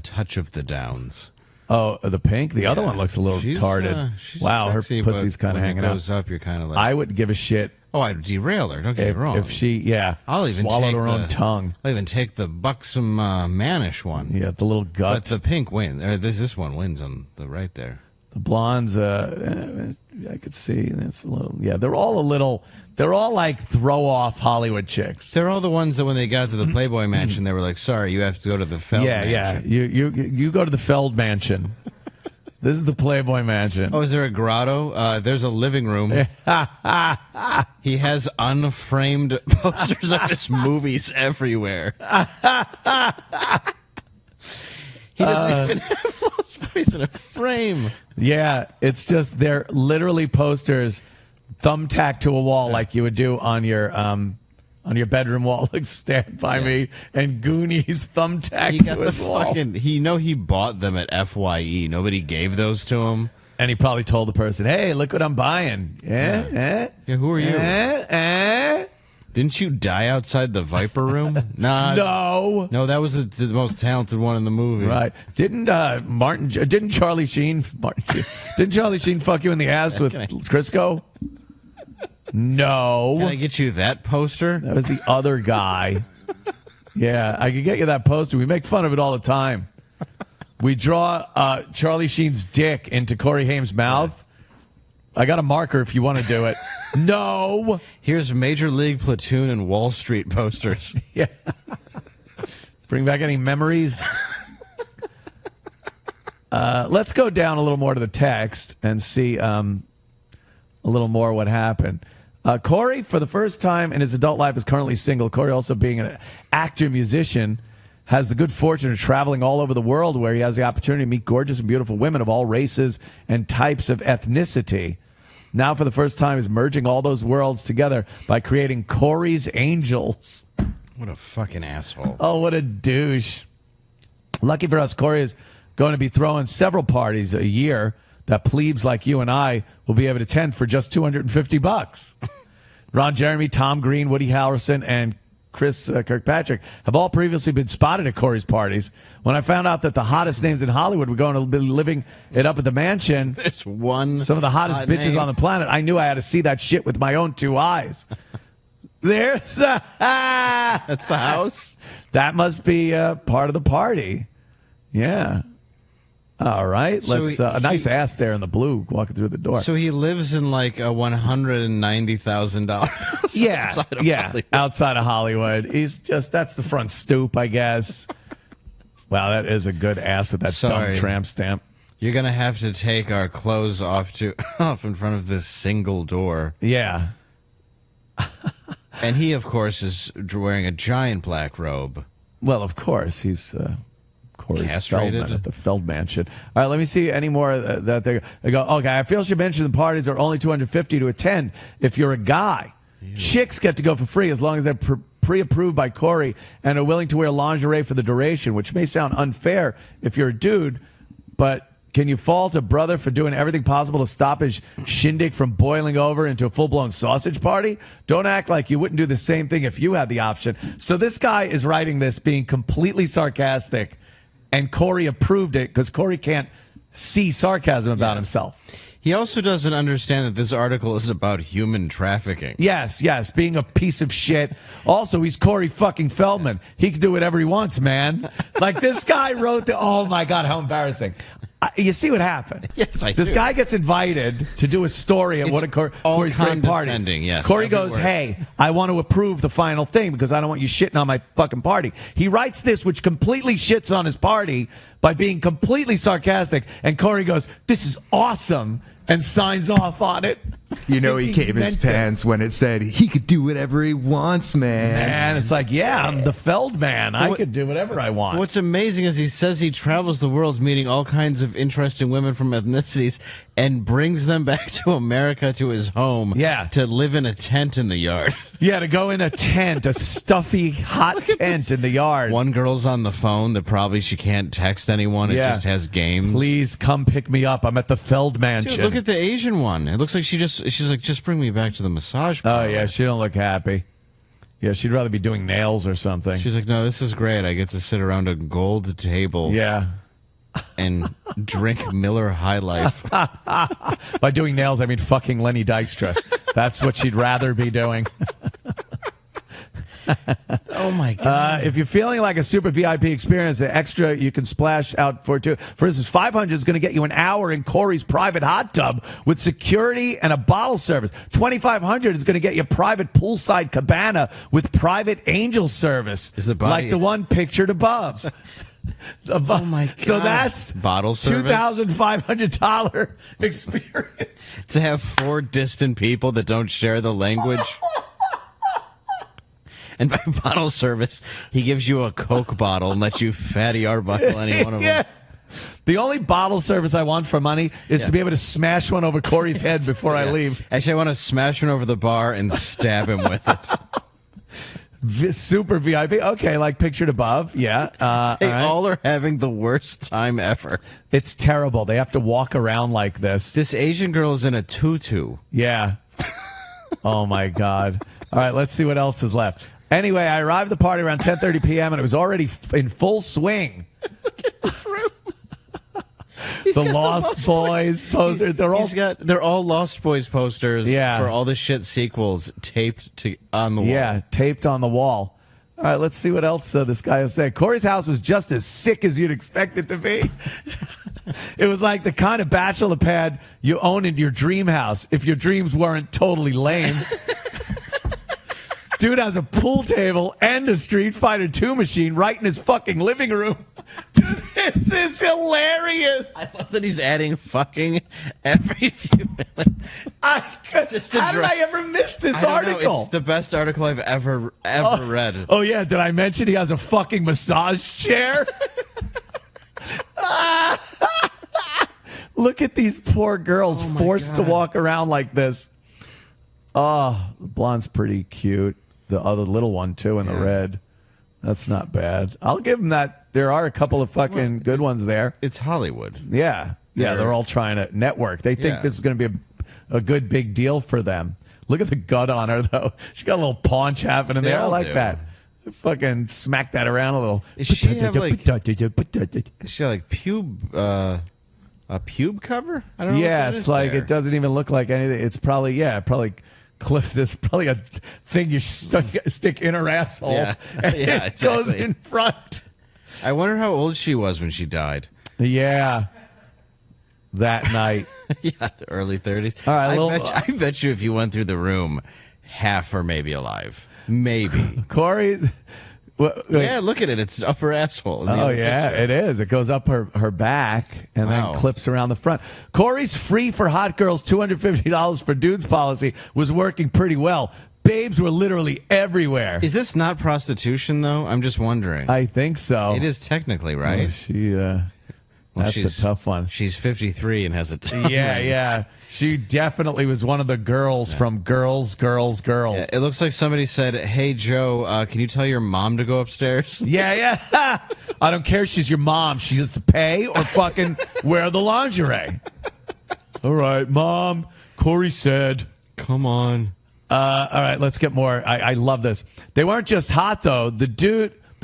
touch of the downs. Oh, the pink? The other one looks a little tarded. Wow, sexy, her pussy's kind of hanging out. When it goes up, you're kind of like... I wouldn't give a shit. Oh, I'd derail her. Don't get me wrong. If she, I'll even swallowed take her own tongue. I'll even take the buxom mannish one. Yeah, the little gut. But the pink wins. This one wins on the right there. The blondes, I could see. That's a little. Yeah, they're all like throw-off Hollywood chicks. They're all the ones that when they got to the Playboy Mansion, they were like, "Sorry, you have to go to the Feld Mansion." Yeah. You go to the Feld Mansion. This is the Playboy Mansion. Oh, is there a grotto? There's a living room. He has unframed posters of his movies everywhere. He doesn't even have those movies in a frame. Yeah, it's just they're literally posters thumbtacked to a wall like you would do on your bedroom wall, like Stand By Me and Goonies thumbtacked to his wall. He bought them at FYE. Nobody gave those to him. And he probably told the person, "Hey, look what I'm buying." Yeah, who are you? Didn't you die outside the Viper Room? No, that was the most talented one in the movie. Right? Didn't Charlie Sheen fuck you in the ass with Crisco? No. Can I get you that poster? That was the other guy. Yeah, I could get you that poster. We make fun of it all the time. We draw Charlie Sheen's dick into Corey Haim's mouth. I got a marker if you want to do it. No. Here's Major League Platoon and Wall Street posters. Yeah. Bring back any memories? Let's go down a little more to the text and see a little more what happened. Corey, for the first time in his adult life, is currently single. Corey, also being an actor, musician, has the good fortune of traveling all over the world where he has the opportunity to meet gorgeous and beautiful women of all races and types of ethnicity. Now, for the first time, he's merging all those worlds together by creating Corey's Angels. What a fucking asshole. Oh, what a douche. Lucky for us, Corey is going to be throwing several parties a year that plebes like you and I will be able to attend for just $250. Ron Jeremy, Tom Green, Woody Harrelson, and Chris Kirkpatrick have all previously been spotted at Corey's parties. When I found out that the hottest names in Hollywood were going to be living it up at the mansion, there's some of the hottest bitches name on the planet, I knew I had to see that shit with my own 2 eyes. There's that's the house. That must be part of the party. Yeah. All right. So Let's a nice ass there in the blue walking through the door. So he lives in like a $190,000. Yeah, Hollywood. outside of Hollywood. He's just that's the front stoop, I guess. Wow, that is a good ass with that dumb tramp stamp. You're gonna have to take our clothes off in front of this single door. Yeah. And he, of course, is wearing a giant black robe. Well, of course, he's Corey Castrated. Feldman at the Feld Mansion. All right, let me see any more that they go. Okay, I feel she mentioned the parties are only $250 to attend if you're a guy. Chicks get to go for free as long as they're pre-approved by Corey and are willing to wear lingerie for the duration, which may sound unfair if you're a dude, but can you fault a brother for doing everything possible to stop his shindig from boiling over into a full-blown sausage party? Don't act like you wouldn't do the same thing if you had the option. So this guy is writing this being completely sarcastic, and Corey approved it because Corey can't see sarcasm about himself. He also doesn't understand that this article is about human trafficking. Yes, being a piece of shit. Also, he's Corey fucking Feldman. He can do whatever he wants, man. Like, this guy wrote oh my God, how embarrassing. You see what happened? Yes, I This do. guy gets invited to do a story at It's one of all Corey's great parties. condescending, yes, Corey every goes, word. hey, I want to approve the final thing because I don't want you shitting on my fucking party. He writes this, which completely shits on his party by being completely sarcastic. And Corey goes, this is awesome, and signs off on it. You know, he came his pants when it said he could do whatever he wants, man. And it's like, yeah, I'm the Feld man. I could do whatever I want. What's amazing is he says he travels the world meeting all kinds of interesting women from ethnicities and brings them back to America, to his home, to live in a tent in the yard. Yeah, to go in a tent, a stuffy, hot tent in the yard. One girl's on the phone that probably she can't text anyone. It just has games. Please come pick me up. I'm at the Feld Mansion. Dude, look at the Asian one. It looks like she's like, just bring me back to the massage parlor. Oh, yeah, she don't look happy. Yeah, she'd rather be doing nails or something. She's like, no, this is great. I get to sit around a gold table. Yeah. And drink Miller High Life. By doing nails, I mean fucking Lenny Dykstra. That's what she'd rather be doing. Oh, my God. If you're feeling like a super VIP experience, the extra you can splash out for too. For instance, $500 is going to get you an hour in Corey's private hot tub with security and a bottle service. $2,500 is going to get you a private poolside cabana with private angel service. Is the body like the one pictured above. Oh my God. So that's bottle service? $2,500 experience. To have 4 distant people that don't share the language. And by bottle service, he gives you a Coke bottle and lets you fatty Arbuckle any one of them. The only bottle service I want for money is to be able to smash one over Corey's head before I leave. Actually, I want to smash one over the bar and stab him with it. Super VIP. Okay, like pictured above. Yeah. They all are having the worst time ever. It's terrible. They have to walk around like this. This Asian girl is in a tutu. Yeah. Oh, my God. All right, let's see what else is left. Anyway, I arrived at the party around 10:30 p.m. and it was already in full swing. Look at this room. The Lost Boys posters. They're all Lost Boys posters. Yeah. For all the shit sequels taped on the wall. Yeah, taped on the wall. All right, let's see what else this guy is saying. Corey's house was just as sick as you'd expect it to be. It was like the kind of bachelor pad you own in your dream house if your dreams weren't totally lame. Dude has a pool table and a Street Fighter 2 machine right in his fucking living room. Dude, this is hilarious. I love that he's adding fucking every few minutes. How did I ever miss this article? Know. It's the best article I've ever read. Oh, yeah. Did I mention he has a fucking massage chair? Look at these poor girls forced to walk around like this. Oh, the blonde's pretty cute. The other little one, too, in the red. That's not bad. I'll give him that. There are a couple of fucking good ones there. It's Hollywood. Yeah. Yeah, they're all trying to network. They think this is going to be a good big deal for them. Look at the gut on her, though. She's got a little paunch happening there. I like that. Fucking smack that around a little. Does she have like pube a pube cover? I don't know. Yeah, what it's is like there. it doesn't even look like anything. It's probably clips. It's probably a thing you stick in her asshole. Yeah, and yeah, it goes exactly. in front. I wonder how old she was when she died. Yeah, that night. Yeah, the early 30s. All right, I bet you if you went through the room, half are maybe alive. Maybe. Corey. Yeah, look at it. It's up her asshole. in the Oh, other yeah, picture. it is. It goes up her back and Wow. then clips around the front. Corey's free for hot girls, $250 for dudes policy was working pretty well. Babes were literally everywhere. Is this not prostitution, though? I'm just wondering. I think so. It is technically, right? That's a tough one. She's 53 and has a tongue. Yeah. She definitely was one of the girls from Girls. Yeah, it looks like somebody said, "Hey, Joe, can you tell your mom to go upstairs?" Yeah. I don't care if she's your mom. She has to pay or fucking wear the lingerie. All right, Mom. Corey said. Come on. All right, let's get more. I love this. They weren't just hot, though. The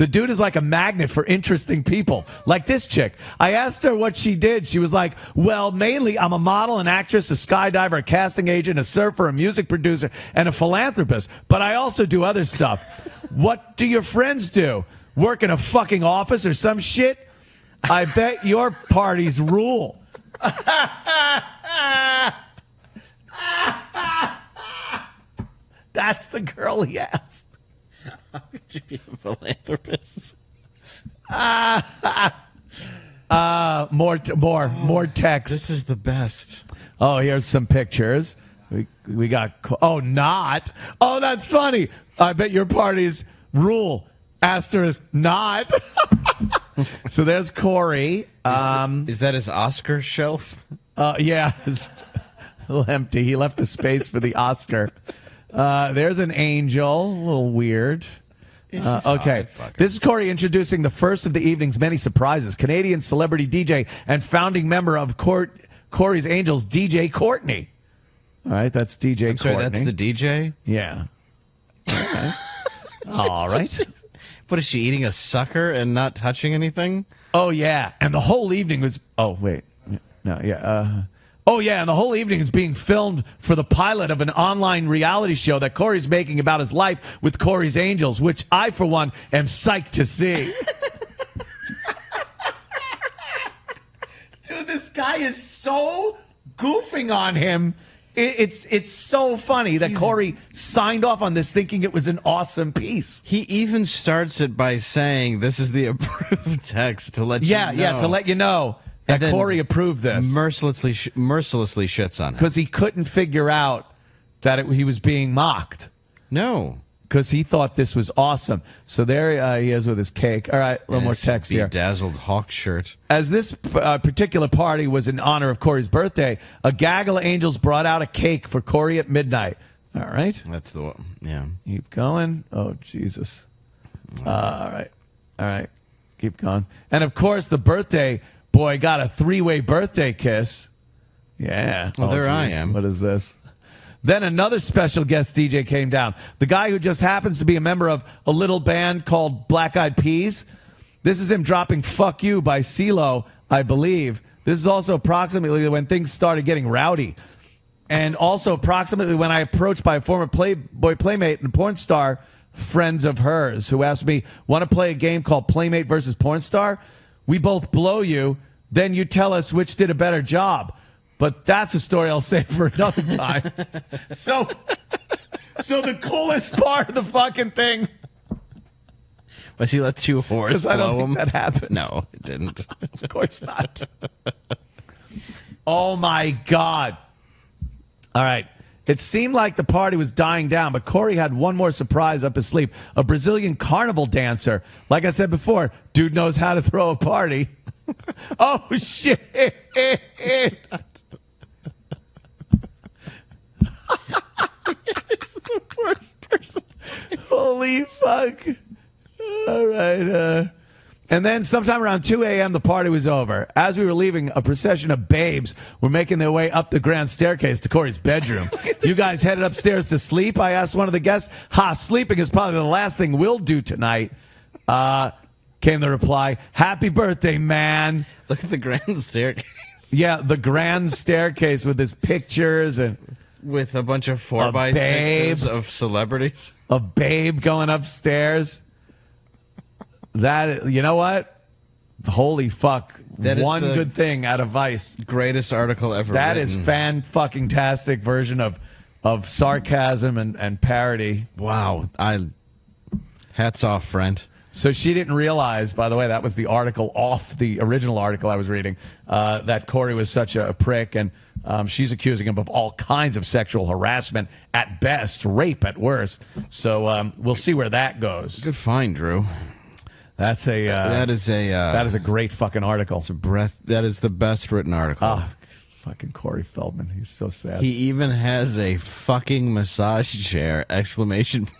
dude is like a magnet for interesting people, like this chick. I asked her what she did. She was like, well, mainly I'm a model, an actress, a skydiver, a casting agent, a surfer, a music producer, and a philanthropist. But I also do other stuff. What do your friends do? Work in a fucking office or some shit? I bet your parties rule. That's the girl he asked. How could you be a philanthropist? More text. This is the best. Oh, here's some pictures. We got. Oh, that's funny. I bet your parties rule. Asterisk not. So there's Corey. Is that his Oscar shelf? Yeah, it's a little empty. He left a space for the Oscar. There's an angel. A little weird. Okay. This is Corey introducing the first of the evening's many surprises. Canadian celebrity DJ and founding member of Corey's Angels, DJ Courtney. All right, that's DJ I'm sorry, Courtney. that's the DJ? Yeah. Okay. All right. What, is she eating a sucker and not touching anything? Oh, yeah. And the whole evening was... Oh, wait. No, yeah. Oh, yeah, and the whole evening is being filmed for the pilot of an online reality show that Corey's making about his life with Corey's Angels, which I, for one, am psyched to see. Dude, this guy is so goofing on him. It's so funny that Corey signed off on this thinking it was an awesome piece. He even starts it by saying, this is the approved text to let you know. Yeah, to let you know. That Corey approved this. Mercilessly shits on him. Because he couldn't figure out that he was being mocked. No. Because he thought this was awesome. So there he is with his cake. All right, a little more text here. Bedazzled hawk shirt. As this particular party was in honor of Corey's birthday, a gaggle of angels brought out a cake for Corey at midnight. All right. That's the one. Yeah. Keep going. Oh, Jesus. All right. Keep going. And, of course, the birthday boy got a three-way birthday kiss. Yeah. Well, there I geez. am. What is this? Then another special guest DJ came down. The guy who just happens to be a member of a little band called Black Eyed Peas. This is him dropping Fuck You by CeeLo, I believe. This is also approximately when things started getting rowdy. And also approximately when I approached by a former Playboy Playmate and porn star friends of hers who asked me, want to play a game called Playmate versus Porn Star? We both blow you, then you tell us which did a better job. But that's a story I'll save for another time. So the coolest part of the fucking thing. Was he let two whores Because I don't blow think him? that happened. No, it didn't. Of course not. Oh, my God. All right. It seemed like the party was dying down, but Corey had one more surprise up his sleeve. A Brazilian carnival dancer. Like I said before, dude knows how to throw a party. Oh, shit. It's the worst person. Holy fuck. All right. And then sometime around 2 a.m., the party was over. As we were leaving, a procession of babes were making their way up the grand staircase to Corey's bedroom. You guys headed upstairs to sleep? I asked one of the guests. Sleeping is probably the last thing we'll do tonight. Came the reply, happy birthday, man. Look at the grand staircase. Yeah, the grand staircase with his pictures and... With a bunch of 4x6s of celebrities. A babe going upstairs. That, you know what? Holy fuck. That is one the good thing out of Vice. Greatest article ever That written. is fan-fucking-tastic version of sarcasm and parody. Wow. Hats off, friend. So she didn't realize, by the way, that was the article off the original article I was reading, that Corey was such a prick, and she's accusing him of all kinds of sexual harassment at best, rape at worst. So we'll see where that goes. Good find, Drew. That's a that is a great fucking article. It's a breath. That is the best written article. Ah, fucking Corey Feldman. He's so sad. He even has a fucking massage chair! Exclamation point.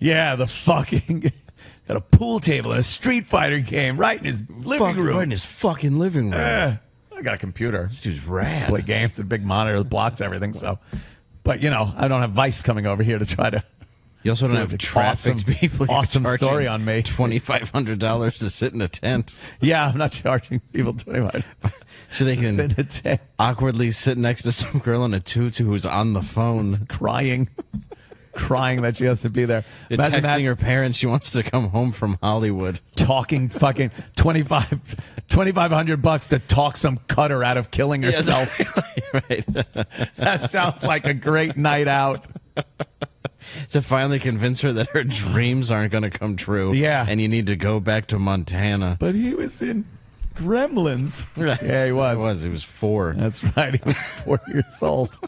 Yeah, the fucking got a pool table and a Street Fighter game right in his living room. Right in his fucking living room. I got a computer. This dude's rad. Play games, a big monitor that blocks everything. So, but you know, I don't have Vice coming over here to try to. You also don't have traffic people. Awesome story on me. $2,500 to sit in a tent. Yeah, I'm not charging people $2,500. So they can sit in a tent. Awkwardly sit next to some girl in a tutu who's on the phone, crying that she has to be there. Imagine texting her parents she wants to come home from Hollywood. Talking fucking $2,500 to talk some cutter out of killing herself. Right. That sounds like a great night out. To finally convince her that her dreams aren't going to come true. Yeah. And you need to go back to Montana. But he was in Gremlins. Right. Yeah, he was. He was 4. That's right. He was 4 years old.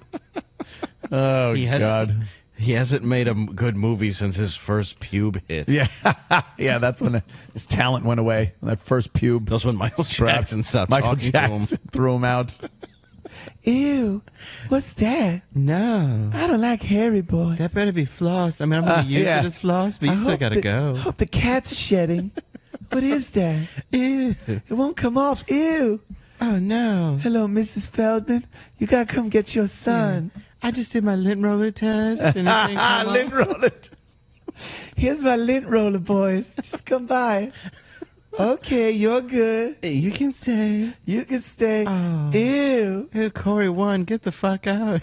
Oh, God. He hasn't made a good movie since his first pube hit. Yeah. Yeah, that's when his talent went away. That first pube. That's when Michael Jackson stopped Michael talking Jackson to him. threw him out. Ew, what's that? No. I don't like hairy boys. That better be floss. I mean, I'm going to use it as floss, but you still got to go. I hope the cat's shedding. What is that? Ew. It won't come off. Ew. Oh, no. Hello, Mrs. Feldman. You got to come get your son. Yeah. I just did my lint roller test. And it didn't come off. Lint roller. Here's my lint roller, boys. Just come by. Okay, you're good. You can stay. You can stay. Oh. Ew. Hey, Corey 1, get the fuck out.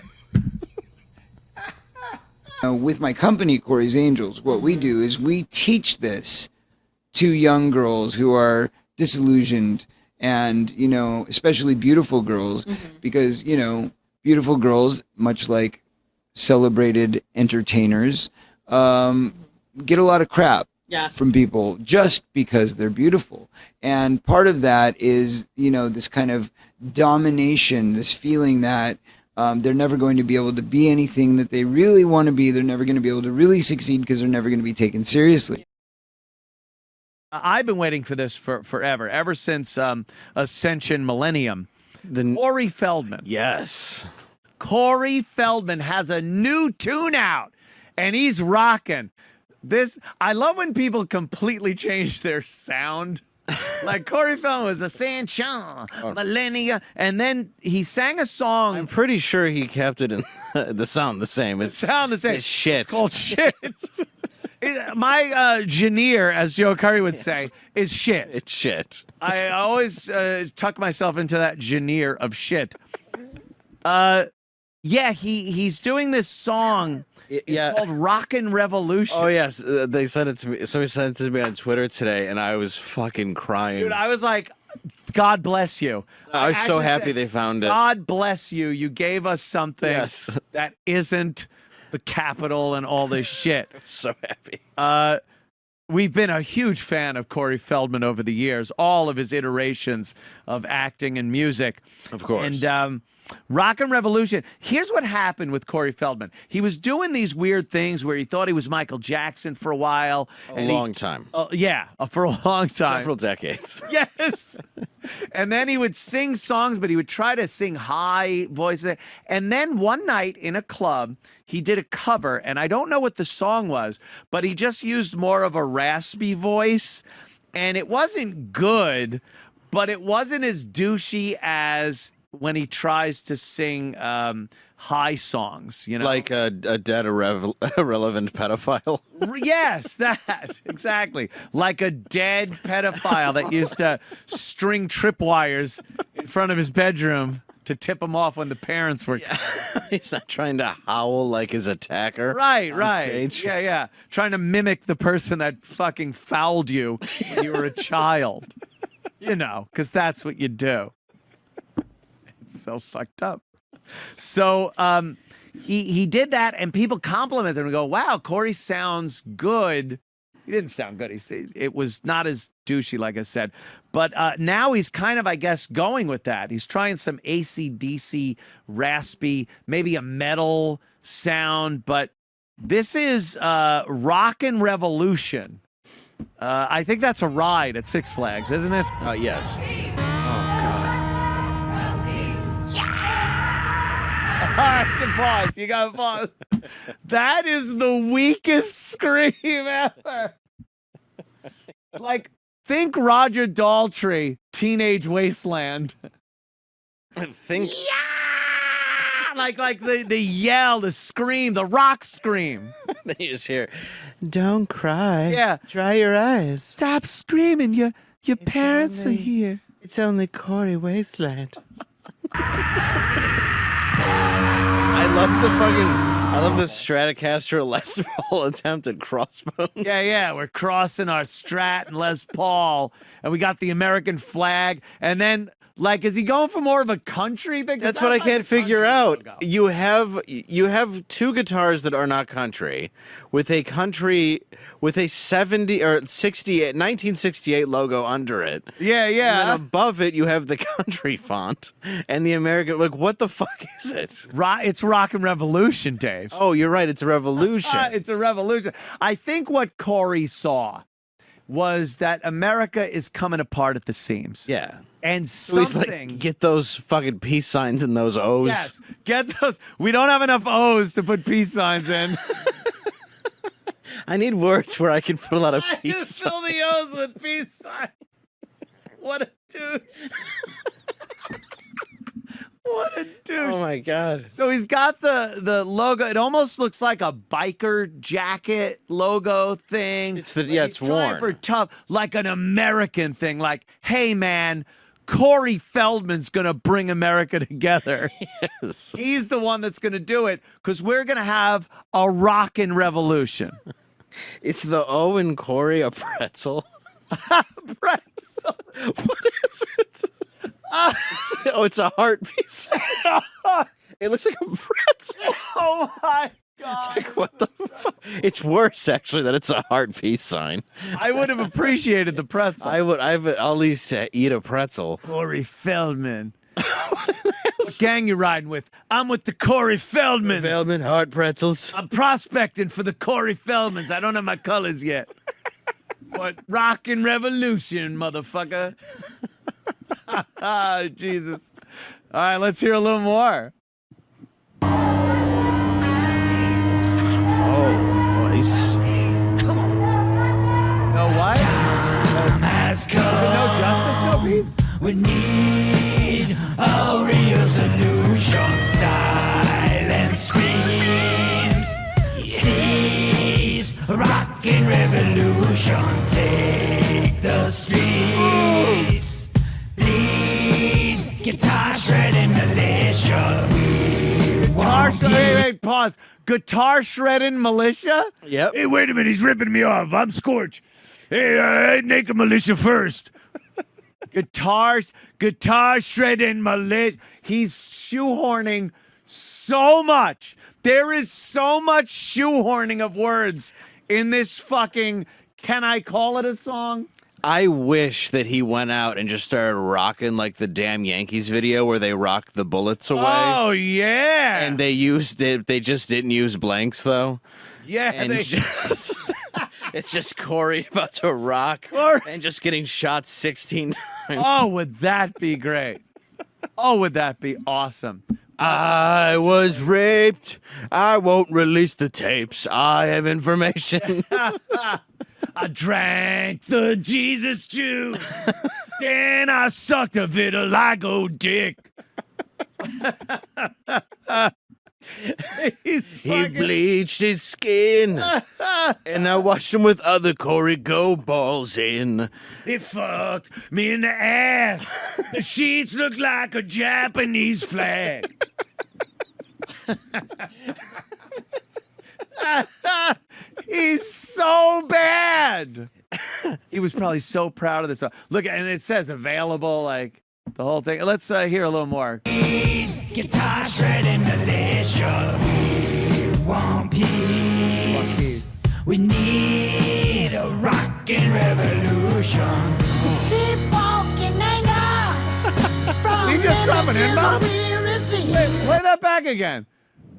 With my company, Corey's Angels, what we do is we teach this to young girls who are disillusioned and, you know, especially beautiful girls, because, you know, beautiful girls, much like celebrated entertainers, get a lot of crap. From people just because they're beautiful. And part of that is, you know, this kind of domination, this feeling that they're never going to be able to be anything that they really want to be. They're never going to be able to really succeed because they're never going to be taken seriously. I've been waiting for this for forever, ever since Ascension Millennium. Corey Feldman. Yes. Corey Feldman has a new tune out, and he's rocking. I love when people completely change their sound. Like Corey Feldman was Ascension Millennium, and then he sang a song. I'm pretty sure he kept it in the sound the same. It's shit. It's called shit. My Janier, as Joe Curry would say, is shit. It's shit. I always tuck myself into that Janier of shit. Yeah, he's doing this song. It's called Rockin Revolution. Oh, yes. They sent it to me. Somebody sent it to me on Twitter today, and I was fucking crying. Dude, I was like, God bless you. I was so happy they found it. God bless you. You gave us something that isn't the Capitol and all this shit. So happy. We've been a huge fan of Corey Feldman over the years, all of his iterations of acting and music. Of course. And Rockin Revolution. Here's what happened with Corey Feldman. He was doing these weird things where he thought he was Michael Jackson for a while. A long time. For a long time. Several decades. Yes. And then he would sing songs, but he would try to sing high voices. And then one night in a club, he did a cover, and I don't know what the song was, but he just used more of a raspy voice. And it wasn't good, but it wasn't as douchey as when he tries to sing high songs, you know? Like a dead irrelevant pedophile. Yes, that. Exactly. Like a dead pedophile that used to string tripwires in front of his bedroom to tip him off when the parents were. He's not trying to howl like his attacker. Right. Stage. Yeah. Trying to mimic the person that fucking fouled you when you were a child. You know, because that's what you do. It's so fucked up. So he did that, and people complimented him and go, wow, Corey sounds good. He didn't sound good. It was not as douchey, like I said. But now he's kind of, I guess, going with that. He's trying some AC/DC, raspy, maybe a metal sound. But this is Rockin Revolution. I think that's a ride at Six Flags, isn't it? Yes. All right, pause. You got to pause. That is the weakest scream ever. Like, think Roger Daltrey, Teenage Wasteland. Think. Yeah! Like the yell, the scream, the rock scream. Then you just hear, don't cry. Yeah. Dry your eyes. Stop screaming. Your parents are here. It's only Corey Wasteland. I love the Stratocaster Les Paul attempt at Crossbones. Yeah, we're crossing our Strat and Les Paul, and we got the American flag, and then, like, is he going for more of a country thing? That's what I can't figure out. You have two guitars that are not country, with a 70 or 68 1968 logo under it. Yeah. And then above it, you have the country font and the American. Like, what the fuck is it? It's Rockin Revolution, Dave. Oh, you're right. It's a revolution. It's a revolution. I think what Corey saw was that America is coming apart at the seams. Yeah. And So he's something. like, get those fucking peace signs in those O's. Yes, get those. We don't have enough O's to put peace signs in. I need words where I can put a lot of I peace just fill the O's with peace signs. What a douche. What a douche. Oh, my God. So he's got the logo. It almost looks like a biker jacket logo thing. It's He's worn. trying for tough, like an American thing. Like, hey, man, Corey Feldman's going to bring America together. Yes. He's the one that's going to do it because we're going to have a rockin' revolution. It's the O in Corey a pretzel. Pretzel. What is it? It's a heart piece. It looks like a pretzel. Oh my God. It's like, what the fuck? It's worse, actually, that it's a heart peace sign. I would have appreciated the pretzel. I'll at least eat a pretzel. Corey Feldman. What gang you riding with? I'm with the Corey Feldmans. Feldman heart pretzels. I'm prospecting for the Corey Feldmans. I don't have my colors yet. What? Rockin' Revolution, motherfucker. Jesus. All right, let's hear a little more. Oh, nice. No what? Time has come. No justice, no peace? We need a real solution. Silent screams. Seize Rockin' Revolution. Take the streets. Lead guitar shredding militia. Wait, pause. Guitar shredding militia? Yep. Hey, wait a minute. He's ripping me off. I'm Scorch. Hey, I naked militia first. Guitar shredding militia. He's shoehorning so much. There is so much shoehorning of words in this fucking, can I call it a song? I wish that he went out and just started rocking like the damn Yankees video where they rock the bullets away. Oh yeah. And they used it. They just didn't use blanks though. Yeah. And it's just Corey about to rock and just getting shot 16 times. Oh, would that be great? Oh, would that be awesome? I was raped. I won't release the tapes. I have information. I drank the Jesus juice. Then I sucked a vitiligo dick. He bleached his skin, and I washed him with other Corey Go balls in. He fucked me in the ass. The sheets look like a Japanese flag. He's so bad. He was probably so proud of this song. Look, and it says available, like the whole thing. Let's hear a little more. Guitar shredding militia. We want peace. We need a rockin' revolution. Sleepwalking anger. Did he just drop an N-bomb? Wait, play that back again.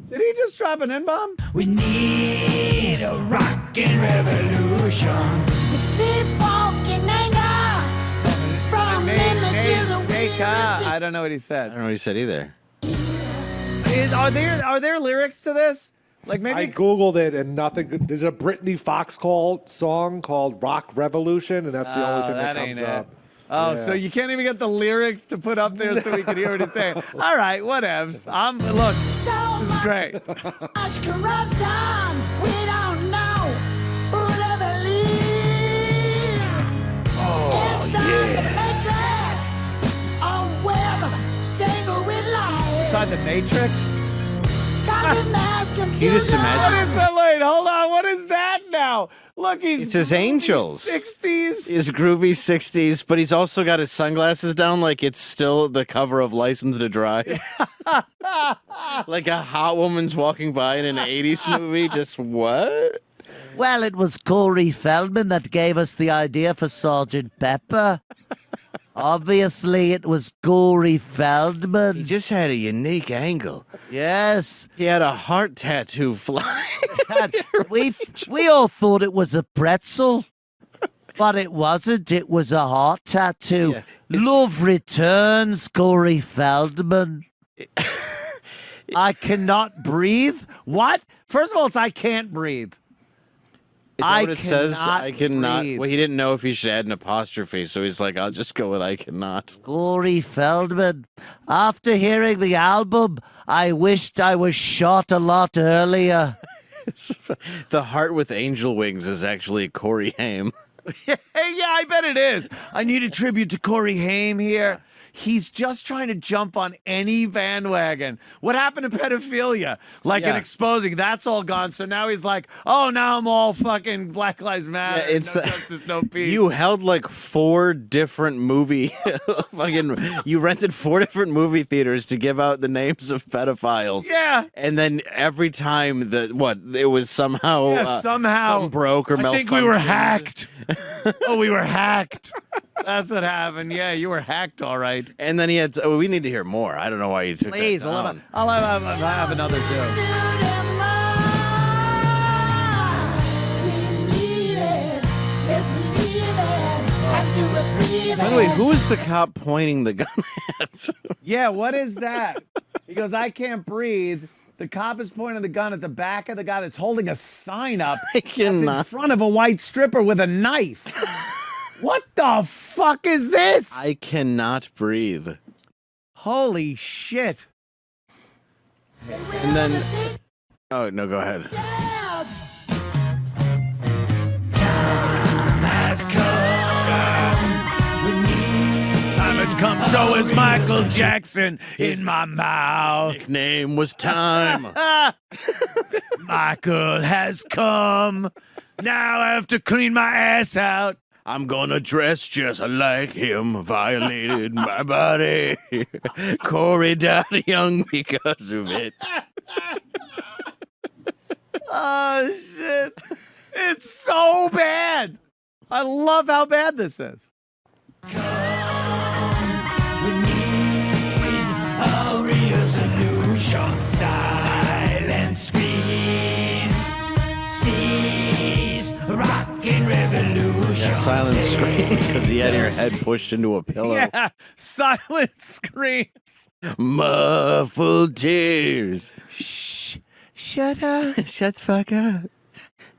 Did he just drop an N-bomb? We need a rockin' revolution. Sleepwalking anger. From images of I don't know what he said. I don't know what he said either. Are there lyrics to this? Like maybe I googled it and nothing. There's a Britney Fox song called "Rock Revolution," and that's the only thing that comes up. Oh, Yeah. so you can't even get the lyrics to put up there so we can hear what he's saying. All right, whatevs. Look, this is great. much corruption. We don't know who to believe. Inside the matrix, a web tangled with lies. Inside the Matrix? You just imagine. What is that? Wait, hold on. What is that now? Look, It's his angels. 60s. His groovy 60s, but he's also got his sunglasses down like it's still the cover of License to Drive. Like a hot woman's walking by in an 80s movie. Just what? Well, it was Corey Feldman that gave us the idea for Sergeant Pepper. Obviously, it was Corey Feldman. He just had a unique angle. Yes. He had a heart tattoo flying. We all thought it was a pretzel, but it wasn't. It was a heart tattoo. Yeah, Love returns, Corey Feldman. I cannot breathe? What? First of all, it's I can't breathe. Is that what it says? cannot I cannot. breathe. Well, he didn't know if he should add an apostrophe, so he's like, I'll just go with I cannot. Corey Feldman. After hearing the album, I wished I was shot a lot earlier. The heart with angel wings is actually Corey Haim. Yeah, I bet it is. I need a tribute to Corey Haim here. He's just trying to jump on any bandwagon. What happened to pedophilia? Like an exposing, that's all gone. So now he's like, oh, now I'm all fucking Black Lives Matter. Yeah, it's no justice, no peace. You held like 4 different movie you rented 4 different movie theaters to give out the names of pedophiles. Yeah. And then every time it was somehow somehow something broke or I malfunctioned. think we were hacked. Oh, we were hacked. That's what happened. Yeah, you were hacked, all right. And then he had. We need to hear more. I don't know why you took Please, that down. I'll have another too. By the way, who is the cop pointing the gun at? Yeah, what is that? He goes, I can't breathe. The cop is pointing the gun at the back of the guy that's holding a sign up that's in front of a white stripper with a knife. What the fuck is this? I cannot breathe. Holy shit. And then. Oh, no, go ahead. Time has come, so is Michael Jackson in my mouth. His nickname was Time. Michael has come. Now I have to clean my ass out. I'm gonna dress just like him. Violated my body. Corey died young because of it. Oh, shit. It's so bad. I love how bad this is. We need a real solution. Silent screams, seize Rockin Revolution. Yeah, silent screams because he had your head pushed into a pillow. Yeah, silent screams. Muffled tears. Shh, shut up. Shut the fuck up.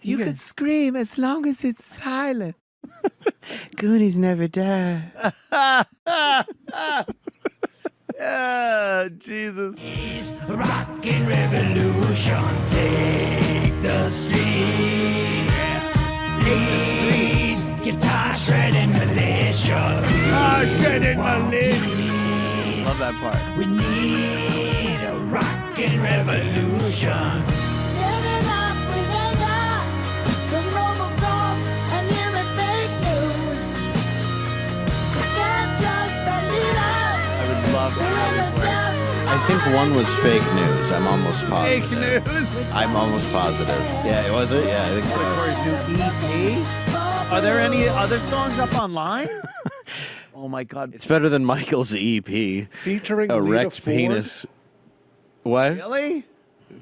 You can scream as long as it's silent. Goonies never die. Yeah, Jesus. Rockin Revolution, take the streets. Lead guitar shredding militia. Guitar shredding militia. Love that part. We need a rockin' revolution. I think one was fake news. I'm almost positive. Fake news? I'm almost positive. Yeah, was it? Yeah, I think so. Corey's new EP? Are there any other songs up online? Oh my God. It's better than Michael's EP. Featuring Erect Lita Ford? Penis. What? Really?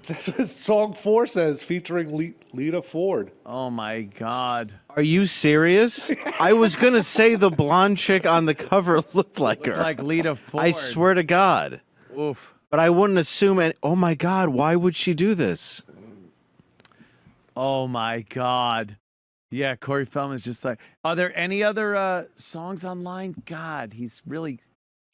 Song 4 says featuring Lita Ford. Oh my God. Are you serious? I was going to say the blonde chick on the cover looked like her. Like Lita Ford. I swear to God. Oof. But I wouldn't assume any. Oh my God, why would she do this? Oh my God. Yeah, Corey Feldman's just like, are there any other songs online? God, he's really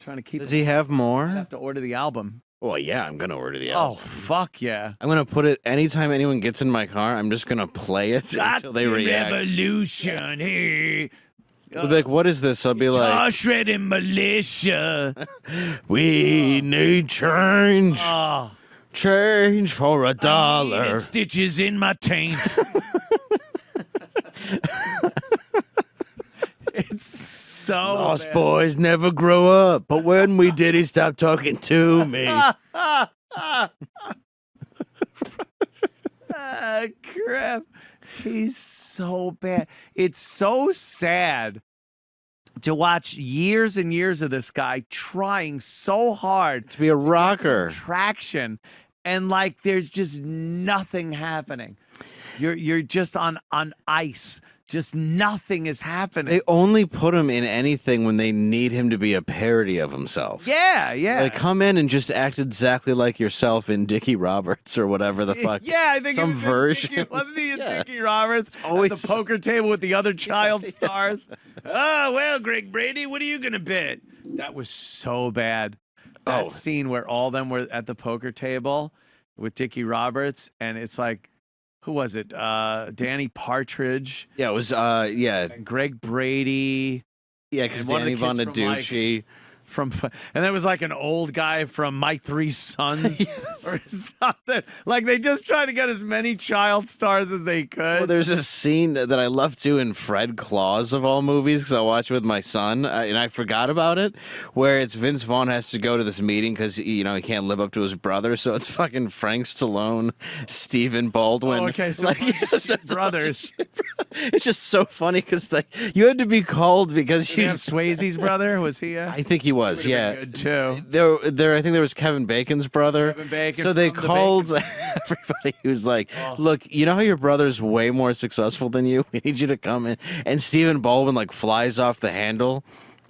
trying to keep. Does he have more? I have to order the album. Well, yeah, I'm going to order the Oh, album. fuck yeah. I'm going to put it anytime anyone gets in my car, I'm just going to play it until they react. Revolution here. They'll be like, what is this? I'll be like, shredding militia. we need change. Oh, Change for $1. needed stitches in my taint. It's so Lost bad. boys never grow up, but when we did, he stopped talking to me. Crap. He's so bad. It's so sad to watch years and years of this guy trying so hard To be a get some rocker. traction, and like there's just nothing happening. You're just on ice. Just nothing is happening. They only put him in anything when they need him to be a parody of himself. Yeah, yeah. Like, come in and just act exactly like yourself in Dickie Roberts or whatever the fuck. Yeah, I think some it was in version. Dickie, wasn't he in Dickie Roberts always at the poker table with the other child stars? Oh, well, Greg Brady, what are you going to bet? That was so bad. That scene where all of them were at the poker table with Dickie Roberts, and it's like, who was it? Danny Partridge. Yeah, it was, yeah. And Greg Brady. Yeah, because and one of the Danny kids Bonaducci. And there was like an old guy from My Three Sons or something. Like they just tried to get as many child stars as they could. Well, there's a scene that I love too in Fred Claus of all movies because I watch it with my son and I forgot about it, where it's Vince Vaughn has to go to this meeting because he can't live up to his brother, so it's fucking Frank Stallone, Stephen Baldwin. Oh, okay, so like, it's brothers. It's just so funny because like you had to be called because Did you have Swayze's brother? Was he? I think he was. Would've Yeah, been good too. There. I think there was Kevin Bacon's brother. Kevin Bacon So they from the called everybody who's like, "Look, you know how your brother's way more successful than you? We need you to come in." And Stephen Baldwin like flies off the handle,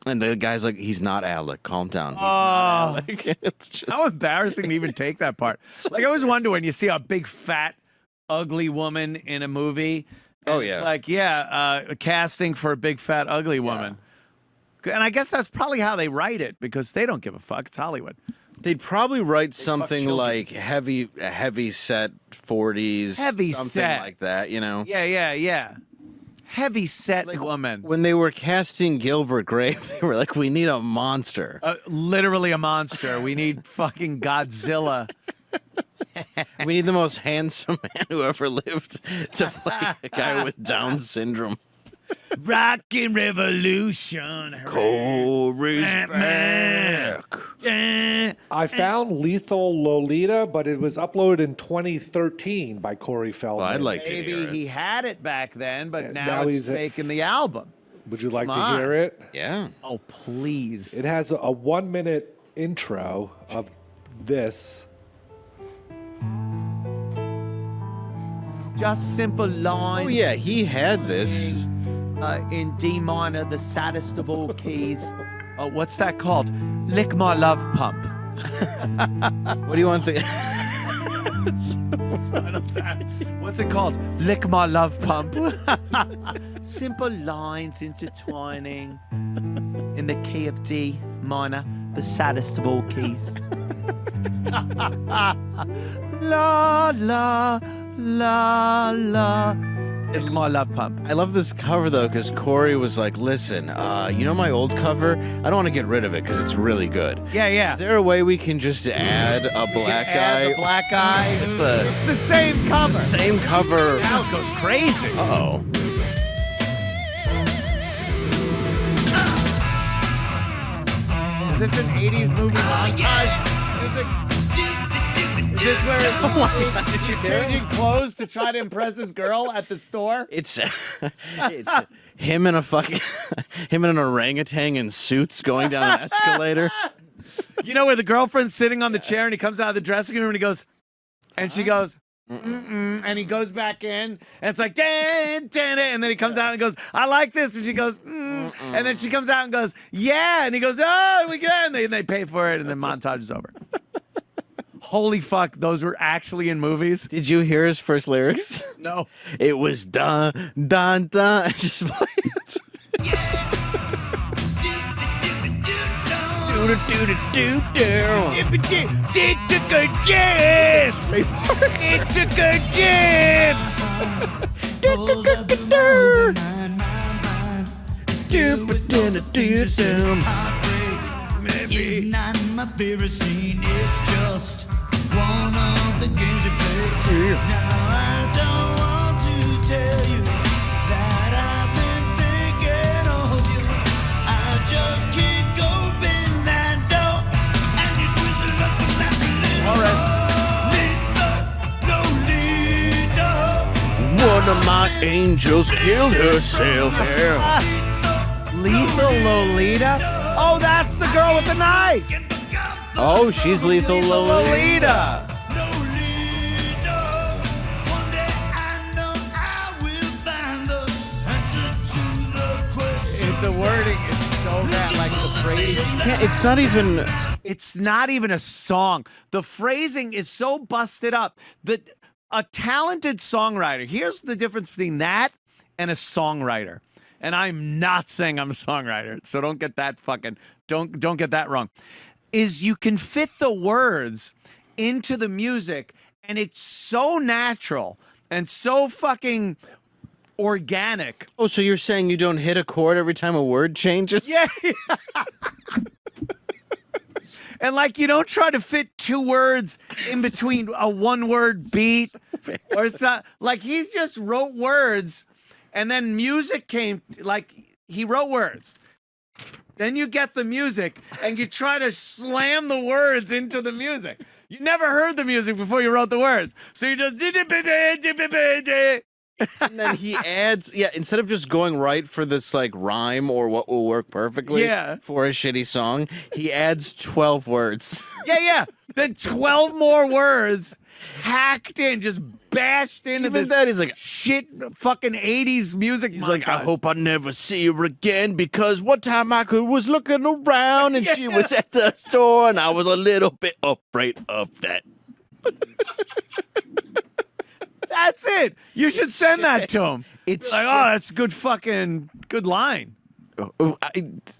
and the guy's like, "He's not Alec. Calm down. He's not Alec." It's just How embarrassing to even take that part. Like I always wonder when you see a big fat ugly woman in a movie. Oh, and yeah. It's like casting for a big fat ugly woman. And I guess that's probably how they write it because they don't give a fuck. It's Hollywood. They'd probably write something children. like heavy set 40s, Heavy something set. like that. You know. Yeah. Heavy set woman. When they were casting Gilbert Grape, they were like, "We need a monster." Literally a monster. We need fucking Godzilla. We need the most handsome man who ever lived to play a guy with Down syndrome. Rockin' Revolution. Corey's back. I found Lethal Lolita, but it was uploaded in 2013 by Corey Feldman. Well, I'd like to Maybe hear it. he had it back then, but now now he's it's making the album. Would you like Come to on. hear it? Yeah. Oh, please. It has a 1 minute intro of this. Just simple lines. Oh yeah, he had this. In D minor, the saddest of all keys. Oh, what's that called? Lick My Love Pump. What do you want the? What's it called? Lick My Love Pump. Simple lines intertwining in the key of D minor, the saddest of all keys. La la la la. Lick My Love Pump. I love this cover though, because Corey was like, "Listen, you know my old cover? I don't want to get rid of it because it's really good. Yeah, yeah. Is there a way we can just add a black guy? The black guy. It's the same cover. Same cover. Now it goes crazy. Uh-oh. Is this an 80s movie montage music? Is this where he's changing clothes to try to impress his girl at the store? It's him and him and an orangutan in suits going down an escalator. You know where the girlfriend's sitting on the chair and he comes out of the dressing room and he goes, and she goes, and he goes back in and it's like, dan, dan, dan, and then he comes out and goes, I like this, and she goes, and then she comes out and goes, yeah, and he goes, oh, we can, and they pay for it, and then montage is over. Holy fuck, those were actually in movies. Did you hear his first lyrics? No. It was dun dun dun. Just play it. Do do do do do. It took a jibs. It took a jibs. It's not my favorite scene. It's just one of the games you play. Now I don't want to tell you that I've been thinking of you. I just keep opening that door and you twist it up and back a little. Lethal Lolita. One of my angels killed herself. Yeah. Lethal Lolita? Oh, that's the girl with the knife. Oh, she's Lethal Lolita. The wording is so bad, like the phrasing. It's not even. It's not even a song. The phrasing is so busted up that a talented songwriter. Here's the difference between that and a songwriter. And I'm not saying I'm a songwriter, so don't get that don't get that wrong. Is you can fit the words into the music, and it's so natural and so fucking organic. Oh, so you're saying you don't hit a chord every time a word changes? Yeah. And like you don't try to fit two words in between a one-word beat or so. Like he's just wrote words, and then music came. Like he wrote words. Then you get the music, and you try to slam the words into the music. You never heard the music before you wrote the words, so you just. And then he adds, instead of just going right for this like rhyme or what will work perfectly for a shitty song, he adds 12 words. Yeah. Then 12 more words hacked in, just bashed into Even this that, he's like, shit fucking 80s music. He's like, I hope I never see her again because one time I was looking around and she was at the store and I was a little bit afraid of that. That's it. You should send that to him. It's like, oh, that's good line.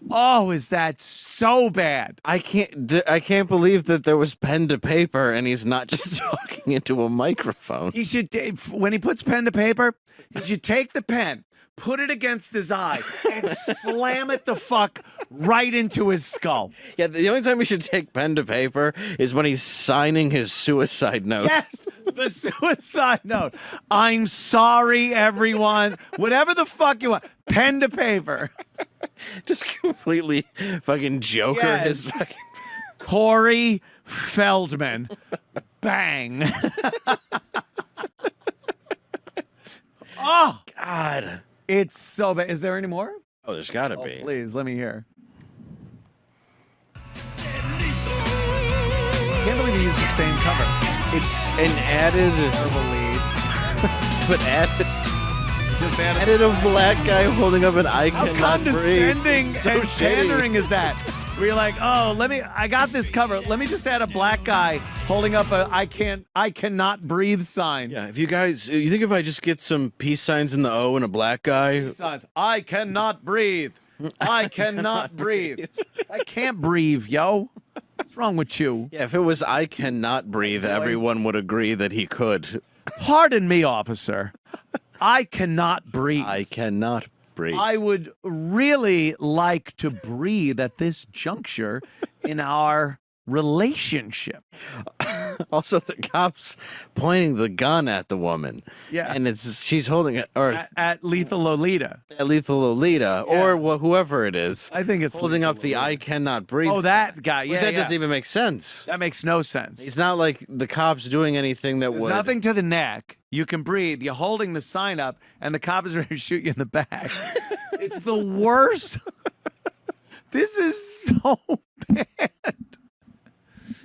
Oh, is that so bad? I can't believe that there was pen to paper and he's not just talking into a microphone. He should, when he puts pen to paper, he should take the pen, put it against his eye, and slam it the fuck right into his skull. Yeah, the only time he should take pen to paper is when he's signing his suicide note. Yes, the suicide note. I'm sorry, everyone. Whatever the fuck you want. Pen to paper. Just completely fucking Joker. Yes. His fucking... Corey Feldman. Bang. Oh God. It's so bad. Is there any more? Oh, there's got to be. Please, let me hear. Can't believe he used the same cover. It's an added but just added a black guy holding up an I How cannot condescending breathe. So and shitty. pandering is that? Where you're like, oh, I got this cover. Let me just add a black guy holding up a I cannot breathe sign. Yeah, if you guys, you think if I just get some peace signs in the O and a black guy? Peace signs. I cannot breathe. I cannot breathe. I can't breathe, yo. What's wrong with you? Yeah, if it was I cannot breathe, everyone would agree that he could. Pardon me, officer. I cannot breathe. I cannot breathe. I would really like to breathe at this juncture in our relationship. Also, the cops pointing the gun at the woman. Yeah. And she's holding it, or at Lethal Lolita. At Lethal Lolita, or whoever it is. I think it's holding up the I cannot breathe. Oh, that guy. Yeah, That yeah. doesn't even make sense. That makes no sense. It's not like the cops doing anything that There's would. nothing to the neck. You can breathe. You're holding the sign up, and the cop is ready to shoot you in the back. It's the worst. This is so bad.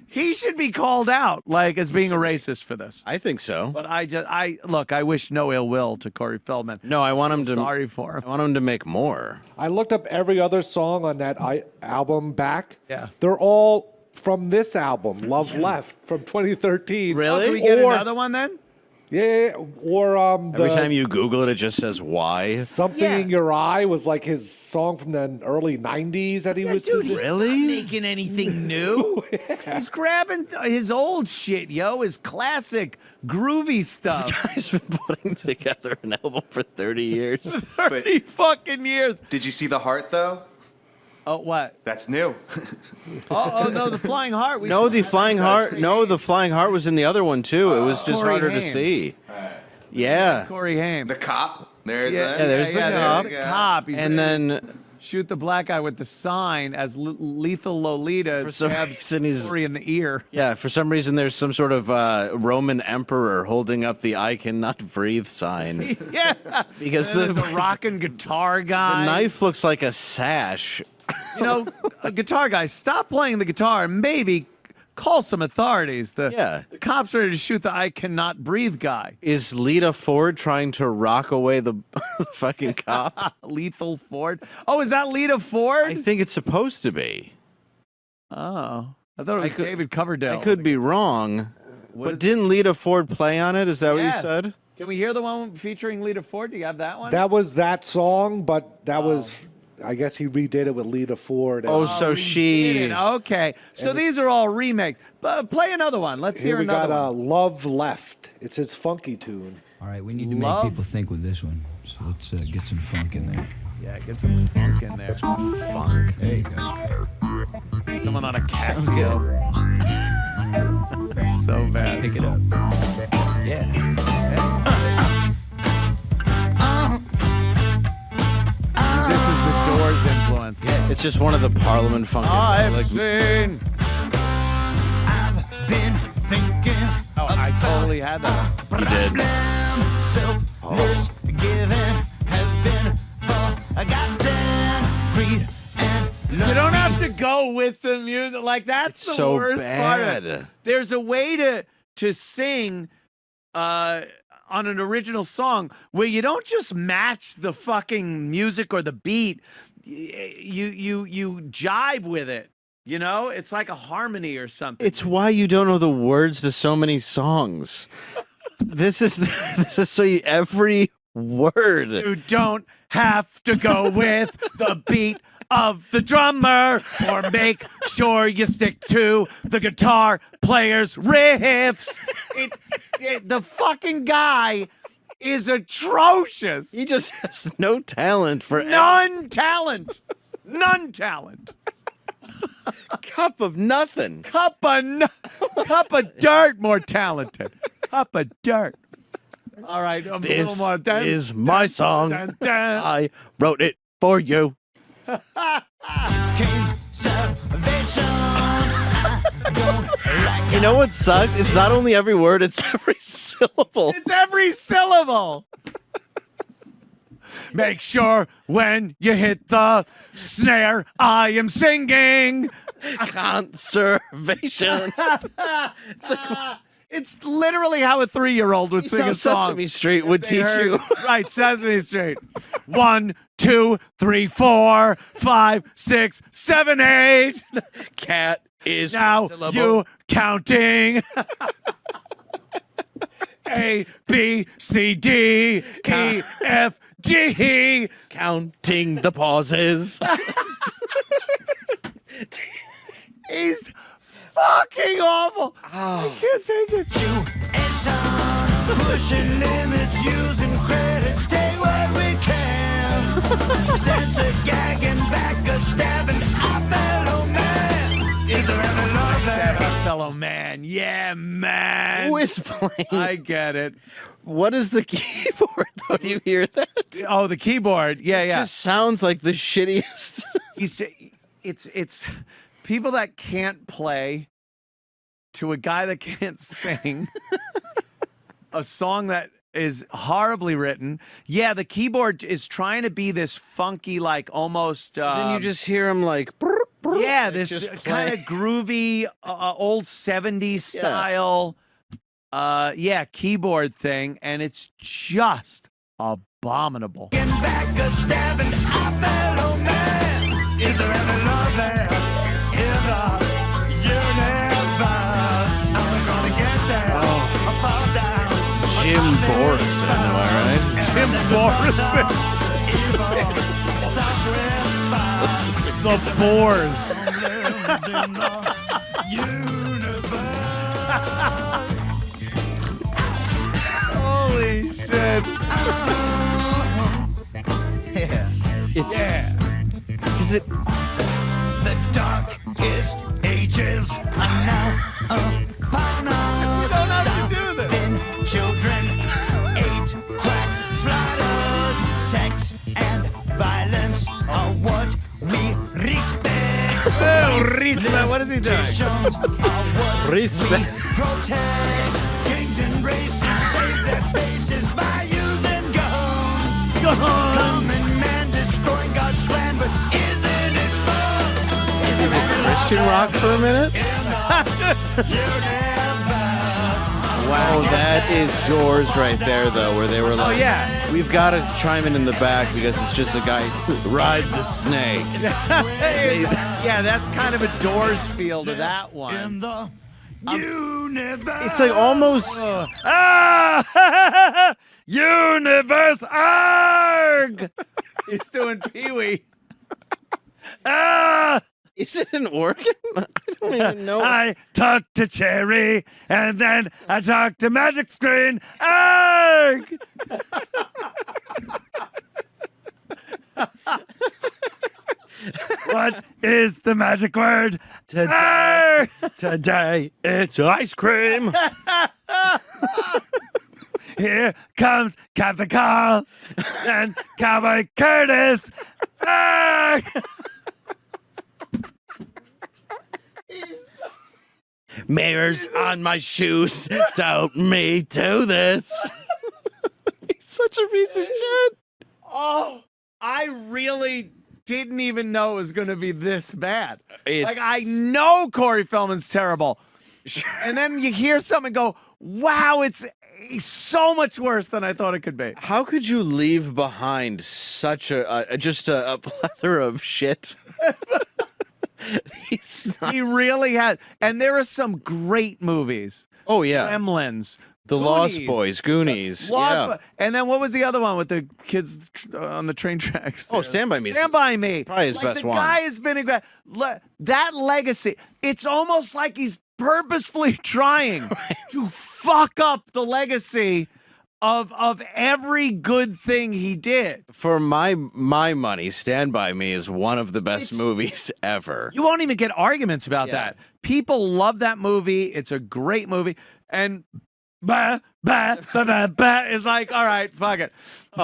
He should be called out, like, as being a racist for this. I think so. But I wish no ill will to Corey Feldman. No, I want him to. Sorry for him. I want him to make more. I looked up every other song on that album back. Yeah. They're all from this album, Love Left, from 2013. Really? Can we get another one then? Yeah, or Every time you Google it, it just says why. Something in Your Eye was like his song from the early 90s that he was Dude, doing. he's not making anything new. He's grabbing his old shit, yo, his classic groovy stuff. This guy's been putting together an album for 30 years. 30 fucking years. Did you see The Heart, though? Oh, what? That's new. Oh, no, the Flying Heart. No, the Flying Heart. No, the Flying Heart was in the other one too. It was just Corey harder to Haim. see. Yeah. Corey Haim. The Cop. There's Yeah, there's the cop. There's the cop. He's And ready then to shoot the black guy with the sign as Lethal Lolita For some stabs reason he's- Corey in the ear. yeah, for some reason there's some sort of Roman emperor holding up the I cannot breathe sign. Yeah. Because And the there's a rockin' guitar guy. The knife looks like a sash. You know, a guitar guy, stop playing the guitar and maybe call some authorities. The cops ready to shoot the I cannot breathe guy. Is Lita Ford trying to rock away the fucking cop? Lethal Ford. Oh, is that Lita Ford? I think it's supposed to be. Oh, I thought it was David Coverdale. I could be wrong. But didn't Lita Ford play on it? Is that what you Yes. said? Can we hear the one featuring Lita Ford? Do you have that one? That was that song, but that was, I guess he redid it with Lita Ford. Oh, so she. Okay. So these are all remakes. But play another one. Let's Here hear we another got one. Love Left. It's his funky tune. All right, we need to Love. make people think with this one. So let's get some funk in there. Yeah, get some funk in there. Funk. There you go. Someone on a Casio. So bad. Pick it up. Yeah. This is the Doors influence. Yeah, it's just one of the Parliament funk. I've seen. Been thinking. Oh, I totally had that. You did. Selfless giving has been for a goddamn greed and lust. You don't have to go with the music. Like, that's the so worst part of bad. it. There's a way to sing on an original song where you don't just match the fucking music or the beat. You jibe with it. You know, it's like a harmony or something. It's why you don't know the words to so many songs. This is so you, every word. You don't have to go with the beat of the drummer, or make sure you stick to the guitar player's riffs. The fucking guy is atrocious. He just has no talent for None talent. Cup of nothing. Cup of dirt more talented. Cup of dirt. All right, a little This more. is my song. Dun, dun. I wrote it for you. Came salvation. I don't like You know what sucks? It's not only every word, it's every syllable. It's every syllable. Make sure when you hit the snare, I am singing. Conservation. It's literally how a 3-year-old would sing a song. Sesame Street would teach you. Right, Sesame Street. 1, 2, 3, 4, 5, 6, 7, 8. Cat is now syllable. you counting. A, B, C, D, E, F, G. Counting the pauses. He's fucking awful. I can't take it. pushing limits, using credits, stay where we can. Sense a gagging, back a stabbing, our fellow man. Is there ever love there? Fellow man, yeah, man. Who is playing? I get it. What is the keyboard, though? Do you hear that? Oh, the keyboard. Yeah, It yeah. just sounds like the shittiest. It's people that can't play to a guy that can't sing. A song that is horribly written. Yeah, the keyboard is trying to be this funky, like almost. Then you just hear him like. Yeah, like this just kind of groovy, old 70s style. Yeah, keyboard thing, and it's just abominable. Back a stabbing, our fellow man. Is there ever love there? In the universe. How we gonna get there? I fall down. Jim Morrison, am I right? Jim Morrison. The Boars. Holy shit. It's. Is it the darkest ages are now upon us? Don't have to do this. Children, 8 crack sliders, sex and violence are what we respect. Oh, respect. What is he doing? Respect. Protect kings and races, save their faces by using guns. Common man destroying God's plan, but isn't it fun? Is it Christian rock for a minute? Wow, that is Doors right there, though, where they were like, yeah. We've got to chime in the back because it's just a guy ride the snake. Yeah, that's kind of a Doors feel to that one. It's like almost. Universe arg! He's doing Pee-wee. Is it an organ? I don't even know. I talked to Cherry, and then I talked to Magic Screen. Arg! What is the magic word? Today, today it's ice cream. Here comes Captain Carl and Cowboy Curtis. Arg! Mirrors on my shoes told me to this. He's such a piece of shit. Oh, I really didn't even know it was going to be this bad. Like, I know Corey Feldman's terrible. And then you hear something and go, wow, it's so much worse than I thought it could be. How could you leave behind such a plethora of shit? He really had. And there are some great movies. Oh, yeah. Gremlins. The Goonies. Lost Boys, Goonies. And then what was the other one with the kids on the train tracks? Oh, Stand By Me. Stand By Me. Probably his best the one. Guy has been that legacy. It's almost like he's purposefully trying to fuck up the legacy of every good thing he did. For my money, Stand By Me is one of the best movies ever. You won't even get arguments about that. People love that movie. It's a great movie. And ba, ba, ba, ba, ba. It's like, all right, fuck it.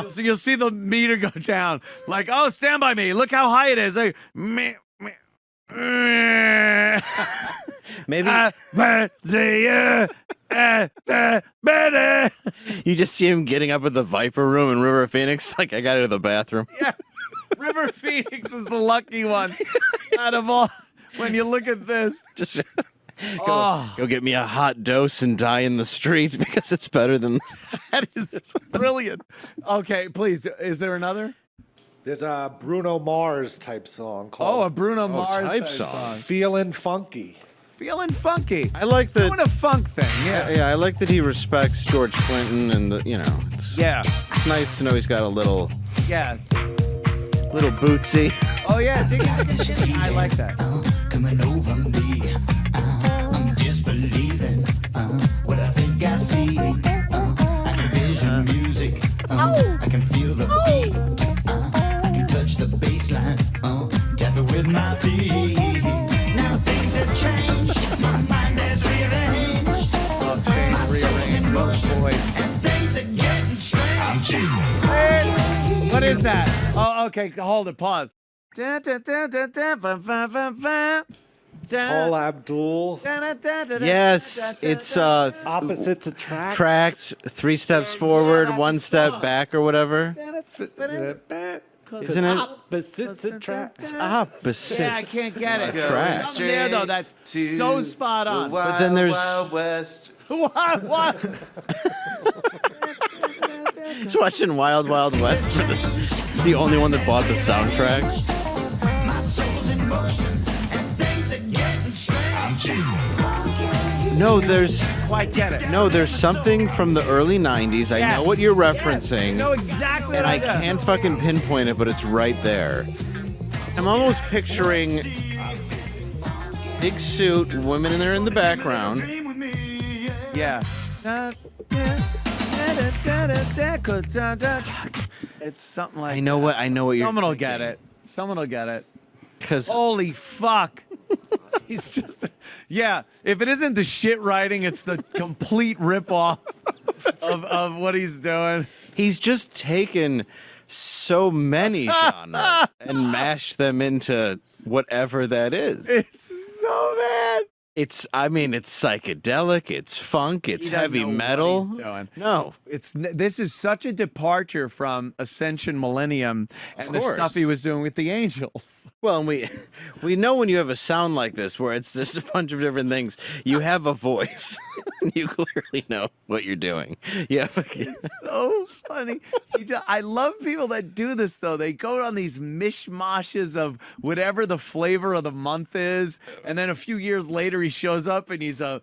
So you'll see the meter go down. Like, oh, stand by me. Look how high it is. Like, meh, meh, meh. Maybe you just see him getting up at the Viper room in River Phoenix. Like, I got to the bathroom. Yeah. River Phoenix is the lucky one out of all. When you look at this, Just go get me a hot dose and die in the street because it's better than. That is brilliant. Okay, please. Is there another? There's a Bruno Mars type song called. Oh, a Bruno Mars type song. Feelin Funky. Feelin Funky. I like that. Doing a funk thing. Yeah. Yeah, I like that he respects George Clinton and it's nice to know he's got a little Yes. bootsy. Oh yeah. I like that. Coming over me. I'm disbelieving what I think I see. I can vision music. I can feel the beat. I can touch the bass line. Tap it with my feet. Now things have changed. My mind has rearranged. My soul's in motion. And things are getting strange. What is that? Oh, okay. Hold it. Pause. Paul Abdul. Yes, it's Opposites attract. tracked 3 steps forward, 1 step back, or whatever. Isn't it? Opposites attract. It's opposite. Yeah, I can't get it. Track. Something there though that's so spot on. But then there's West. What? He's watching Wild Wild West. He's the only one that bought the soundtrack. My soul's in motion. And things are getting strange. No, there's Quite get it. no, there's something from the early '90s. I know what you're referencing, I know exactly. and what I can't fucking pinpoint it, but it's right there. I'm almost picturing big suit, women in there in the background. Yeah. It's something like. I know what you're. Someone will get it. Someone will get it. Because holy fuck. He's just, yeah. If it isn't the shit writing, it's the complete ripoff of what he's doing. He's just taken so many genres and mashed them into whatever that is. It's so bad. It's psychedelic, it's funk, it's He doesn't heavy know what metal. he's doing. No. This is such a departure from Ascension Millennium and the stuff he was doing with the Angels. Well, and we know when you have a sound like this where it's just a bunch of different things, you have a voice. You clearly know what you're doing. Yeah. It's so funny. I love people that do this though. They go on these mishmashes of whatever the flavor of the month is, and then a few years later he shows up and he's got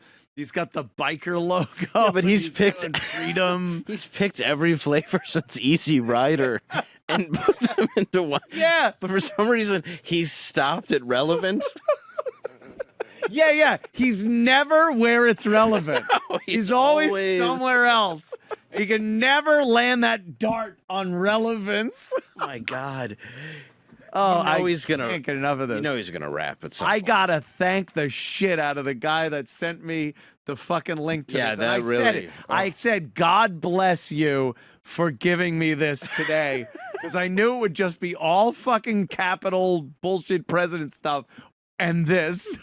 the biker logo. Yeah, but he's picked freedom. He's picked every flavor since Easy Rider and put them into one. Yeah. But for some reason he's stopped at relevant. Yeah. He's never where it's relevant. No, he's always somewhere else. He can never land that dart on relevance. Oh my God. Oh, he's gonna can't get enough of this. You know he's gonna rap at some I point. gotta thank the shit out of the guy that sent me the fucking link to this. And that I really. said it. I said, God bless you for giving me this today. Because I knew it would just be all fucking capital bullshit president stuff and this.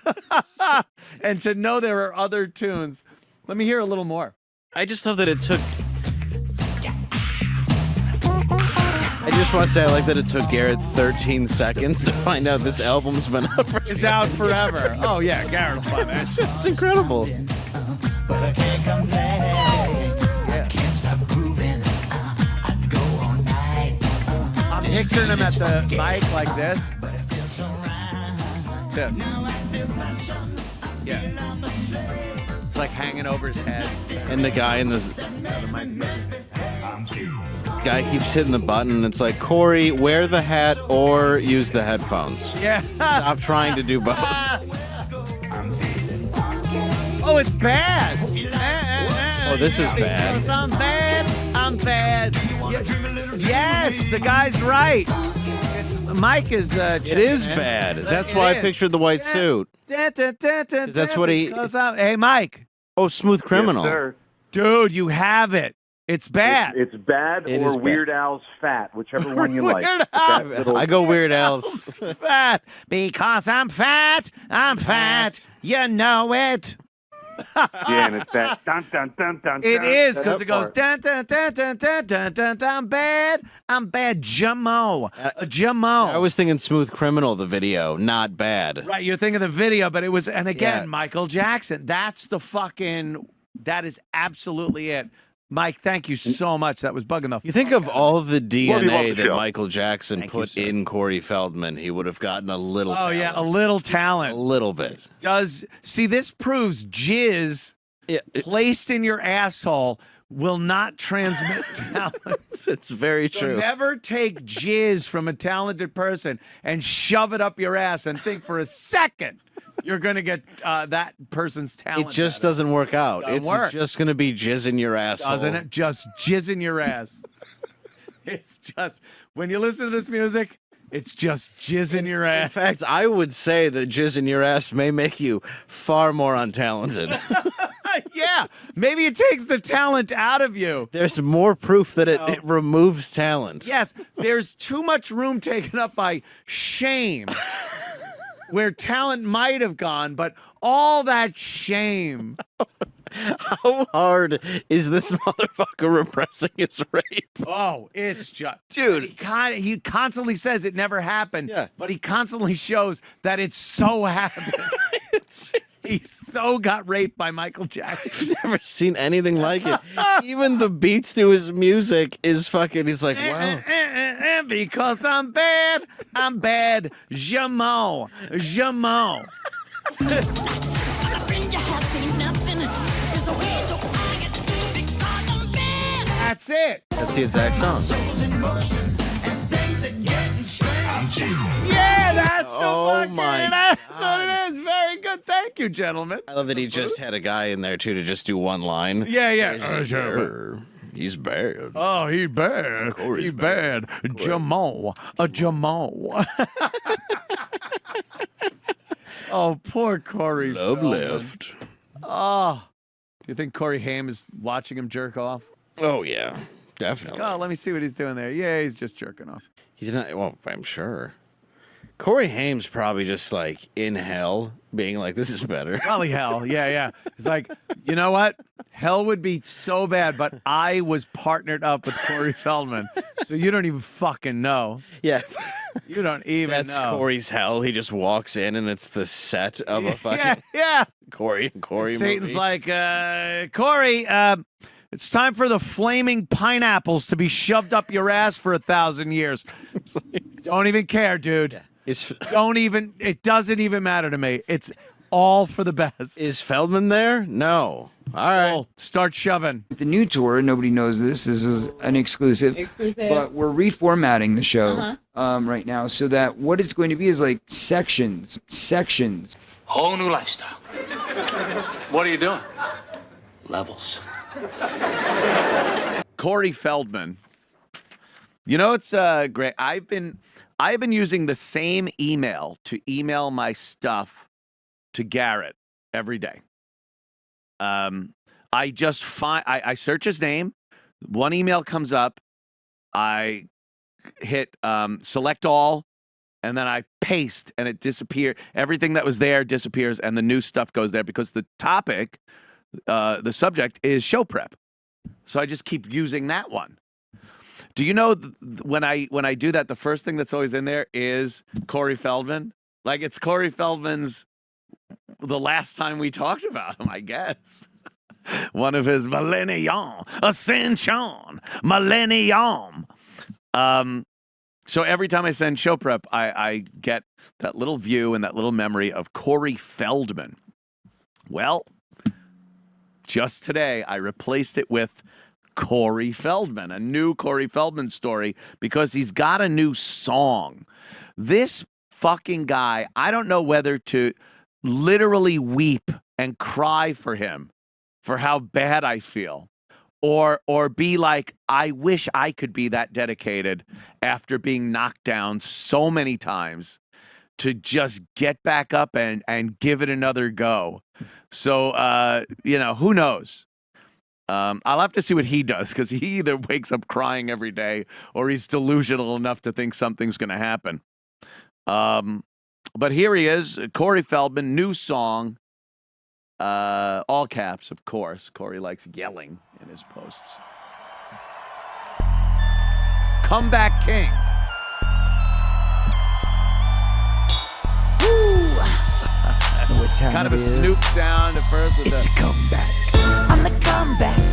And to know there are other tunes. Let me hear a little more. I just love that it took. I just want to say I like that it took Garrett 13 seconds to find out this album's been out for. It's out forever. Oh yeah, Garrett will find that shit. It's incredible. But I can't complain. I can't stop grooving. I'd go all night. I'm picturing him at the mic like this. This. Yeah. It's like hanging over his head. And the guy in this. Yeah, the mic is up. Guy keeps hitting the button. And it's like, Corey, wear the hat or use the headphones. Yeah. Stop trying to do both. Oh, it's bad. Oh, this is bad. I'm bad. I'm bad. Yes, the guy's right. Mike is. It is bad. That's why I pictured the white suit. That's what he. Hey, Mike. Oh, Smooth Criminal. Yes, sir. Dude, you have it. It's bad. It's bad It or is bad. Weird Al's Fat, whichever one you like. Weird But that little- I go Weird Al's. Fat. Because I'm fat. I'm fat. You know it. Yeah, and it's that dun dun dun dun. It dun, is that because it goes part. dun dun dun dun dun dun dun dun. I'm bad, Jamo, Jamo. I was thinking Smooth Criminal, the video, not bad. Right, you're thinking the video, but it was, and again, Yeah. Michael Jackson. That is absolutely it. Mike, thank you so much. That was bugging the. You think of all the Well, you love DNA the that show. Michael Jackson put in Corey Feldman, he would have gotten a little Oh talent. yeah, a little talent. A little bit. This proves jizz placed in your asshole will not transmit talent. It's very So true. never take jizz from a talented person and shove it up your ass and think for a second you're going to get that person's talent. It just doesn't work out. Doesn't It's work. just going to be jizz in your asshole. Doesn't it? Just jizz in your ass. It's just, when you listen to this music, it's just jizz in your In ass. fact, I would say that jizz in your ass may make you far more untalented. Yeah, maybe it takes the talent out of you. There's more proof that it removes talent. Yes, there's too much room taken up by shame, where talent might have gone, but all that shame. How hard is this motherfucker repressing his rape? Oh, it's just, Dude. He constantly says it never happened, but he constantly shows that it so happened. He so got raped by Michael Jackson. I've never seen anything like it. Even the beats to his music is fucking, he's like, wow. Because I'm bad, Jamo. That's it. That's the exact song. Yeah, that's Oh my that's what it is. Very good. Thank you, gentlemen. I love that he just had a guy in there too to just do one line. Yeah. He's bad. Oh, he's bad. Corey's He's bad. Jamo. A Jamo. Oh, poor Corey. Love Feldman. left. Oh. Do you think Corey Haim is watching him jerk off? Oh yeah, definitely. Oh, let me see what he's doing there. Yeah, he's just jerking off. He's not. Well, I'm sure. Corey Haim's probably just like in hell, being like, "This is better." Probably hell. Yeah. It's like, you know what? Hell would be so bad, but I was partnered up with Corey Feldman, so you don't even fucking know. Yeah, You don't even that's know. Corey's hell. He just walks in, and it's the set of a fucking Yeah. Corey Satan's movie. like, Corey, it's time for the flaming pineapples to be shoved up your ass for 1,000 years. Don't even care, dude. It doesn't even matter to me. It's all for the best. Is Feldman there? No. All right. Well, start shoving. The new tour, nobody knows this. This is an exclusive. But we're reformatting the show right now so that what it's going to be is like sections. Whole new lifestyle. What are you doing? Levels. Corey Feldman. You know, it's great. I've been using the same email to email my stuff to Garrett every day. I just I search his name. One email comes up. I hit select all, and then I paste, and it disappears. Everything that was there disappears, and the new stuff goes there because the topic, the subject is show prep. So I just keep using that one. Do you know when I do that, the first thing that's always in there is Corey Feldman? Like it's Corey Feldman's the last time we talked about him, I guess. One of his Millenniuuuuum, Ascension Millennium. So every time I send show prep, I get that little view and that little memory of Corey Feldman. Well, just today, I replaced it with Corey Feldman, a new Corey Feldman story, because he's got a new song. This fucking guy, I don't know whether to literally weep and cry for him for how bad I feel, or be like, I wish I could be that dedicated after being knocked down so many times to just get back up and give it another go. So, who knows? I'll have to see what he does because he either wakes up crying every day or he's delusional enough to think something's going to happen. But here he is, Corey Feldman, new song, all caps, of course. Corey likes yelling in his posts. Comeback King. Kind of a Snoop sound at first. With It's a comeback. I'm the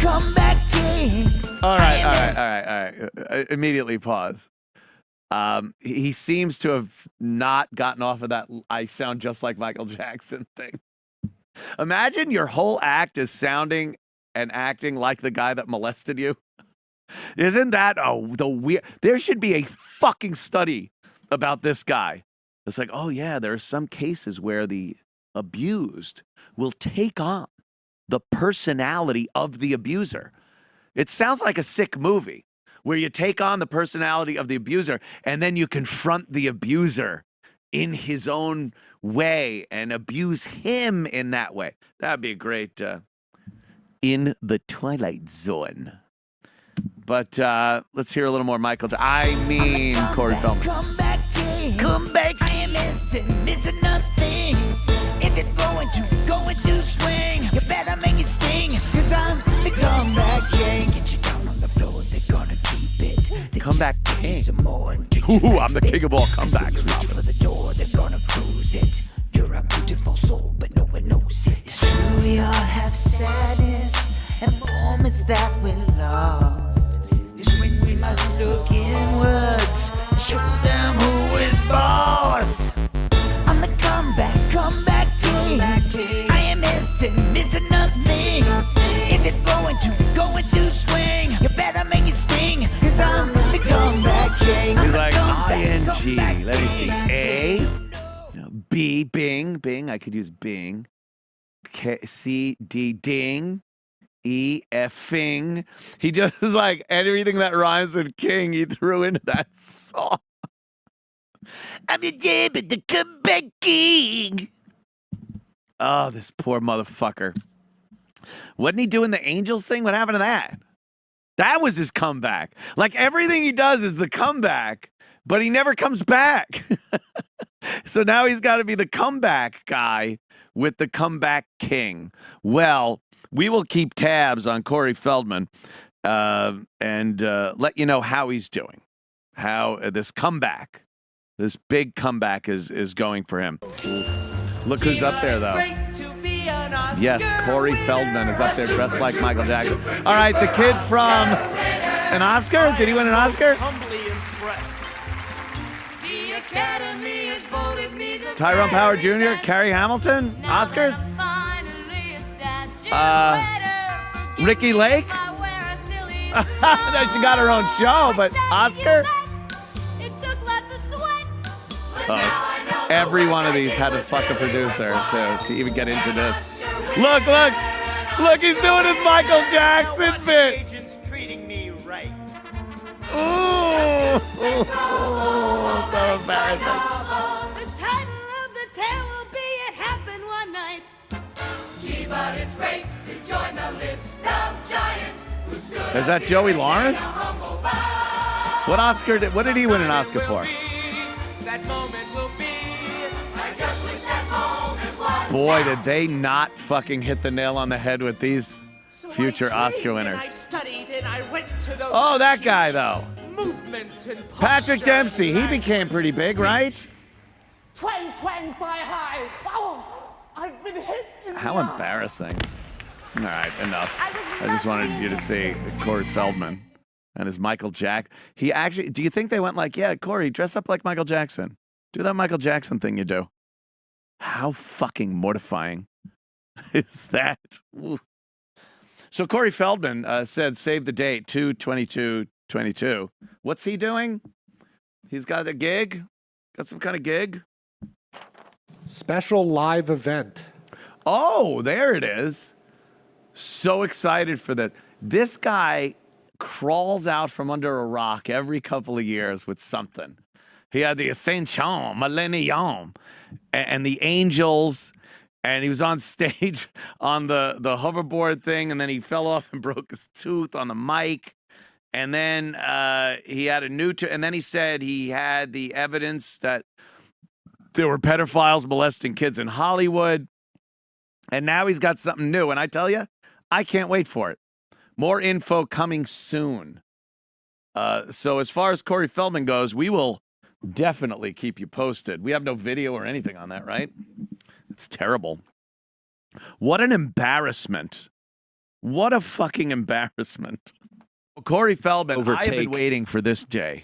comeback king. All right. Immediately pause. He seems to have not gotten off of that I sound just like Michael Jackson thing. Imagine your whole act is sounding and acting like the guy that molested you. Isn't that the weird? There should be a fucking study about this guy. It's like, oh yeah, there are some cases where the abused will take on the personality of the abuser. It sounds like a sick movie where you take on the personality of the abuser and then you confront the abuser in his own way and abuse him in that way. That'd be a great In the Twilight Zone. But let's hear a little more Michael. Corey Feldman. Comeback king. Missing nothing. If it's going to swing, you better make it sting. Cause I'm the comeback king. Get you down on the floor, they're gonna keep it. Comeback king. Ooh, I'm the king of all comebacks. For the door, they're gonna cruise it. You're a beautiful soul, but no one knows it. It's true, we all have sadness and moments that we lost. It's when we must look inwards, show them who is boss. I'm the comeback king. I am missing nothing. If it's going to swing, you better make it sting. Cause I'm the comeback king. He's like ING. Let me see. A, B, Bing. I could use Bing. K, C, D, ding. E, effing. He just is like everything that rhymes with king, he threw into that song. I'm the comeback king. Oh, this poor motherfucker. Wasn't he doing the Angels thing? What happened to that? That was his comeback. Like everything he does is the comeback, but he never comes back. So now he's got to be the comeback guy with the comeback king. Well, we will keep tabs on Corey Feldman and let you know how he's doing, how this comeback, this big comeback is going for him. Look who's up there, though. Yes, Corey Feldman is up there dressed like Michael Jackson. All right, the kid from an Oscar? Did he win an Oscar? Tyrone Power Jr., Carrie Hamilton, Oscars? Ricky Lake? She got her own show, but Oscar? Oh, every one of these had to fuck a producer to even get into this. Look, he's doing his Michael Jackson bit. Ooh, so embarrassing. The title of the tale will be It Happened One Night. Gee, but it's great to join the list of giants who stood. Is that Joey Lawrence? What did he win an Oscar for? That moment will be. I just wish that moment was. Boy, did they not fucking hit the nail on the head with these future Oscar winners. Oh, that guy, though. Patrick Dempsey. He became pretty big, right? Twang, twang, fly high. Oh, I've been hit. How embarrassing. All right, enough. I just wanted you to see Corey Feldman and his Michael Jack. He actually, do you think they went like, yeah, Corey, dress up like Michael Jackson. Do that Michael Jackson thing you do. How fucking mortifying is that? Ooh. So Corey Feldman said, save the date, 2/22/22. What's he doing? He's got a gig? Got some kind of gig? Special live event. Oh, there it is. So excited for this. This guy crawls out from under a rock every couple of years with something. He had the Ascension Millennium and the Angels and he was on stage on the hoverboard thing, and then he fell off and broke his tooth on the mic. And then he had a new and then he said he had the evidence that there were pedophiles molesting kids in Hollywood. And now he's got something new. And I tell you, I can't wait for it. More info coming soon. So as far as Corey Feldman goes, we will definitely keep you posted. We have no video or anything on that, right? It's terrible. What an embarrassment. What a fucking embarrassment. Corey Feldman, I have been waiting for this day.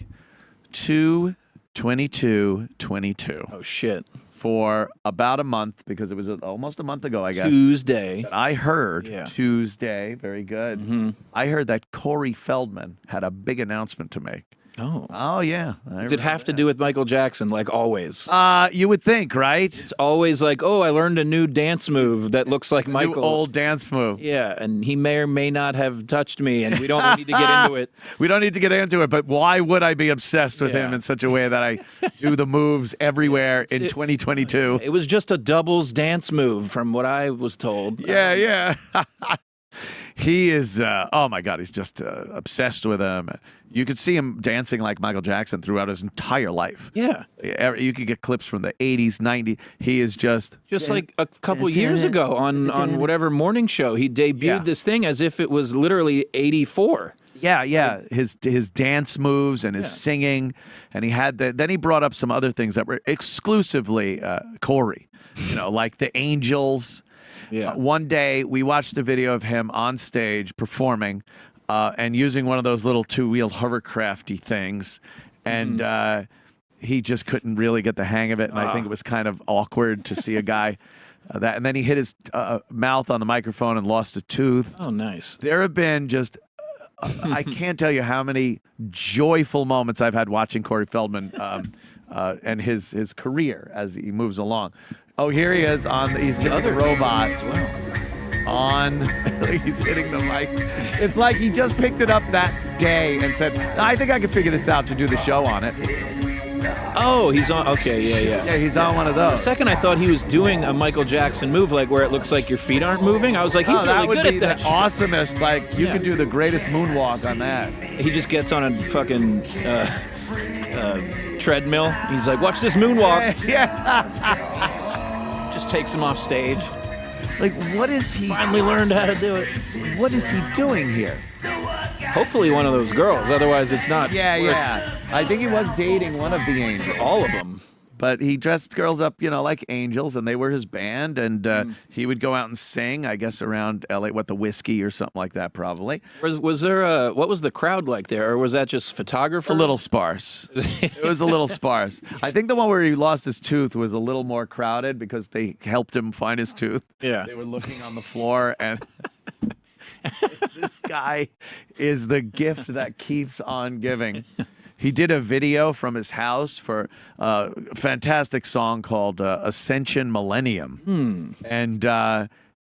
2/22/22. Oh, shit. For about a month, because it was almost a month ago, I guess. Tuesday. I heard Tuesday. Very good. I heard that Corey Feldman had a big announcement to make. Oh, yeah. Does it have to do with Michael Jackson, like always? You would think, right? It's always like, oh, I learned a new dance move that looks like Michael. New old dance move. Yeah, and he may or may not have touched me, and we don't need to get into it. We don't need to get into it, but why would I be obsessed with him in such a way that I do the moves everywhere in 2022? It was just a doubles dance move from what I was told. Yeah. He is, oh my God, he's just obsessed with him. You could see him dancing like Michael Jackson throughout his entire life. Yeah. You could get clips from the 80s, 90s. He is just like a couple years ago on whatever morning show, he debuted this thing as if it was literally 84. Yeah. His dance moves and his singing. And he had then he brought up some other things that were exclusively Corey, like the Angels. Yeah. One day we watched a video of him on stage performing and using one of those little two-wheeled hovercrafty things. And he just couldn't really get the hang of it. And I think it was kind of awkward to see a guy and then he hit his mouth on the microphone and lost a tooth. Oh, nice. There have been just, I can't tell you how many joyful moments I've had watching Corey Feldman and his career as he moves along. Oh, here he is he's doing the robot as well. He's hitting the mic. It's like he just picked it up that day and said, I think I can figure this out to do the show on it. Oh, he's on. Okay, yeah. Yeah, he's on one of those. For a second, I thought he was doing a Michael Jackson move, like where it looks like your feet aren't moving. I was like, he's really good at that. The awesomest. Like you could do the greatest moonwalk on that. He just gets on a fucking treadmill. He's like, watch this moonwalk. Yeah. Just takes him off stage. Like, what is he? Finally learned how to do it. What is he doing here? Hopefully one of those girls. Otherwise, it's not. Yeah. I think he was dating one of the Angels. All of them. But he dressed girls up, like angels, and they were his band. And he would go out and sing, I guess, around L.A., the Whiskey or something like that, probably. Was there what was the crowd like there? Or was that just photographers? A little sparse. It was a little sparse. I think the one where he lost his tooth was a little more crowded because they helped him find his tooth. Yeah. They were looking on the floor, and this guy is the gift that keeps on giving. He did a video from his house for a fantastic song called Ascension Millennium. And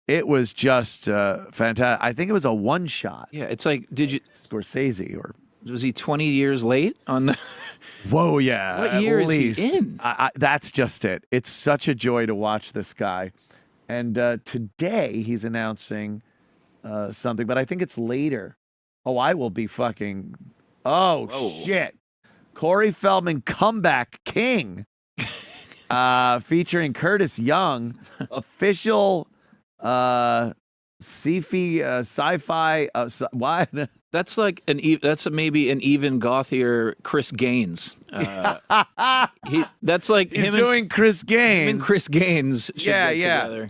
it was just fantastic. I think it was a one-shot. Yeah, it's like, did you... Scorsese or... Was he 20 years late on the... Whoa, yeah. What year is he in? That's just it. It's such a joy to watch this guy. And today he's announcing something, but I think it's later. Oh, I will be fucking... Oh, shit. Corey Feldman Comeback King featuring Curtis Young, official sci-fi. What? That's like that's maybe an even gothier Chris Gaines. That's like he's doing Chris Gaines. Him and Chris Gaines should get together.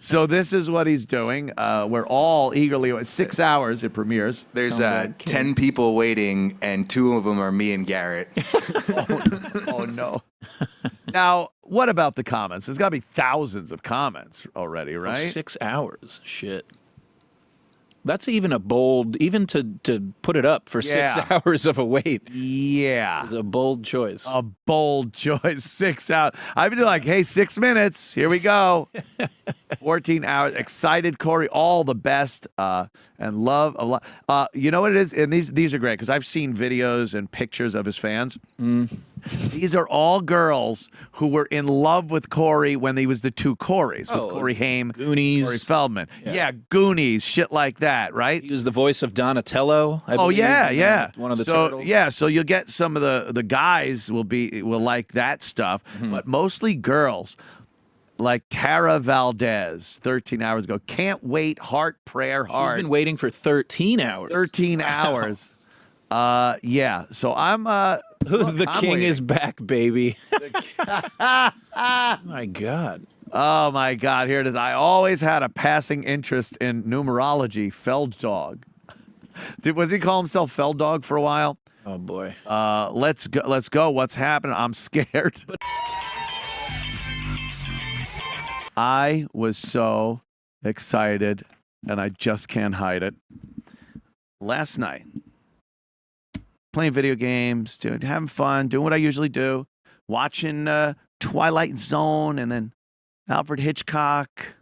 So this is what he's doing. We're all eagerly 6 hours it premieres. There's 10 people waiting, and 2 of them are me and Garrett. Oh no! Now, what about the comments? There's got to be thousands of comments already, right? 6 hours. Shit. That's even a bold, even to put it up for 6 hours of a wait. Yeah. Is a bold choice. A bold choice. 6 hours. I'd be like, hey, 6 minutes. Here we go. 14 hours. Excited, Corey. All the best and love a lot. You know what it is? And these are great because I've seen videos and pictures of his fans. These are all girls who were in love with Corey when he was the two Coreys. With Corey Haim, Goonies. Corey Feldman. Yeah, Goonies, shit like that, right? He was the voice of Donatello. I believe, yeah. One of the so, turtles. Yeah, so you'll get some of the guys will like that stuff, but mostly girls. Like Tara Valdez, 13 hours ago. Can't wait, heart, prayer, heart. She's been waiting for 13 hours. 13 hours. Yeah, so I'm... the I'm king waiting. is back, baby. My God. Oh, my God. Here it is. I always had a passing interest in numerology, Felddog. Was he call himself Felddog for a while? Oh, boy. Let's go. What's happening? I'm scared. I was so excited, and I just can't hide it. Last night, playing video games, having fun, doing what I usually do, watching Twilight Zone, and then Alfred Hitchcock,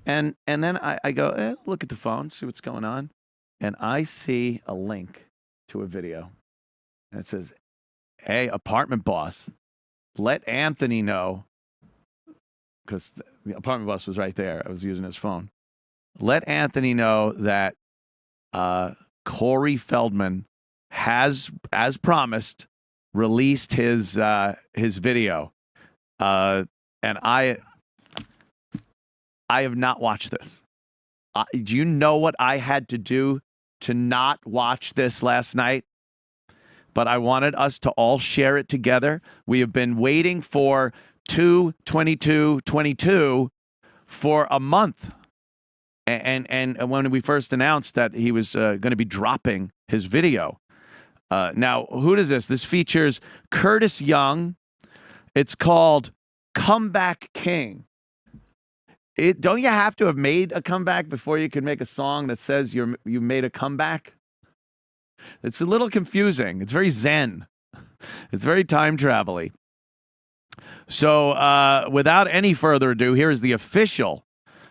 and then I go look at the phone, see what's going on, and I see a link to a video, and it says, "Hey, apartment boss, let Anthony know." Because the apartment boss was right there. I was using his phone. Let Anthony know that Corey Feldman has, as promised, released his video, and I have not watched this. Do you know what I had to do to not watch this last night? But I wanted us to all share it together. We have been waiting for 2/22/22 for a month, and when we first announced that he was going to be dropping his video. Now, who does this? This features Curtis Young. It's called "Comeback King." Don't you have to have made a comeback before you can make a song that says you made a comeback? It's a little confusing. It's very zen. It's very time travel-y. So without any further ado, here is the official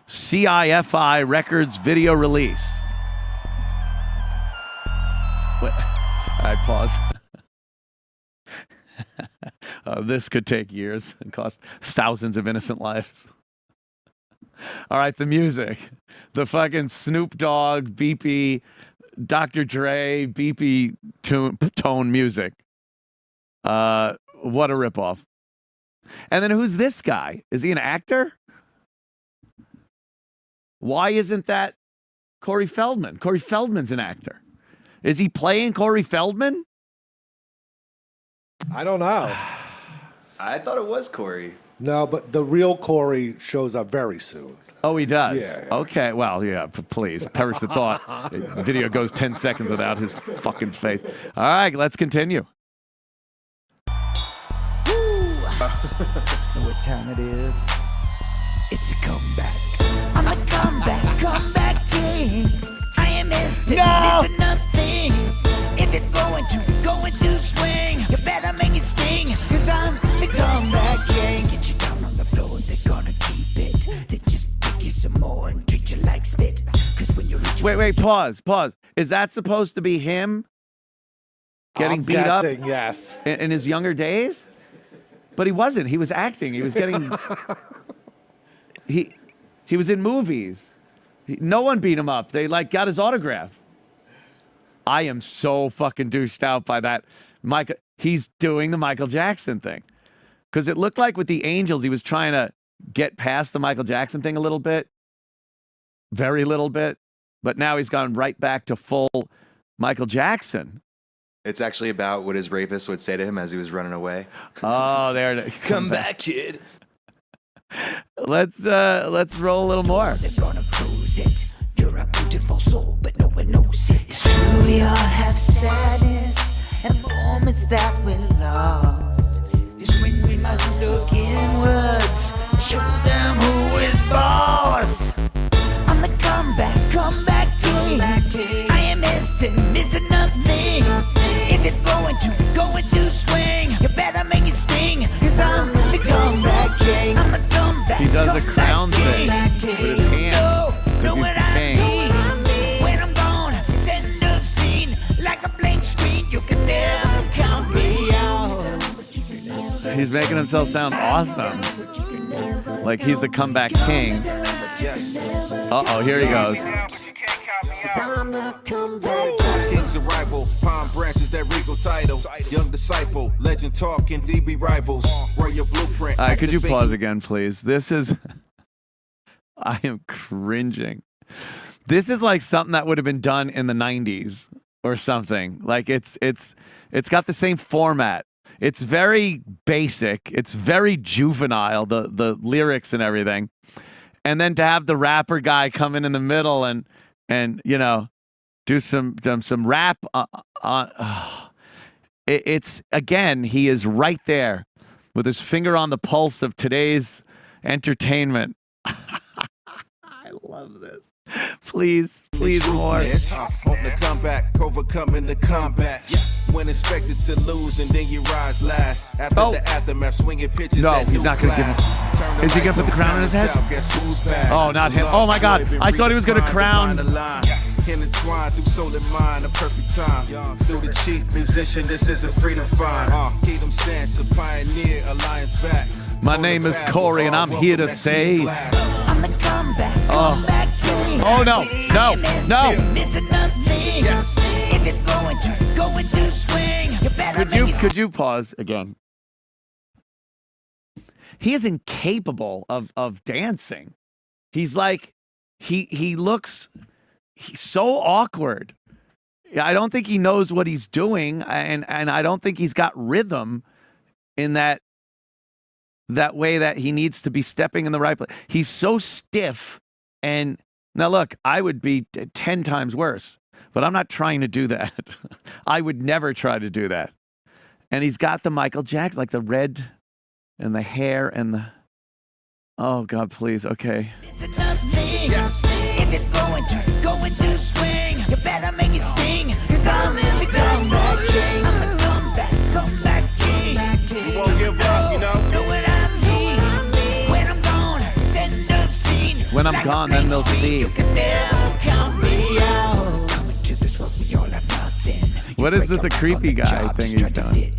CIFI Records video release. Wait. All right, pause. This could take years and cost thousands of innocent lives. All right, the music. The fucking Snoop Dogg, BP, Dr. Dre, BP tone music. What a ripoff. And then who's this guy? Is he an actor? Why isn't that Corey Feldman? Corey Feldman's an actor. Is he playing Corey Feldman? I don't know. I thought it was Corey. No, but the real Corey shows up very soon. Oh, he does? Yeah. Okay, well, yeah, please. Perish the thought. The video goes 10 seconds without his fucking face. All right, let's continue. Know what time it is? It's a comeback. I'm a comeback king. I am missing nothing. If it's going to swing, you better make it sting. Cause I'm the comeback king. Get you down on the floor, they're gonna keep it. They just kick you some more and treat you like spit. Cause when you reach Wait, pause. Is that supposed to be him getting I'm beat guessing, up yes. in his younger days? But he wasn't. He was acting. He was getting... he was in movies. No one beat him up. They, got his autograph. I am so fucking douched out by that. He's doing the Michael Jackson thing. Because it looked like with the Angels, he was trying to get past the Michael Jackson thing a little bit. Very little bit. But now he's gone right back to full Michael Jackson. It's actually about what his rapist would say to him as he was running away. Oh, there it is. Come back, kid. Let's roll a little more. They're gonna cruise it. You're a beautiful soul, but no one knows it. It's true, we all have sadness and moments that we lost. It's when we must look inwards, show them who is boss. I'm the comeback king. I am missing nothing. If it's going to swing, you better make it sting. Cause I'm the comeback king. I'm the comeback. He does the He's making himself sound awesome. Like he's the comeback king. Uh-oh, here he goes. King's arrival, palm branches, that regal title. Young disciple, legend talking, DB rivals. Royal blueprint. All right, could you pause again, please? This is... I am cringing. This is like something that would have been done in the 90s or something. Like it's got the same format. It's very basic. It's very juvenile, the lyrics and everything. And then to have the rapper guy come in the middle and you know, do some rap on it's again, he is right there with his finger on the pulse of today's entertainment. I love this. Please more. On the comeback, overcoming the combat. Yes. When expected to lose and then you rise last. After the aftermath, swinging pitches. No, he's not going to give us. Is he going to put the crown on his head? Oh, not him. Oh my God. I thought he was going to crown. Intertwined through soul and mind, a perfect time. Through the chief musician, this is a freedom find. Kingdom sense, a pioneer, alliance back. My name is Corey, and I'm here to say. Oh no! Could you pause again? He is incapable of dancing. He's like he looks. He's so awkward. I don't think he knows what he's doing, and I don't think he's got rhythm in that way that he needs to be stepping in the right place. He's so stiff, and now look, I would be 10 times worse, but I'm not trying to do that. I would never try to do that. And he's got the Michael Jackson, like the red and the hair and the... Oh, God, please. Okay. Yes. If you're going to swing, you better make it sting. Cause I'm in the comeback king. I'm the comeback king. You won't give up, you know what I mean? When I'm gone, it's end of scene. When I'm gone, then they'll see. You can never count me out. Coming to this world, we all have nothing. What is it, the creepy guy thing he's doing?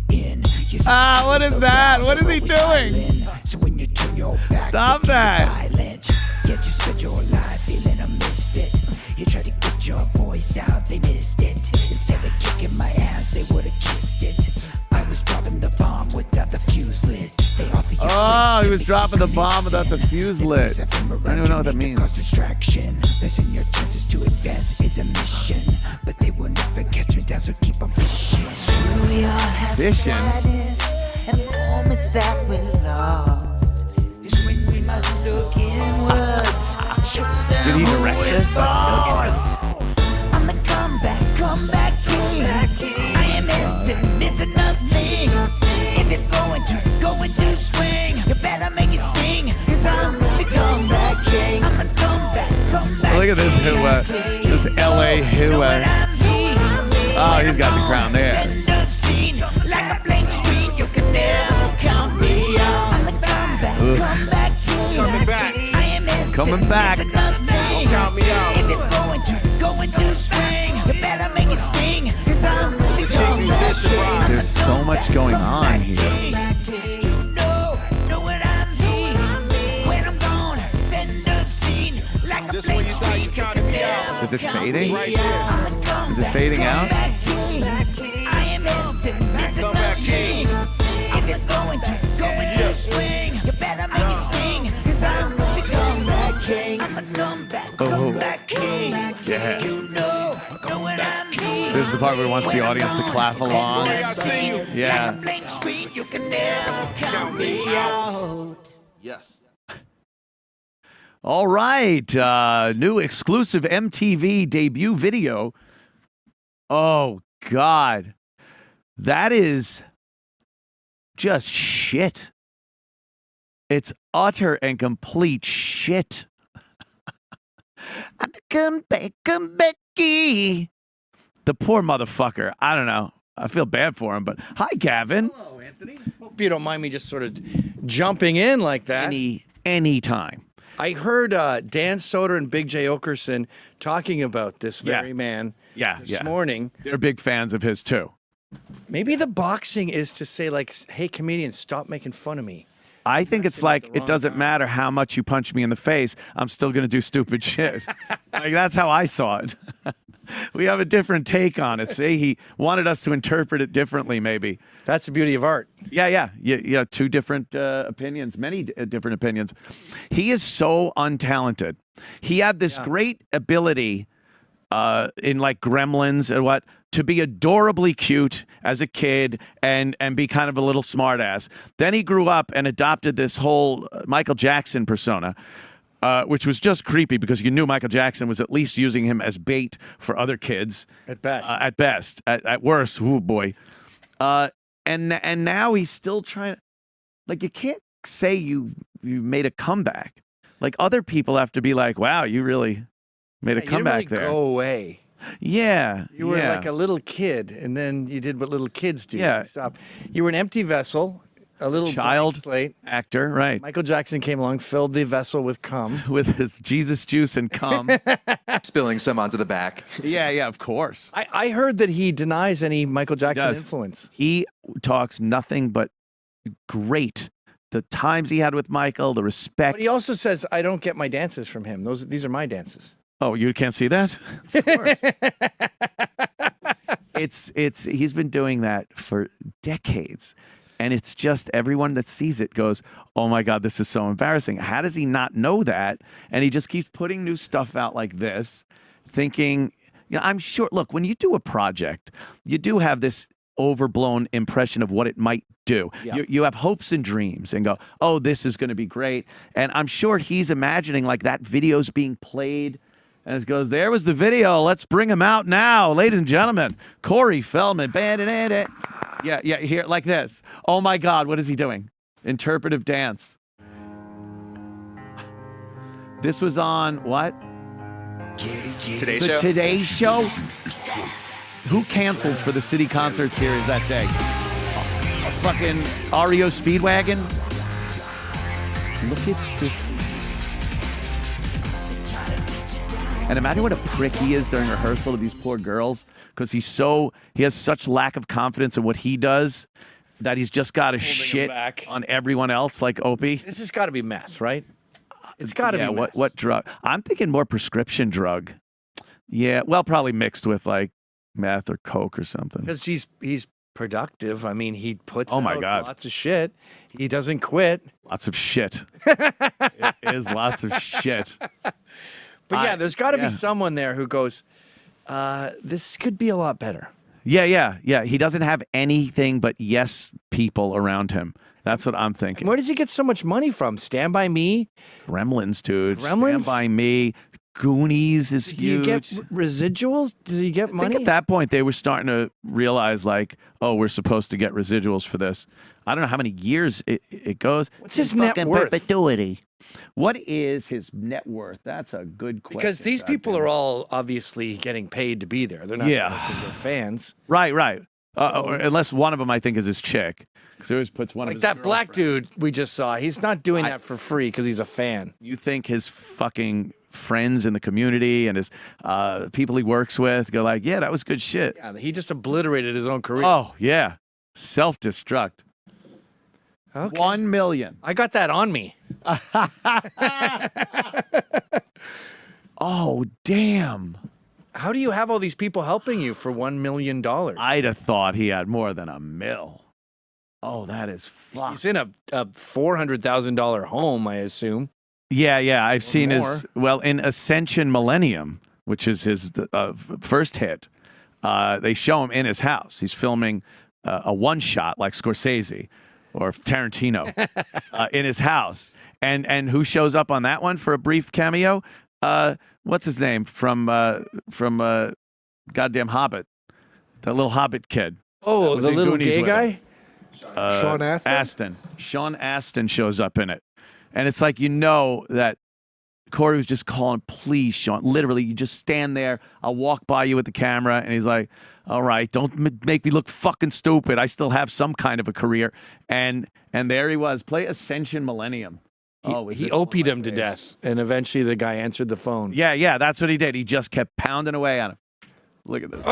What is that? What is he doing? So when you turn your back, stop that. Yet you spent your life feeling a misfit. You tried to get your voice out, they missed it. Instead of kicking my ass, they would have kissed it. I was dropping the bomb without the fuse lit. They offer you he was dropping the bomb without the fuse lit. I don't even know what that means. Cause distraction. Lessen your chances to advance is a mission. But they will never catch me down, so keep on fishing. We all have sadness and moments that we lost. It's when we must look inwards. Did he direct this? I'm the comeback king. I am missing nothing. If you're going to swing, you better make it sting. Cause I'm the comeback king. I'm the comeback. Look at this this LA Oh, he's got the crown there. Like a blank screen, you can never count me out. I'm the comeback king. Coming back. I am Coming back. Don't count me out. If you're going to swing, you better make it sting. Cause I'm the comeback king. There's so much going on here. Just when you thought you counted me out. Is it fading? Is it fading out? I am comeback king. If you're going to swing, you better make it sting. Cause I'm the comeback king. I'm the comeback king. Yeah. You know what I mean. This is the part where he wants the audience to clap along. Yeah. Blank screen, you can never count me out. Yes. All right. New exclusive MTV debut video. Oh, God. That is just shit. It's utter and complete shit. Come back. The poor motherfucker. I don't know. I feel bad for him, but hi, Gavin. Hello, Anthony. Hope you don't mind me just sort of jumping in like that. Anytime. I heard Dan Soder and Big J. Okerson talking about this very man this morning. They're big fans of his, too. Maybe the boxing is to say like, hey, comedian, stop making fun of me. I think it's like it doesn't matter how much you punch me in the face, I'm still going to do stupid shit. Like that's how I saw it. We have a different take on it. See, he wanted us to interpret it differently, maybe. That's the beauty of art. Yeah, two different opinions, many different opinions. He is so untalented. He had this great ability in like Gremlins and what to be adorably cute as a kid and be kind of a little smartass. Then he grew up and adopted this whole Michael Jackson persona. Which was just creepy because you knew Michael Jackson was at least using him as bait for other kids. At best. At best. At worst, oh boy. And now he's still trying. Like you can't say you made a comeback. Like other people have to be like, wow, you really made a comeback really there. Go away. Yeah. You were like a little kid, and then you did what little kids do. Yeah. Stop. You were an empty vessel. A little child slate actor, right? Michael Jackson came along, filled the vessel with cum, with his Jesus juice and cum, spilling some onto the back. Yeah, of course. I heard that he denies any Michael Jackson influence. He talks nothing but great. The times he had with Michael, the respect. But he also says, "I don't get my dances from him. These are my dances." Oh, you can't see that? Of course. It's he's been doing that for decades. And it's just everyone that sees it goes, oh my God, this is so embarrassing. How does he not know that? And he just keeps putting new stuff out like this, thinking, I'm sure, look, when you do a project, you do have this overblown impression of what it might do. Yeah. You have hopes and dreams and go, oh, this is going to be great. And I'm sure he's imagining like that video's being played. And it goes, there was the video. Let's bring him out now. Ladies and gentlemen, Corey Feldman. Yeah, here, like this. Oh my God, what is he doing? Interpretive dance. This was on what? Today the Show? Today Show? Who canceled for the City Concert Series that day? Fucking REO Speedwagon? Look at this. And imagine what a prick he is during rehearsal to these poor girls because he has such lack of confidence in what he does that he's just got to shit on everyone else like Opie. This has got to be meth, right? It's got to be meth. What drug? I'm thinking more prescription drug. Yeah, well, probably mixed with like meth or coke or something. Because he's productive. I mean, he puts oh my out God. lots of shit. He doesn't quit. Lots of shit. It is lots of shit. But yeah, there's got to be someone there who goes, this could be a lot better. Yeah. He doesn't have anything but yes people around him. That's what I'm thinking. And where does he get so much money from? Stand By Me? Gremlins, dude. Gremlins? Stand By Me. Goonies is huge. Do you get residuals? Do you get money? I think at that point they were starting to realize like, oh, we're supposed to get residuals for this. I don't know how many years it goes. What's his net worth? Perpetuity. What is his net worth? That's a good question. Because these people are all obviously getting paid to be there. They're not because they're fans. Right. Or unless one of them, I think, is his chick. Because he always puts one of like his that black dude we just saw. He's not doing that for free because he's a fan. You think his fucking friends in the community and his people he works with go like, yeah, that was good shit. Yeah, he just obliterated his own career. Oh, yeah. Self-destruct. Okay. 1 million. I got that on me. Oh, damn. How do you have all these people helping you for $1 million? I'd have thought he had more than $1 million. Oh, that is fucked. He's in a $400,000 home, I assume. Yeah. I've seen his, in Ascension Millennium, which is his first hit, they show him in his house. He's filming a one-shot like Scorsese or Tarantino in his house. And who shows up on that one for a brief cameo? What's his name from goddamn Hobbit? The little Hobbit kid. Oh, the little gay guy? Sean Astin? Sean Astin shows up in it. And it's like, that Corey was just calling, please, Sean. Literally, you just stand there. I'll walk by you with the camera. And he's like, all right, don't make me look fucking stupid. I still have some kind of a career. And there he was. Play Ascension Millennium. He OP'd him to death. And eventually the guy answered the phone. Yeah, that's what he did. He just kept pounding away on him. Look at this.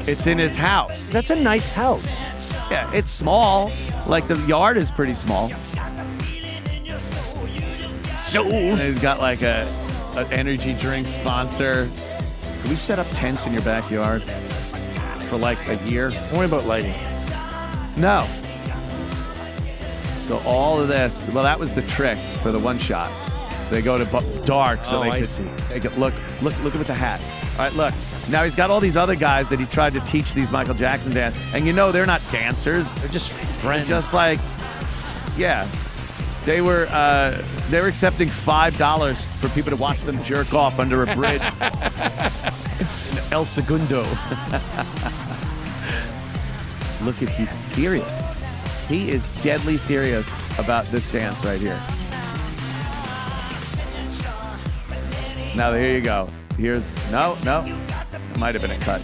It's in his house. That's a nice house. Yeah, it's small. Like the yard is pretty small. So and he's got like an energy drink sponsor. Can we set up tents in your backyard for like a year? Don't worry about lighting. No. So all of this, well, that was the trick for the one shot. They go to dark so they could look with the hat. All right, look. Now he's got all these other guys that he tried to teach these Michael Jackson dance, and you know they're not dancers. They're just friends. They're just like, yeah. They were accepting $5 for people to watch them jerk off under a bridge in El Segundo. Look at, he's serious. He is deadly serious about this dance right here. Now here you go. Here's no. It might have been a cut.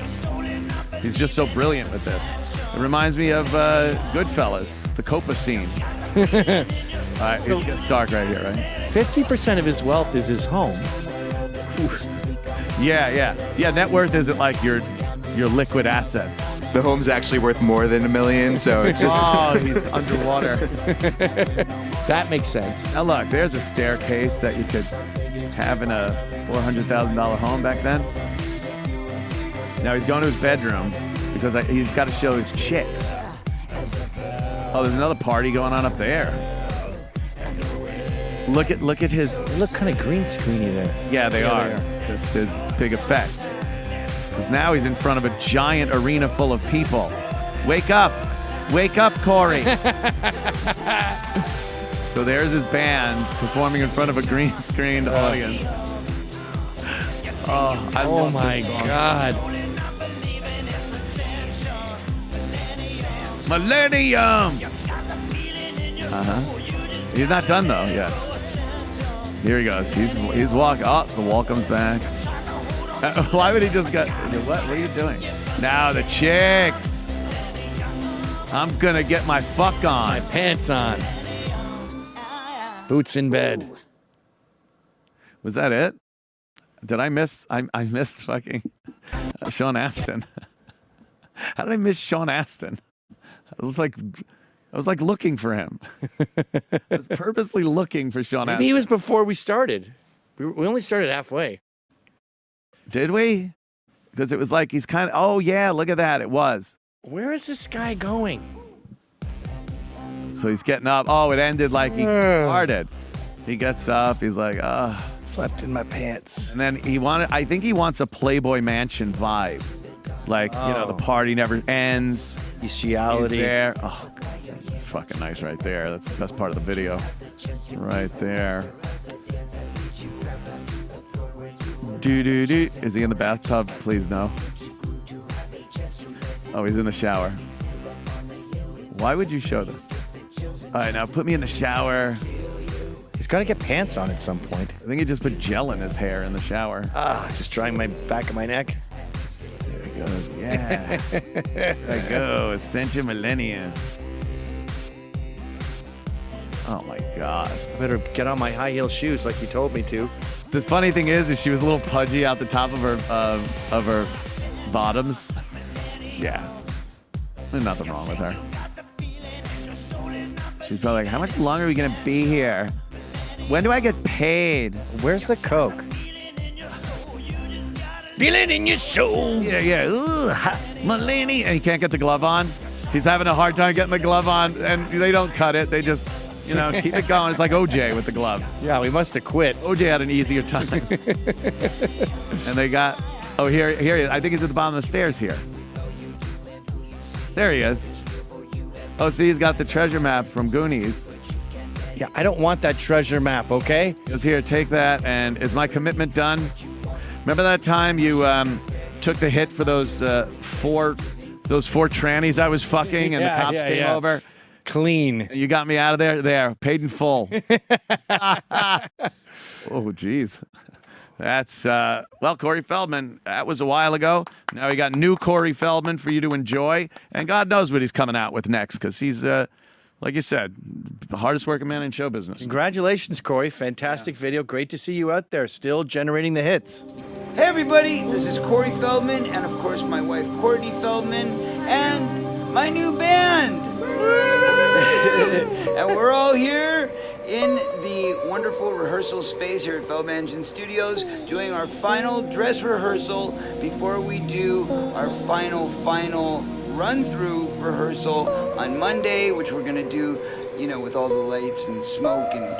He's just so brilliant with this. It reminds me of Goodfellas, the Copa scene. All right, So- it gets dark right here, right? 50% of his wealth is his home. Yeah. Net worth isn't like your liquid assets. The home's actually worth more than $1 million, so it's just. Oh, he's underwater. That makes sense. Now look, there's a staircase that you could have in a $400,000 home back then. Now he's going to his bedroom because he's got to show his chicks. Oh, there's another party going on up there. Look at his. They look kind of green screeny there. Yeah, they are. Just a big effect. Because now he's in front of a giant arena full of people. Wake up, Corey. So there's his band performing in front of a green screened audience. Oh, I love my this song. God. Millennium. He's not done though yet. Here he goes. He's walking. Oh, the wall comes back. Why would he just go? What are you doing? Now the chicks. I'm gonna get my fuck on. My pants on. Boots in bed. Was that it? Did I miss? I missed fucking Sean Astin. How did I miss Sean Astin? I was like looking for him. I was purposely looking for Sean Astin. Maybe he was before we started. We only started halfway. Did we? Because it was like he's kind of. Oh yeah, look at that. It was. Where is this guy going? So he's getting up. Oh, it ended like he farted. He gets up. He's like, slept in my pants. And then I think he wants a Playboy Mansion vibe. Like, the party never ends. Bestiality. He's there. Oh, fucking nice right there. That's the best part of the video. Right there. Do. Is he in the bathtub? Please no. Oh, he's in the shower. Why would you show this? All right, now put me in the shower. He's got to get pants on at some point. I think he just put gel in his hair in the shower. Just drying my back of my neck. There he goes. Yeah. There I go. Ascension Millennium. Oh my God. I better get on my high heel shoes like you told me to. The funny thing is she was a little pudgy out the top of her bottoms. Yeah. There's nothing wrong with her. She's probably like, how much longer are we going to be here? When do I get paid? Where's the Coke? Feel it in your soul. Yeah. Ooh, Millennium. And he can't get the glove on. He's having a hard time getting the glove on, and they don't cut it. They just, keep it going. It's like OJ with the glove. Yeah, we must have quit. OJ had an easier time. And they got, here he is. I think he's at the bottom of the stairs here. There he is. Oh, see, he's got the treasure map from Goonies. Yeah, I don't want that treasure map, okay? He goes, here, take that, and is my commitment done? Remember that time you took the hit for those four trannies I was fucking, and the cops came over? Clean. And you got me out of there? There, paid in full. Oh, geez. That's, Corey Feldman, that was a while ago. Now we got new Corey Feldman for you to enjoy. And God knows what he's coming out with next, because he's, like you said, the hardest working man in show business. Congratulations, Corey. Fantastic video. Great to see you out there, still generating the hits. Hey everybody, this is Corey Feldman, and of course my wife Courtney Feldman, and my new band. And we're all here in the wonderful rehearsal space here at Feldman Engine Studios, doing our final dress rehearsal before we do our final run-through rehearsal on Monday, which we're gonna do, you know, with all the lights and smoke and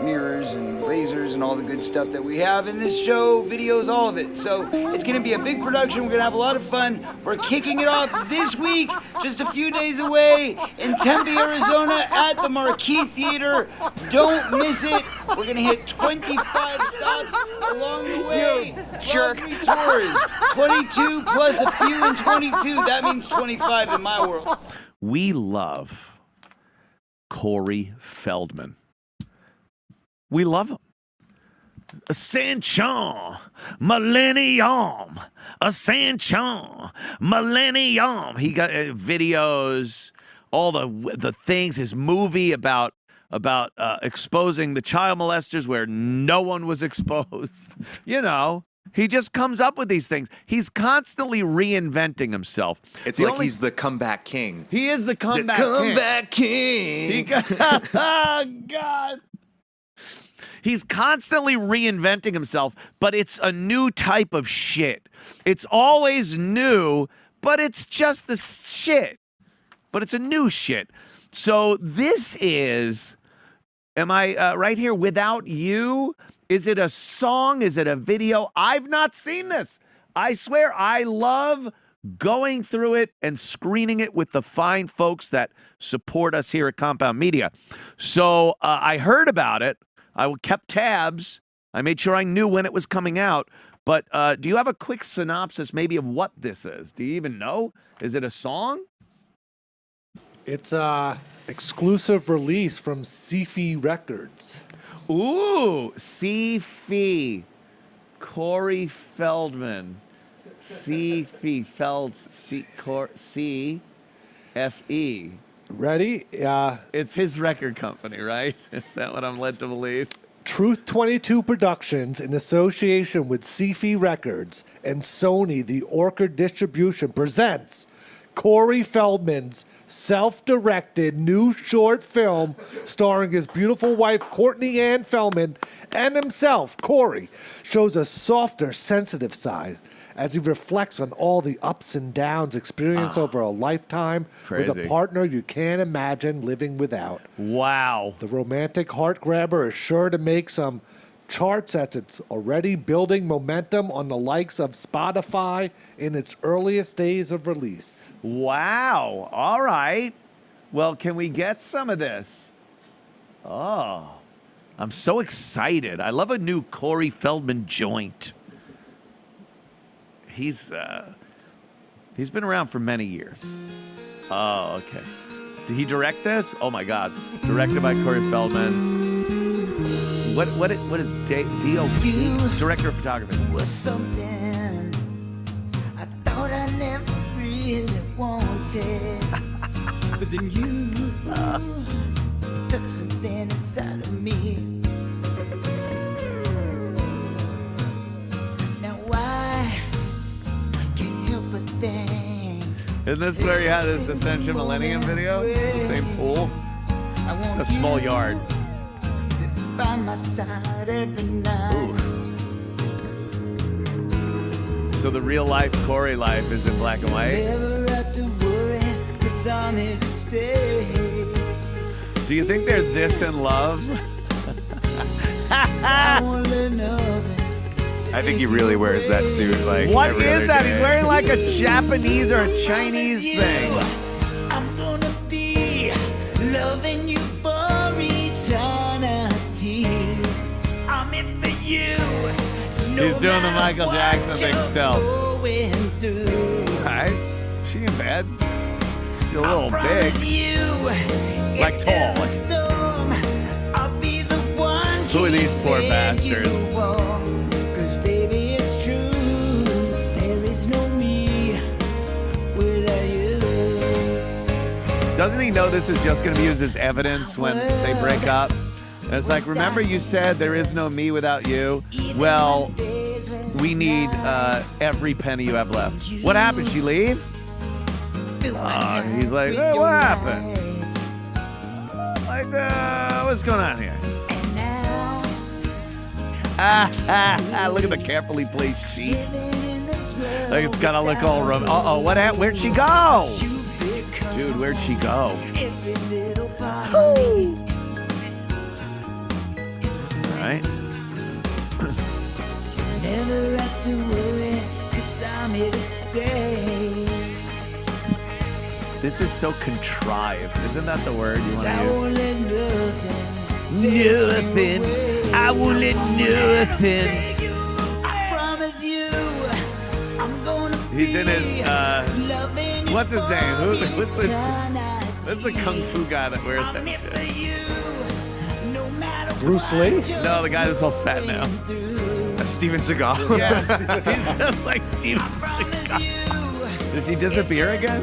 mirrors and lasers and all the good stuff that we have in this show, videos, all of it. So it's gonna be a big production. We're gonna have a lot of fun. We're kicking it off this week, just a few days away in Tempe, Arizona at the Marquee Theater. Don't miss it. We're gonna hit 25 stops along the way. Jerk. 3 tours, 22 plus a few in 22. That means 25 in my world. We love Corey Feldman. We love him. Ascension Millennium. Ascension Millennium. He got videos, all the things, his movie about exposing the child molesters where no one was exposed. You know, he just comes up with these things. He's constantly reinventing himself. It's like he's the comeback king. He is the comeback king. Oh, God. He's constantly reinventing himself, but it's a new type of shit. It's always new, but it's just the shit. But it's a new shit. So this is, am I right here? Without You? Is it a song? Is it a video? I've not seen this. I swear I love going through it and screening it with the fine folks that support us here at Compound Media. So I heard about it. I kept tabs. I made sure I knew when it was coming out. But do you have a quick synopsis maybe of what this is? Do you even know? Is it a song? It's a exclusive release from Sci-Fi Records. Ooh, Sci-Fi. Corey Feldman. C-F-E. Ready? It's his record company, right? Is that what I'm led to believe? Truth 22 Productions, in association with Sci-Fi Records and Sony, the Orchid Distribution, presents Corey Feldman's self-directed new short film starring his beautiful wife, Courtney Ann Feldman, and himself, Corey, shows a softer, sensitive side as he reflects on all the ups and downs experienced over a lifetime with Crazy. a partner you can't imagine living without. Wow. The romantic heart grabber is sure to make some charts as it's already building momentum on the likes of Spotify in its earliest days of release. Wow. All right. Well, can we get some of this? Oh, I'm so excited. I love a new Corey Feldman joint. He's been around for many years. Oh, okay. Did he direct this? Oh my God. Directed by Corey Feldman. What is DOP? Director of photography. Was something I thought I never really wanted. But then you took something inside of me. Now I can't help but think. Isn't this where he had his Ascension Millennium video? The same pool? A small yard. By my side every night. So the real life Corey life is in black and white? Never have to worry, 'cause I'm here to stay. Do you think they're this in love? I think he really wears that suit like What every is other that? day. He's wearing like a Japanese or a Chinese thing. I'm gonna be loving you for eternity. I'm in for you. He's doing the Michael Jackson thing still. Going through. Alright. She ain't bad. She's a little big. Like tall. Who are these poor bastards? Cause baby, it's true. There is no me without you. Doesn't he know this is just going to be used as evidence when they break up? And it's like, remember you said there is no me without you? Well, We need every penny you have left. What happened? She leave? He's like, hey, what happened? Like, what's going on here? Look at the carefully placed sheet. Like it's gonna look all rum. Uh-oh, what happened? Where'd she go? Dude, where'd she go? All right. Never have to worry, 'cause I'm here to stay. This is so contrived. Isn't that the word you want I to won't let Nothing. I won't let nothing. I promise you, I'm gonna He's in his, what's his name? What's the kung fu guy that wears that shit? Bruce Lee? No, the guy that's all fat now. Steven Seagal. Yes, he's just like Steven Seagal. Did she disappear again?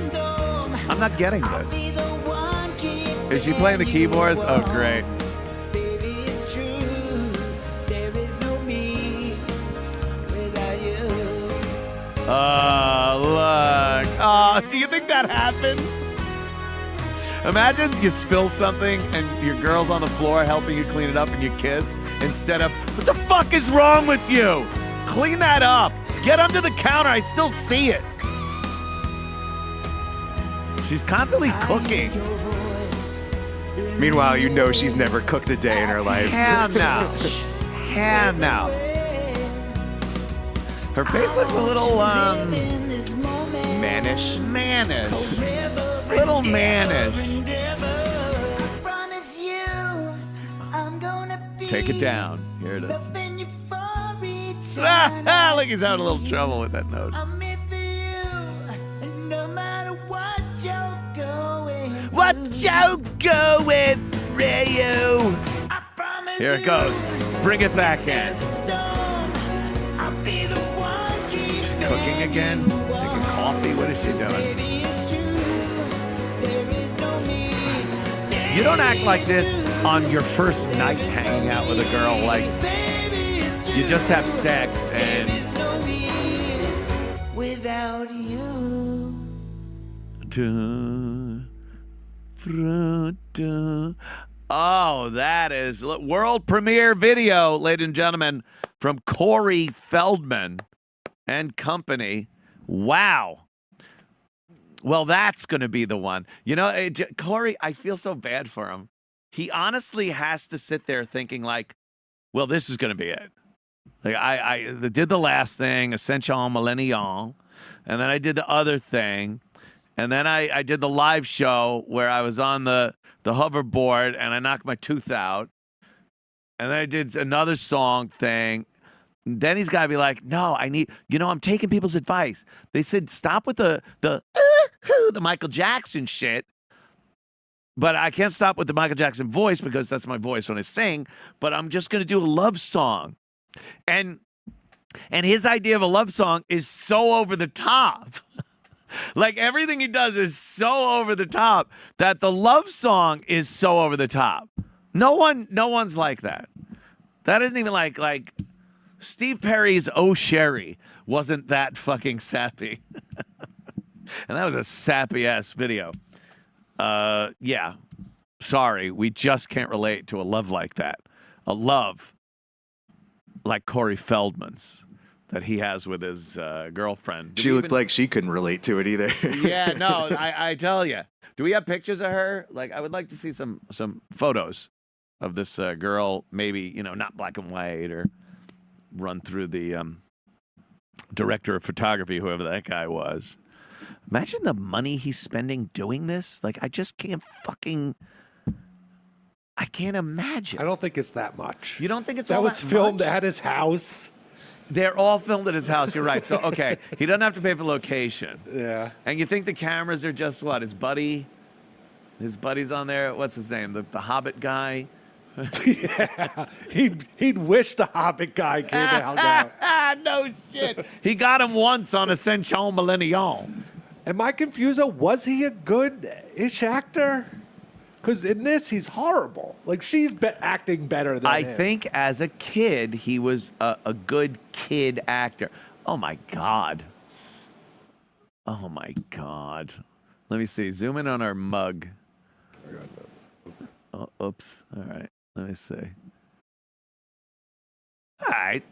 I'm not getting this. Is she playing the keyboards? Oh, great. Look. Oh, do you think that happens? Imagine you spill something and your girl's on the floor helping you clean it up and you kiss instead of, what the fuck is wrong with you? Clean that up. Get under the counter. I still see it. She's constantly cooking. Meanwhile, you know she's never cooked a day in her life. Hell no. Hell no. Her face looks a little, mannish. Mannish. Little mannish. Take it down. Here it is. Look, he's having a little trouble with that note. What you going through? Here it goes. Bring it back in. She's cooking again? Making coffee? What is she doing? You don't act like this on your first night hanging out with a girl. Like, you just have sex and... Without you. Oh, that is world premiere video, ladies and gentlemen, from Corey Feldman and company. Wow. Well, that's going to be the one. You know, Corey, I feel so bad for him. He honestly has to sit there thinking like, well, this is going to be it. Like I did the last thing, Ascension Millennium, and then I did the other thing, and then I did the live show where I was on the hoverboard and I knocked my tooth out, and then I did another song thing. Then he's got to be like, no, I'm taking people's advice. They said stop with the Michael Jackson shit, but I can't stop with the Michael Jackson voice because that's my voice when I sing. But I'm just gonna do a love song, and his idea of a love song is so over the top. Like everything he does is so over the top that the love song is so over the top. No one's like that. That isn't even like Steve Perry's "Oh Sherry" wasn't that fucking sappy. And that was a sappy ass video. Yeah. Sorry, we just can't relate to a love like that. A love like Corey Feldman's that he has with his girlfriend. She looked like she couldn't relate to it either. Yeah, no, I tell you. Do we have pictures of her? Like, I would like to see some photos of this girl, maybe, not black and white, or run through the director of photography, whoever that guy was. Imagine the money he's spending doing this. Like, I just can't I can't imagine. I don't think it's that much. You don't think it's that all was that filmed much? at his house? They're all filmed at his house. You're right. So, okay, he doesn't have to pay for location. Yeah. And you think the cameras are just what? His buddy's on there. What's his name? The Hobbit guy? Yeah. He'd wish the Hobbit guy came and hung out. No shit. He got him once on Ascension Millennium. Am I confused? Was he a good-ish actor? Because in this, he's horrible. Like, she's acting better than I him. think as a kid, he was a good kid actor. Oh, my God. Oh, my God. Let me see. Zoom in on our mug. Oh, oops. All right. Let me see. All right.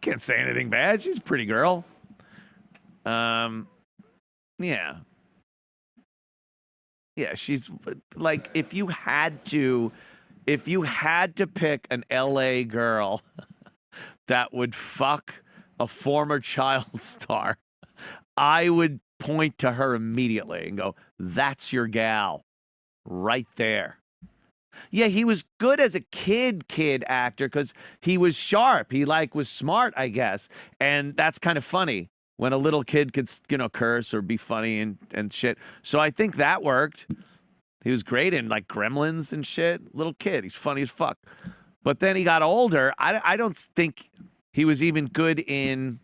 Can't say anything bad. She's a pretty girl. Yeah. Yeah, she's like, if you had to pick an LA girl that would fuck a former child star, I would point to her immediately and go, that's your gal right there. Yeah, he was good as a kid actor because he was sharp. He was smart, I guess. And that's kind of funny when a little kid could, curse or be funny and shit. So I think that worked. He was great in Gremlins and shit. Little kid, he's funny as fuck. But then he got older. I don't think he was even good in,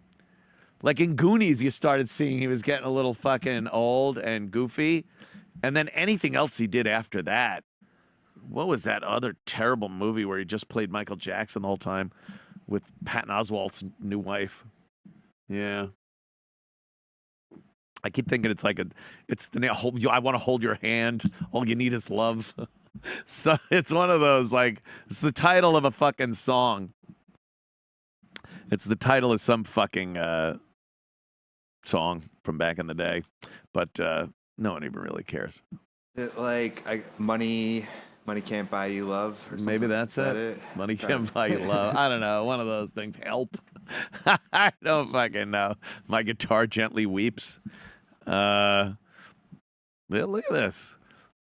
in Goonies, you started seeing he was getting a little fucking old and goofy. And then anything else he did after that. What was that other terrible movie where he just played Michael Jackson the whole time with Patton Oswalt's new wife? Yeah. I keep thinking it's I want to hold your hand. All you need is love. So it's one of those, it's the title of a fucking song. It's the title of some fucking song from back in the day. But no one even really cares. Money can't buy you love. Or something. Maybe that's it. Money can't buy you love. I don't know. One of those things. Help. I don't fucking know. My guitar gently weeps. Look at this.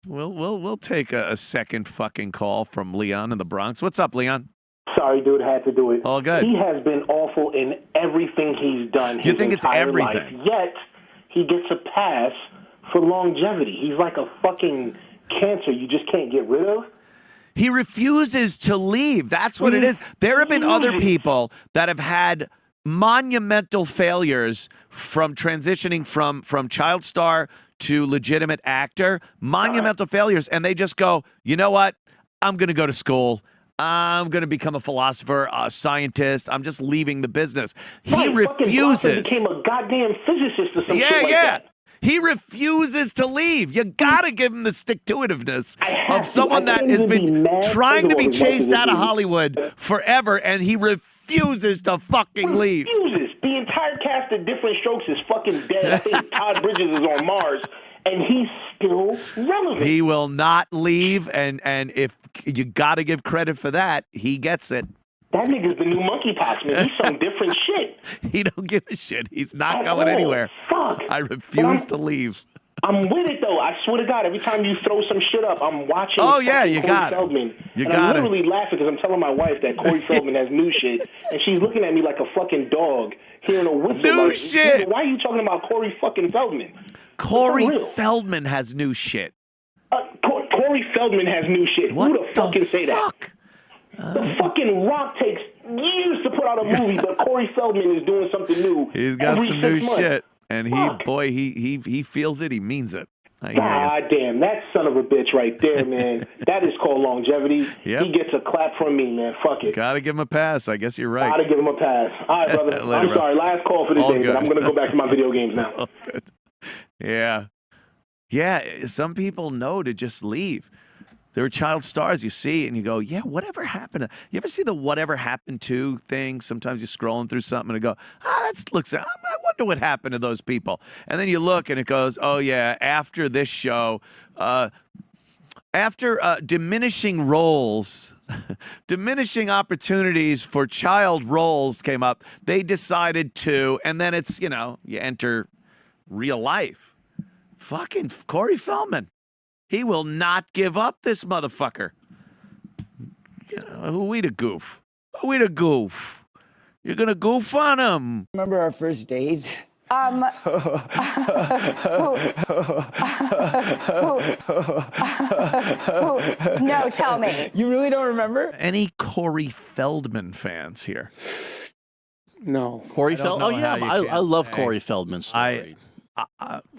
We'll take a second fucking call from Leon in the Bronx. What's up, Leon? Sorry, dude, had to do it. All good. He has been awful in everything he's done. You think it's everything? Life. Yet he gets a pass for longevity. He's like a fucking cancer you just can't get rid of. He refuses to leave. That's what it is. There have been other people that have had monumental failures from transitioning from child star to legitimate actor. Monumental failures. And they just go, you know what? I'm going to go to school. I'm going to become a philosopher, a scientist. I'm just leaving the business. He refuses. Became a goddamn physicist or something like that. He refuses to leave. You gotta give him the stick-to-itiveness of someone that has been trying to be chased out of Hollywood forever, and he refuses to fucking leave. Refuses. The entire cast of Different Strokes is fucking dead. I think Todd Bridges is on Mars, and he's still relevant. He will not leave, and if you gotta give credit for that, he gets it. That nigga's the new monkeypox, man. He's some different shit. He don't give a shit. He's not going anywhere. Fuck. I refuse to leave. I'm with it, though. I swear to God, every time you throw some shit up, I'm watching you got Feldman. You and got I'm literally laughing because I'm telling my wife that Corey Feldman has new shit, and she's looking at me like a fucking dog hearing a whistle. New shit! Why are you talking about Corey fucking Feldman? Corey Feldman has new shit. Corey Feldman has new shit. What Who the fuck can say that? The fucking Rock takes years to put out a movie, but Corey Feldman is doing something new. He's got every some 6 new months. shit, and he feels it. He means it. I hear you. God damn, that son of a bitch right there, man. That is called longevity. Yep. He gets a clap from me, man. Fuck it. Gotta give him a pass. I guess you're right. Gotta give him a pass. All right, brother. Later, I'm bro. sorry. Last call for the All day, good. but I'm going to go back to my video games now. All good. Yeah. Yeah, some people know to just leave. There are child stars you see and you go, yeah, whatever happened? You ever see the whatever happened to thing? Sometimes you're scrolling through something and it go, I wonder what happened to those people. And then you look and it goes, oh yeah, after this show, after diminishing roles, opportunities for child roles came up, they decided to, and then it's, you enter real life. Fucking Corey Feldman. He will not give up this motherfucker. Who we the goof? Who we the goof? You're going to goof on him. Remember our first days? No, tell me. You really don't remember? Any Corey Feldman fans here? No. Corey Feldman? Oh, yeah. I love Corey Feldman's story.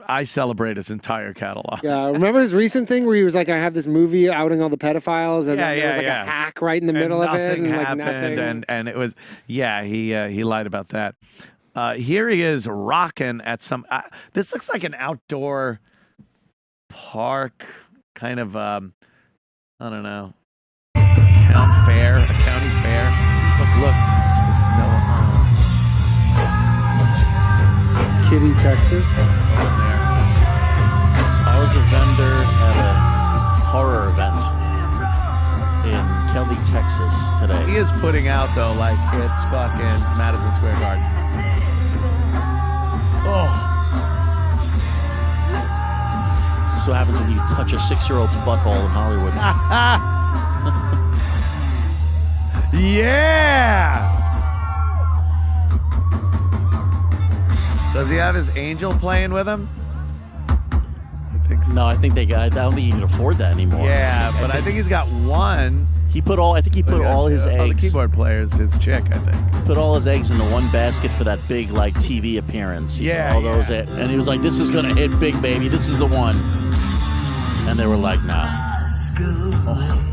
I celebrate his entire catalog. Yeah, remember his recent thing where he was like, I have this movie outing all the pedophiles, and then there was like yeah. a hack right in the middle of it. Nothing And happened, like nothing. and it was, he lied about that. Here he is rocking at some, this looks like an outdoor park, kind of, I don't know, town fair, a county fair. Look, there's no, Kitty, Texas. I was a vendor at a horror event in Kelly, Texas today. He is putting out, though, like it's fucking Madison Square Garden. Oh. This is what happens when you touch a 6-year-old's butthole in Hollywood. Yeah! Does he have his angel playing with him? I think so. No, I think I don't think he can afford that anymore. Yeah, but I think he's got one. He put all. I think he put all his eggs. Oh, the keyboard player is his chick, I think. Put all his eggs into one basket for that big like TV appearance. Yeah, all those. And he was like, "This is gonna hit big, baby. This is the one." And they were like, "No." Oh.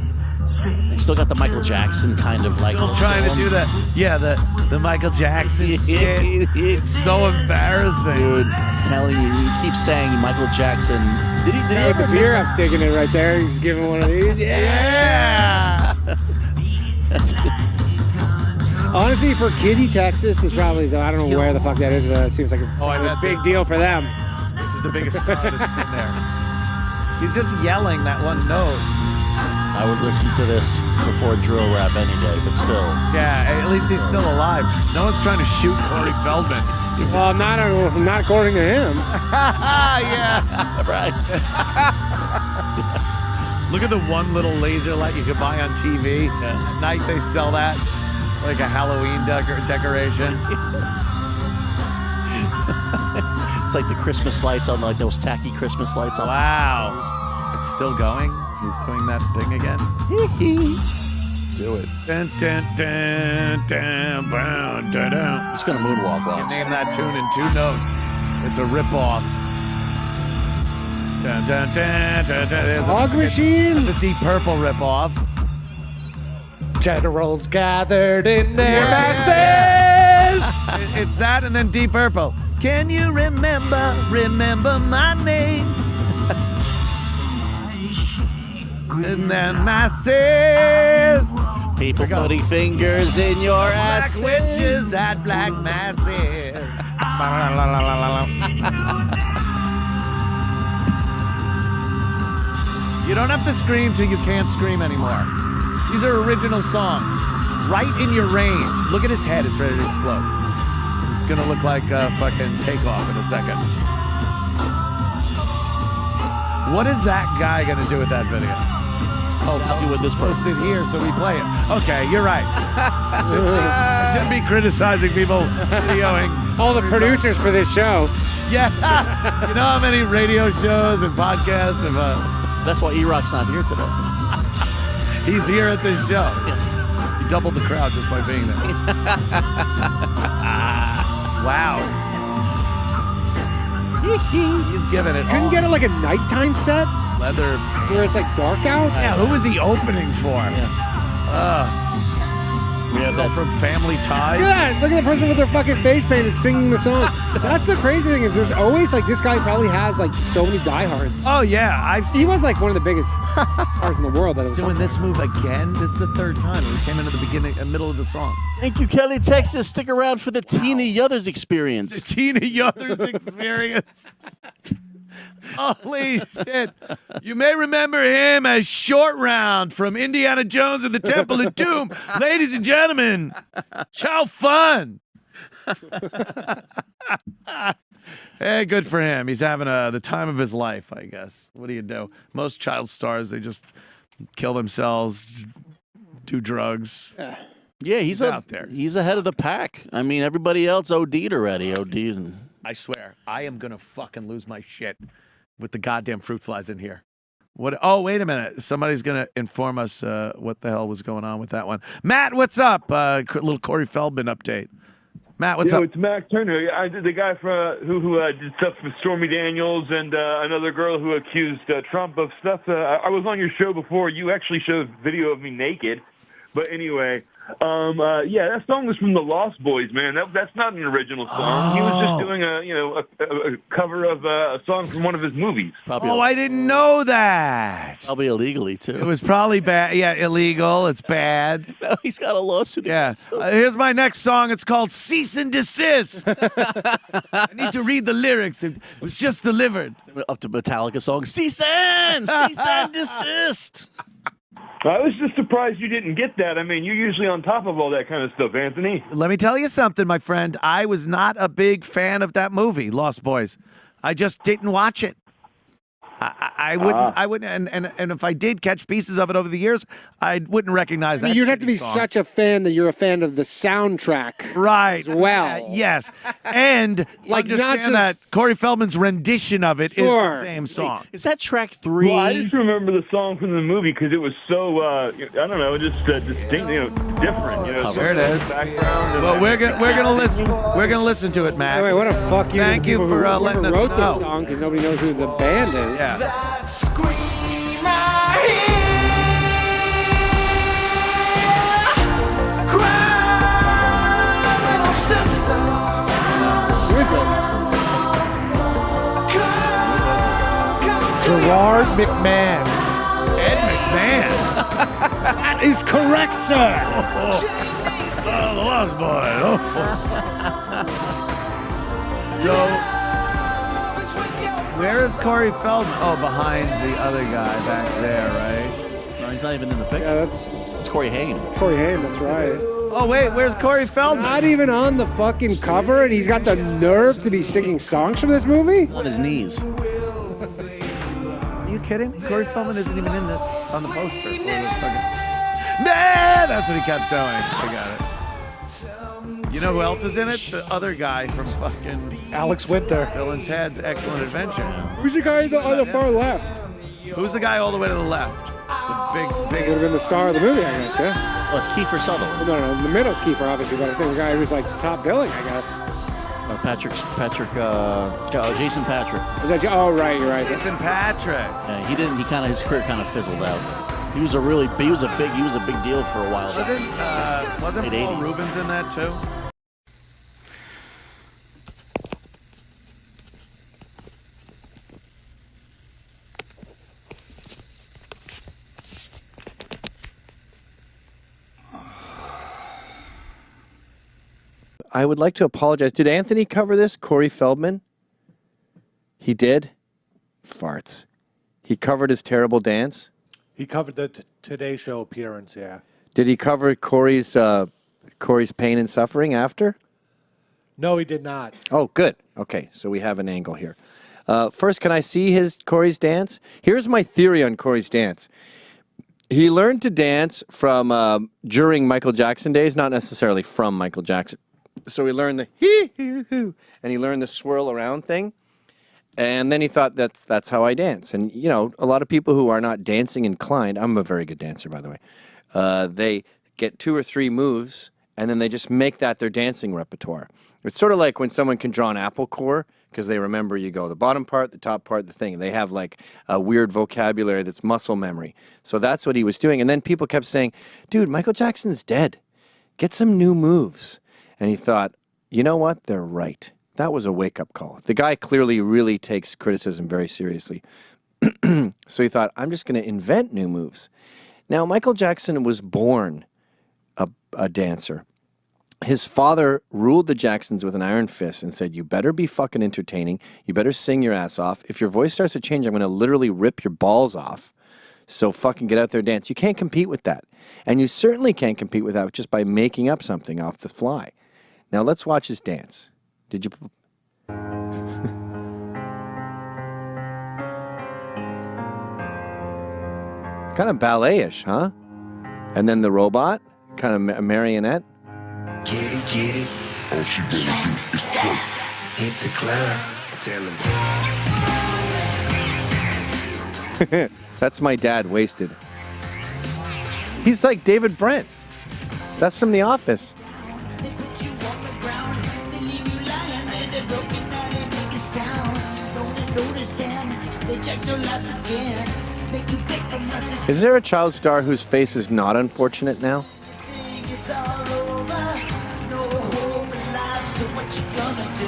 They still got the Michael Jackson kind of like. Still trying to do that. Yeah, the Michael Jackson shit. It's so embarrassing. Dude, I'm telling you, he keeps saying Michael Jackson. Did he with the beer up digging it right there. He's giving one of these. Yeah. That's it. Honestly, for Kitty, Texas, this probably is, I don't know where the fuck that is, but it seems like a big deal for them. This is the biggest star that's been there. He's just yelling that one note. I would listen to this before drill rap any day, but still. Yeah, at least he's still alive. No one's trying to shoot Corey Feldman. Well, not according to him. Yeah. Right. Look at the one little laser light you could buy on TV. At night they sell that like a Halloween decoration. It's like the Christmas lights on like those tacky Christmas lights on. Wow. It's still going? He's doing that thing again? Do it. Dun, dun, dun, dun, dun, dun, dun. He's going to moonwalk You well. name that tune in 2 notes. It's a rip-off. Dun, dun, dun, dun, dun. Fog Machine. It's a Deep Purple rip-off. Generals gathered in their masses. It's that and then Deep Purple. Can you remember my name? In their masses. People putting fingers in your ass. Black witches at black masses. You don't have to scream till you can't scream anymore. These are original songs. Right in your range. Look at his head. It's ready to explode. It's going to look like fucking Takeoff in a second. What is that guy going to do with that video? Oh, happy with this Post it here so we play it. Okay, you're right. I shouldn't be criticizing people videoing. All the producers for this show. Yeah. You know how many radio shows and podcasts have... That's why E-Rock's not here today. He's here at this show. He doubled the crowd just by being there. Wow. He's giving it Couldn't all. get it like a nighttime set Leather. where it's like dark out. Yeah, who was he opening for? We have that from Family Ties. Look at that. Look at the person with their fucking face painted singing the songs. That's the crazy thing is there's always like this guy probably has like so many diehards. Oh yeah, He was like one of the biggest stars in the world. That He's doing this move again. This is the 3rd time. We came into the beginning, middle of the song. Thank you, Kelly, Texas. Stick around for the Tina Yothers experience. The Tina Yothers experience. Holy shit. You may remember him as Short Round from Indiana Jones and the Temple of Doom. Ladies and gentlemen, chow fun. Hey, good for him. He's having the time of his life, I guess. What do you do? Most child stars, they just kill themselves, do drugs. Yeah, he's out there. He's ahead of the pack. I mean, everybody else OD'd already. OD'd. I swear, I am going to fucking lose my shit with the goddamn fruit flies in here. What? Oh, wait a minute. Somebody's going to inform us what the hell was going on with that one. Matt, what's up? Little Corey Feldman update. Matt, what's Yo, up? it's Mac Turner. I did the guy who did stuff with Stormy Daniels and another girl who accused Trump of stuff. I was on your show before. You actually showed video of me naked. But anyway, that song was from the Lost Boys, man. That's not an original song. He was just doing a cover of a song from one of his movies. I didn't know that. Probably illegally too. It was probably bad. Yeah, illegal. It's bad. No, he's got a lawsuit. Yeah. Here's my next song. It's called Cease and Desist. I need to read the lyrics. It was just delivered. Up to Metallica song. Cease and desist. I was just surprised you didn't get that. I mean, you're usually on top of all that kind of stuff, Anthony. Let me tell you something, my friend. I was not a big fan of that movie, Lost Boys. I just didn't watch it. I wouldn't, and if I did catch pieces of it over the years, I wouldn't recognize that. You'd have to be song. such a fan that you're a fan of the soundtrack, right? As well, yes, and Like, understand not that just- Corey Feldman's rendition of it is the same song. Is that track 3? Well, I just remember the song from the movie because it was so, I don't know, just distinct, different. There it is. Background. Well, we're gonna listen. We're gonna listen to it, Matt. Wait, what a fuck you. Thank you for letting us wrote know. this song because nobody knows who the band is. Yeah. That scream I hear, cry, little sister. Who is this? Gerard McMahon. Ed McMahon. That is correct, sir. The Lost Boy. So, where is Corey Feldman? Oh, behind the other guy back there, right? No, he's not even in the picture. Yeah, it's Corey Haim. It's Corey Haim. That's right. Oh wait, where's Corey Feldman? Not even on the fucking cover, and he's got the nerve to be singing songs from this movie. On his knees. Are you kidding? Corey Feldman isn't even on the poster. Nah, that's what he kept doing. I got it. You know who else is in it? The other guy from fucking Alex Winter. Bill and Ted's Excellent Adventure. Who's the guy on the far left? Who's the guy all the way to the left? The Would big. have been the star of the movie, I guess. Yeah. Oh, it's Kiefer Sutherland. No, in the middle's Kiefer, obviously, but I'm saying the guy who's like top billing, I guess. Jason Patrick. Is that? Oh, right, you're right. Jason Patrick. Yeah, he didn't. His career kind of fizzled out. He was a big deal for a while. Wasn't Late Paul 80s. Rubens in that too? I would like to apologize. Did Anthony cover this? Corey Feldman? He did? Farts. He covered his terrible dance? He covered the Today Show appearance, yeah. Did he cover Corey's pain and suffering after? No, he did not. Oh, good. Okay, so we have an angle here. First, can I see Corey's dance? Here's my theory on Corey's dance. He learned to dance from during Michael Jackson days, not necessarily from Michael Jackson. So he learned the hee-hoo-hoo, and he learned the swirl around thing. And then he thought, that's how I dance. And, you know, a lot of people who are not dancing inclined, I'm a very good dancer, by the way, they get 2 or 3 moves, and then they just make that their dancing repertoire. It's sort of like when someone can draw an apple core, because they remember you go the bottom part, the top part, the thing. They have like a weird vocabulary that's muscle memory. So that's what he was doing. And then people kept saying, dude, Michael Jackson's dead. Get some new moves. And he thought, you know what? They're right. That was a wake-up call. The guy clearly really takes criticism very seriously. So he thought, I'm just going to invent new moves. Now, Michael Jackson was born a dancer. His father ruled the Jacksons with an iron fist and said, you better be fucking entertaining. You better sing your ass off. If your voice starts to change, I'm going to literally rip your balls off. So fucking get out there and dance. You can't compete with that. And you certainly can't compete with that just by making up something off the fly. Now let's watch his dance. Did you... Kind of ballet-ish, huh? And then the robot, kind of a marionette. Get it. All she gonna do is twerk. Hit the club. Tell him. That's my dad, wasted. He's like David Brent. That's from The Office. sound. Don't notice them. They check your life again. Make you beg for mercy. Is there a child star whose face is not unfortunate now? It's all over. No hope in life. So what you gonna do?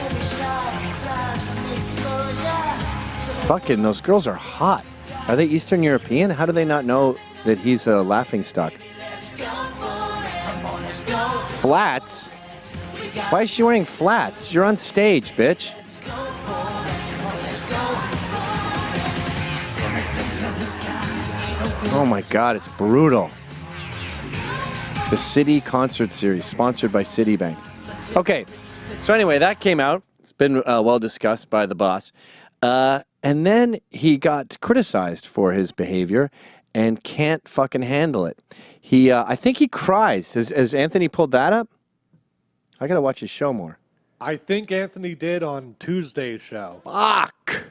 Every shot flies from exposure. Fucking, those girls are hot. Are they Eastern European? How do they not know that he's a laughingstock? Flats? Why is she wearing flats? You're on stage, bitch. Oh my God, it's brutal. The City Concert Series, sponsored by Citibank. Okay, so anyway, that came out. It's been well discussed by the boss. And then he got criticized for his behavior and can't fucking handle it. I think he cries. Has Anthony pulled that up? I gotta watch his show more. I think Anthony did on Tuesday's show. Fuck!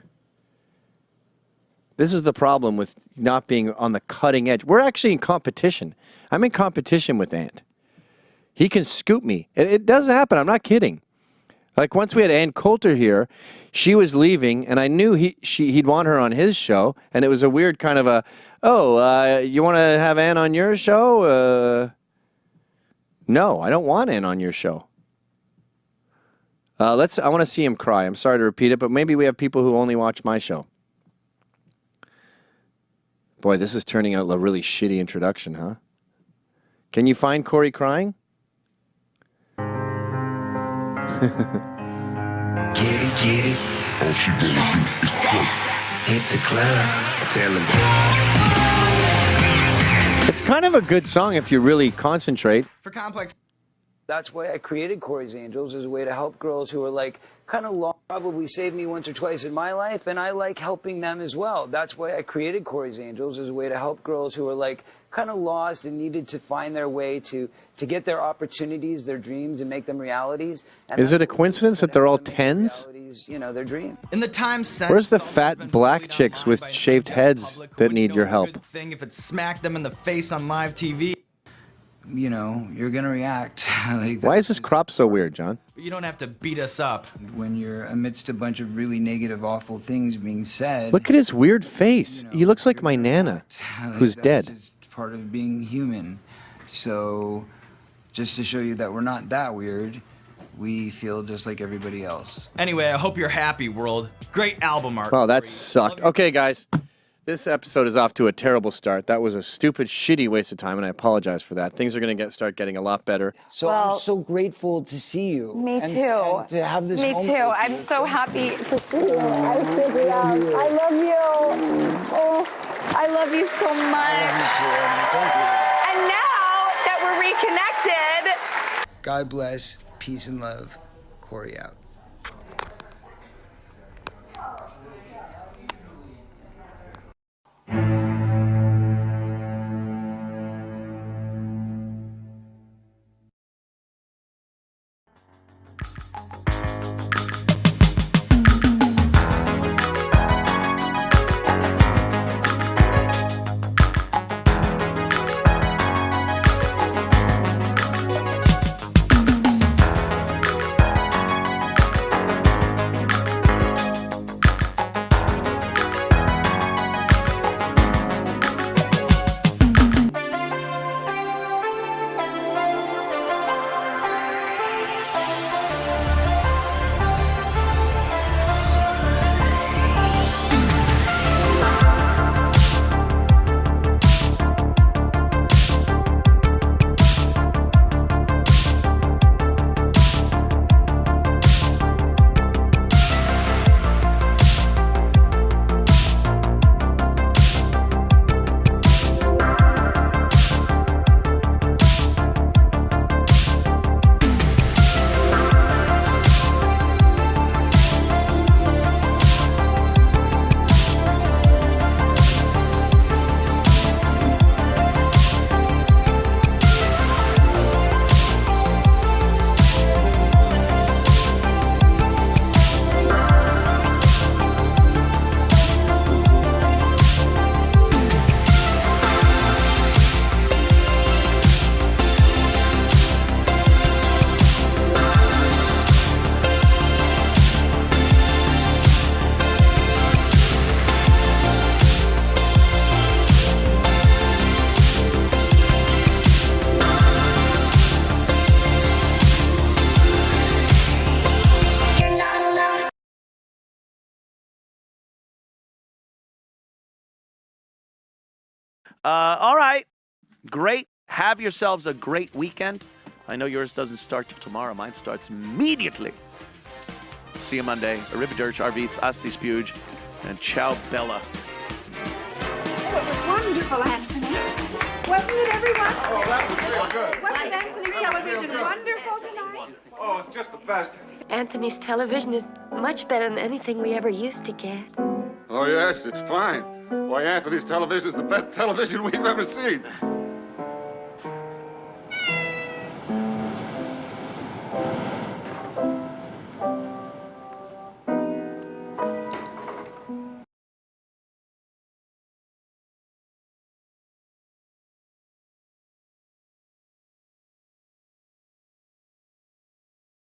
This is the problem with not being on the cutting edge. We're actually in competition. I'm in competition with Ant. He can scoop me. It does happen. I'm not kidding. Like once we had Ann Coulter here, she was leaving, and I knew he'd want her on his show, and it was a weird kind of you want to have Ann on your show? No, I don't want Ann on your show. I want to see him cry. I'm sorry to repeat it, but maybe we have people who only watch my show. Boy, this is turning out a really shitty introduction, huh? Can you find Corey crying? Get it. All she gonna do is twerk. Hit the club. Tell him. It's kind of a good song if you really concentrate. For complex. That's why I created Corey's Angels, as a way to help girls who are like kind of lost, probably saved me once or twice in my life, and I like helping them as well. That's why I created Corey's Angels, as a way to help girls who are like kind of lost and needed to find their way to get their opportunities, their dreams, and make them realities. And Is it a coincidence that they're all 10s? You know, their dream. In the time since, Where's the fat black chicks with shaved heads that need your help? thing if it smacked them in the face on live TV. You know, you're gonna react. Why is this crop so weird, John? You don't have to beat us up. When you're amidst a bunch of really negative, awful things being said. Look at his weird face. He looks like my Nana, who's dead. Just part of being human. So, just to show you that we're not that weird, we feel just like everybody else. Anyway, I hope you're happy, world. Great album art. Oh, that sucked. Okay, guys. This episode is off to a terrible start. That was a stupid, shitty waste of time, and I apologize for that. Things are going to start getting a lot better. So I'm so grateful to see you. Me and, too. And to have this Me moment too. with I'm you. so happy to see you. I love you. Oh, I love you so much. And now that we're reconnected. God bless, peace and love. Corey out. All right. Great. Have yourselves a great weekend. I know yours doesn't start till tomorrow. Mine starts immediately. See you Monday. Arrivederci, Arvits, Asti Spuge, and ciao Bella. It was wonderful, Anthony. Wasn't it, everyone? Oh, that was real good. Wasn't Anthony's television wonderful tonight? Oh, it's just the best. Anthony's television is much better than anything we ever used to get. Oh, yes, it's fine. Why, Anthony's television is the best television we've ever seen.